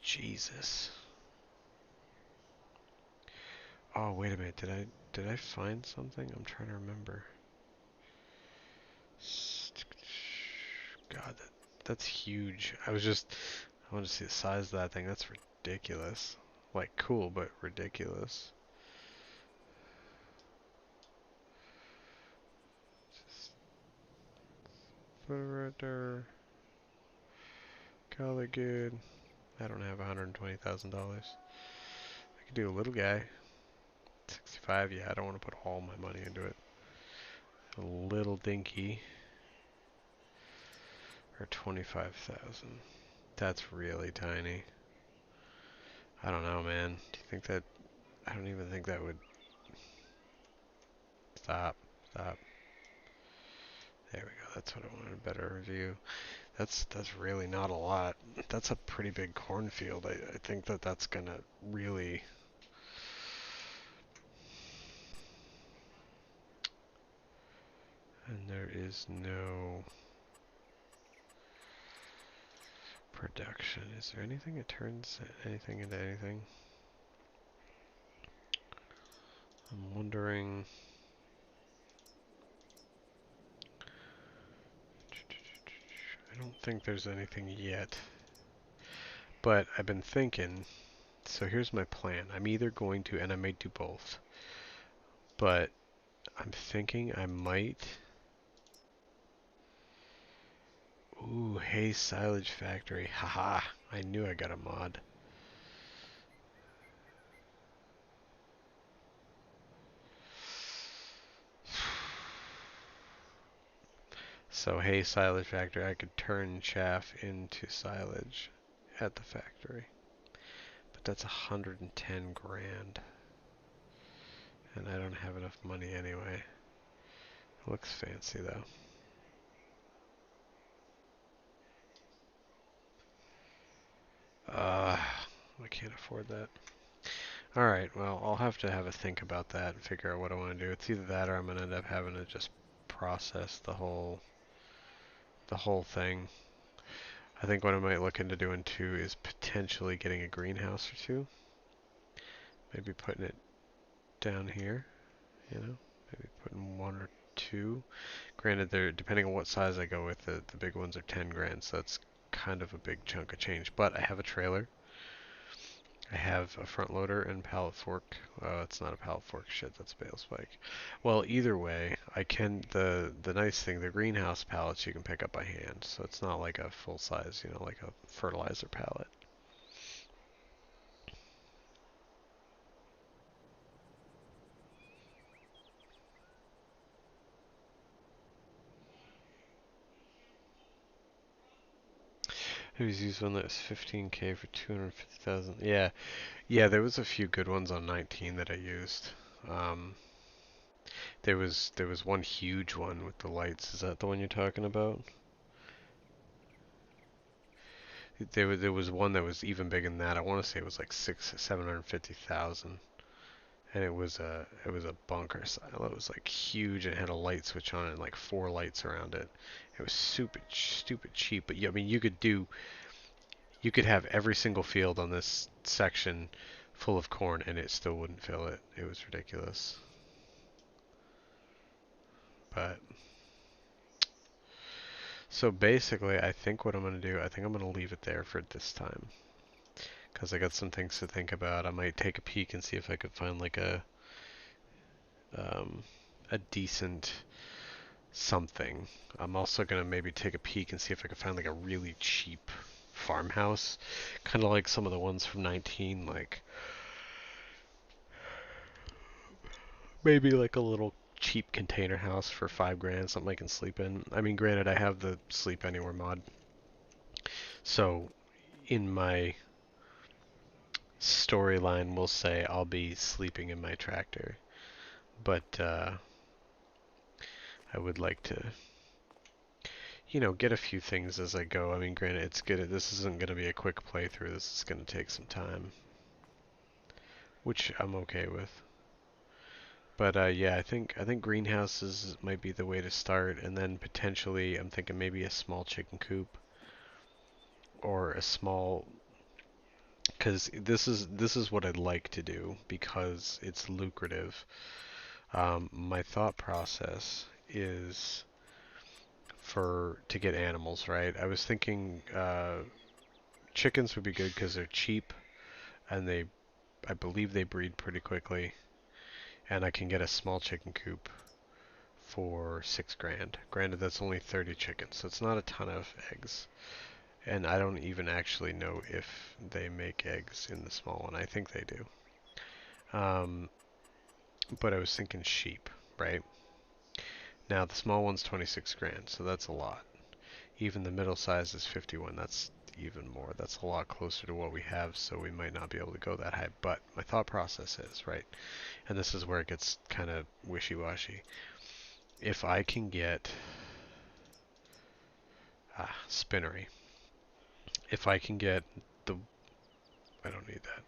Jesus. Oh wait a minute, did I find something? I'm trying to remember. God, that's huge. I want to see the size of that thing. That's ridiculous. Like cool, but ridiculous. Put it right there. Call it good. I don't have $120,000. I could do a little guy. 65, yeah, I don't want to put all my money into it. A little dinky. Or 25,000. That's really tiny. I don't know, man. Do you think that... I don't even think that would... Stop. Stop. There we go. That's what I wanted. A better review. That's really not a lot. That's a pretty big cornfield. I think that's gonna really... And there is no production. Is there anything that turns anything into anything? I'm wondering... I don't think there's anything yet. But I've been thinking, so here's my plan. I'm either going to, and I might do both, but I'm thinking I might... Ooh, hay silage factory. Haha, I knew I got a mod. So hay silage factory, I could turn chaff into silage at the factory. But that's 110 grand. And I don't have enough money anyway. It looks fancy though. I can't afford that. Alright, well, I'll have to have a think about that and figure out what I want to do. It's either that or I'm going to end up having to just process the whole thing. I think what I might look into doing too is potentially getting a greenhouse or two. Maybe putting it down here, you know? Maybe putting one or two. Granted, they're depending on what size I go with, the big ones are 10 grand, so that's kind of a big chunk of change. But I have a trailer. I have a front loader and pallet fork. It's not a pallet fork, shit, that's a bale spike. Well, either way, I can, the nice thing, the greenhouse pallets you can pick up by hand, so it's not like a full size, you know, like a fertilizer pallet. I was used one that was 15K for 250,000. Yeah, yeah, there was a few good ones on 19 that I used. Um, there was one huge one with the lights. Is that the one you're talking about? There was one that was even bigger than that. I want to say it was like 750,000, and it was a bunker style. It was like huge and it had a light switch on it and like four lights around it. It was stupid cheap. But yeah, I mean you could have every single field on this section full of corn and it still wouldn't fill it. It was ridiculous. But so basically, I think what I'm going to do, I think I'm going to leave it there for this time. Because I got some things to think about. I might take a peek and see if I could find like um, a decent something. I'm also going to maybe take a peek and see if I can find like a really cheap farmhouse. Kind of like some of the ones from 19, like maybe like a little cheap container house for 5 grand, something I can sleep in. I mean, granted, I have the sleep anywhere mod. So in my storyline, we'll say I'll be sleeping in my tractor. But I would like to, get a few things as I go. I mean, granted, it's good. This isn't going to be a quick playthrough. This is going to take some time. which I'm okay with. But yeah, I think greenhouses might be the way to start, and then potentially I'm thinking maybe a small chicken coop or a small, because this is what I'd like to do because it's lucrative. My thought process is for to get animals, right? I was thinking chickens would be good because they're cheap and I believe they breed pretty quickly, and I can get a small chicken coop for 6 grand. Granted, that's only 30 chickens, so it's not a ton of eggs. And I don't even actually know if they make eggs in the small one. I think they do. Um, but I was thinking sheep, right? Now the small one's 26 grand, so that's a lot. Even the middle size is 51. That's even more. That's a lot closer to what we have, so we might not be able to go that high. But my thought process is, right, and this is where it gets kind of wishy-washy. If I can get spinnery, if I can get the, I don't need that.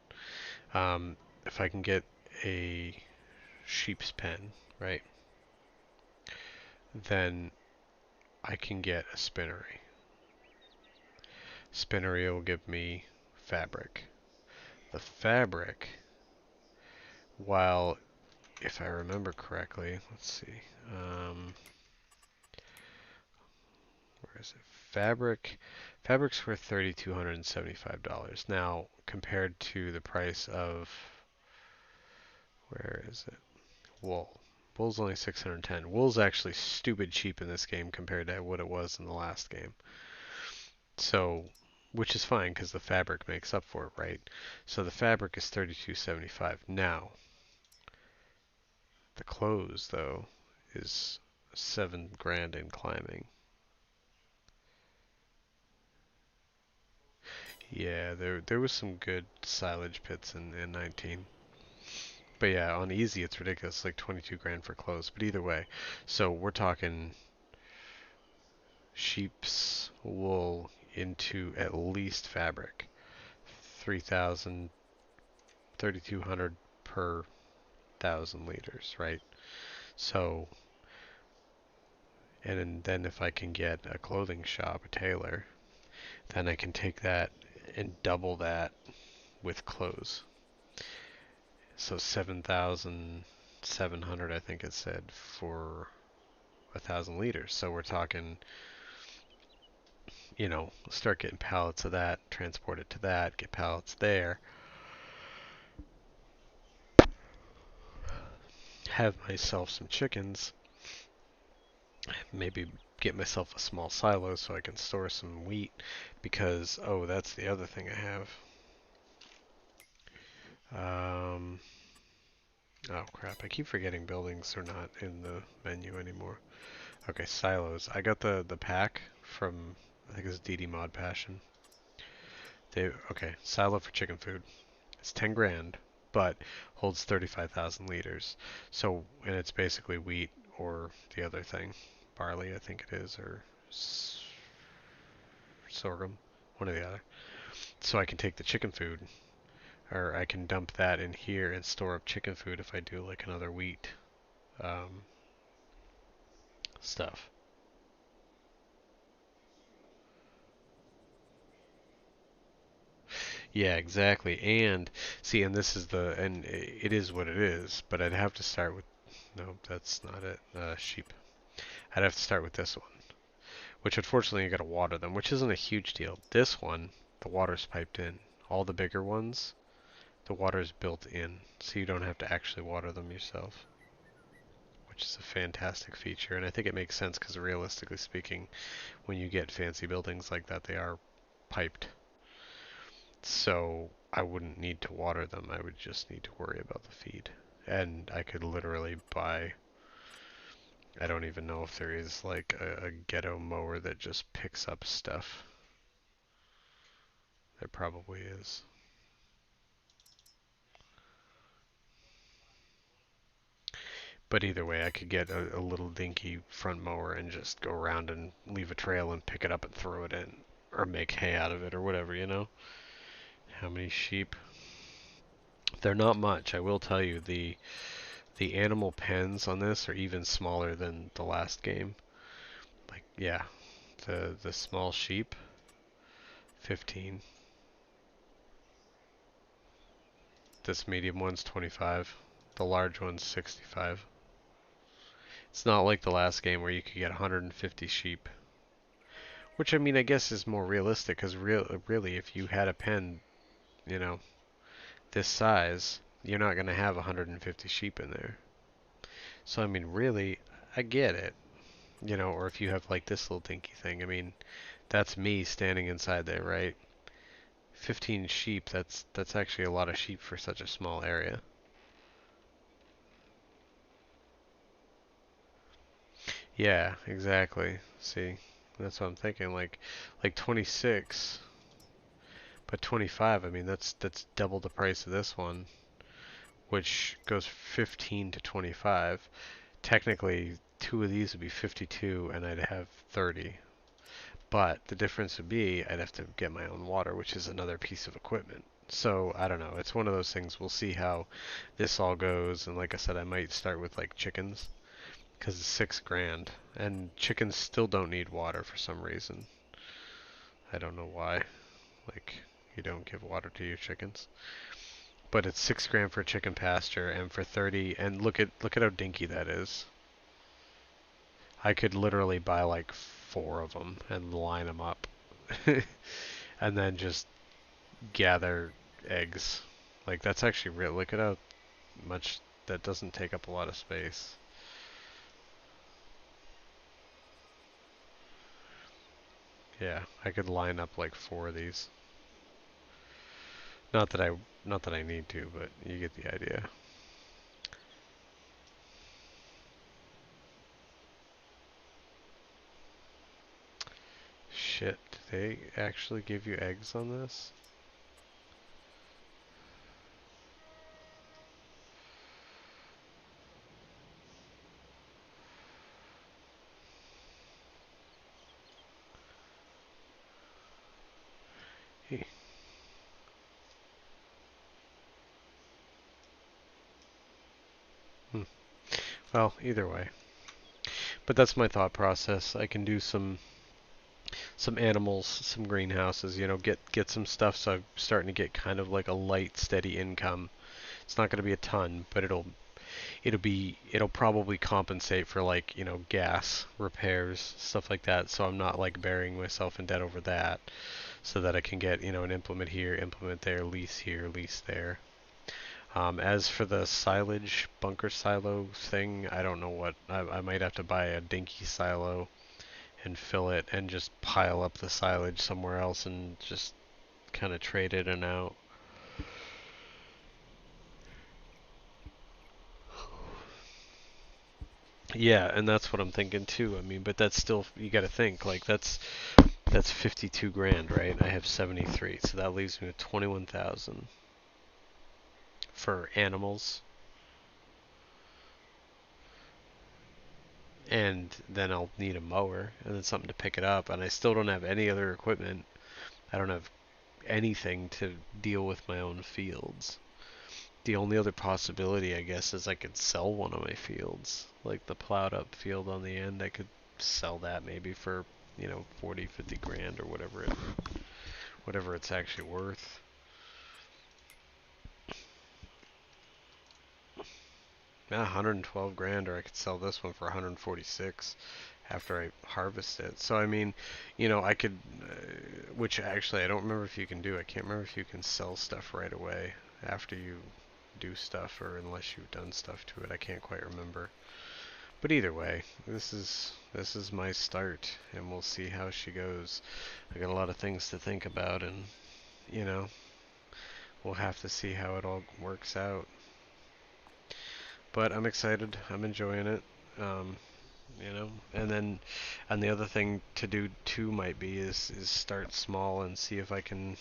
If I can get a sheep's pen, right, then I can get a spinnery. Spinnery will give me fabric. The fabric, while if I remember correctly, let's see, where is it? Fabric's worth $3,275. Now, compared to the price of, where is it? Wool. Wool's only 610. Wool's actually stupid cheap in this game compared to what it was in the last game. So, which is fine because the fabric makes up for it, right? So the fabric is 32.75. Now, the clothes though is 7 grand in climbing. Yeah, there was some good silage pits in 19. But yeah, on easy it's ridiculous, like 22 grand for clothes. But either way, so we're talking sheep's wool into at least fabric. 3,000, 3,200 per 1,000 liters, right? So, and then if I can get a clothing shop, a tailor, then I can take that and double that with clothes. So 7,700, I think it said, for 1,000 liters. So we're talking, start getting pallets of that, transport it to that, get pallets there, have myself some chickens, maybe get myself a small silo so I can store some wheat because, oh, that's the other thing I have. Um, oh crap, I keep forgetting buildings are not in the menu anymore. Okay, silos. I got the pack from, I think it's DD Mod Passion. Okay, silo for chicken food. It's 10 grand, but holds 35,000 liters. So, and it's basically wheat or the other thing, barley, I think it is, or sorghum, one or the other. So I can take the chicken food, or I can dump that in here and store up chicken food if I do like another wheat um, stuff. Yeah, exactly. And see, and this is and it is what it is, but I'd have to start with, no, that's not it. Sheep. I'd have to start with this one, which unfortunately you gotta water them, which isn't a huge deal. This one, the water's piped in. All the bigger ones, the water's built in, so you don't have to actually water them yourself, which is a fantastic feature. And I think it makes sense because realistically speaking, when you get fancy buildings like that, they are piped. So I wouldn't need to water them. I would just need to worry about the feed. And I could literally buy, I don't even know if there is like a ghetto mower that just picks up stuff. There probably is. But either way, I could get a little dinky front mower and just go around and leave a trail and pick it up and throw it in. Or make hay out of it or whatever, you know? How many sheep? They're not much, I will tell you. The animal pens on this are even smaller than the last game. Like, yeah, the small sheep, 15. This medium one's 25. The large one's 65. It's not like the last game where you could get 150 sheep. Which, I mean, I guess is more realistic, because really, if you had a pen, you know, this size, you're not going to have 150 sheep in there. So, I mean, really, I get it. You know, or if you have like this little dinky thing, I mean, that's me standing inside there, right? 15 sheep, that's actually a lot of sheep for such a small area. Yeah, exactly. See, that's what I'm thinking. Like 26, but 25. I mean, that's double the price of this one, which goes 15 to 25. Technically, two of these would be 52, and I'd have 30. But the difference would be I'd have to get my own water, which is another piece of equipment. So I don't know. It's one of those things. We'll see how this all goes. And like I said, I might start with like chickens because it's 6 grand, and chickens still don't need water for some reason. I don't know why. Like you don't give water to your chickens, but it's 6 grand for chicken pasture, and for 30. And look at how dinky that is. I could literally buy like four of them and line them up, and then just gather eggs. Like that's actually real. Look at how much that doesn't take up a lot of space. Yeah, I could line up like four of these. Not that I not that I need to, but you get the idea. Shit, did they actually give you eggs on this? Hey. Hmm. Well, either way. But that's my thought process. I can do some animals, some greenhouses, get some stuff so I'm starting to get kind of like a light, steady income. It's not going to be a ton, but it'll probably compensate for like, gas repairs, stuff like that, so I'm not like burying myself in debt over that, so that I can get, an implement here, implement there, lease here, lease there. As for the silage bunker silo thing, I don't know what I might have to buy a dinky silo and fill it and just pile up the silage somewhere else and just kind of trade it and out. Yeah, and that's what I'm thinking too. I mean, but that's still, you got to think like that's 52 grand, right? I have 73, so that leaves me with 21,000 for animals, and then I'll need a mower and then something to pick it up, and I still don't have any other equipment. I don't have anything to deal with my own fields. The only other possibility, I guess, is I could sell one of my fields, like the plowed up field on the end. I could sell that maybe for, 40, 50 grand or whatever it's actually worth. Yeah, 112 grand, or I could sell this one for 146 after I harvest it. So I mean, I could, which actually I don't remember if you can do. I can't remember if you can sell stuff right away after you do stuff, or unless you've done stuff to it. I can't quite remember. But either way, this is my start, and we'll see how she goes. I got a lot of things to think about, and you know, we'll have to see how it all works out. But I'm excited. I'm enjoying it. Um, and the other thing to do too might be is start small and see if I can,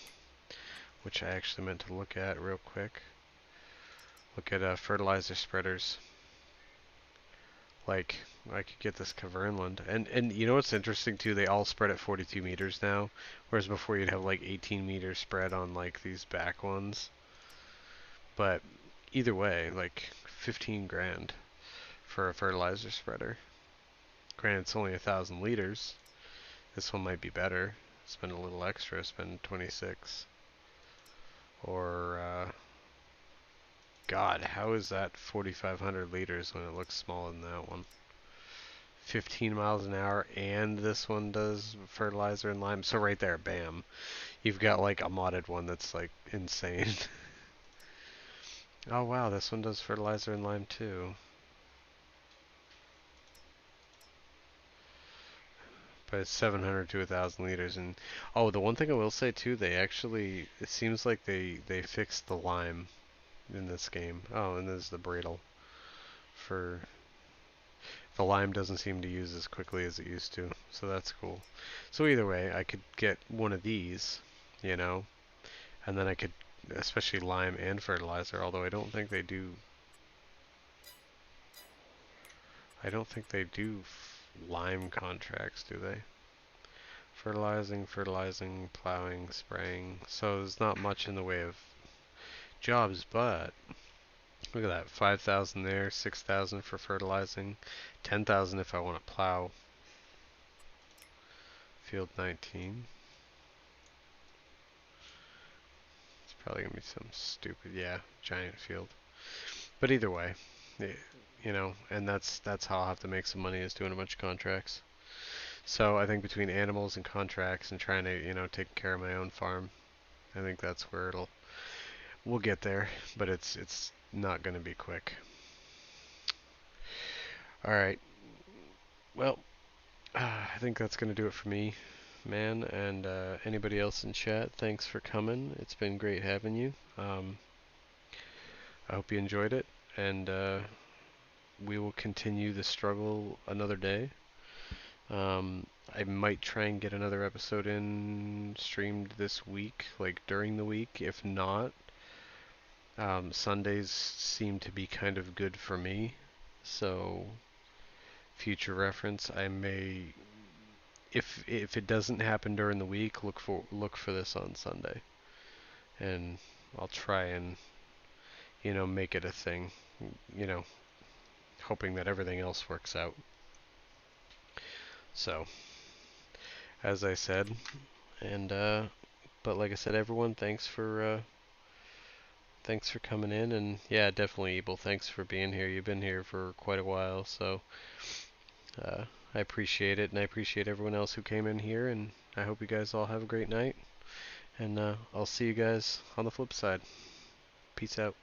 which I actually meant to look at real quick. Look at fertilizer spreaders. Like I could get this Cavernland, and you know what's interesting too? They all spread at 42 meters now, whereas before you'd have like 18 meters spread on like these back ones. But either way, like 15 grand for a fertilizer spreader. Granted, it's only 1,000 liters. This one might be better. Spend a little extra, spend 26. Or, God, how is that 4,500 liters when it looks smaller than that one? 15 miles an hour, and this one does fertilizer and lime. So right there, bam. You've got like a modded one that's like insane. Oh wow, this one does fertilizer and lime too. But it's 700 to 1,000 liters. And oh, the one thing I will say too, they actually, it seems like they fixed the lime in this game. Oh, and there's the Bradle for the lime doesn't seem to use as quickly as it used to, so that's cool. So either way, I could get one of these, you know, and then I could, especially lime and fertilizer. Although I don't think they do lime contracts, do they? Fertilizing, plowing, spraying. So there's not much in the way of jobs, but look at that, 5,000 there, 6,000 for fertilizing, 10,000 if I want to plow. Field 19. It's probably gonna be some stupid, yeah, giant field. But either way, you know, and that's how I'll have to make some money is doing a bunch of contracts. So I think between animals and contracts and trying to, take care of my own farm, I think that's where we'll get there, but it's not gonna be quick. All right. Well, I think that's gonna do it for me, man. And anybody else in chat, thanks for coming. It's been great having you. I hope you enjoyed it, and we will continue the struggle another day. I might try and get another episode in streamed this week, like during the week. If not, Sundays seem to be kind of good for me. So, future reference, I may, if it doesn't happen during the week, look for this on Sunday, and I'll try and make it a thing. You know, hoping that everything else works out. So, as I said, and but like I said, everyone, thanks for coming in, and yeah, definitely Abel, thanks for being here. You've been here for quite a while, so uh, I appreciate it, and I appreciate everyone else who came in here, and I hope you guys all have a great night, and I'll see you guys on the flip side. Peace out.